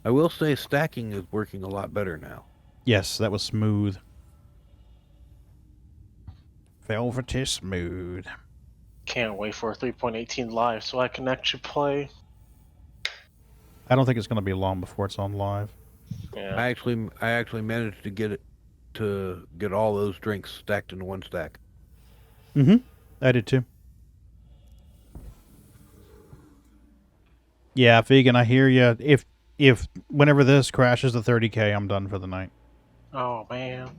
Speaker 2: I will say stacking is working a lot better now.
Speaker 1: Yes, that was smooth. Velvety smooth.
Speaker 13: Can't wait for 3.18 live so I can actually play.
Speaker 1: I don't think it's going to be long before it's on live.
Speaker 13: Yeah.
Speaker 2: I actually managed to get all those drinks stacked into one stack.
Speaker 1: Mm-hmm. I did too. Yeah, Vegan, I hear you. If whenever this crashes to 30K, I'm done for the night.
Speaker 13: Oh man.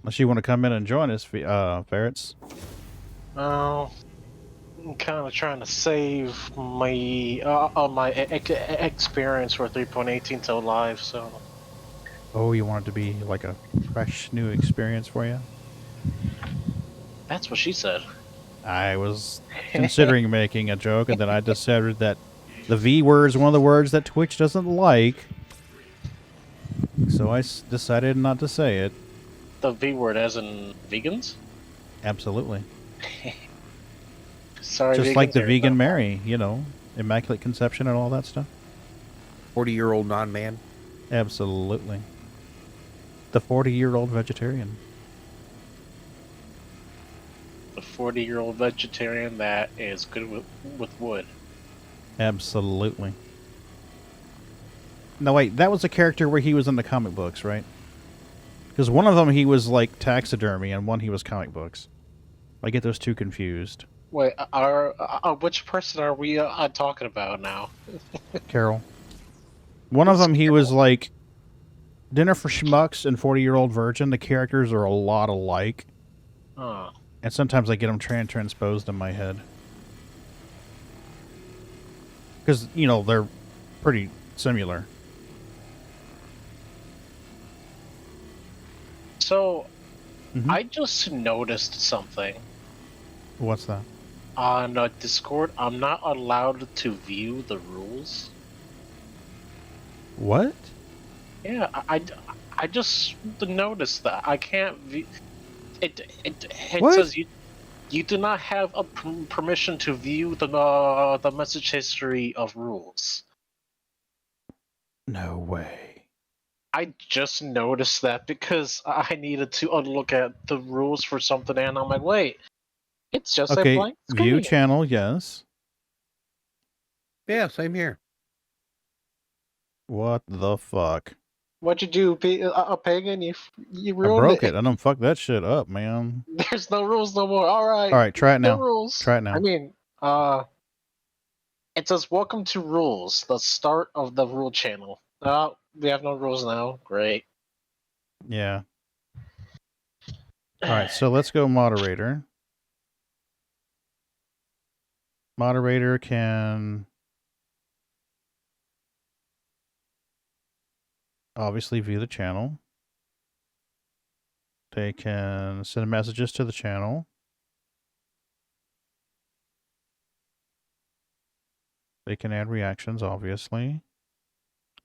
Speaker 1: Unless you want to come in and join us, Ferrets.
Speaker 13: Oh, I'm kind of trying to save my experience for 3.18 till live. So.
Speaker 1: Oh, you want it to be like a fresh new experience for you?
Speaker 13: That's what she said.
Speaker 1: I was considering making a joke, and then I decided that the V word is one of the words that Twitch doesn't like. So I decided not to say it.
Speaker 13: The V word as in vegans?
Speaker 1: Absolutely.
Speaker 13: Sorry,
Speaker 1: just like the vegan Mary, you know, Immaculate Conception and all that stuff.
Speaker 2: 40-year-old non-man?
Speaker 1: Absolutely. The 40-year-old vegetarian.
Speaker 13: The 40-year-old vegetarian that is good with wood.
Speaker 1: Absolutely. No, wait, that was a character where he was in the comic books, right? Because one of them he was like taxidermy, and one he was comic books. I get those two confused.
Speaker 13: Wait, which person are we talking about now?
Speaker 1: Carol. One of them he was like Dinner for Schmucks and 40-Year-Old Virgin. The characters are a lot alike.
Speaker 13: Oh.
Speaker 1: And sometimes I get them transposed in my head. Because, you know, they're pretty similar.
Speaker 13: So, I just noticed something.
Speaker 1: What's that?
Speaker 13: On Discord, I'm not allowed to view the rules.
Speaker 1: What?
Speaker 13: Yeah, I just noticed that. I can't view... It says you do not have a permission to view the message history of rules.
Speaker 1: No way.
Speaker 13: I just noticed that because I needed to look at the rules for something, and I'm like, wait, it's just a blank screen.
Speaker 1: View channel, yes.
Speaker 2: Yeah, same here.
Speaker 1: What the fuck?
Speaker 13: What'd you do, Pagan? You ruined
Speaker 1: I broke it. I don't fuck that shit up, man.
Speaker 13: There's no rules no more. All right.
Speaker 1: All right, try it now.
Speaker 13: No rules.
Speaker 1: Try it now.
Speaker 13: I mean, it says "Welcome to Rules," the start of the rule channel. Oh, we have no rules now. Great.
Speaker 1: Yeah. All right, so let's go moderator. Moderator can obviously view the channel. They can send messages to the channel. They can add reactions, obviously.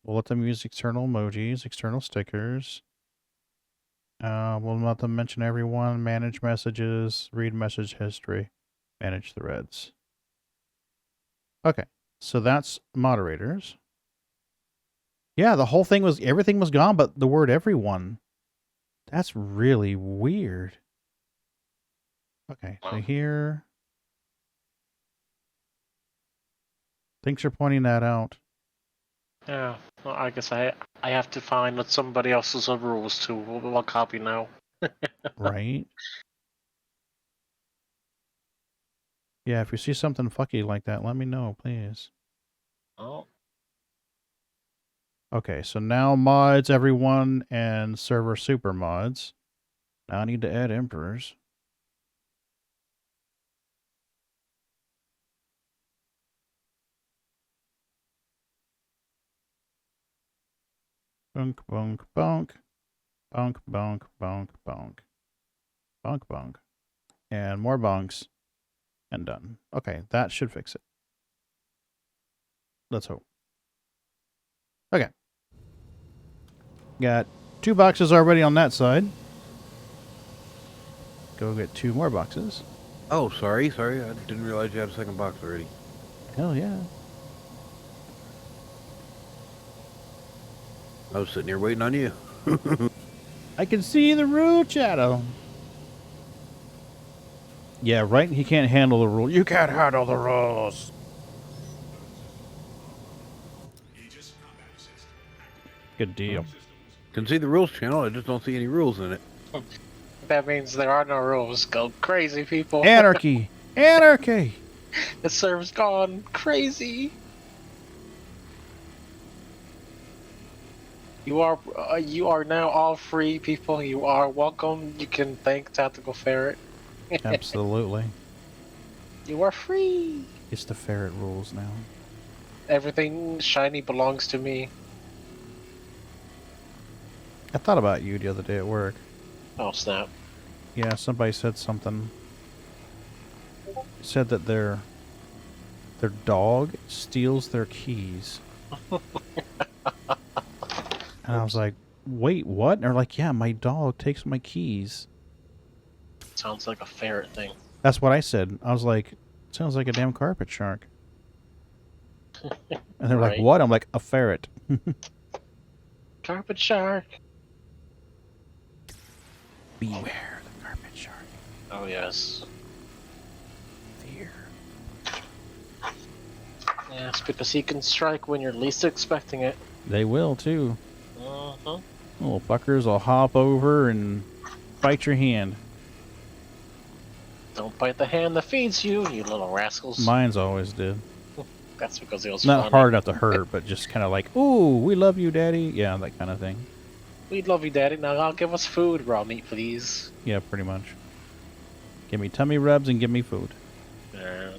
Speaker 1: We'll let them use external emojis, external stickers. We'll let them mention everyone, manage messages, read message history, manage threads. Okay, so that's moderators. Yeah, the whole thing was, everything was gone but the word everyone. That's really weird. Okay, so here. Thanks for pointing that out.
Speaker 13: Yeah, well, I guess I have to find somebody else's rules to I'll copy now.
Speaker 1: Right? Yeah, if you see something fucky like that, let me know, please.
Speaker 13: Oh.
Speaker 1: Okay, so now mods, everyone, and server super mods. Now I need to add emperors. Bonk, bonk, bonk. Bonk, bonk, bonk, bonk. Bonk, bonk. And more bonks. And done. Okay, that should fix it. Let's hope. Okay. Got 2 boxes already on that side. Go get 2 more boxes.
Speaker 2: Oh, sorry. I didn't realize you had a second box already.
Speaker 1: Hell yeah.
Speaker 2: I was sitting here waiting on you.
Speaker 1: I can see the root shadow. Yeah, right? He can't handle the rule. You can't handle the rules. Good deal.
Speaker 2: Can see the rules channel. I just don't see any rules in it.
Speaker 13: That means there are no rules. Go crazy, people.
Speaker 1: Anarchy! Anarchy!
Speaker 13: The server's gone crazy. You are now all free, people. You are welcome. You can thank Tactical Ferret.
Speaker 1: Absolutely.
Speaker 13: You are free.
Speaker 1: It's the ferret rules now.
Speaker 13: Everything shiny belongs to me.
Speaker 1: I thought about you the other day at work.
Speaker 13: Oh snap.
Speaker 1: Yeah, somebody said something. Said that their dog steals their keys. And I was like, wait, what? And they're like, yeah, my dog takes my keys.
Speaker 13: Sounds like a ferret thing.
Speaker 1: That's what I said. I was like, sounds like a damn carpet shark. And they're like,
Speaker 13: Right.
Speaker 1: what? I'm like, a ferret.
Speaker 13: Carpet shark.
Speaker 1: Beware the carpet shark.
Speaker 13: Oh yes.
Speaker 1: Fear.
Speaker 13: Yes, because he can strike when you're least expecting it.
Speaker 1: They will, too.
Speaker 13: Uh-huh.
Speaker 1: Little fuckers will hop over and bite your hand.
Speaker 13: Don't bite the hand that feeds you, you little rascals.
Speaker 1: Mine's always did.
Speaker 13: That's because it was
Speaker 1: Not
Speaker 13: funny.
Speaker 1: hard enough to hurt, but just kind of like, ooh, we love you, daddy. Yeah, that kind of thing.
Speaker 13: We love you, Daddy. Now I'll give us food, raw meat, please.
Speaker 1: Yeah, pretty much. Give me tummy rubs and give me food.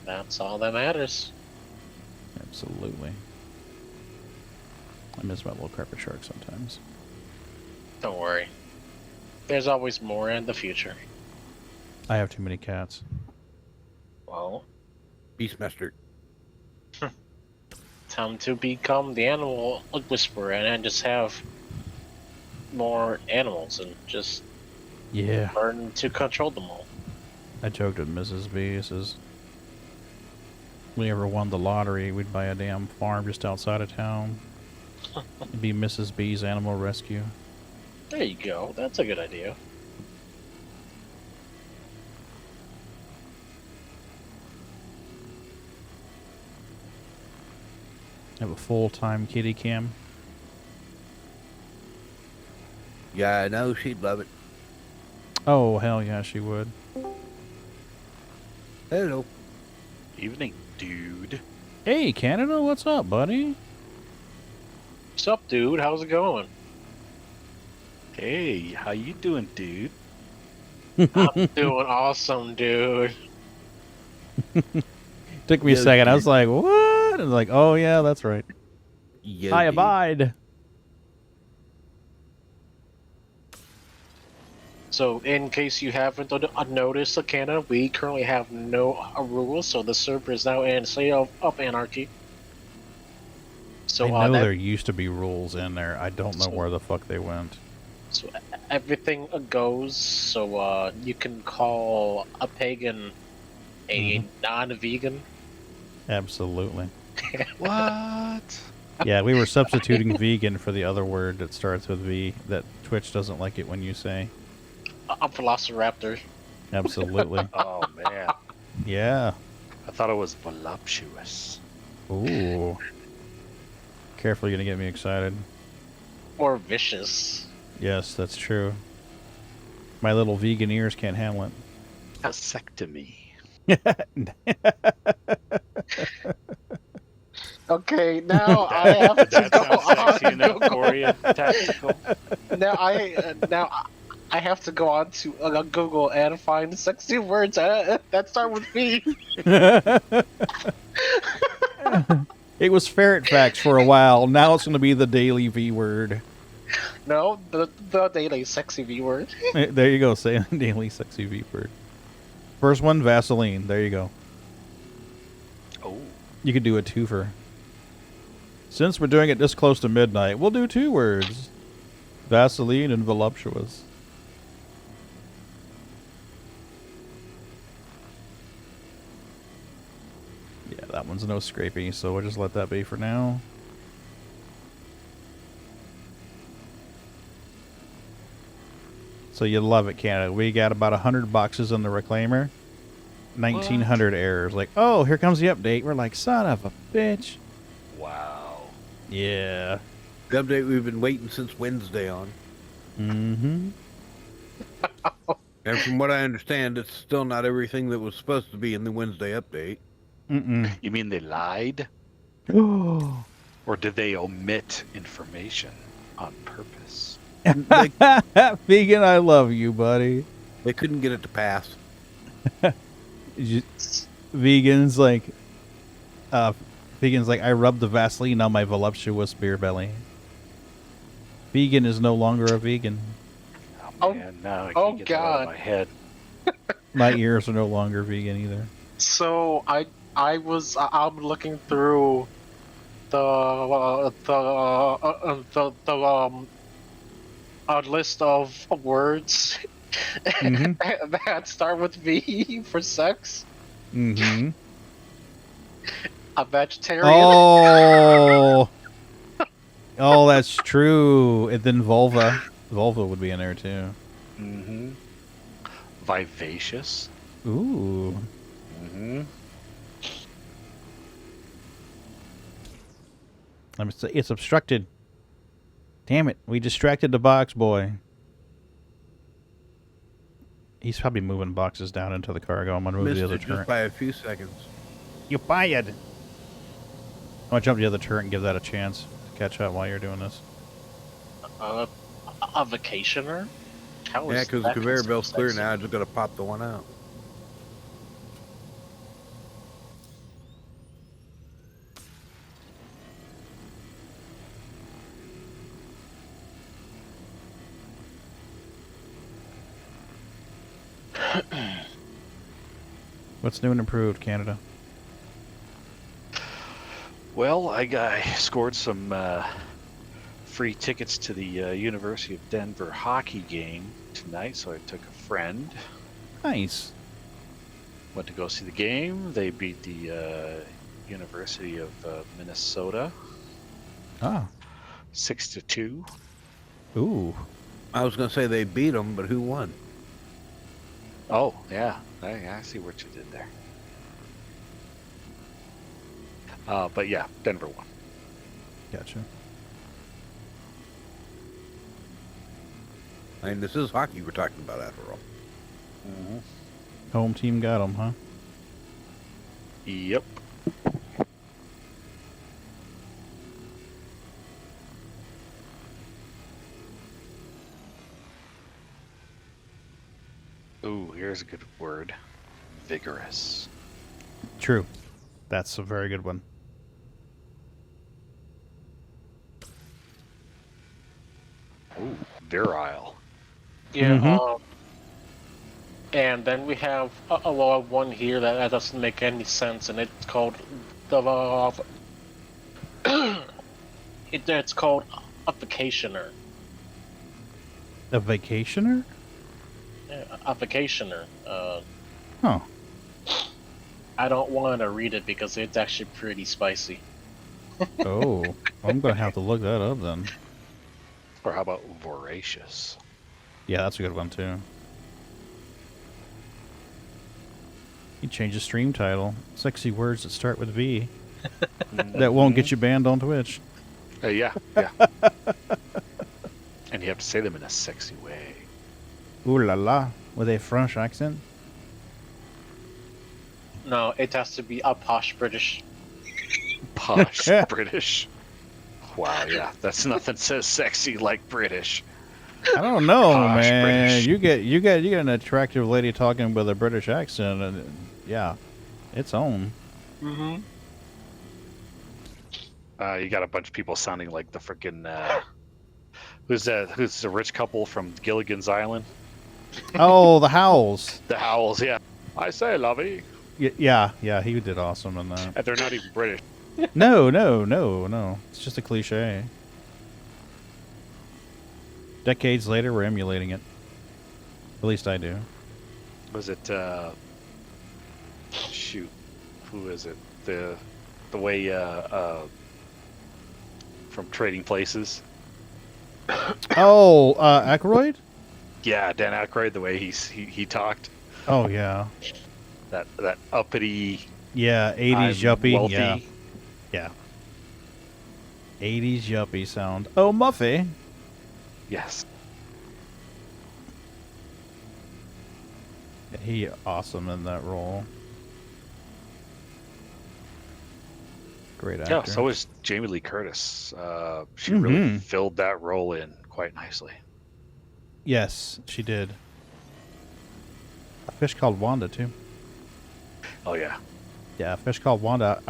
Speaker 13: That's all that matters.
Speaker 1: Absolutely. I miss my little carpet shark sometimes.
Speaker 13: Don't worry. There's always more in the future.
Speaker 1: I have too many cats.
Speaker 13: Well,
Speaker 2: Beastmaster.
Speaker 13: time to become the animal whisperer and then just have more animals and just learn to control them all.
Speaker 1: I joked with Mrs. B. It says, we ever won the lottery, we'd buy a damn farm just outside of town. It'd be Mrs. B's Animal Rescue.
Speaker 13: There you go. That's a good idea.
Speaker 1: Have a full-time kitty cam.
Speaker 2: Yeah, I know she'd love it.
Speaker 1: Oh, hell yeah, she would.
Speaker 2: Hello.
Speaker 14: Evening, dude.
Speaker 1: Hey, Canada, what's up, buddy?
Speaker 13: What's up, dude? How's it going?
Speaker 14: Hey, how you doing, dude?
Speaker 13: I'm doing awesome, dude.
Speaker 1: Took me a second. I was like, what? And like, oh, yeah, that's right. I abide.
Speaker 13: So, in case you haven't noticed, Canada, we currently have no rules, so the server is now in a state of anarchy. So,
Speaker 1: I know there used to be rules in there. I don't know where the fuck they went.
Speaker 13: So everything goes. So you can call a pagan a non-vegan.
Speaker 1: Absolutely.
Speaker 14: What?
Speaker 1: Yeah, we were substituting vegan for the other word that starts with V that Twitch doesn't like it when you say.
Speaker 13: A velociraptor.
Speaker 1: Absolutely.
Speaker 14: Oh, man.
Speaker 1: Yeah.
Speaker 14: I thought it was voluptuous.
Speaker 1: Ooh. Careful, you're going to get me excited.
Speaker 13: Or vicious.
Speaker 1: Yes, that's true. My little vegan ears can't handle it.
Speaker 14: Vasectomy.
Speaker 13: Okay, now I have to
Speaker 14: That
Speaker 13: go
Speaker 14: sounds
Speaker 13: on
Speaker 14: sexy enough
Speaker 13: Google.
Speaker 14: for you, tactical.
Speaker 13: Now I have to go on to Google and find sexy words that start with V.
Speaker 1: It was ferret facts for a while. Now it's going to be the daily V word.
Speaker 13: No, the daily sexy V word.
Speaker 1: There you go. Say daily sexy V word. First one, Vaseline. There you go.
Speaker 14: Oh.
Speaker 1: You could do a twofer. Since we're doing it this close to midnight, we'll do 2 words. Vaseline and voluptuous. Yeah, that one's no scrapey, so we'll just let that be for now. So you love it, Canada. We got about 100 boxes in the reclaimer. 1900 errors. Like, oh, here comes the update. We're like, son of a bitch.
Speaker 14: Wow.
Speaker 1: Yeah.
Speaker 2: The update we've been waiting since Wednesday on.
Speaker 1: Mm-hmm.
Speaker 2: And from what I understand, it's still not everything that was supposed to be in the Wednesday update.
Speaker 1: Mm-mm.
Speaker 14: You mean they lied?
Speaker 1: Oh.
Speaker 14: Or did they omit information on purpose?
Speaker 1: Vegan, I love you, buddy.
Speaker 2: They couldn't get it to pass.
Speaker 1: Vegan's like, I rubbed the Vaseline on my voluptuous beer belly. Vegan is no longer a vegan.
Speaker 14: Oh man, now I can't get it out of my head.
Speaker 1: My ears are no longer vegan either.
Speaker 13: So I'm looking through the list of words that start with V for sex.
Speaker 1: Mm-hmm.
Speaker 13: A vegetarian.
Speaker 1: Oh. Oh, that's true. And then vulva. Vulva would be in there too.
Speaker 14: Mm-hmm. Vivacious.
Speaker 1: Ooh.
Speaker 14: Mm-hmm.
Speaker 1: It's obstructed. Damn it. We distracted the box boy. He's probably moving boxes down into the cargo. I'm going to move the other
Speaker 2: Just
Speaker 1: turret.
Speaker 2: by a few seconds.
Speaker 1: You fired. I'm going to jump the other turret and give that a chance to catch up while you're doing this.
Speaker 13: A vacationer? How
Speaker 2: Yeah,
Speaker 13: is
Speaker 2: because the
Speaker 13: that
Speaker 2: conveyor belt's clear
Speaker 13: sexy?
Speaker 2: now. I just got to pop the one out.
Speaker 1: What's new and improved, Canada?
Speaker 14: Well, I scored some free tickets to the University of Denver hockey game tonight, so I took a friend.
Speaker 1: Nice.
Speaker 14: Went to go see the game. They beat the University of Minnesota.
Speaker 1: Ah.
Speaker 14: 6-2.
Speaker 1: Ooh.
Speaker 2: I was going to say they beat them, but who won?
Speaker 14: Oh, yeah. I see what you did there. But yeah, Denver won.
Speaker 1: Gotcha.
Speaker 2: I mean, this is hockey we're talking about after all.
Speaker 14: Mm-hmm.
Speaker 1: Home team got them, huh?
Speaker 14: Yep. Ooh, here's a good word. Vigorous.
Speaker 1: True. That's a very good one.
Speaker 14: Ooh, virile.
Speaker 13: Yeah. And then we have one here that doesn't make any sense, and it's called the it's called a vacationer.
Speaker 1: A vacationer?
Speaker 13: Yeah, a vacationer.
Speaker 1: Huh.
Speaker 13: I don't want to read it because it's actually pretty spicy.
Speaker 1: Oh. I'm going to have to look that up then.
Speaker 14: Or how about voracious?
Speaker 1: Yeah, that's a good one too. You change the stream title. Sexy words that start with V. That won't get you banned on Twitch.
Speaker 14: Yeah. And you have to say them in a sexy way.
Speaker 1: Ooh la la. With a French accent?
Speaker 13: No, it has to be a posh British.
Speaker 14: Posh British. Wow, yeah. That's nothing says sexy like British.
Speaker 1: I don't know,
Speaker 14: Posh
Speaker 1: man.
Speaker 14: British.
Speaker 1: You get an attractive lady talking with a British accent, and yeah, it's on.
Speaker 13: Mm-hmm.
Speaker 14: You got a bunch of people sounding like the freaking who's the rich couple from Gilligan's Island?
Speaker 1: Oh, the Howls.
Speaker 14: The Howls, yeah. I say, lovey.
Speaker 1: Yeah, he did awesome in that.
Speaker 14: And they're not even British.
Speaker 1: No. It's just a cliche. Decades later, we're emulating it. At least I do.
Speaker 14: Was it shoot, who is it? The way from Trading Places.
Speaker 1: Oh, Aykroyd?
Speaker 14: Yeah, Dan Aykroyd, the way he talked.
Speaker 1: Oh yeah.
Speaker 14: That uppity.
Speaker 1: Yeah, 80s
Speaker 14: I'm
Speaker 1: yuppie.
Speaker 14: wealthy.
Speaker 1: Yeah. Yeah. 80s yuppie sound. Oh, Muffy.
Speaker 14: Yes.
Speaker 1: He awesome in that role. Great actor.
Speaker 14: Yeah, so is Jamie Lee Curtis. She really filled that role in quite nicely.
Speaker 1: Yes, she did. A Fish Called Wanda, too.
Speaker 14: Oh, yeah.
Speaker 1: Yeah, Fish Called Wanda.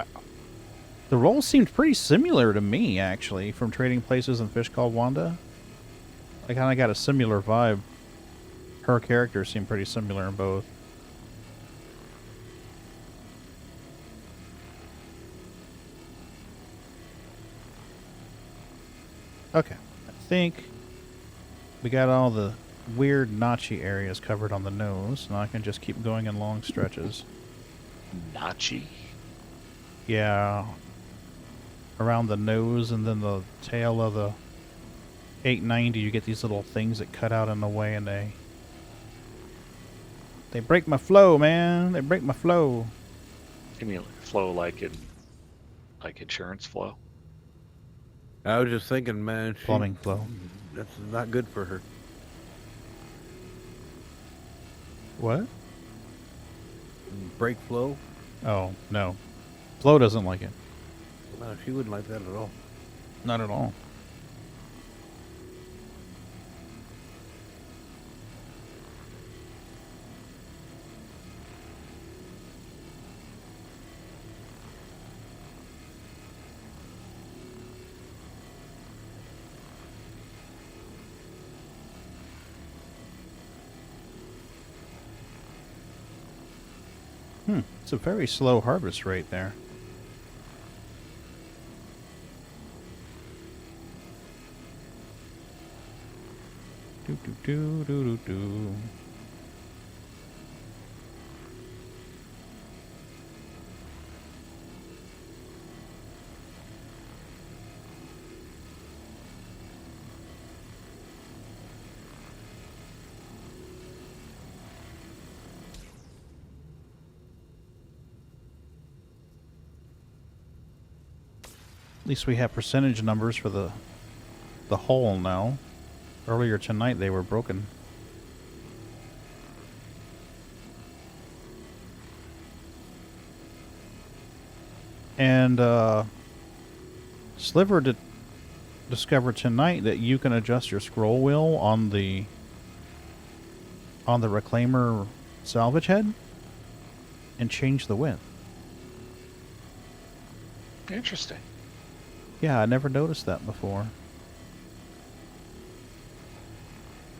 Speaker 1: The role seemed pretty similar to me, actually, from Trading Places and Fish Called Wanda. I kind of got a similar vibe. Her character seemed pretty similar in both. Okay, I think we got all the weird notchy areas covered on the nose. Now I can just keep going in long stretches.
Speaker 14: Notchy?
Speaker 1: Yeah. Around the nose and then the tail of the 890, you get these little things that cut out in the way, and they break my flow, man. They break my flow.
Speaker 14: You mean flow like insurance flow?
Speaker 2: I was just thinking, man.
Speaker 1: Plumbing flow.
Speaker 2: That's not good for her.
Speaker 1: What?
Speaker 2: Break flow?
Speaker 1: Oh, no. Flo doesn't like it.
Speaker 2: No, she wouldn't like that at all.
Speaker 1: Not at all. It's a very slow harvest rate there. Do do do do do do. At least we have percentage numbers for the hull now. Earlier tonight they were broken. And Sliver discovered tonight that you can adjust your scroll wheel on the reclaimer salvage head and change the width.
Speaker 14: Interesting.
Speaker 1: Yeah, I never noticed that before.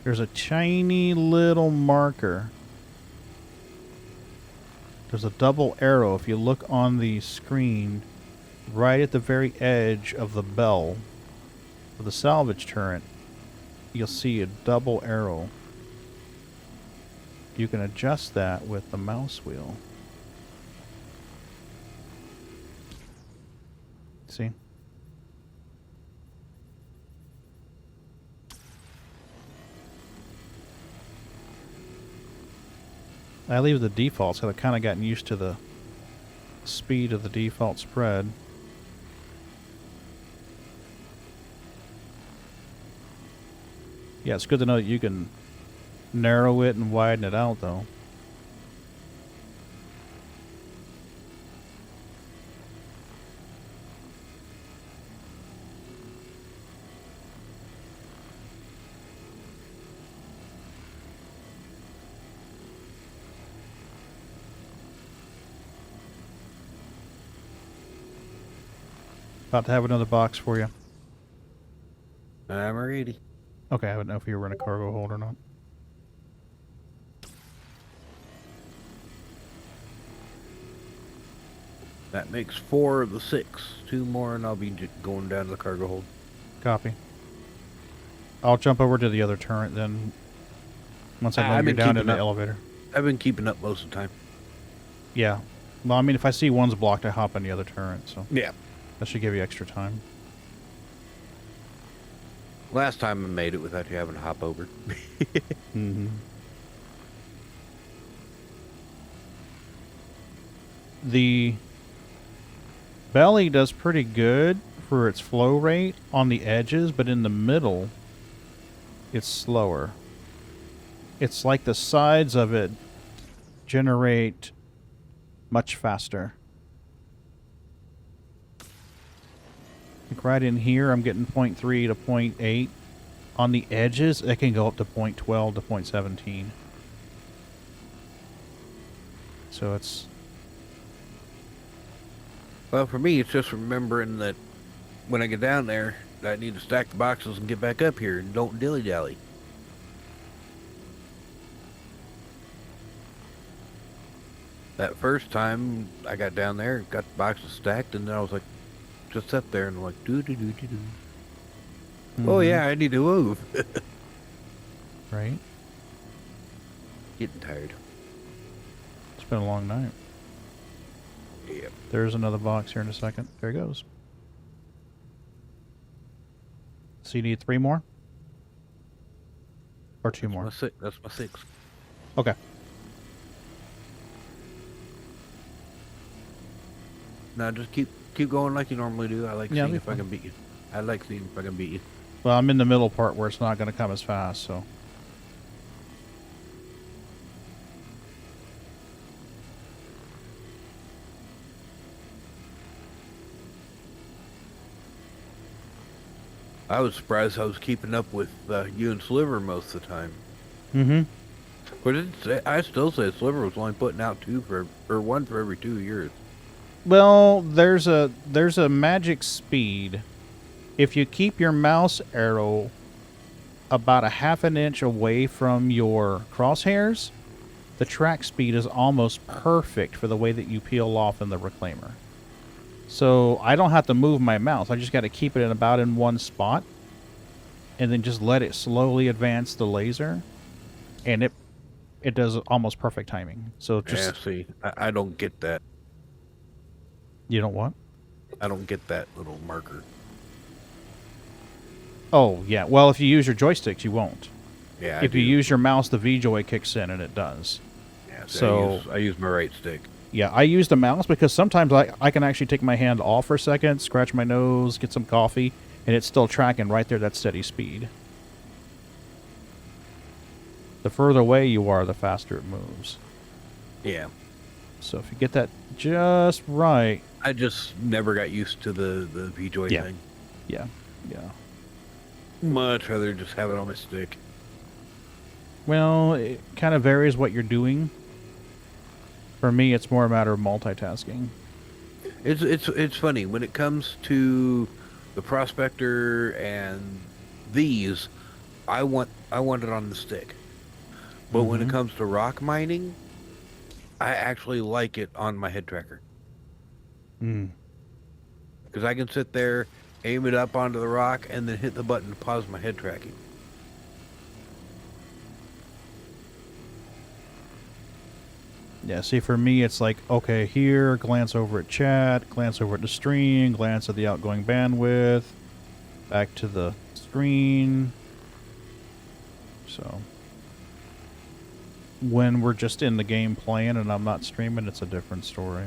Speaker 1: There's a tiny little marker. There's a double arrow. If you look on the screen, right at the very edge of the bell of the salvage turret, you'll see a double arrow. You can adjust that with the mouse wheel. See? I leave the defaults because I've kind of gotten used to the speed of the default spread. Yeah, it's good to know that you can narrow it and widen it out, though. About to have another box for you.
Speaker 2: I'm ready.
Speaker 1: Okay, I don't know if you were in a cargo hold or not.
Speaker 2: That makes 4 of the 6. 2 more and I'll be going down to the cargo hold.
Speaker 1: Copy. I'll jump over to the other turret then once I know you're down in the elevator.
Speaker 2: I've been keeping up most of the time.
Speaker 1: Yeah. Well, I mean, if I see one's blocked, I hop on the other turret, so...
Speaker 2: Yeah.
Speaker 1: That should give you extra time.
Speaker 2: Last time I made it without you having to hop over.
Speaker 1: Mm-hmm. The belly does pretty good for its flow rate on the edges, but in the middle, it's slower. It's like the sides of it generate much faster. Like right in here, I'm getting 0.3 to 0.8. On the edges, it can go up to 0.12 to 0.17. So it's...
Speaker 2: Well, for me, it's just remembering that when I get down there, I need to stack the boxes and get back up here and don't dilly-dally. That first time I got down there, got the boxes stacked, and then I was like, just sat there and like, do-do-do-do-do. Oh yeah, I need to move.
Speaker 1: Right?
Speaker 2: Getting tired.
Speaker 1: It's been a long night.
Speaker 2: Yep.
Speaker 1: There's another box here in a second. There it goes. So you need 3 more? Or 2 more?
Speaker 2: That's my 6.
Speaker 1: Okay.
Speaker 2: No, just keep going like you normally do. I like
Speaker 1: Yeah,
Speaker 2: seeing
Speaker 1: be
Speaker 2: if I
Speaker 1: fine.
Speaker 2: can beat you. I like seeing if I can beat you.
Speaker 1: Well, I'm in the middle part where it's not going to come as fast, so...
Speaker 2: I was surprised I was keeping up with you and Sliver most of the time.
Speaker 1: Mm-hmm.
Speaker 2: But I still say Sliver was only putting out 1 for every 2 years.
Speaker 1: Well, there's a magic speed. If you keep your mouse arrow about a ½ an inch away from your crosshairs, the track speed is almost perfect for the way that you peel off in the reclaimer. So I don't have to move my mouse. I just got to keep it in one spot, and then just let it slowly advance the laser, and it does almost perfect timing. So just
Speaker 2: Yeah, see, I don't get that.
Speaker 1: You don't what?
Speaker 2: I don't get that little marker.
Speaker 1: Oh yeah. Well, if you use your joysticks, you won't.
Speaker 2: Yeah.
Speaker 1: If you use your mouse, the V-joy kicks in, and it does.
Speaker 2: Yeah.
Speaker 1: So
Speaker 2: I use my right stick.
Speaker 1: Yeah, I use the mouse because sometimes I can actually take my hand off for a second, scratch my nose, get some coffee, and it's still tracking right there that steady speed. The further away you are, the faster it moves.
Speaker 2: Yeah.
Speaker 1: So if you get that just right...
Speaker 2: I just never got used to the V-joy thing.
Speaker 1: Yeah, yeah.
Speaker 2: Much rather just have it on my stick.
Speaker 1: Well, it kind of varies what you're doing. For me, it's more a matter of multitasking.
Speaker 2: It's funny when it comes to the Prospector and these. I want it on the stick, but when it comes to rock mining, I actually like it on my head tracker. Because I can sit there, aim it up onto the rock, and then hit the button to pause my head tracking.
Speaker 1: Yeah, see, for me, it's like, okay, here, glance over at chat, glance over at the stream, glance at the outgoing bandwidth, back to the screen. So, when we're just in the game playing and I'm not streaming, it's a different story.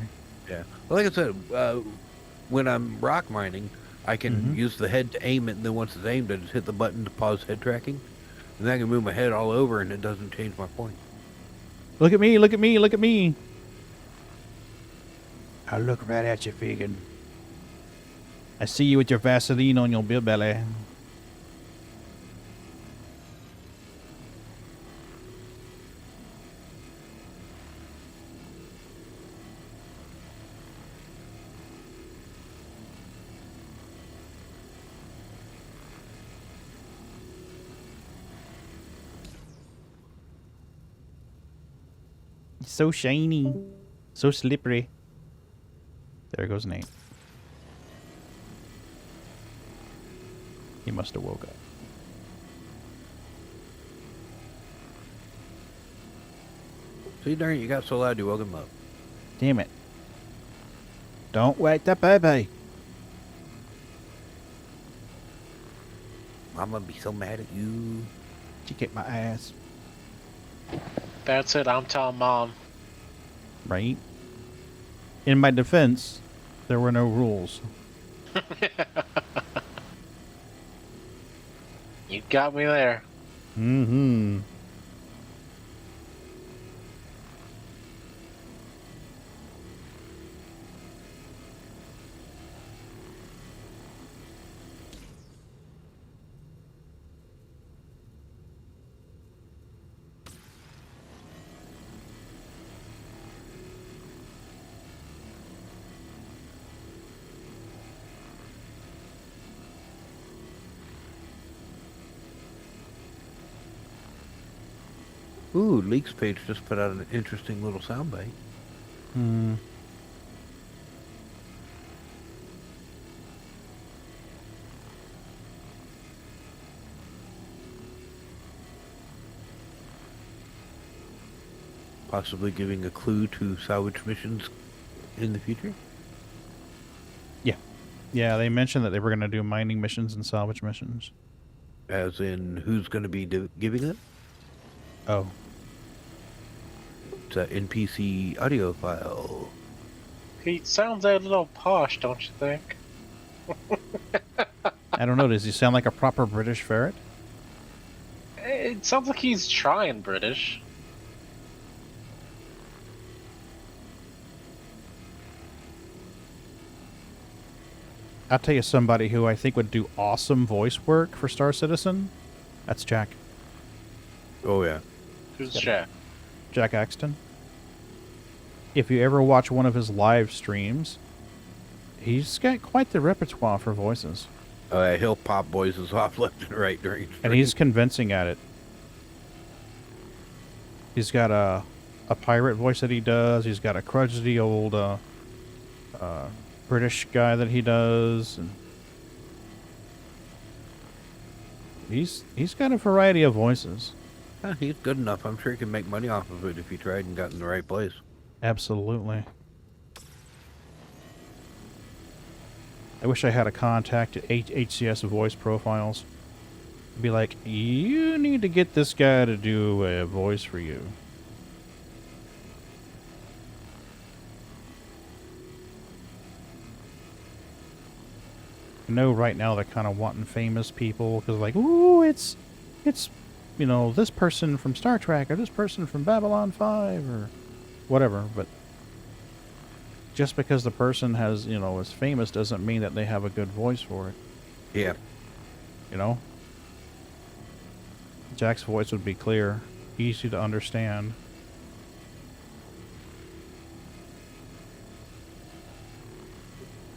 Speaker 2: Yeah. Well, like I said, when I'm rock mining, I can use the head to aim it, and then once it's aimed, I just hit the button to pause head tracking. And then I can move my head all over, and it doesn't change my point.
Speaker 1: Look at me, look at me, look at me. I look right at you, Pagan. I see you with your Vaseline on your bill belly. So shiny. So slippery. There goes Nate. He must have woke up.
Speaker 2: See, darn it, you got so loud you woke him up.
Speaker 1: Damn it. Don't wake the baby.
Speaker 2: I'm gonna be so mad at you.
Speaker 1: She kicked my ass.
Speaker 13: That's it, I'm telling Mom.
Speaker 1: Right? In my defense, there were no rules.
Speaker 13: You got me there.
Speaker 1: Mm-hmm.
Speaker 2: Ooh, Leaks page just put out an interesting little soundbite.
Speaker 1: Hmm.
Speaker 2: Possibly giving a clue to salvage missions in the future?
Speaker 1: Yeah. Yeah, they mentioned that they were going to do mining missions and salvage missions.
Speaker 2: As in, who's going to be giving it?
Speaker 1: Oh.
Speaker 2: It's an NPC audio file.
Speaker 13: He sounds a little posh, don't you think?
Speaker 1: I don't know. Does he sound like a proper British ferret?
Speaker 13: It sounds like he's trying British.
Speaker 1: I'll tell you somebody who I think would do awesome voice work for Star Citizen. That's Jack.
Speaker 2: Oh, yeah.
Speaker 13: Who's Jack?
Speaker 1: Jack Axton. If you ever watch one of his live streams, he's got quite the repertoire for voices.
Speaker 2: Oh, yeah, he'll pop voices off left and right during
Speaker 1: And he's convincing at it. He's got a pirate voice that he does. He's got a crudgy old British guy that he does. And he's got a variety of voices.
Speaker 2: He's good enough. I'm sure he can make money off of it if he tried and got in the right place.
Speaker 1: Absolutely. I wish I had a contact at HCS Voice Profiles. Be like, you need to get this guy to do a voice for you. I know right now they're kind of wanting famous people because like, ooh, it's you know, this person from Star Trek or this person from Babylon 5 or whatever, but just because the person has, you know, is famous doesn't mean that they have a good voice for it.
Speaker 2: Yeah.
Speaker 1: You know? Jack's voice would be clear, easy to understand.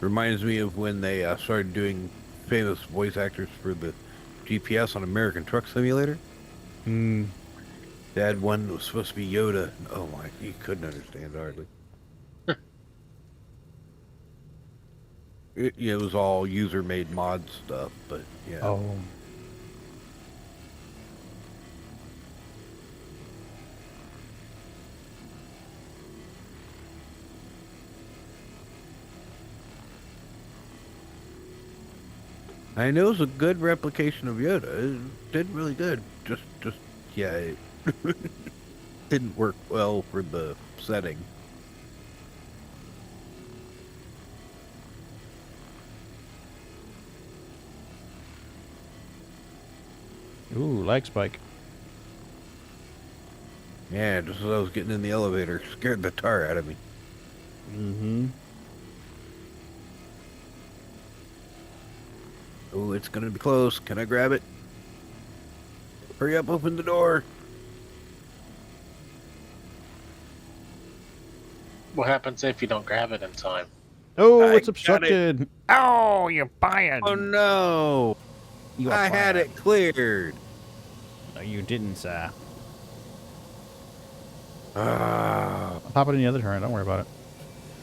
Speaker 2: Reminds me of when they started doing famous voice actors for the GPS on American Truck Simulator.
Speaker 1: Hmm.
Speaker 2: They had one that was supposed to be Yoda. Oh my, you couldn't understand hardly. It was all user-made mod stuff, but yeah.
Speaker 1: Oh.
Speaker 2: I know it was a good replication of Yoda. It did really good. Just yeah, it didn't work well for the setting.
Speaker 1: Ooh, lag spike.
Speaker 2: Yeah, just as I was getting in the elevator, scared the tar out of me.
Speaker 1: Mm-hmm.
Speaker 2: Oh, it's gonna be close. Can I grab it? Hurry up, open the door.
Speaker 13: What happens if you don't grab it in time?
Speaker 1: Oh,
Speaker 2: I
Speaker 1: it's
Speaker 2: got
Speaker 1: obstructed.
Speaker 2: it.
Speaker 1: Oh, you're buying.
Speaker 2: Oh no!
Speaker 1: You are
Speaker 2: I had
Speaker 1: fired.
Speaker 2: it cleared.
Speaker 1: No, you didn't, sir.
Speaker 2: Ah,
Speaker 1: I'll pop it in the other turret. Don't worry about it.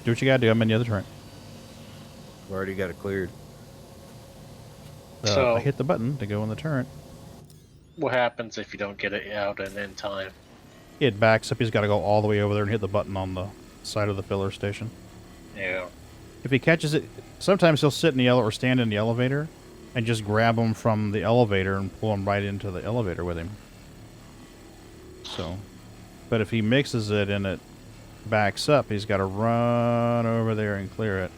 Speaker 1: Do what you gotta do. I'm in the other turret.
Speaker 2: I've already got it cleared.
Speaker 13: So-
Speaker 1: I hit the button to go in the turret.
Speaker 13: What happens if you don't get it out in time?
Speaker 1: It backs up. He's got to go all the way over there and hit the button on the side of the filler station.
Speaker 13: Yeah.
Speaker 1: If he catches it, sometimes he'll sit in the or stand in the elevator and just grab him from the elevator and pull him right into the elevator with him. So, but if he mixes it and it backs up, he's got to run over there and clear it.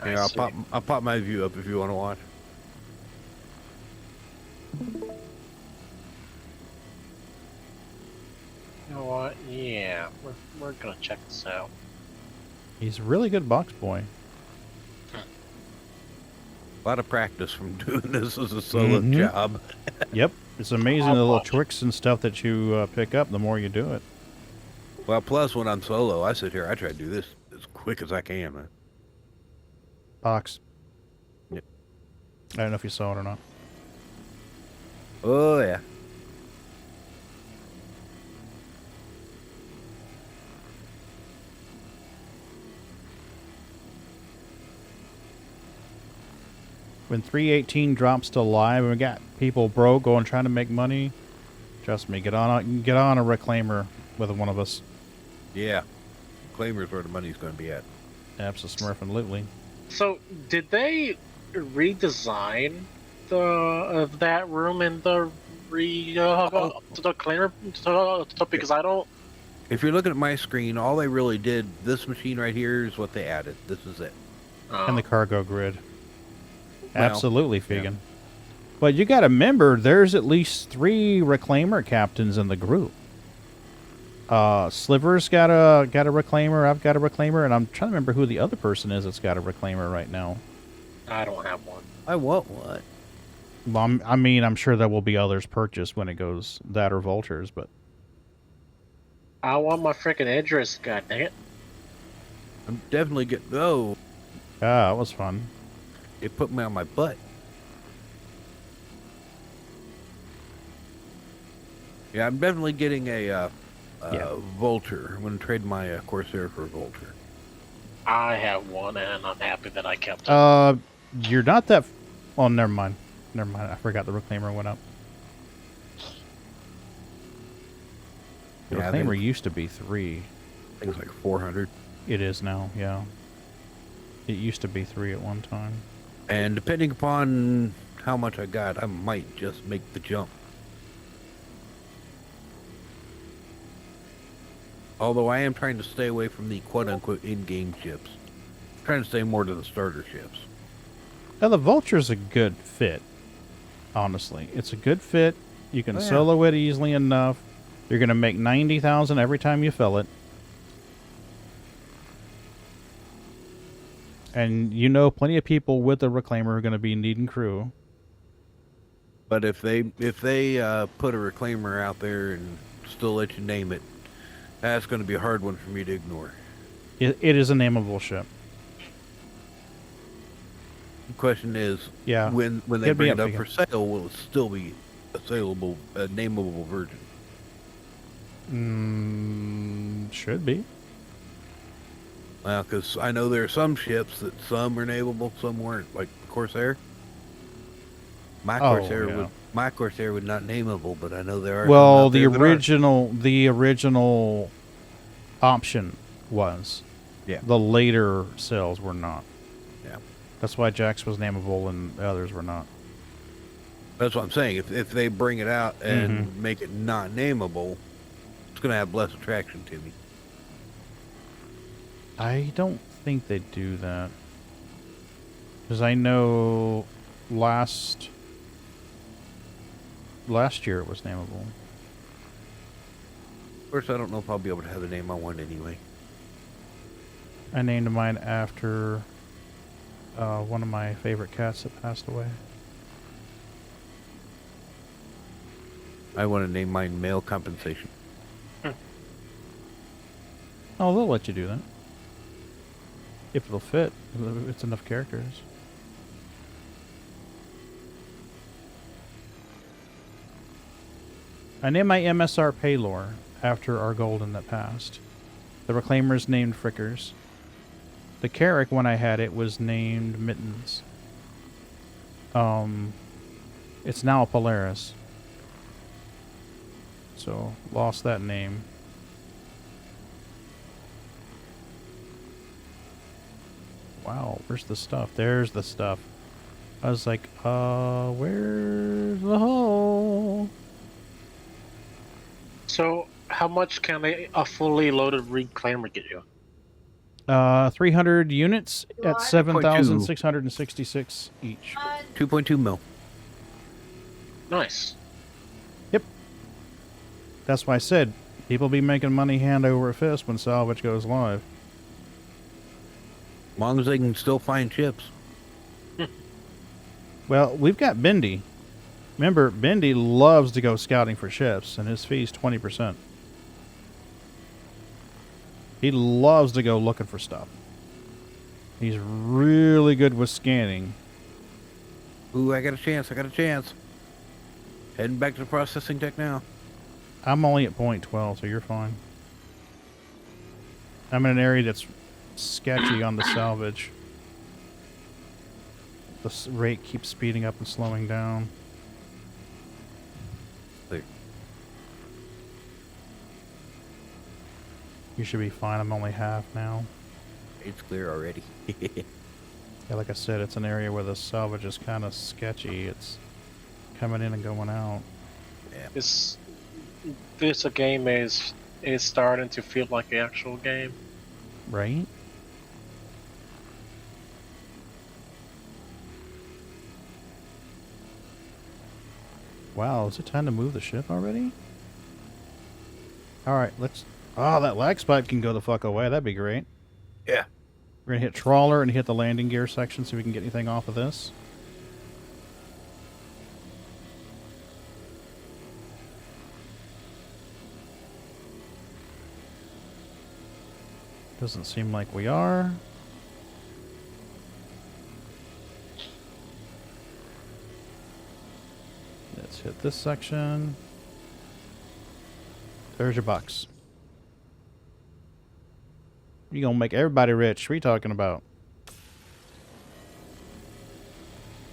Speaker 2: Yeah, I'll pop my view up if you want to watch.
Speaker 13: You know what? Yeah, we're gonna check this out.
Speaker 1: He's a really good box boy.
Speaker 2: A lot of practice from doing this as a solo job.
Speaker 1: Yep. It's amazing the little tricks and stuff that you pick up the more you do it.
Speaker 2: Well, plus when I'm solo, I sit here, I try to do this as quick as I can, man.
Speaker 1: Box.
Speaker 2: Yep.
Speaker 1: I don't know if you saw it or not.
Speaker 2: Oh, yeah.
Speaker 1: When 318 drops to live and we got people broke going trying to make money, trust me, get on a reclaimer with one of us.
Speaker 2: Yeah. Claimers where the money's going to be at.
Speaker 1: Absolutely.
Speaker 13: So, did they redesign that room in the claimer? Because I don't.
Speaker 2: If you're looking at my screen, all they really did, this machine right here is what they added. This is it.
Speaker 1: And the cargo grid.
Speaker 2: Well,
Speaker 1: Absolutely, Fegan. Yeah. But you got to remember, there's at least 3 reclaimer captains in the group. Sliver's got a reclaimer. I've got a reclaimer, and I'm trying to remember who the other person is that's got a reclaimer right now.
Speaker 13: I don't have one.
Speaker 2: I want one.
Speaker 1: Well, I mean, I'm sure there will be others purchased when it goes that or vultures, but
Speaker 13: I want my freaking address. God dang it!
Speaker 2: I'm definitely getting. Oh,
Speaker 1: that was fun.
Speaker 2: It put me on my butt. Yeah, I'm definitely getting a Vulture. I'm going to trade my Corsair for a Vulture.
Speaker 13: I have one, and I'm happy that I kept it.
Speaker 1: You're not that... Well, never mind. Never mind. I forgot the Reclaimer went up. The Reclaimer used to be 3.
Speaker 2: I think it's like 400.
Speaker 1: It is now, yeah. It used to be 3 at one time.
Speaker 2: And depending upon how much I got, I might just make the jump. Although I am trying to stay away from the quote-unquote in-game ships. I'm trying to stay more to the starter ships.
Speaker 1: Now, the Vulture's a good fit, honestly. It's a good fit. You can solo it easily enough. You're going to make 90,000 every time you fill it. And you know plenty of people with the Reclaimer are going to be needing crew.
Speaker 2: But if they put a Reclaimer out there and still let you name it, that's going to be a hard one for me to ignore.
Speaker 1: It is a nameable ship.
Speaker 2: The question is, when they bring it up for sale, will it still be a saleable, nameable version?
Speaker 1: Should be.
Speaker 2: Well, because I know there are some ships that some are nameable, some weren't, like Corsair. My Corsair would not nameable, but I know there are.
Speaker 1: Well, the original option was.
Speaker 2: Yeah.
Speaker 1: The later sales were not.
Speaker 2: Yeah.
Speaker 1: That's why Jax was nameable and the others were not.
Speaker 2: That's what I'm saying. If they bring it out and make it not nameable, it's going to have less attraction to me.
Speaker 1: I don't think they do that. Because I know last year it was nameable.
Speaker 2: Of course, I don't know if I'll be able to have the name I want anyway.
Speaker 1: I named mine after one of my favorite cats that passed away.
Speaker 2: I want to name mine Male Compensation.
Speaker 1: Oh, they'll let you do that. If it'll fit. If it's enough characters. I named my MSR Paylor after our golden that passed. The Reclaimer's named Frickers. The Carrack, when I had it, was named Mittens. It's now a Polaris. So, lost that name. Wow, where's the stuff? There's the stuff. I was like, where's the hole?
Speaker 13: So, how much can a fully loaded reclaimer get you?
Speaker 1: 300 units at
Speaker 2: 2.2.
Speaker 1: 7,666 each.
Speaker 2: 2.2 mil.
Speaker 13: Nice.
Speaker 1: Yep. That's why I said people be making money hand over fist when salvage goes live.
Speaker 2: As long as they can still find ships.
Speaker 1: Well, we've got Bendy. Remember, Bendy loves to go scouting for ships, and his fee's 20%. He loves to go looking for stuff. He's really good with scanning.
Speaker 2: Ooh, I got a chance. I got a chance. Heading back to the processing deck now.
Speaker 1: I'm only at point 12, so you're fine. I'm in an area that's sketchy on the salvage. The rate keeps speeding up and slowing down.
Speaker 2: Clear.
Speaker 1: You should be fine. I'm only half now.
Speaker 2: It's clear already.
Speaker 1: Yeah, like I said, it's an area where the salvage is kind of sketchy. It's coming in and going out.
Speaker 2: Yeah.
Speaker 13: This a game is starting to feel like the actual game.
Speaker 1: Right? Wow, is it time to move the ship already? Alright, let's... Oh, that lag spike can go the fuck away. That'd be great.
Speaker 2: Yeah.
Speaker 1: We're gonna hit trawler and hit the landing gear section so we can get anything off of this. Doesn't seem like we are. Let's hit this section. There's your bucks. You're gonna make everybody rich. What are you talking about?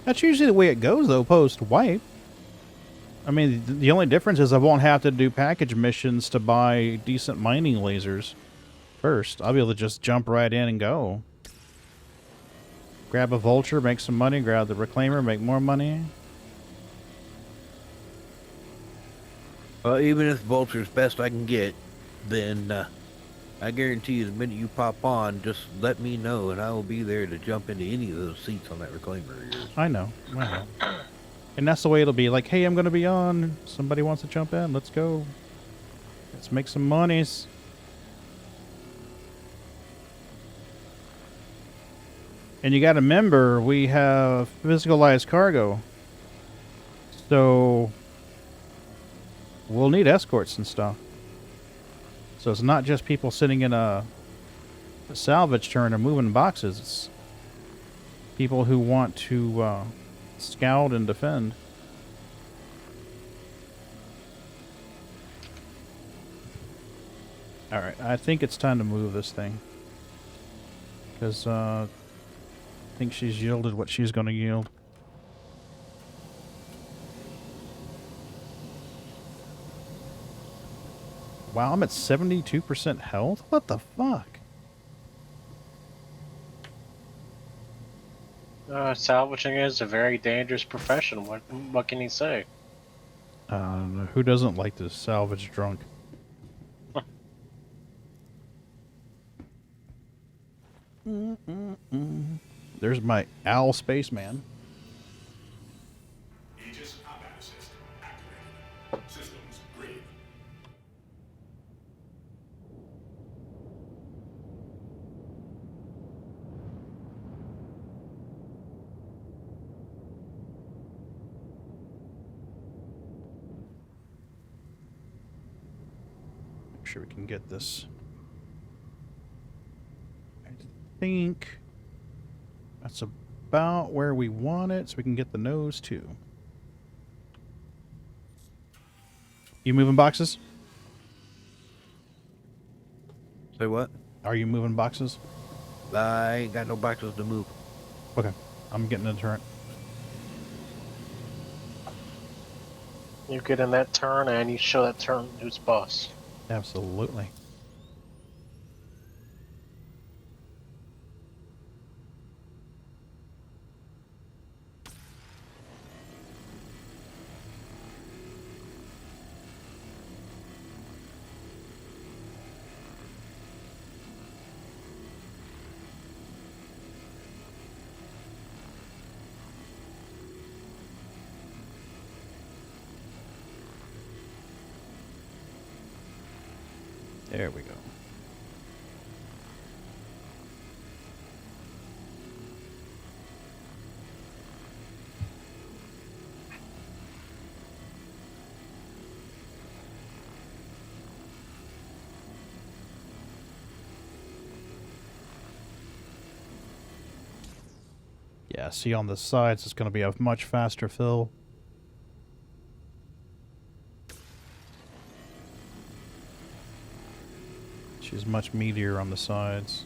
Speaker 1: That's usually the way it goes, though, post-wipe. I mean, the only difference is I won't have to do package missions to buy decent mining lasers first. I'll be able to just jump right in and go. Grab a vulture, make some money. Grab the reclaimer, make more money.
Speaker 2: Well, even if Vulture's best I can get, then I guarantee you the minute you pop on, just let me know and I will be there to jump into any of those seats on that reclaimer of yours.
Speaker 1: I know. And that's the way it'll be. Like, hey, I'm going to be on. Somebody wants to jump in. Let's go. Let's make some monies. And you got to remember, we have physicalized cargo. So we'll need escorts and stuff. So it's not just people sitting in a salvage turn or moving boxes. It's people who want to scout and defend. Alright, I think it's time to move this thing. Because I think she's yielded what she's going to yield. Wow, I'm at 72% health? What the fuck?
Speaker 13: Salvaging is a very dangerous profession. What can you say?
Speaker 1: Who doesn't like to salvage drunk? There's my owl spaceman.
Speaker 15: Aegis combat assist activated. Systems green.
Speaker 1: Make sure we can get this. I think that's about where we want it, so we can get the nose too. You moving boxes?
Speaker 2: Say what?
Speaker 1: Are you moving boxes?
Speaker 2: I ain't got no boxes to move.
Speaker 1: Okay, I'm getting in the turret.
Speaker 13: You get in that turn and you show that turn who's boss.
Speaker 1: Absolutely. There we go. Yeah, see on the sides, it's going to be a much faster fill. She's much meatier on the sides.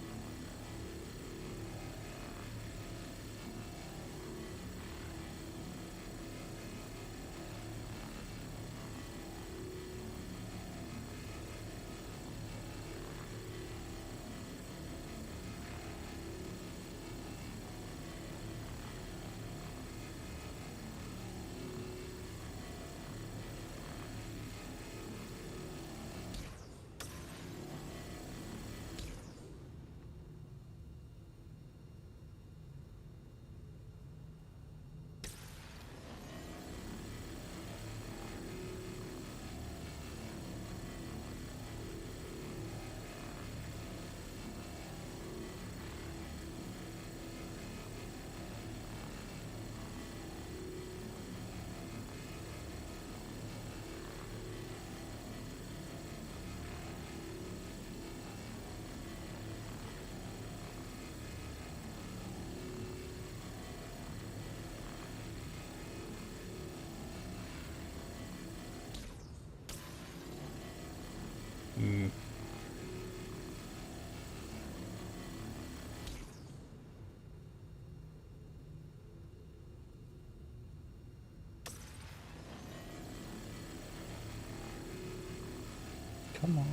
Speaker 1: Come on.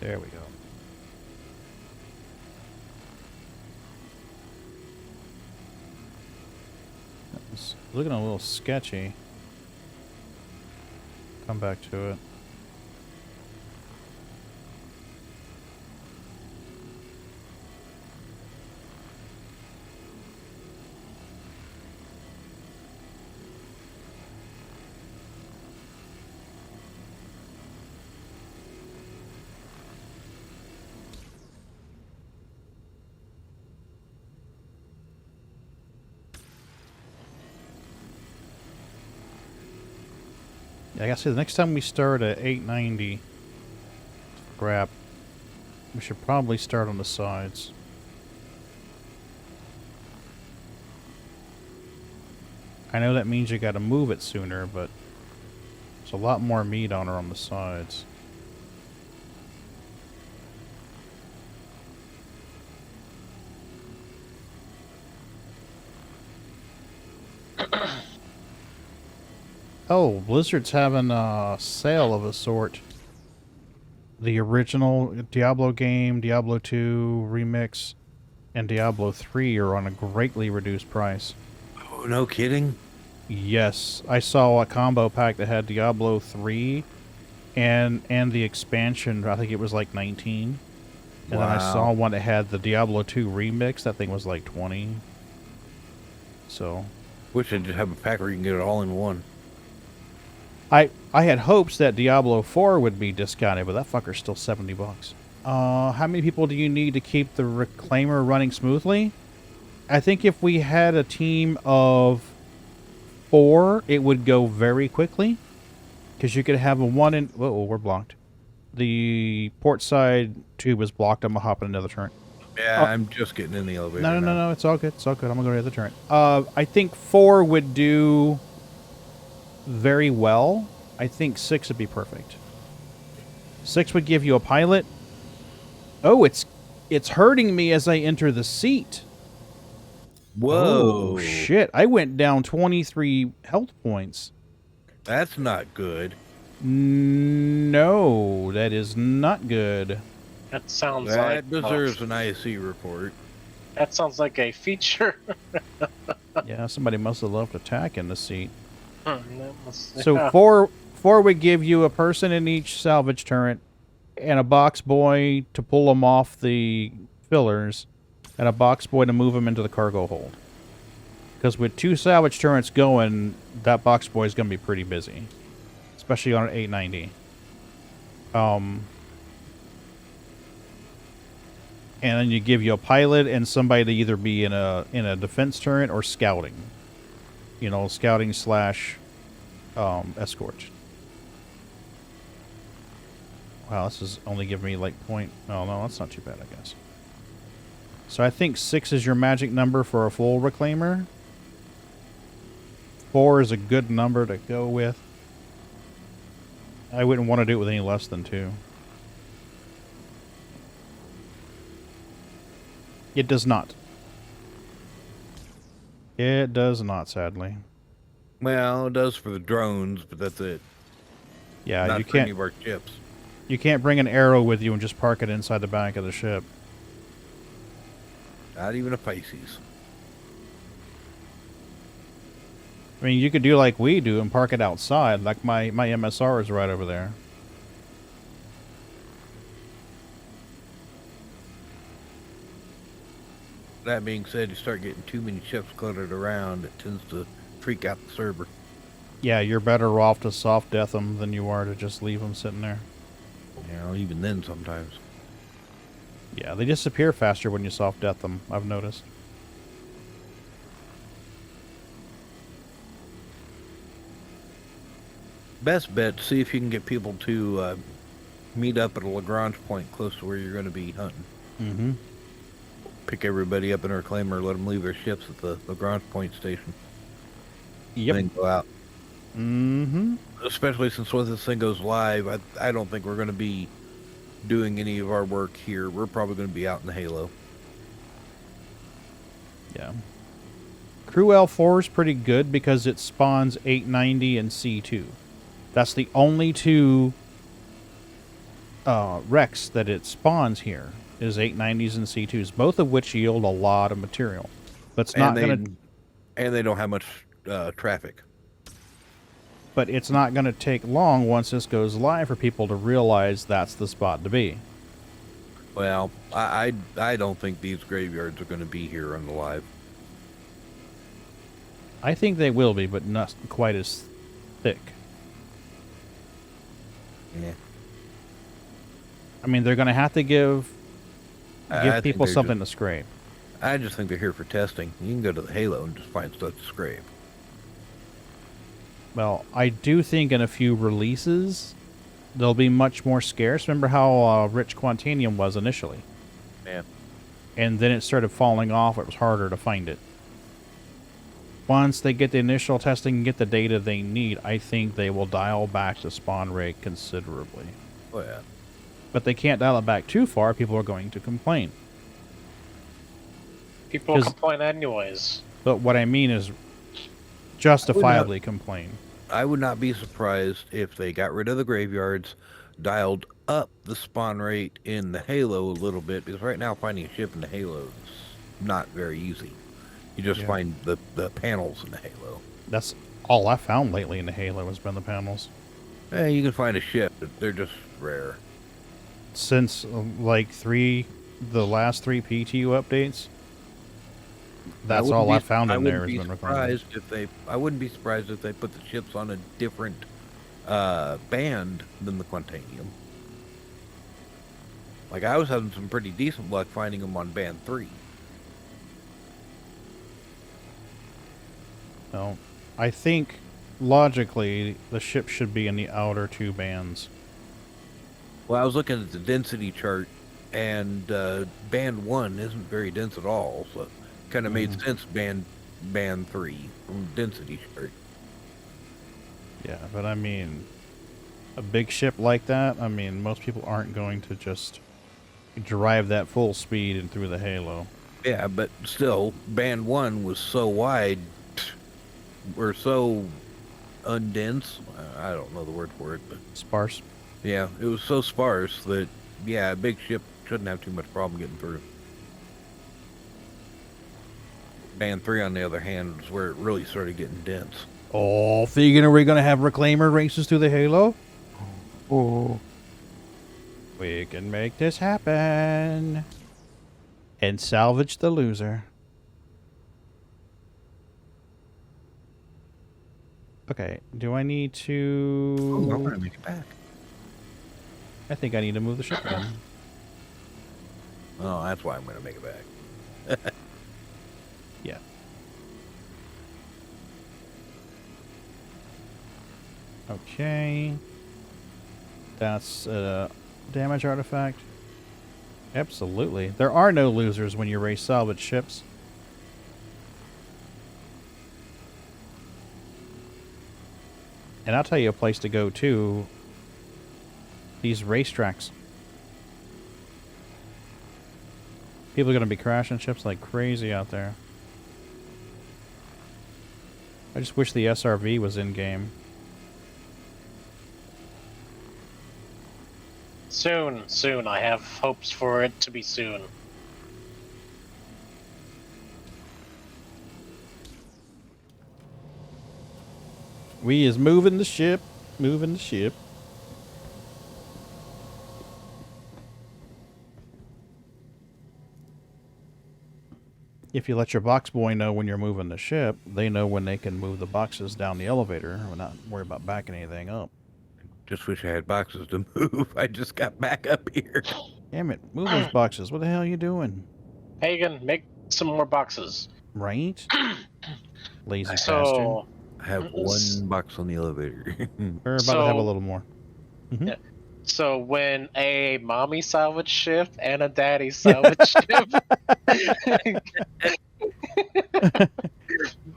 Speaker 1: There we go. It's looking a little sketchy. Come back to it. Yeah, I gotta say, the next time we start at 890 scrap, we should probably start on the sides. I know that means you gotta move it sooner, but there's a lot more meat on her on the sides. Oh, Blizzard's having a sale of a sort. The original Diablo game, Diablo 2 Remix, and Diablo 3 are on a greatly reduced price.
Speaker 2: Oh, no kidding?
Speaker 1: Yes, I saw a combo pack that had Diablo 3 and the expansion. I think it was like 19. And then I saw one that had the Diablo 2 Remix. That thing was like 20. So,
Speaker 2: wish I just have a pack where you can get it all in one.
Speaker 1: I had hopes that Diablo 4 would be discounted, but that fucker's still $70. How many people do you need to keep the Reclaimer running smoothly? I think if we had a team of 4, it would go very quickly. Because you could have a 1 in... Whoa, we're blocked. The port side tube is blocked. I'm going to hop in another turret.
Speaker 2: Yeah, I'm just getting in the elevator.
Speaker 1: No, it's all good. It's all good. I'm going to go to the other turret. I think 4 would do very well. I think 6 would be perfect. 6 would give you a pilot. Oh, it's hurting me as I enter the seat.
Speaker 2: Whoa.
Speaker 1: Oh, shit. I went down 23 health points.
Speaker 2: That's not good.
Speaker 1: No, that is not good.
Speaker 13: That sounds
Speaker 2: that deserves an ISC report.
Speaker 13: That sounds like a feature.
Speaker 1: Yeah, somebody must have left attack in the seat. So
Speaker 13: yeah.
Speaker 1: 4 would give you a person in each salvage turret and a box boy to pull them off the fillers and a box boy to move them into the cargo hold. Because with 2 salvage turrets going, that box boy is going to be pretty busy. Especially on an 890. And then you give you a pilot and somebody to either be in a defense turret or scouting. You know, scouting slash escort. Wow, this is only giving me like point. Oh no, that's not too bad, I guess. So I think 6 is your magic number for a full reclaimer. 4 is a good number to go with. I wouldn't want to do it with any less than 2. It does not. It does not, sadly.
Speaker 2: Well, it does for the drones, but that's it.
Speaker 1: Yeah,
Speaker 2: Not
Speaker 1: you
Speaker 2: for
Speaker 1: can't.
Speaker 2: any of our ships.
Speaker 1: You can't bring an arrow with you and just park it inside the back of the ship.
Speaker 2: Not even a Pisces.
Speaker 1: I mean, you could do like we do and park it outside. Like my MSR is right over there.
Speaker 2: That being said, you start getting too many ships cluttered around, it tends to freak out the server.
Speaker 1: Yeah, you're better off to soft death them than you are to just leave them sitting there.
Speaker 2: You know, even then sometimes.
Speaker 1: Yeah, they disappear faster when you soft death them, I've noticed.
Speaker 2: Best bet, see if you can get people to meet up at a Lagrange point close to where you're going to be hunting.
Speaker 1: Mm-hmm.
Speaker 2: Pick everybody up in a reclaimer, let them leave their ships at the Lagrange point station.
Speaker 1: Yep.
Speaker 2: Then go out.
Speaker 1: Mm-hmm.
Speaker 2: Especially since once this thing goes live, I don't think we're going to be doing any of our work here. We're probably going to be out in the Halo.
Speaker 1: Yeah. Crew L4 is pretty good because it spawns 890 and C2. That's the only 2 wrecks that it spawns here is 890s and C2s, both of which yield a lot of material. But it's not going to...
Speaker 2: And they don't have much traffic.
Speaker 1: But it's not going to take long once this goes live for people to realize that's the spot to be.
Speaker 2: Well, I don't think these graveyards are going to be here on the live.
Speaker 1: I think they will be, but not quite as thick.
Speaker 2: Yeah.
Speaker 1: I mean, they're going to have to give people something to scrape.
Speaker 2: I just think they're here for testing. You can go to the Halo and just find stuff to scrape.
Speaker 1: Well, I do think in a few releases, they'll be much more scarce. Remember how rich Quantanium was initially?
Speaker 2: Yeah.
Speaker 1: And then it started falling off. It was harder to find it. Once they get the initial testing and get the data they need, I think they will dial back the spawn rate considerably.
Speaker 2: Oh, yeah.
Speaker 1: But they can't dial it back too far. People are going to complain.
Speaker 13: People complain anyways.
Speaker 1: But what I mean is justifiably complain.
Speaker 2: I would not be surprised if they got rid of the graveyards, dialed up the spawn rate in the Halo a little bit, because right now finding a ship in the Halo is not very easy. You just find the panels in the Halo.
Speaker 1: That's all I found lately in the Halo has been the panels.
Speaker 2: You can find a ship, but they're just rare.
Speaker 1: Since like the last 3 PTU updates, that's all I found in there.
Speaker 2: I wouldn't be surprised if they put the ships on a different band than the Quantanium. Like, I was having some pretty decent luck finding them on band 3.
Speaker 1: No, I think logically the ship should be in the outer 2 bands.
Speaker 2: Well, I was looking at the density chart, and band 1 isn't very dense at all, so it kind of made sense band 3 from the density chart.
Speaker 1: Yeah, but I mean, a big ship like that, I mean, most people aren't going to just drive that full speed and through the Halo.
Speaker 2: Yeah, but still, band 1 was so wide, or so undense, I don't know the word for it, but...
Speaker 1: Sparse?
Speaker 2: Yeah, it was so sparse that, yeah, a big ship shouldn't have too much problem getting through. Band 3, on the other hand, was where it really started getting dense.
Speaker 1: Oh, thinking are we going to have reclaimer races through the Halo? Oh. We can make this happen. And salvage the loser. Okay, do I need
Speaker 2: Oh,
Speaker 1: to...
Speaker 2: I'm gonna make it back.
Speaker 1: I think I need to move the ship again.
Speaker 2: Oh, that's why I'm gonna make it back.
Speaker 1: Yeah. Okay. That's a damage artifact. Absolutely. There are no losers when you race salvage ships. And I'll tell you a place to go too. These racetracks. People are going to be crashing ships like crazy out there. I just wish the SRV was in game.
Speaker 13: Soon, soon. I have hopes for it to be soon.
Speaker 1: We is moving the ship. Moving the ship. If you let your box boy know when you're moving the ship, they know when they can move the boxes down the elevator. We're not worried about backing anything up.
Speaker 2: Just wish I had boxes to move. I just got back up here.
Speaker 1: Damn it. Move those boxes. What the hell are you doing?
Speaker 13: Pagan, make some more boxes.
Speaker 1: Right? Lazy bastard.
Speaker 13: So,
Speaker 2: I have one box on the elevator.
Speaker 1: We're about to have a little more.
Speaker 13: Yeah. So when a mommy salvage ship and a daddy salvage ship,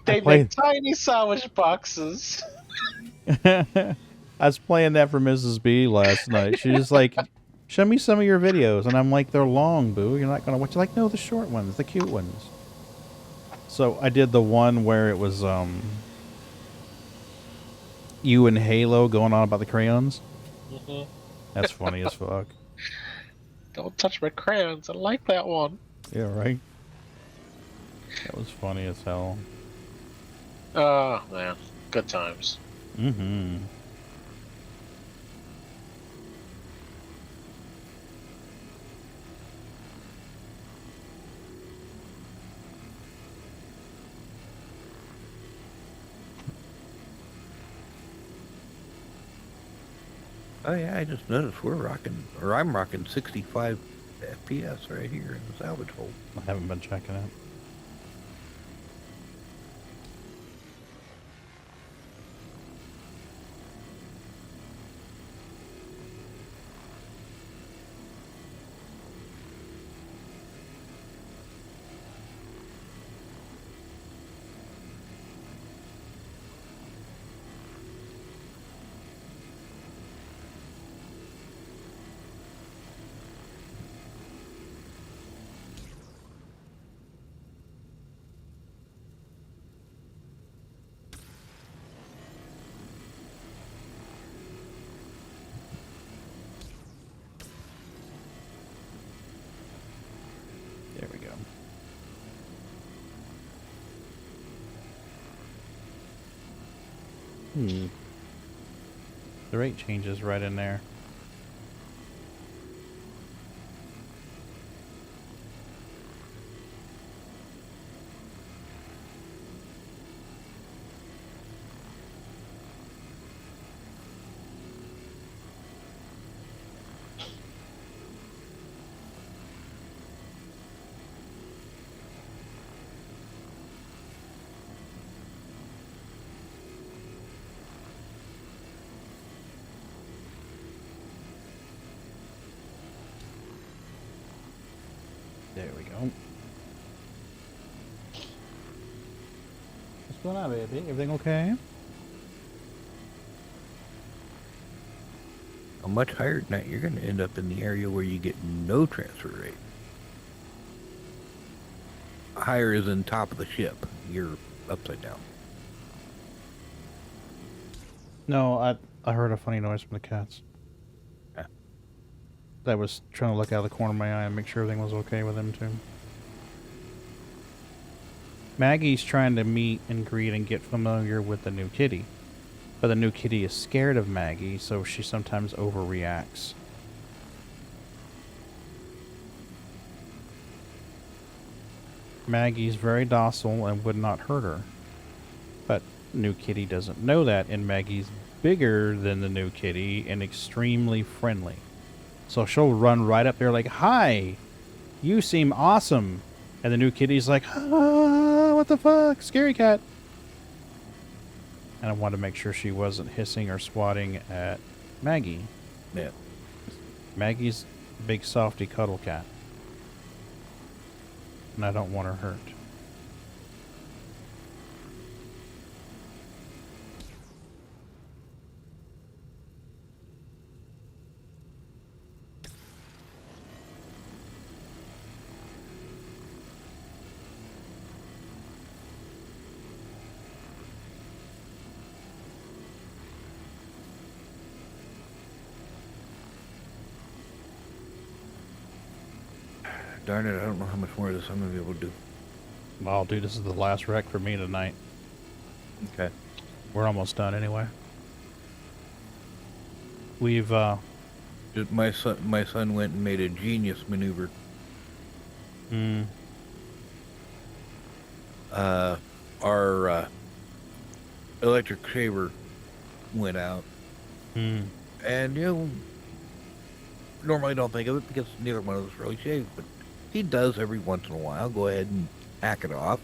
Speaker 13: they make tiny salvage boxes.
Speaker 1: I was playing that for Mrs. B last night. She's like, show me some of your videos. And I'm like, they're long, boo. You're not going to watch. Like, no, the short ones, the cute ones. So I did the one where it was you and Halo going on about the crayons.
Speaker 13: Mm-hmm.
Speaker 1: That's funny as fuck.
Speaker 13: Don't touch my crayons. I like that one.
Speaker 1: Yeah, right? That was funny as hell.
Speaker 13: Oh, man. Good times.
Speaker 1: Mm-hmm.
Speaker 2: Oh yeah, I just noticed we're rocking, or I'm rocking 65 FPS right here in the salvage hole.
Speaker 1: I haven't been checking it. There we go. The rate changes right in there. There we go. What's going on, baby? Everything okay?
Speaker 2: A much higher than that, you're going to end up in the area where you get no transfer rate. Higher is in top of the ship. You're upside down.
Speaker 1: No, I heard a funny noise from the cats.
Speaker 2: Yeah.
Speaker 1: I was trying to look out of the corner of my eye and make sure everything was okay with them too. Maggie's trying to meet and greet and get familiar with the new kitty. But the new kitty is scared of Maggie, so she sometimes overreacts. Maggie's very docile and would not hurt her. But New kitty doesn't know that, and Maggie's bigger than the new kitty and extremely friendly. So she'll run right up there like, "Hi, you seem awesome." And the new kitty's like, "Ah, what the fuck? Scary cat." And I wanted to make sure she wasn't hissing or swatting at Maggie.
Speaker 2: Yeah.
Speaker 1: Maggie's big softy cuddle cat. And I don't want her hurt.
Speaker 2: Darn it, I don't know how much more of this I'm going to be able to do.
Speaker 1: Well, dude, this is the last wreck for me tonight.
Speaker 2: Okay.
Speaker 1: We're almost done anyway. We've,
Speaker 2: My son went and made a genius maneuver. Our electric shaver went out. And, you know, normally don't think of it because neither one of us really shaves, but he does every once in a while go ahead and hack it off.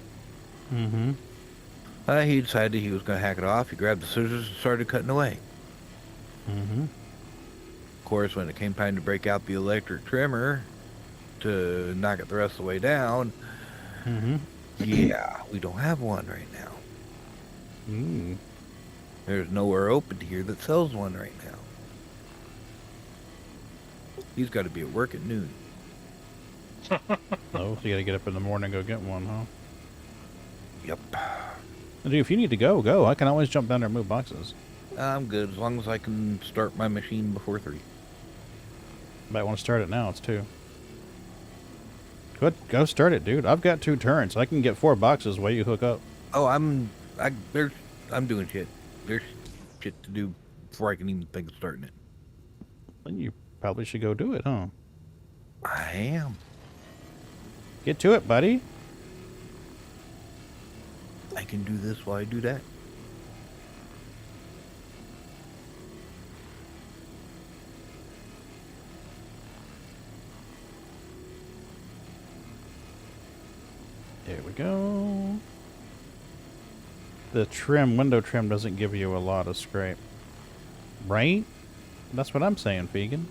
Speaker 2: He decided he was going to hack it off. He grabbed the scissors and started cutting away. Of course, when it came time to break out the electric trimmer to knock it the rest of the way down, yeah, we don't have one right now. There's nowhere open here that sells one right now. He's got to be at work at noon.
Speaker 1: Oh, so you got to get up in the morning and go get one, huh?
Speaker 2: Yep.
Speaker 1: Dude, if you need to go, go. I can always jump down there and move boxes.
Speaker 2: I'm good as long as I can start my machine before 3.
Speaker 1: Might want to start it now. It's 2. Good. Go start it, dude. I've got 2 turrets. I can get 4 boxes while you hook up.
Speaker 2: Oh, I'm doing shit. There's shit to do before I can even think of starting it.
Speaker 1: Then you probably should go do it, huh?
Speaker 2: I am.
Speaker 1: Get to it, buddy.
Speaker 2: I can do this while I do that.
Speaker 1: There we go. The window trim doesn't give you a lot of scrape. Right? That's what I'm saying, Vegan.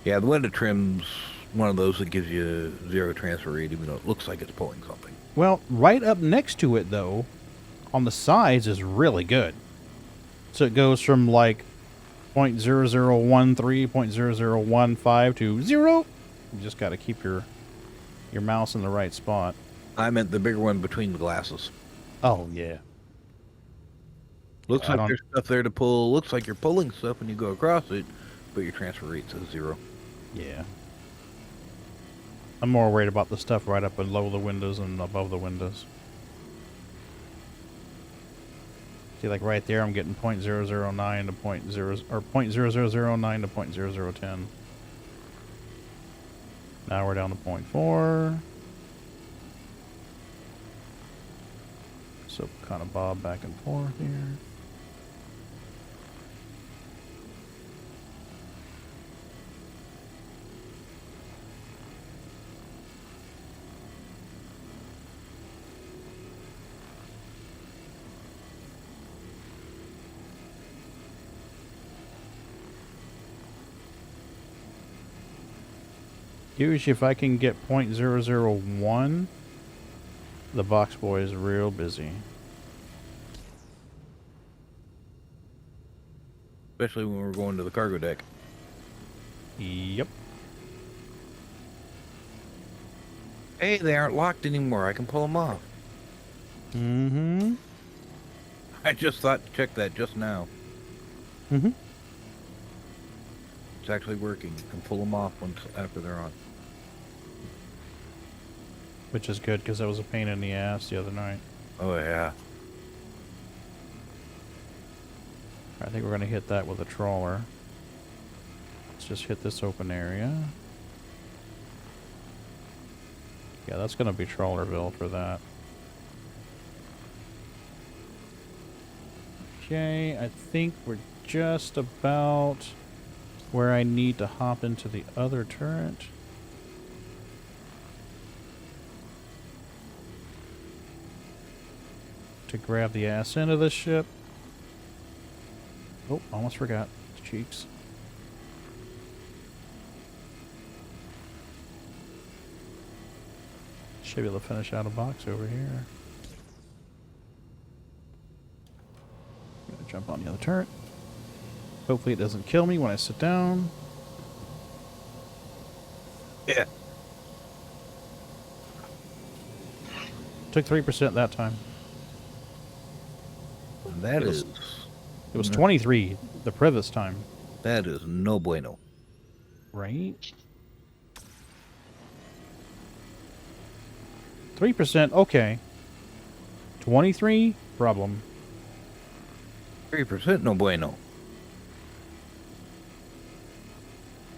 Speaker 2: Yeah, the window trim's one of those that gives you 0 transfer rate, even though it looks like it's pulling something.
Speaker 1: Well, right up next to it, though, on the sides is really good. So it goes from like 0.0013, 0.0015 to 0. You just got to keep your mouse in the right spot.
Speaker 2: I meant the bigger one between the glasses.
Speaker 1: Oh, yeah.
Speaker 2: Looks like there's stuff there to pull. Looks like you're pulling stuff when you go across it, but your transfer rate says 0.
Speaker 1: Yeah. I'm more worried about the stuff right up below the windows and above the windows. See, like right there, I'm getting 0.009 to 0.0 or 0.0009 to 0.0010. Now we're down to 0.4. So kind of bob back and forth here. Usually if I can get 0.001, the box boy is real busy.
Speaker 2: Especially when we're going to the cargo deck.
Speaker 1: Yep.
Speaker 2: Hey, they aren't locked anymore. I can pull them off.
Speaker 1: Mm-hmm.
Speaker 2: I just thought to check that just now.
Speaker 1: Mm-hmm.
Speaker 2: It's actually working. You can pull them off after they're on.
Speaker 1: Which is good, because that was a pain in the ass the other night.
Speaker 2: Oh, yeah.
Speaker 1: I think we're going to hit that with a trawler. Let's just hit this open area. Yeah, that's going to be Trawlerville for that. Okay, I think we're just about where I need to hop into the other turret. To grab the ass end of this ship. Oh, almost forgot. Cheeks. Should be able to finish out a box over here. I'm gonna jump on the other turret. Hopefully it doesn't kill me when I sit down.
Speaker 2: Yeah.
Speaker 1: Took 3% that time.
Speaker 2: That
Speaker 1: It
Speaker 2: is.
Speaker 1: It was 23 the previous time.
Speaker 2: That is no bueno.
Speaker 1: Right? 3%, okay. 23, problem.
Speaker 2: 3% no bueno.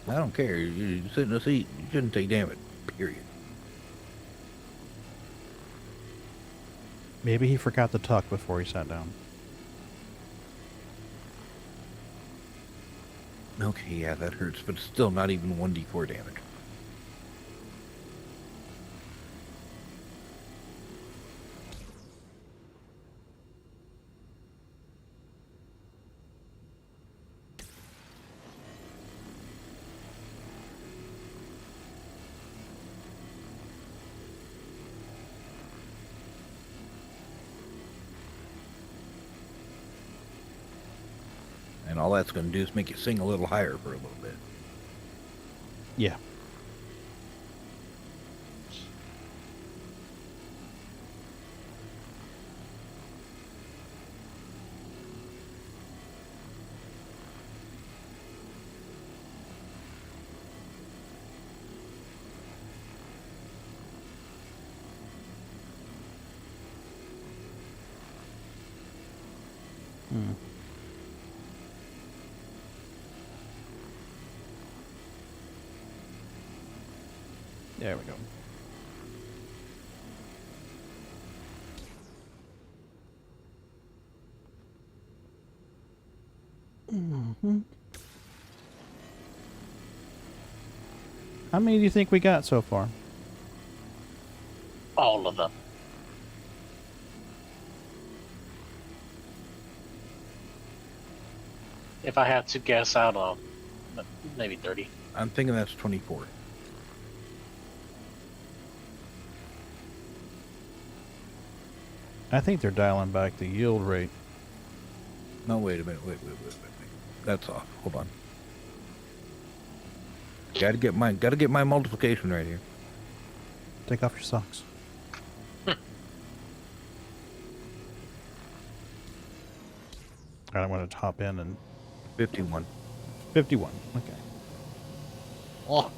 Speaker 2: I don't care. You sit in a seat. You shouldn't take damage. Period.
Speaker 1: Maybe he forgot to tuck before he sat down.
Speaker 2: Okay, yeah, that hurts, but it's still not even 1d4 damage. And all that's going to do is make it sing a little higher for a little bit.
Speaker 1: Yeah. Hmm. There we go. Mm-hmm. How many do you think we got so far?
Speaker 13: All of them. If I had to guess, I don't know, maybe 30.
Speaker 2: I'm thinking that's 24.
Speaker 1: I think they're dialing back the yield rate.
Speaker 2: No, wait a minute. Wait. That's off. Hold on. Gotta get my multiplication right here.
Speaker 1: Take off your socks. I want to hop in and...
Speaker 2: 51.
Speaker 1: 51, okay. Oh.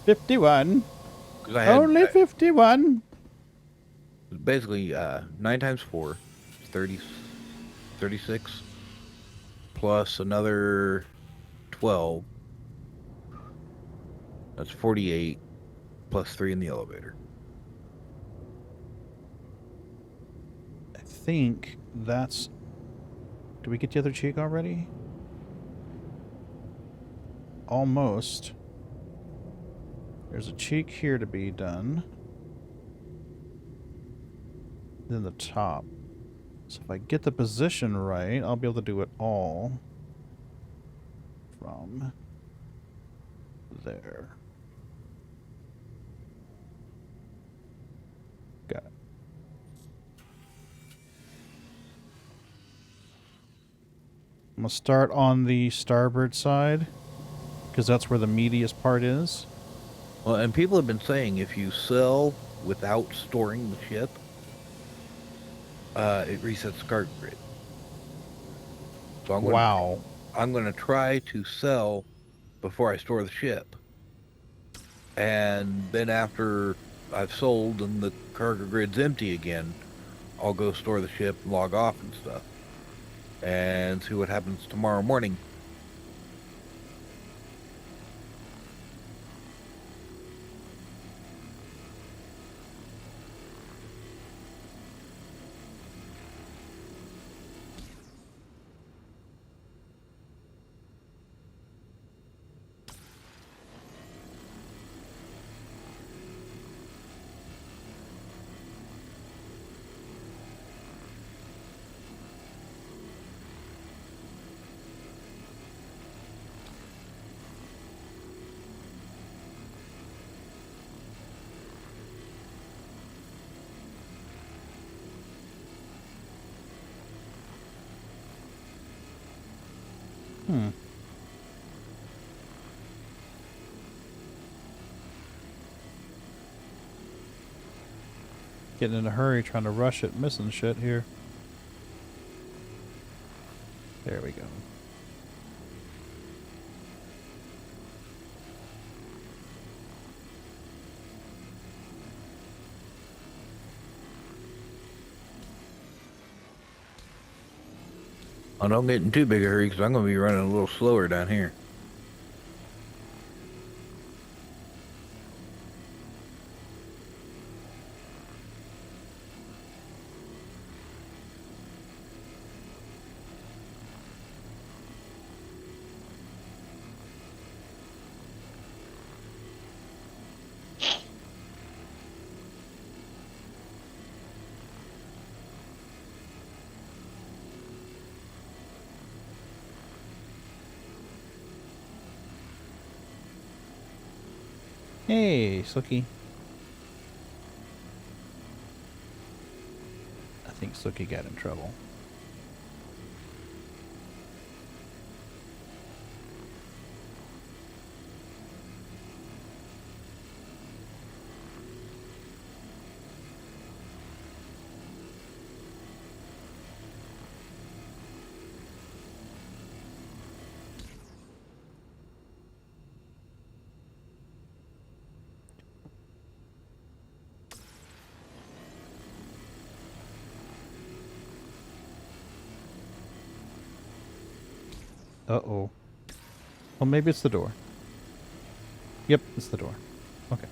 Speaker 1: 51. Only 51.
Speaker 2: Basically, 9 times 4 is 30, 36, plus another 12. That's 48, plus 3 in the elevator.
Speaker 1: I think that's... Did we get the other cheek already? Almost. There's a cheek here to be done. Then the top. So if I get the position right, I'll be able to do it all from there. Got it. I'm going to start on the starboard side, because that's where the meatiest part is.
Speaker 2: Well, and people have been saying if you sell without storing the ship, it resets the cargo grid. So I'm going to try to sell before I store the ship. And then after I've sold and the cargo grid's empty again, I'll go store the ship, log off and stuff, and see what happens tomorrow morning.
Speaker 1: Getting in a hurry, trying to rush it, missing shit here. There we go.
Speaker 2: I don't get in too big a hurry because I'm going to be running a little slower down here.
Speaker 1: Hey, Sookie. I think Sookie got in trouble. Uh-oh. Well, maybe it's the door. Yep, it's the door. Okay.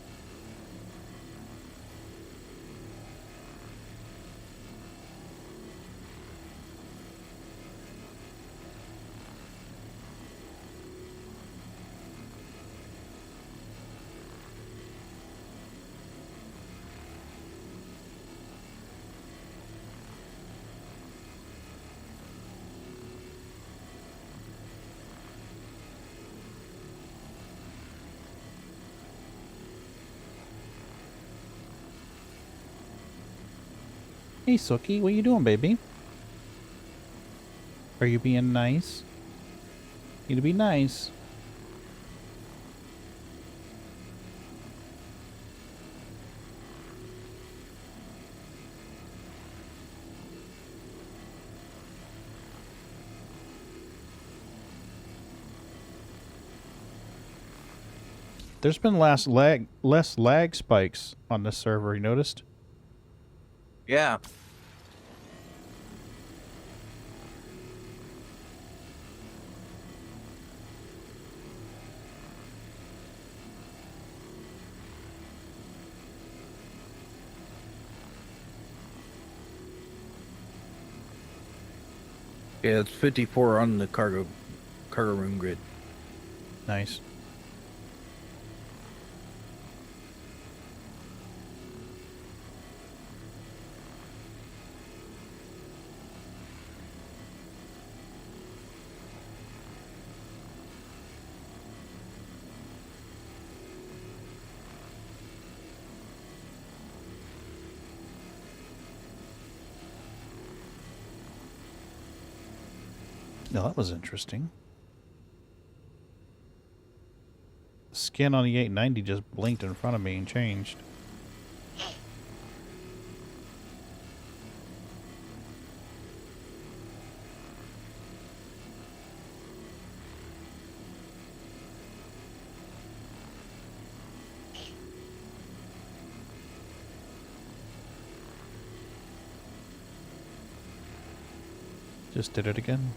Speaker 1: Hey, Sookie, what you doing, baby? Are you being nice? You to be nice. There's been less lag spikes on this server, you noticed?
Speaker 2: Yeah. Yeah, it's 54 on the cargo room grid.
Speaker 1: Nice. No, that was interesting. The skin on the 890 just blinked in front of me and changed. Just did it again.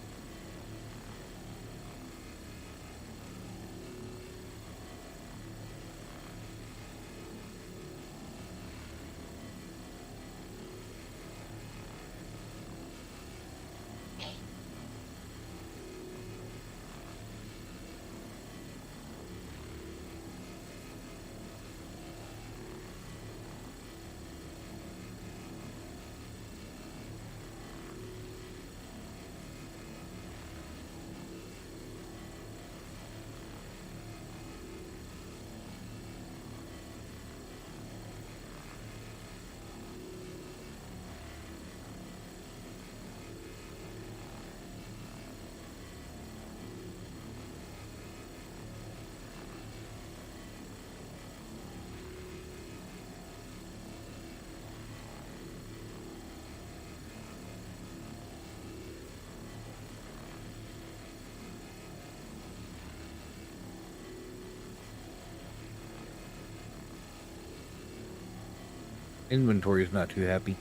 Speaker 2: Inventory's not too happy.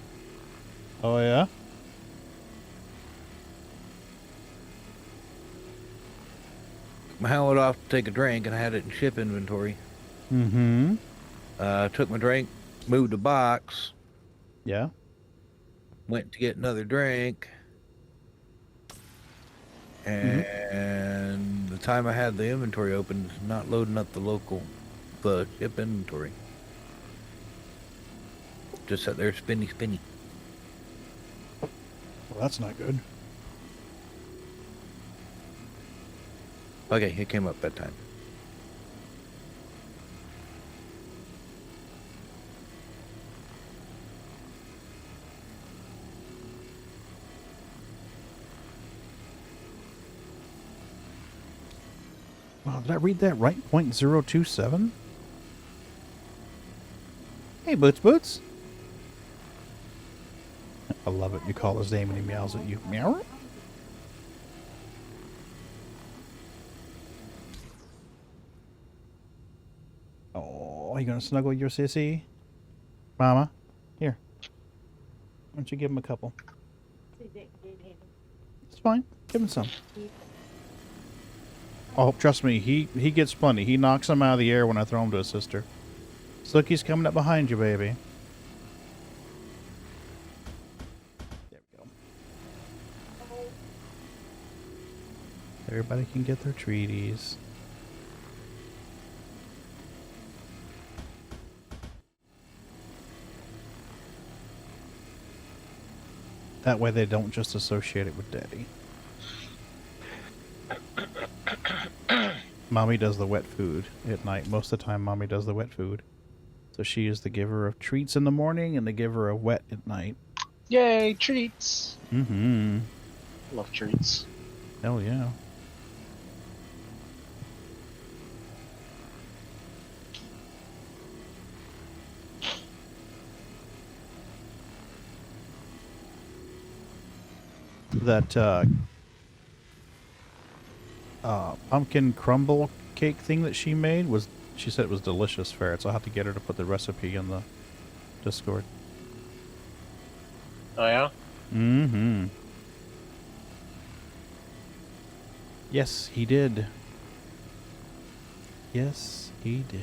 Speaker 1: Oh, yeah?
Speaker 2: My helmet off to take a drink, and I had it in ship inventory.
Speaker 1: Mm-hmm.
Speaker 2: Took my drink, moved the box.
Speaker 1: Yeah.
Speaker 2: Went to get another drink. And the time I had the inventory open, it's not loading up the ship inventory. Just sat there spinny.
Speaker 1: Well, that's not good.
Speaker 2: Okay, it came up that time.
Speaker 1: Wow, did I read that right? 0.027? Hey, Boots. I love it. You call his name and he meows at you. Meow? Oh, are you going to snuggle your sissy? Mama? Here. Why don't you give him a couple? It's fine. Give him some. Oh, trust me, he gets plenty. He knocks them out of the air when I throw him to his sister. Slicky's coming up behind you, baby. There we go. Everybody can get their treaties. That way they don't just associate it with Daddy. Mommy does the wet food at night. Most of the time, Mommy does the wet food. So she is the giver of treats in the morning and the giver of wet at night.
Speaker 13: Yay, treats!
Speaker 1: Mm-hmm.
Speaker 13: Love treats.
Speaker 1: Hell yeah. That pumpkin crumble cake thing that she made was, she said it was delicious, Ferrets. I'll have to get her to put the recipe in the Discord.
Speaker 13: Oh, yeah?
Speaker 1: Mm-hmm. Yes, he did. Yes, he did.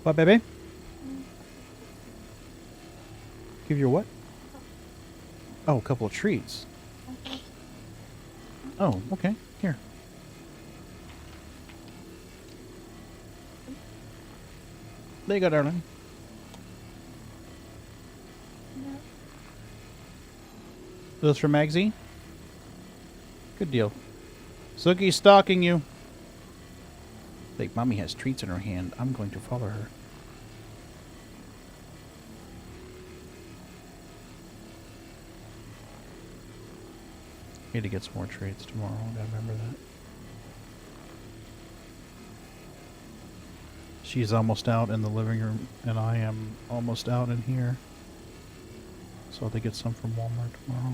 Speaker 1: What, baby? Give you what? Oh, a couple of treats. Oh, okay. Here. There you go, darling. Those for Magsy? Good deal. Sookie's stalking you. Like, Mommy has treats in her hand. I'm going to follow her. Need to get some more treats tomorrow. Gotta remember that. She's almost out in the living room, and I am almost out in here. So I'll have to get some from Walmart tomorrow.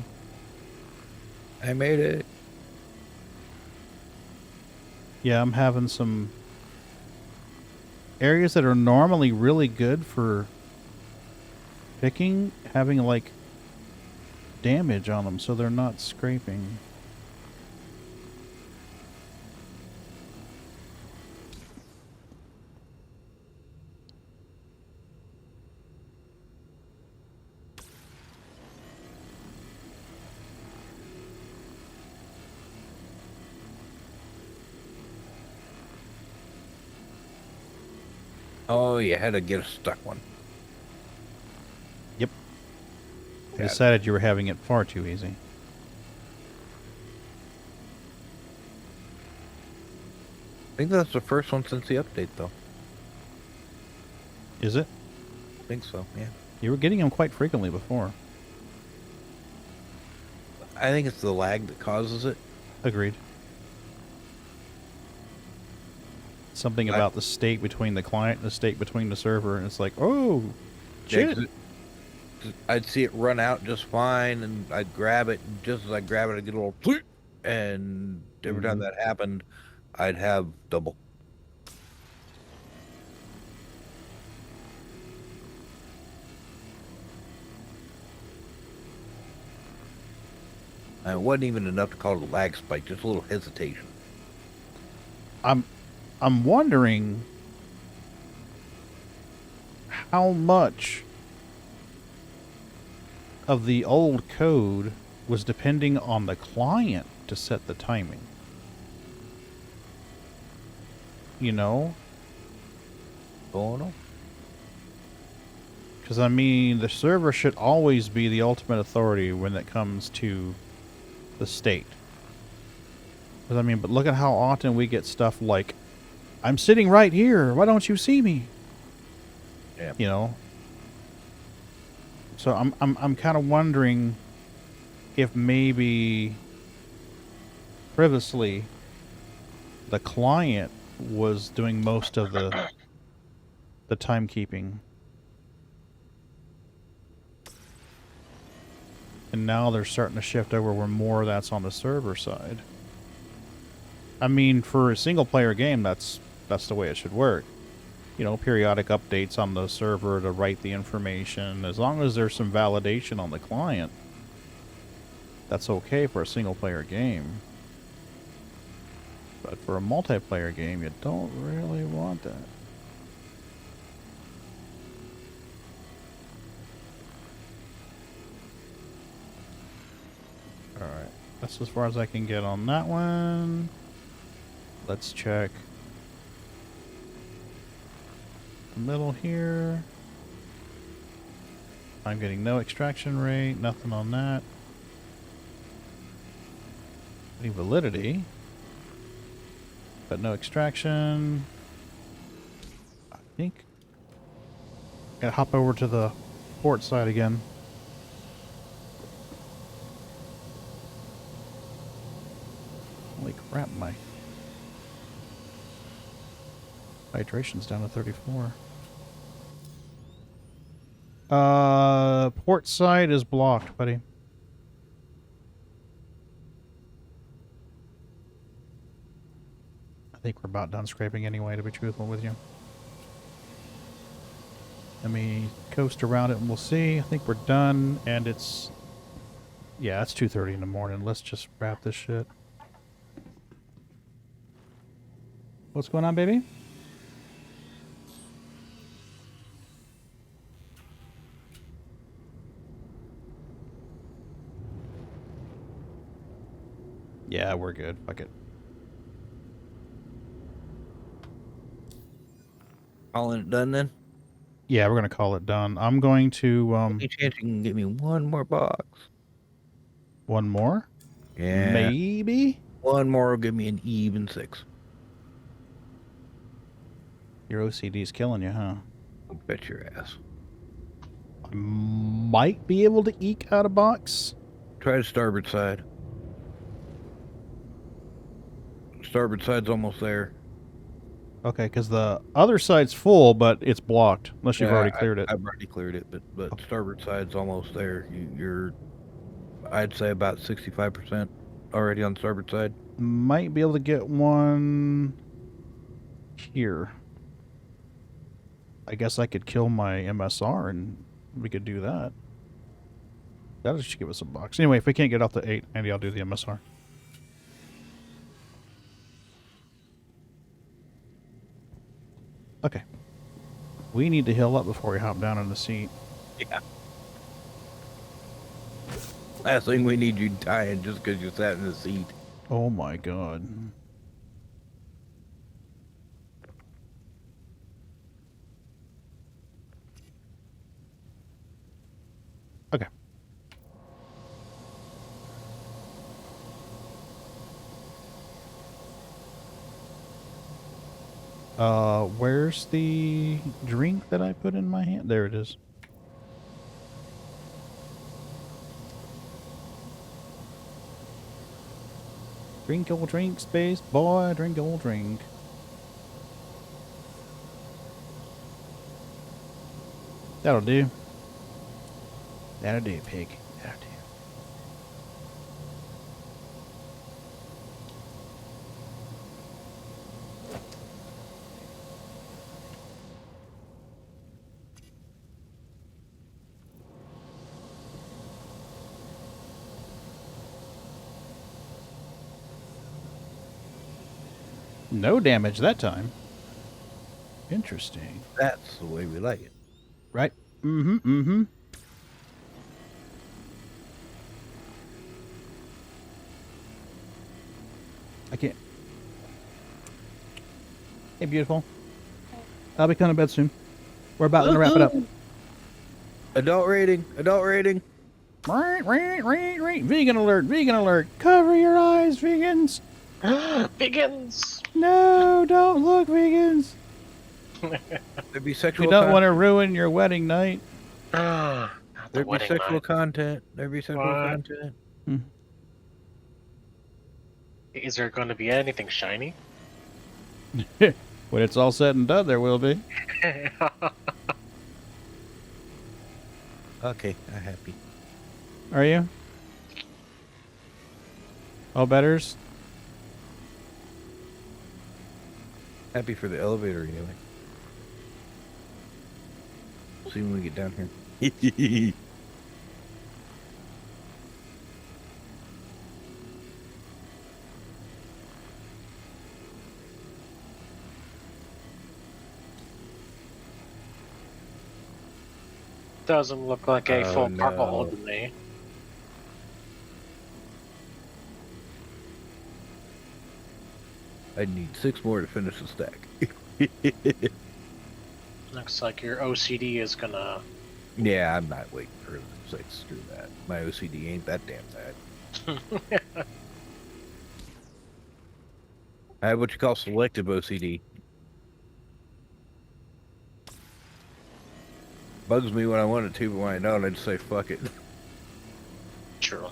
Speaker 2: I made it.
Speaker 1: Yeah, I'm having some areas that are normally really good for picking, having like damage on them, so they're not scraping.
Speaker 2: Oh, you had to get a stuck one.
Speaker 1: Yep. I decided you were having it far too easy.
Speaker 2: I think that's the first one since the update, though.
Speaker 1: Is it?
Speaker 2: I think so, yeah.
Speaker 1: You were getting them quite frequently before.
Speaker 2: I think it's the lag that causes it.
Speaker 1: Agreed. Something about the state between the client and the state between the server, and it's like, oh, shit.
Speaker 2: I'd see it run out just fine, and I'd grab it, and just as I grab it, I'd get a little pleep, and every time that happened, I'd have double. And it wasn't even enough to call it a lag spike, just a little hesitation.
Speaker 1: I'm wondering how much of the old code was depending on the client to set the timing. You know?
Speaker 2: Oh no.
Speaker 1: Because, I mean, the server should always be the ultimate authority when it comes to the state. But, I mean, but look at how often we get stuff like, I'm sitting right here, why don't you see me?
Speaker 2: Yeah.
Speaker 1: You know? So I'm kind of wondering if maybe previously the client was doing most of the timekeeping. And now they're starting to shift over where more of that's on the server side. I mean, for a single player game, that's the way it should work. You know, periodic updates on the server to write the information. As long as there's some validation on the client, that's okay for a single player game. But for a multiplayer game, you don't really want that. Alright, that's as far as I can get on that one. Let's check the middle here. I'm getting no extraction rate, nothing on that. Any validity, but no extraction. I think gotta hop over to the port side again. Holy crap, my hydration's down to 34. Port side is blocked, buddy. I think we're about done scraping anyway, to be truthful with you. Let me coast around it and we'll see. I think we're done, and it's... yeah, it's 2:30 in the morning. Let's just wrap this shit. What's going on, baby? Yeah, we're good. Fuck it.
Speaker 2: Calling it done then?
Speaker 1: Yeah, we're gonna call it done. I'm going to
Speaker 2: Any chance you can give me one more box?
Speaker 1: One more?
Speaker 2: Yeah.
Speaker 1: Maybe?
Speaker 2: One more will give me an even 6.
Speaker 1: Your OCD's killing you, huh?
Speaker 2: I'll bet your ass.
Speaker 1: I might be able to eke out a box.
Speaker 2: Try the starboard side. Starboard side's almost there.
Speaker 1: Okay, because the other side's full, but it's blocked. Unless you've already cleared it.
Speaker 2: I've already cleared it, but starboard side's almost there. You're, I'd say about 65% already on the starboard side.
Speaker 1: Might be able to get one here. I guess I could kill my MSR and we could do that. That should give us a box. Anyway, if we can't get off the 8, Andy, I'll do the MSR. Okay. We need to heal up before we hop down in the seat.
Speaker 2: Yeah. Last thing we need you dying just because you sat in the seat.
Speaker 1: Oh my god. Okay. Where's the drink that I put in my hand? There it is. Drink old drink, space boy, drink old drink. That'll do. That'll do, pig. That'll do. No damage that time. Interesting.
Speaker 2: That's the way we like it.
Speaker 1: Right? Mm-hmm, mm-hmm. I can't. Hey, beautiful. I'll be coming to bed soon. We're about to wrap it up.
Speaker 2: Adult rating. Adult rating.
Speaker 1: Vegan alert. Vegan alert. Cover your eyes, vegans.
Speaker 13: Vegans.
Speaker 1: No, don't look, vegans.
Speaker 2: There'd be sexual.
Speaker 1: We don't want to ruin your wedding night.
Speaker 2: There'd be sexual content. There'd be sexual content.
Speaker 13: Is there going to be anything shiny?
Speaker 1: When it's all said and done, there will be.
Speaker 2: Okay, I'm happy.
Speaker 1: Are you? All betters?
Speaker 2: Happy for the elevator anyway. See when we get down here.
Speaker 13: Doesn't look like a full cargo hold to me.
Speaker 2: I need 6 more to finish the stack.
Speaker 13: Looks like your OCD is gonna...
Speaker 2: Yeah, I'm not waiting for 6. Screw that. My OCD ain't that damn bad. I have what you call selective OCD. Bugs me when I want it to, but when I don't, I just say fuck it.
Speaker 13: True.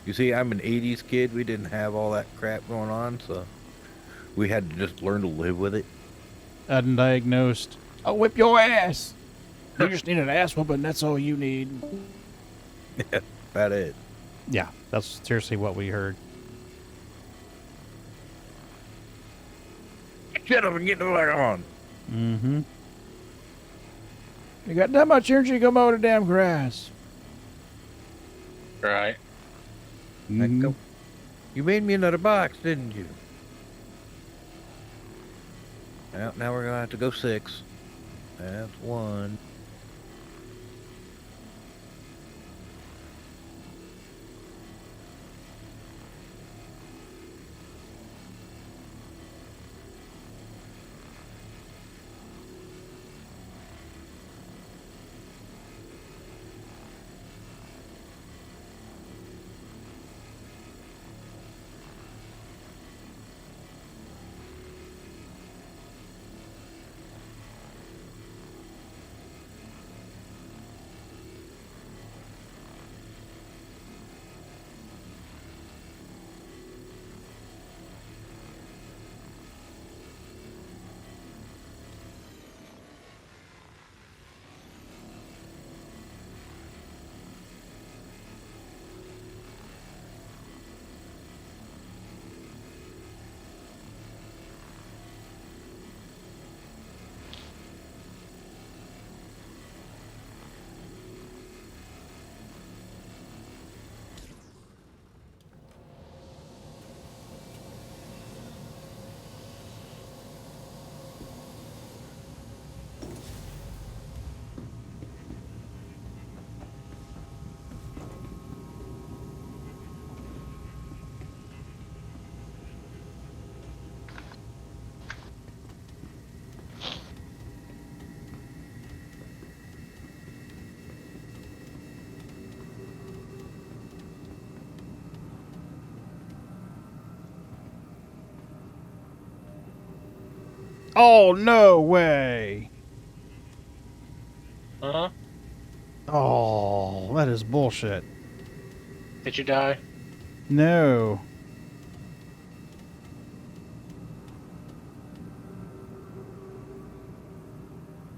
Speaker 2: You see, I'm an 80s kid. We didn't have all that crap going on, so we had to just learn to live with it.
Speaker 1: Undiagnosed. I'll whip your ass. You just need an ass whooping. That's all you need.
Speaker 2: Yeah, about it.
Speaker 1: Yeah, that's seriously what we heard.
Speaker 2: Shut up and get the light on.
Speaker 1: Mm-hmm. You got that much energy, go mow the damn grass.
Speaker 13: Right.
Speaker 1: Mm-hmm.
Speaker 2: You made me another box, didn't you? Well, now we're going to have to go 6. That's 1.
Speaker 1: Oh, no way.
Speaker 13: Uh-huh.
Speaker 1: Oh, that is bullshit.
Speaker 13: Did you die?
Speaker 1: No.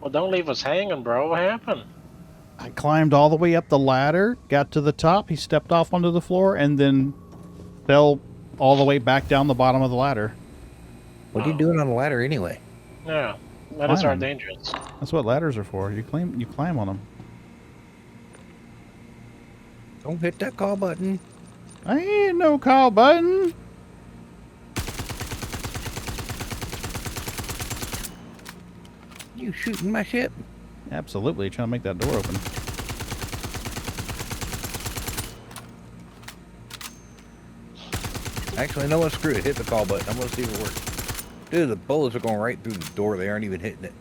Speaker 13: Well, don't leave us hanging, bro. What happened?
Speaker 1: I climbed all the way up the ladder, got to the top, he stepped off onto the floor, and then fell all the way back down the bottom of the ladder.
Speaker 2: What are you doing on the ladder anyway?
Speaker 13: Yeah, ladders are
Speaker 1: Climb.
Speaker 13: dangerous.
Speaker 1: That's what ladders are for. You climb on them.
Speaker 2: Don't hit that call button.
Speaker 1: I ain't no call button.
Speaker 2: You shooting my ship?
Speaker 1: Absolutely, trying to make that door open.
Speaker 2: Actually, no one screw it. Hit the call button. I'm gonna see if it works. Dude, the bullets are going right through the door. They aren't even hitting it.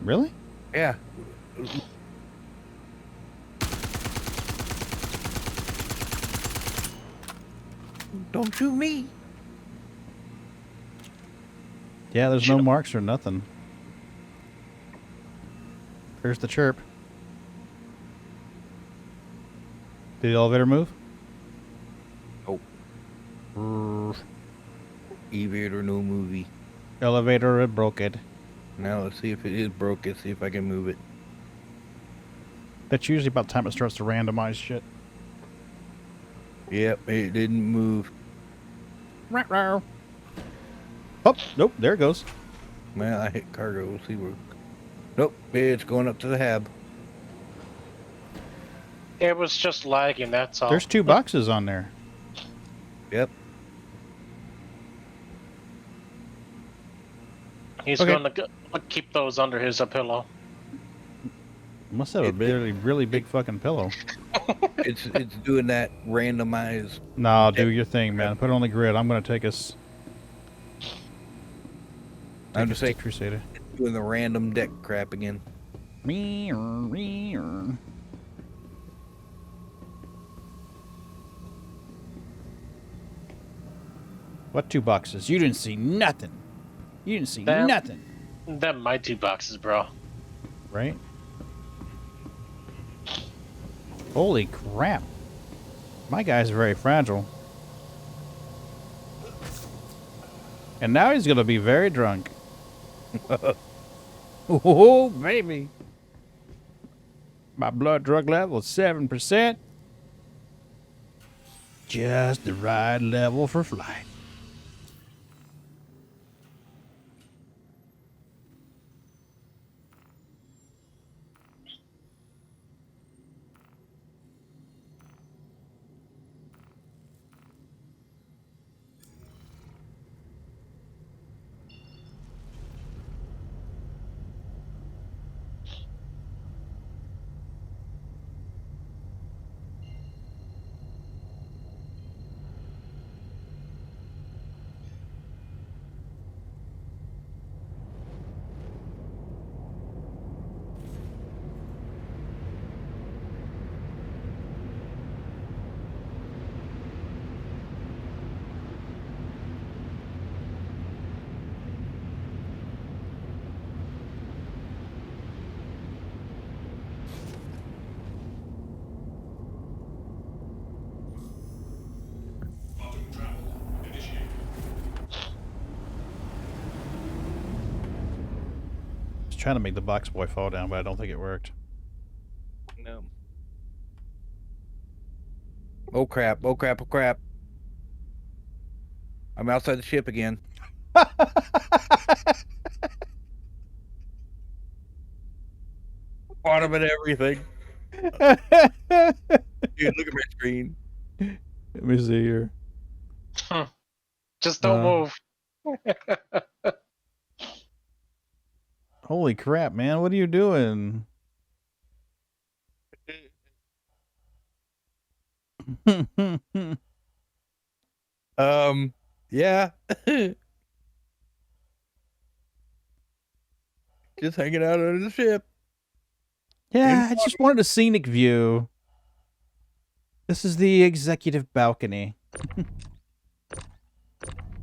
Speaker 1: Really?
Speaker 2: Yeah. Don't shoot me.
Speaker 1: Yeah, there's no marks or nothing. There's the chirp. Did the elevator move?
Speaker 2: Oh. Elevator, no movie.
Speaker 1: Elevator, it broke it.
Speaker 2: Now let's see if it is broke. Let's see if I can move it.
Speaker 1: That's usually about the time it starts to randomize shit.
Speaker 2: Yep, it didn't move.
Speaker 1: Oh, nope, there it goes.
Speaker 2: Well, I hit cargo. We'll see where. Nope, it's going up to the hab.
Speaker 13: It was just lagging, that's all.
Speaker 1: There's 2 boxes on there.
Speaker 2: Yep.
Speaker 13: He's
Speaker 1: Okay.
Speaker 13: going to keep those under his pillow.
Speaker 1: Must have a really big fucking pillow.
Speaker 2: It's doing that randomized.
Speaker 1: No, do your thing, man. Put it on the grid. I'm gonna take us.
Speaker 2: I'm just saying,
Speaker 1: Crusader.
Speaker 2: Doing the random deck crap again.
Speaker 1: What 2 boxes? You didn't see nothing. You didn't see
Speaker 13: Them-
Speaker 1: nothing.
Speaker 13: Them my 2 boxes, bro.
Speaker 1: Right? Holy crap. My guy's very fragile. And now he's gonna be very drunk. Oh, baby. My blood drug level is 7%. Just the right level for flight. Trying to make the box boy fall down, but I don't think it worked.
Speaker 2: No. Oh crap, oh crap, oh crap. I'm outside the ship again. Bottom and everything. Dude, look at my screen.
Speaker 1: Let me see here.
Speaker 13: Just don't move.
Speaker 1: Holy crap, man. What are you doing?
Speaker 2: Yeah. Just hanging out under the ship.
Speaker 1: Yeah, I just wanted a scenic view. This is the executive balcony.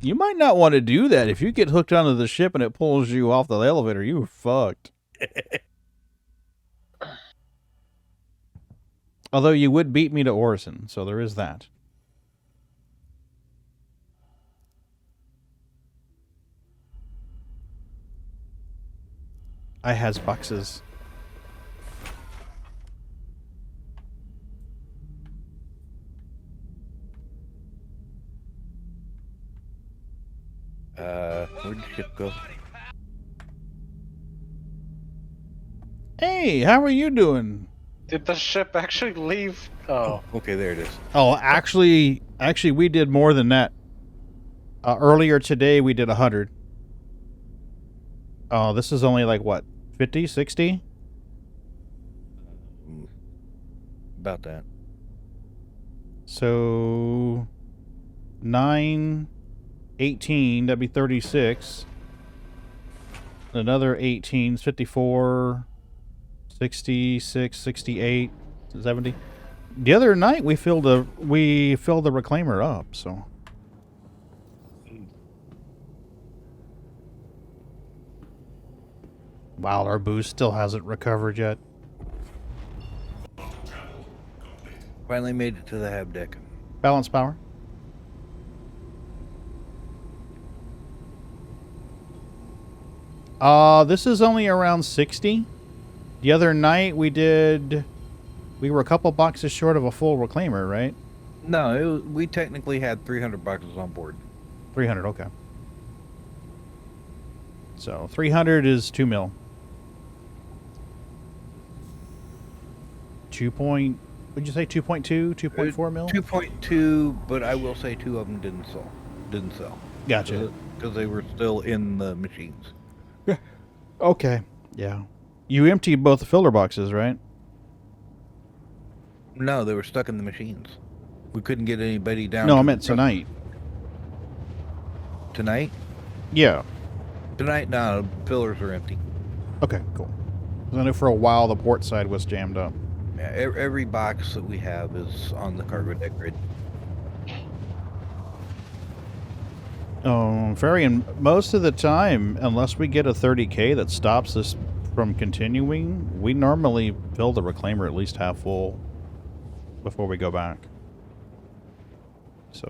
Speaker 1: You might not want to do that. If you get hooked onto the ship and it pulls you off the elevator, you are fucked. Although you would beat me to Orison, so there is that. I has boxes.
Speaker 2: Where'd the ship go?
Speaker 1: Hey, how are you doing?
Speaker 13: Did the ship actually leave? Oh.
Speaker 2: Okay, there it is.
Speaker 1: Oh, actually, we did more than that. Earlier today, we did 100. Oh, this is only like, what, 50, 60?
Speaker 2: About that.
Speaker 1: So, 9, 18, that'd be 36. Another 18, 54, 66, 68, 70. The other night we filled the reclaimer up, so. Wow, our boost still hasn't recovered yet.
Speaker 2: Finally made it to the hab deck.
Speaker 1: Balance power. This is only around 60. The other night we were a couple boxes short of a full reclaimer, right?
Speaker 2: No, we technically had 300 boxes on board.
Speaker 1: 300, okay. So 300 is 2 mil. 2.2, 2.4 mil?
Speaker 2: 2.2, but I will say 2 of them didn't sell.
Speaker 1: Gotcha.
Speaker 2: Because they were still in the machines.
Speaker 1: Yeah. Okay. Yeah. You emptied both the filler boxes, right?
Speaker 2: No, they were stuck in the machines. We couldn't get anybody down.
Speaker 1: No, I meant tonight.
Speaker 2: Tonight?
Speaker 1: Yeah.
Speaker 2: Tonight, no, fillers are empty.
Speaker 1: Okay, cool. I know for a while the port side was jammed up.
Speaker 2: Yeah, every box that we have is on the cargo deck grid.
Speaker 1: Ferry, and most of the time, unless we get a 30K that stops us from continuing, we normally fill the reclaimer at least half full before we go back. So.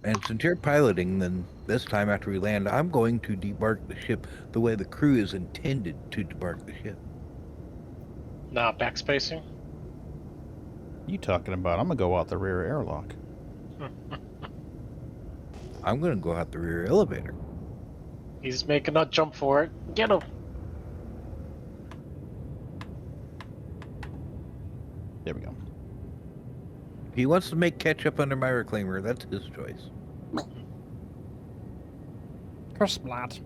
Speaker 2: And since you're piloting, then this time after we land, I'm going to debark the ship the way the crew is intended to debark the ship.
Speaker 13: Not backspacing?
Speaker 1: You talking about? I'm gonna go out the rear airlock.
Speaker 2: I'm gonna go out the rear elevator.
Speaker 13: He's making a jump for it. Get him!
Speaker 1: There we go.
Speaker 2: If he wants to make ketchup under my reclaimer, that's his choice.
Speaker 1: Kersplat.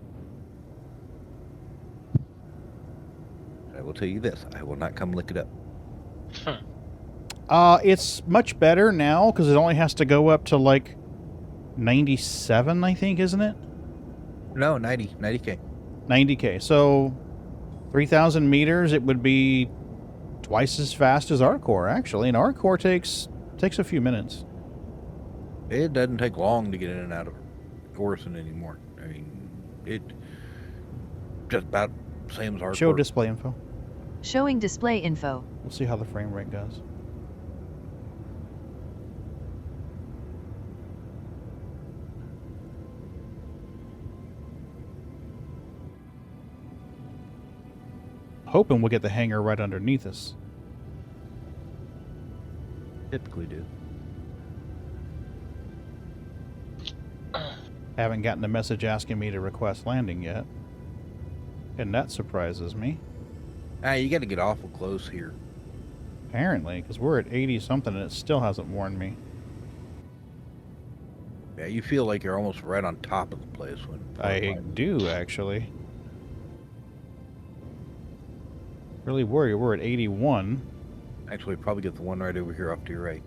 Speaker 2: I will tell you this, I will not come lick it up.
Speaker 1: It's much better now because it only has to go up to like 97, I think, isn't it?
Speaker 2: No, 90K.
Speaker 1: 90K. So 3,000 meters, it would be twice as fast as our core, actually. And our core takes a few minutes.
Speaker 2: It doesn't take long to get in and out of Orison anymore. I mean, it just about same as our
Speaker 1: Show
Speaker 2: core.
Speaker 1: display info.
Speaker 3: Showing display info.
Speaker 1: We'll see how the frame rate goes. Hoping we'll get the hangar right underneath us.
Speaker 2: Typically do.
Speaker 1: Haven't gotten a message asking me to request landing yet. And that surprises me.
Speaker 2: You got to get awful close here.
Speaker 1: Apparently, because we're at 80 something and it still hasn't warned me.
Speaker 2: Yeah, you feel like you're almost right on top of the place when
Speaker 1: I do, actually. Really worried. We're at 81.
Speaker 2: Actually, probably get the one right over here off to your right.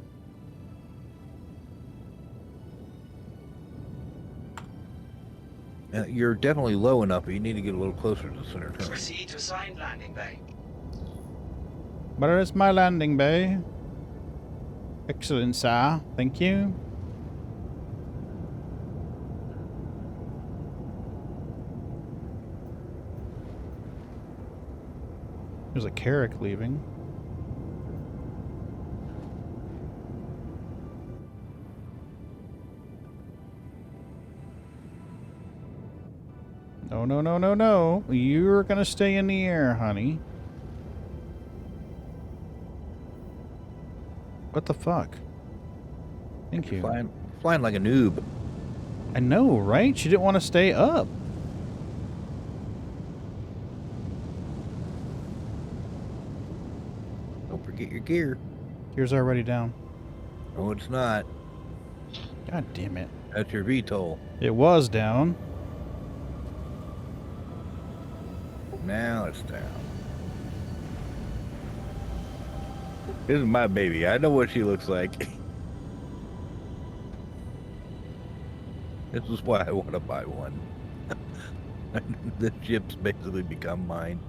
Speaker 2: You're definitely low enough, but you need to get a little closer to the center turn.
Speaker 4: Proceed to assigned landing bay.
Speaker 1: Where is my landing bay? Excellent, sir. Thank you. There's a Carrick leaving. No, no, no, no, no. You're gonna stay in the air, honey. What the fuck? Thank you.
Speaker 2: Flying like a noob.
Speaker 1: I know, right? She didn't want to stay up.
Speaker 2: Don't forget your gear.
Speaker 1: Gear's already down.
Speaker 2: No, it's not.
Speaker 1: God damn it.
Speaker 2: That's your VTOL.
Speaker 1: It was down.
Speaker 2: Now it's down. This is my baby. I know what she looks like. This is why I want to buy one. The ship's basically become mine.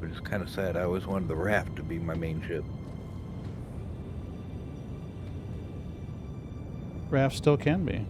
Speaker 2: But it's kind of sad. I always wanted the raft to be my main ship.
Speaker 1: Raft still can be.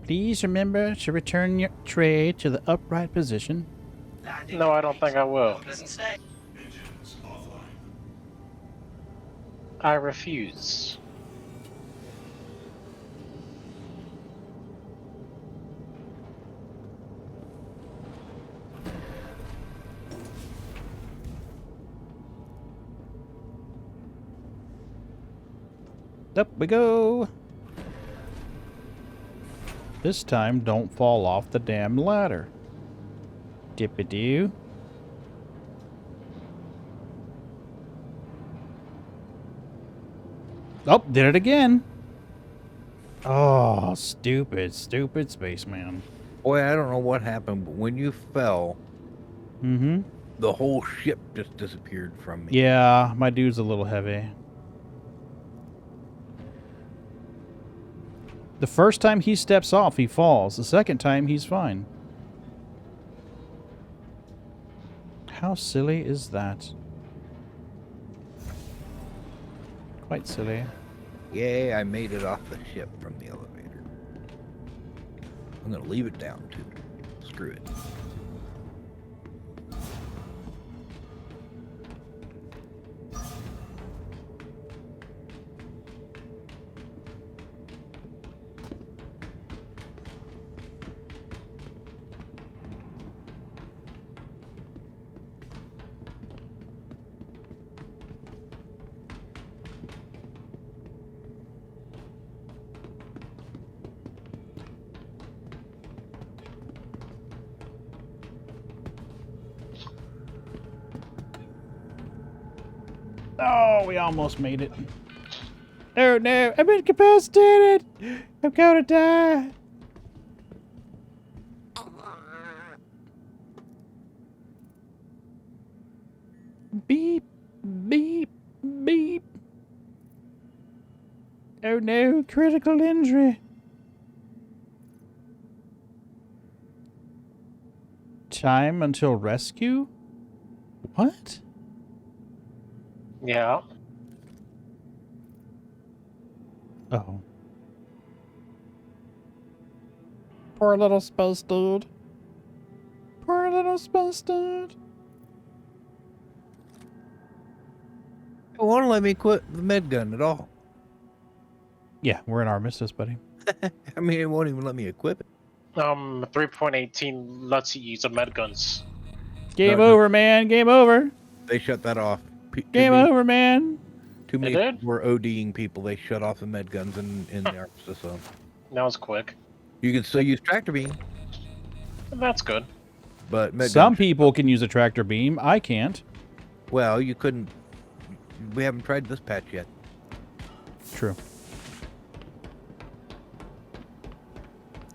Speaker 1: Please remember to return your tray to the upright position.
Speaker 13: No, I don't think I will. I refuse.
Speaker 1: Up we go. This time, don't fall off the damn ladder. Dip-a-doo. Oh, did it again. Oh, stupid spaceman.
Speaker 2: Boy, I don't know what happened, but when you fell, the whole ship just disappeared from me.
Speaker 1: Yeah, my dude's a little heavy. The first time he steps off, he falls. The second time, he's fine. How silly is that? Quite silly.
Speaker 2: Yay, I made it off the ship from the elevator. I'm gonna leave it down too. Screw it.
Speaker 1: Oh, we almost made it. Oh no, I'm incapacitated. I'm gonna die. Beep, beep, beep. Oh no, critical injury. Time until rescue? What?
Speaker 13: Yeah.
Speaker 1: Oh. Poor little space dude. Poor little space dude.
Speaker 2: It won't let me quit the med gun at all.
Speaker 1: Yeah, we're in armistice, buddy.
Speaker 2: I mean, it won't even let me equip it.
Speaker 13: 3.18 lets you use the med guns.
Speaker 1: Game over, man. Game over.
Speaker 2: They shut that off.
Speaker 1: Game over, man.
Speaker 2: Too many people were ODing people. They shut off the med guns in the armistice zone.
Speaker 13: That was quick.
Speaker 2: You can still use tractor beam.
Speaker 13: That's good.
Speaker 2: But med
Speaker 1: Some people can use a tractor beam. I can't.
Speaker 2: Well, you couldn't. We haven't tried this patch yet.
Speaker 1: True.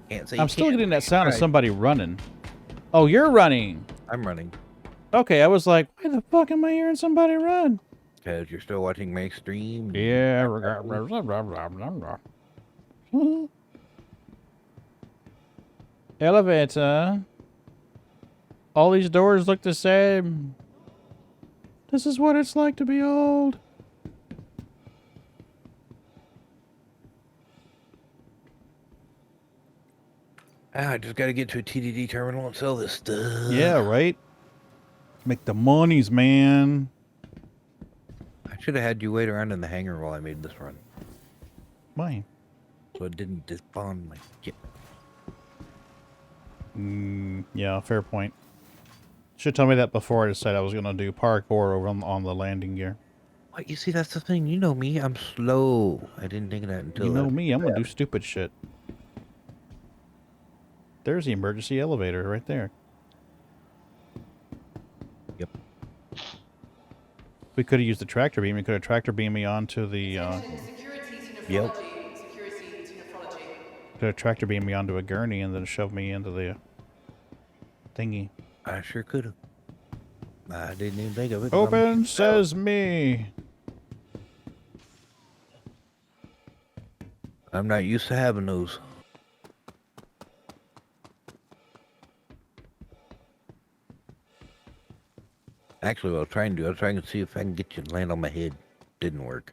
Speaker 2: Can't say
Speaker 1: I'm still getting that sound of somebody running. Oh, you're running.
Speaker 2: I'm running.
Speaker 1: Okay, I was like, why the fuck am I hearing somebody run?
Speaker 2: Because you're still watching my stream.
Speaker 1: Yeah. Elevator. All these doors look the same. This is what it's like to be old.
Speaker 2: I just got to get to a TDD terminal and sell this stuff.
Speaker 1: Yeah, right? Make the monies, man.
Speaker 2: I should have had you wait around in the hangar while I made this run.
Speaker 1: Why?
Speaker 2: So it didn't despawn my shit.
Speaker 1: Yeah, fair point. Should tell me that before I decided I was going to do parkour over on the landing gear.
Speaker 2: What? You see, that's the thing. You know me. I'm slow. I didn't think of that until...
Speaker 1: You know me. I'm going to do stupid shit. There's the emergency elevator right there.
Speaker 2: Yep.
Speaker 1: We could have used the tractor beam. We could have tractor beamed me onto the...
Speaker 2: Yep.
Speaker 1: Could have tractor beamed me onto a gurney and then shoved me into the thingy.
Speaker 2: I sure could have. I didn't even think of it.
Speaker 1: Open sesame!
Speaker 2: I'm not used to having those. Actually, what I was trying to do, I was trying to see if I can get you to land on my head. Didn't work.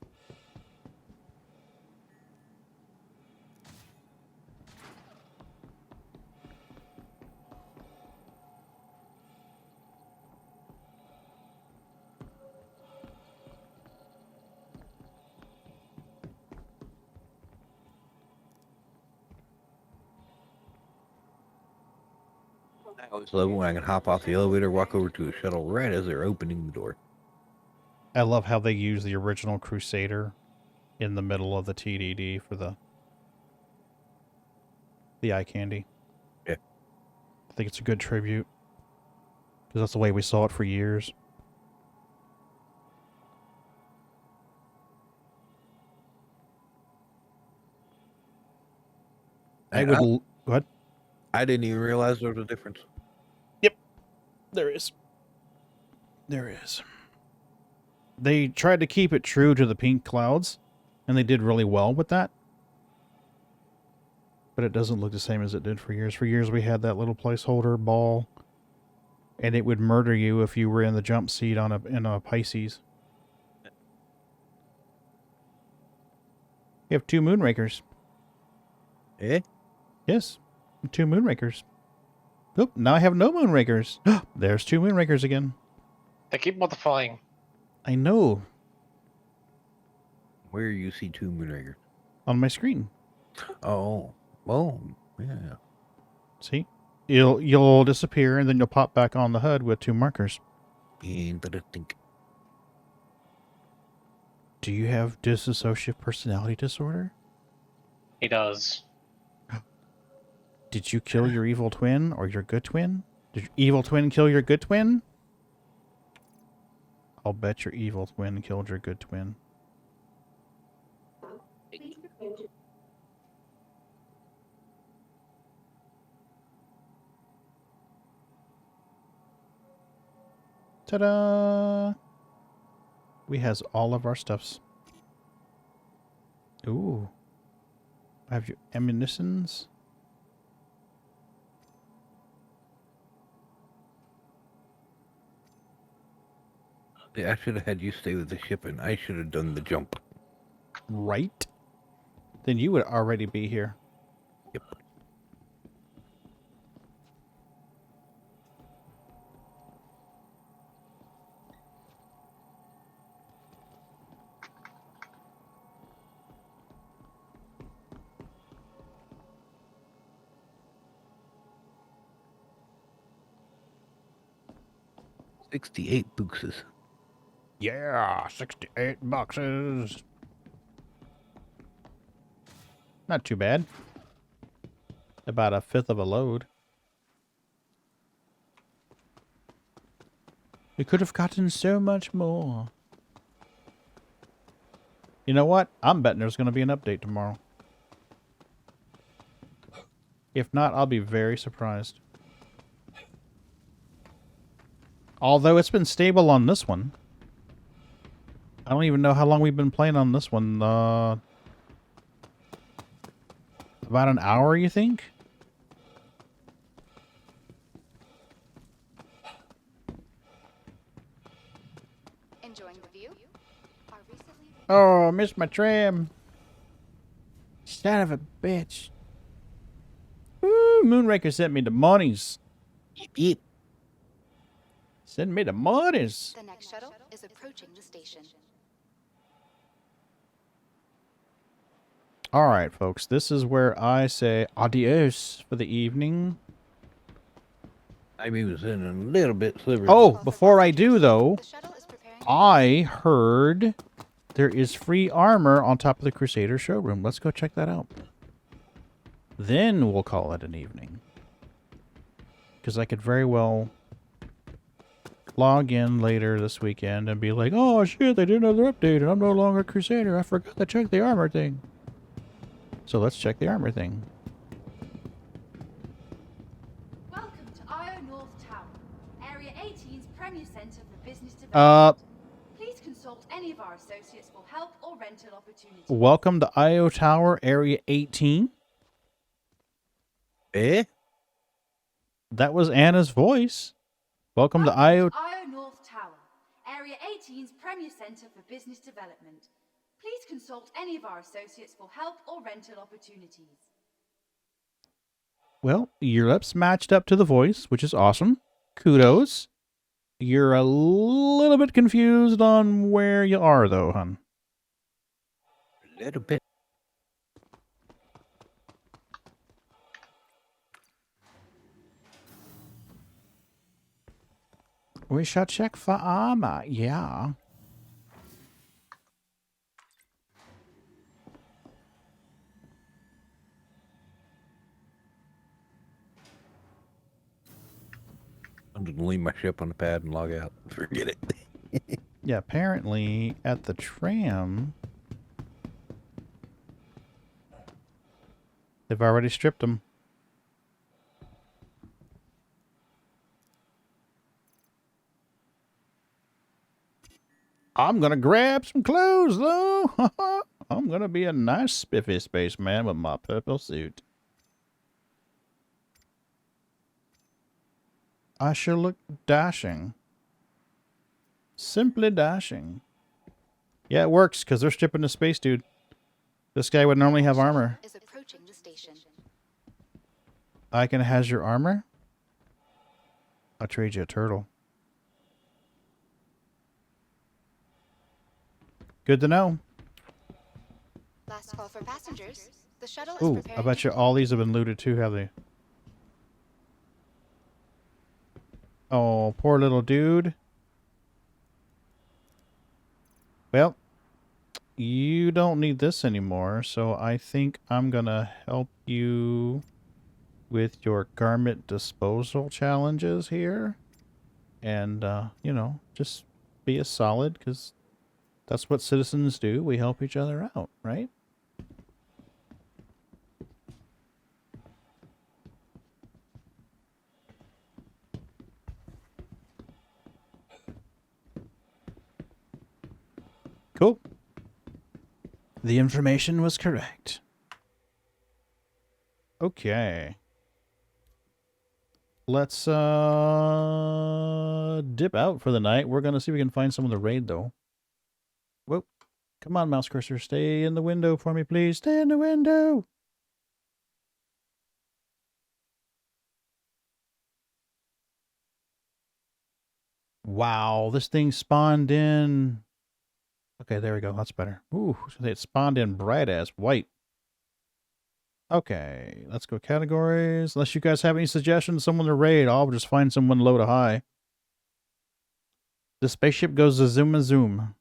Speaker 2: I always love it when I can hop off the elevator, walk over to a shuttle right as they're opening the door.
Speaker 1: I love how they use the original Crusader in the middle of the TDD for the eye candy.
Speaker 2: Yeah.
Speaker 1: I think it's a good tribute. Because that's the way we saw it for years. Go ahead.
Speaker 2: I didn't even realize there was a difference.
Speaker 1: Yep. There is. There is. They tried to keep it true to the pink clouds, and they did really well with that. But it doesn't look the same as it did for years. For years, we had that little placeholder ball, and it would murder you if you were in the jump seat in a Pisces. You have 2 Moonrakers.
Speaker 2: Eh?
Speaker 1: Yes. 2 Moonrakers. Oop, now I have no Moonrakers. There's 2 Moonrakers again.
Speaker 13: They keep multiplying.
Speaker 1: I know.
Speaker 2: Where you see 2 Moonrakers?
Speaker 1: On my screen.
Speaker 2: Oh. Oh, yeah.
Speaker 1: See? You'll disappear, and then you'll pop back on the HUD with 2 markers.
Speaker 2: Interesting.
Speaker 1: Do you have dissociative personality disorder?
Speaker 13: He does.
Speaker 1: Did you kill your evil twin or your good twin? Did your evil twin kill your good twin? I'll bet your evil twin killed your good twin. Ta-da! We has all of our stuffs. Ooh. Have your ammunitions?
Speaker 2: Yeah, I should have had you stay with the ship, and I should have done the jump.
Speaker 1: Right? Then you would already be here.
Speaker 2: Yep. $68 boxes.
Speaker 1: Yeah, 68 boxes. Not too bad. About a fifth of a load. We could have gotten so much more. You know what? I'm betting there's going to be an update tomorrow. If not, I'll be very surprised. Although it's been stable on this one. I don't even know how long we've been playing on this one. About an hour, you think?
Speaker 8: Enjoying the view? Our recently...
Speaker 1: Oh, I missed my tram. Son of a bitch. Woo! Moonraker sent me the monies.
Speaker 2: Yep, yep.
Speaker 1: Send me the monies.
Speaker 8: The next shuttle is approaching the station.
Speaker 1: All right, folks. This is where I say adios for the evening.
Speaker 2: I'm even sitting a little bit slivery.
Speaker 1: Oh, before I do, though, I heard there is free armor on top of the Crusader showroom. Let's go check that out. Then we'll call it an evening. Because I could very well log in later this weekend and be like, oh, shit, they did another update, and I'm no longer a Crusader. I forgot to check the armor thing. So let's check the armor thing.
Speaker 8: Welcome to IO North Tower, Area 18's Premier Centre for Business Development. Please consult any of our associates for help or rental opportunities.
Speaker 1: Welcome to IO Tower, Area 18.
Speaker 2: Eh?
Speaker 1: That was Anna's voice. Welcome to IO...
Speaker 8: IO North Tower, Area 18's Premier Centre for Business Development. Please consult any of our associates for help or rental opportunities.
Speaker 1: Well, your lips matched up to the voice, which is awesome. Kudos. You're a little bit confused on where you are, though, hon.
Speaker 2: A little bit.
Speaker 1: We shall check for armor, yeah.
Speaker 2: I'm just gonna leave my ship on the pad and log out. Forget it.
Speaker 1: Yeah, apparently at the tram, they've already stripped them. I'm gonna grab some clothes, though. I'm gonna be a nice spiffy spaceman with my purple suit. I shall look dashing. Simply dashing. Yeah, it works, because they're stripping the space dude. This guy would normally have armor.
Speaker 8: Is approaching the station.
Speaker 1: Icon has your armor? I'll trade you a turtle. Good to know.
Speaker 8: Last call for passengers. The shuttle is
Speaker 1: Ooh,
Speaker 8: preparing.
Speaker 1: I bet you all these have been looted too, have they? Oh, poor little dude. Well, you don't need this anymore, so I think I'm gonna help you with your garment disposal challenges here. And, you know, just be a solid, because that's what citizens do. We help each other out, right? Cool. The information was correct. Okay. Let's dip out for the night. We're gonna see if we can find someone to raid, though. Whoa. Come on, mouse cursor. Stay in the window for me, please. Stay in the window. Wow, this thing spawned in. Okay, there we go. That's better. Ooh, it spawned in bright as white. Okay, let's go categories. Unless you guys have any suggestions, someone to raid, I'll just find someone low to high. The spaceship goes to zoom and zoom.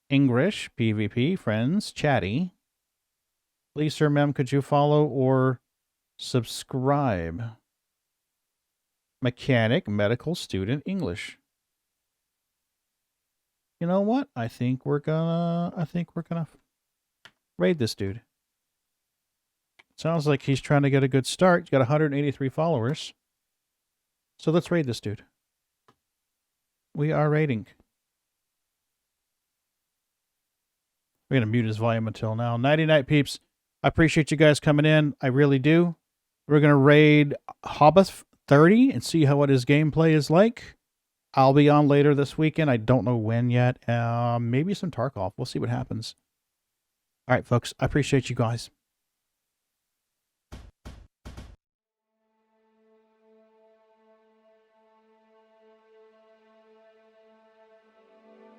Speaker 1: English, PvP, friends, chatty. Please, sir, ma'am, could you follow or subscribe? Mechanic, medical, student, English. You know what? I think we're gonna raid this dude. Sounds like he's trying to get a good start. He's got 183 followers. So let's raid this dude. We are raiding. We're going to mute his volume until now. Nighty night, peeps. I appreciate you guys coming in. I really do. We're going to raid Hobbith 30 and see how what his gameplay is like. I'll be on later this weekend. I don't know when yet. Maybe some Tarkov. We'll see what happens. All right, folks. I appreciate you guys.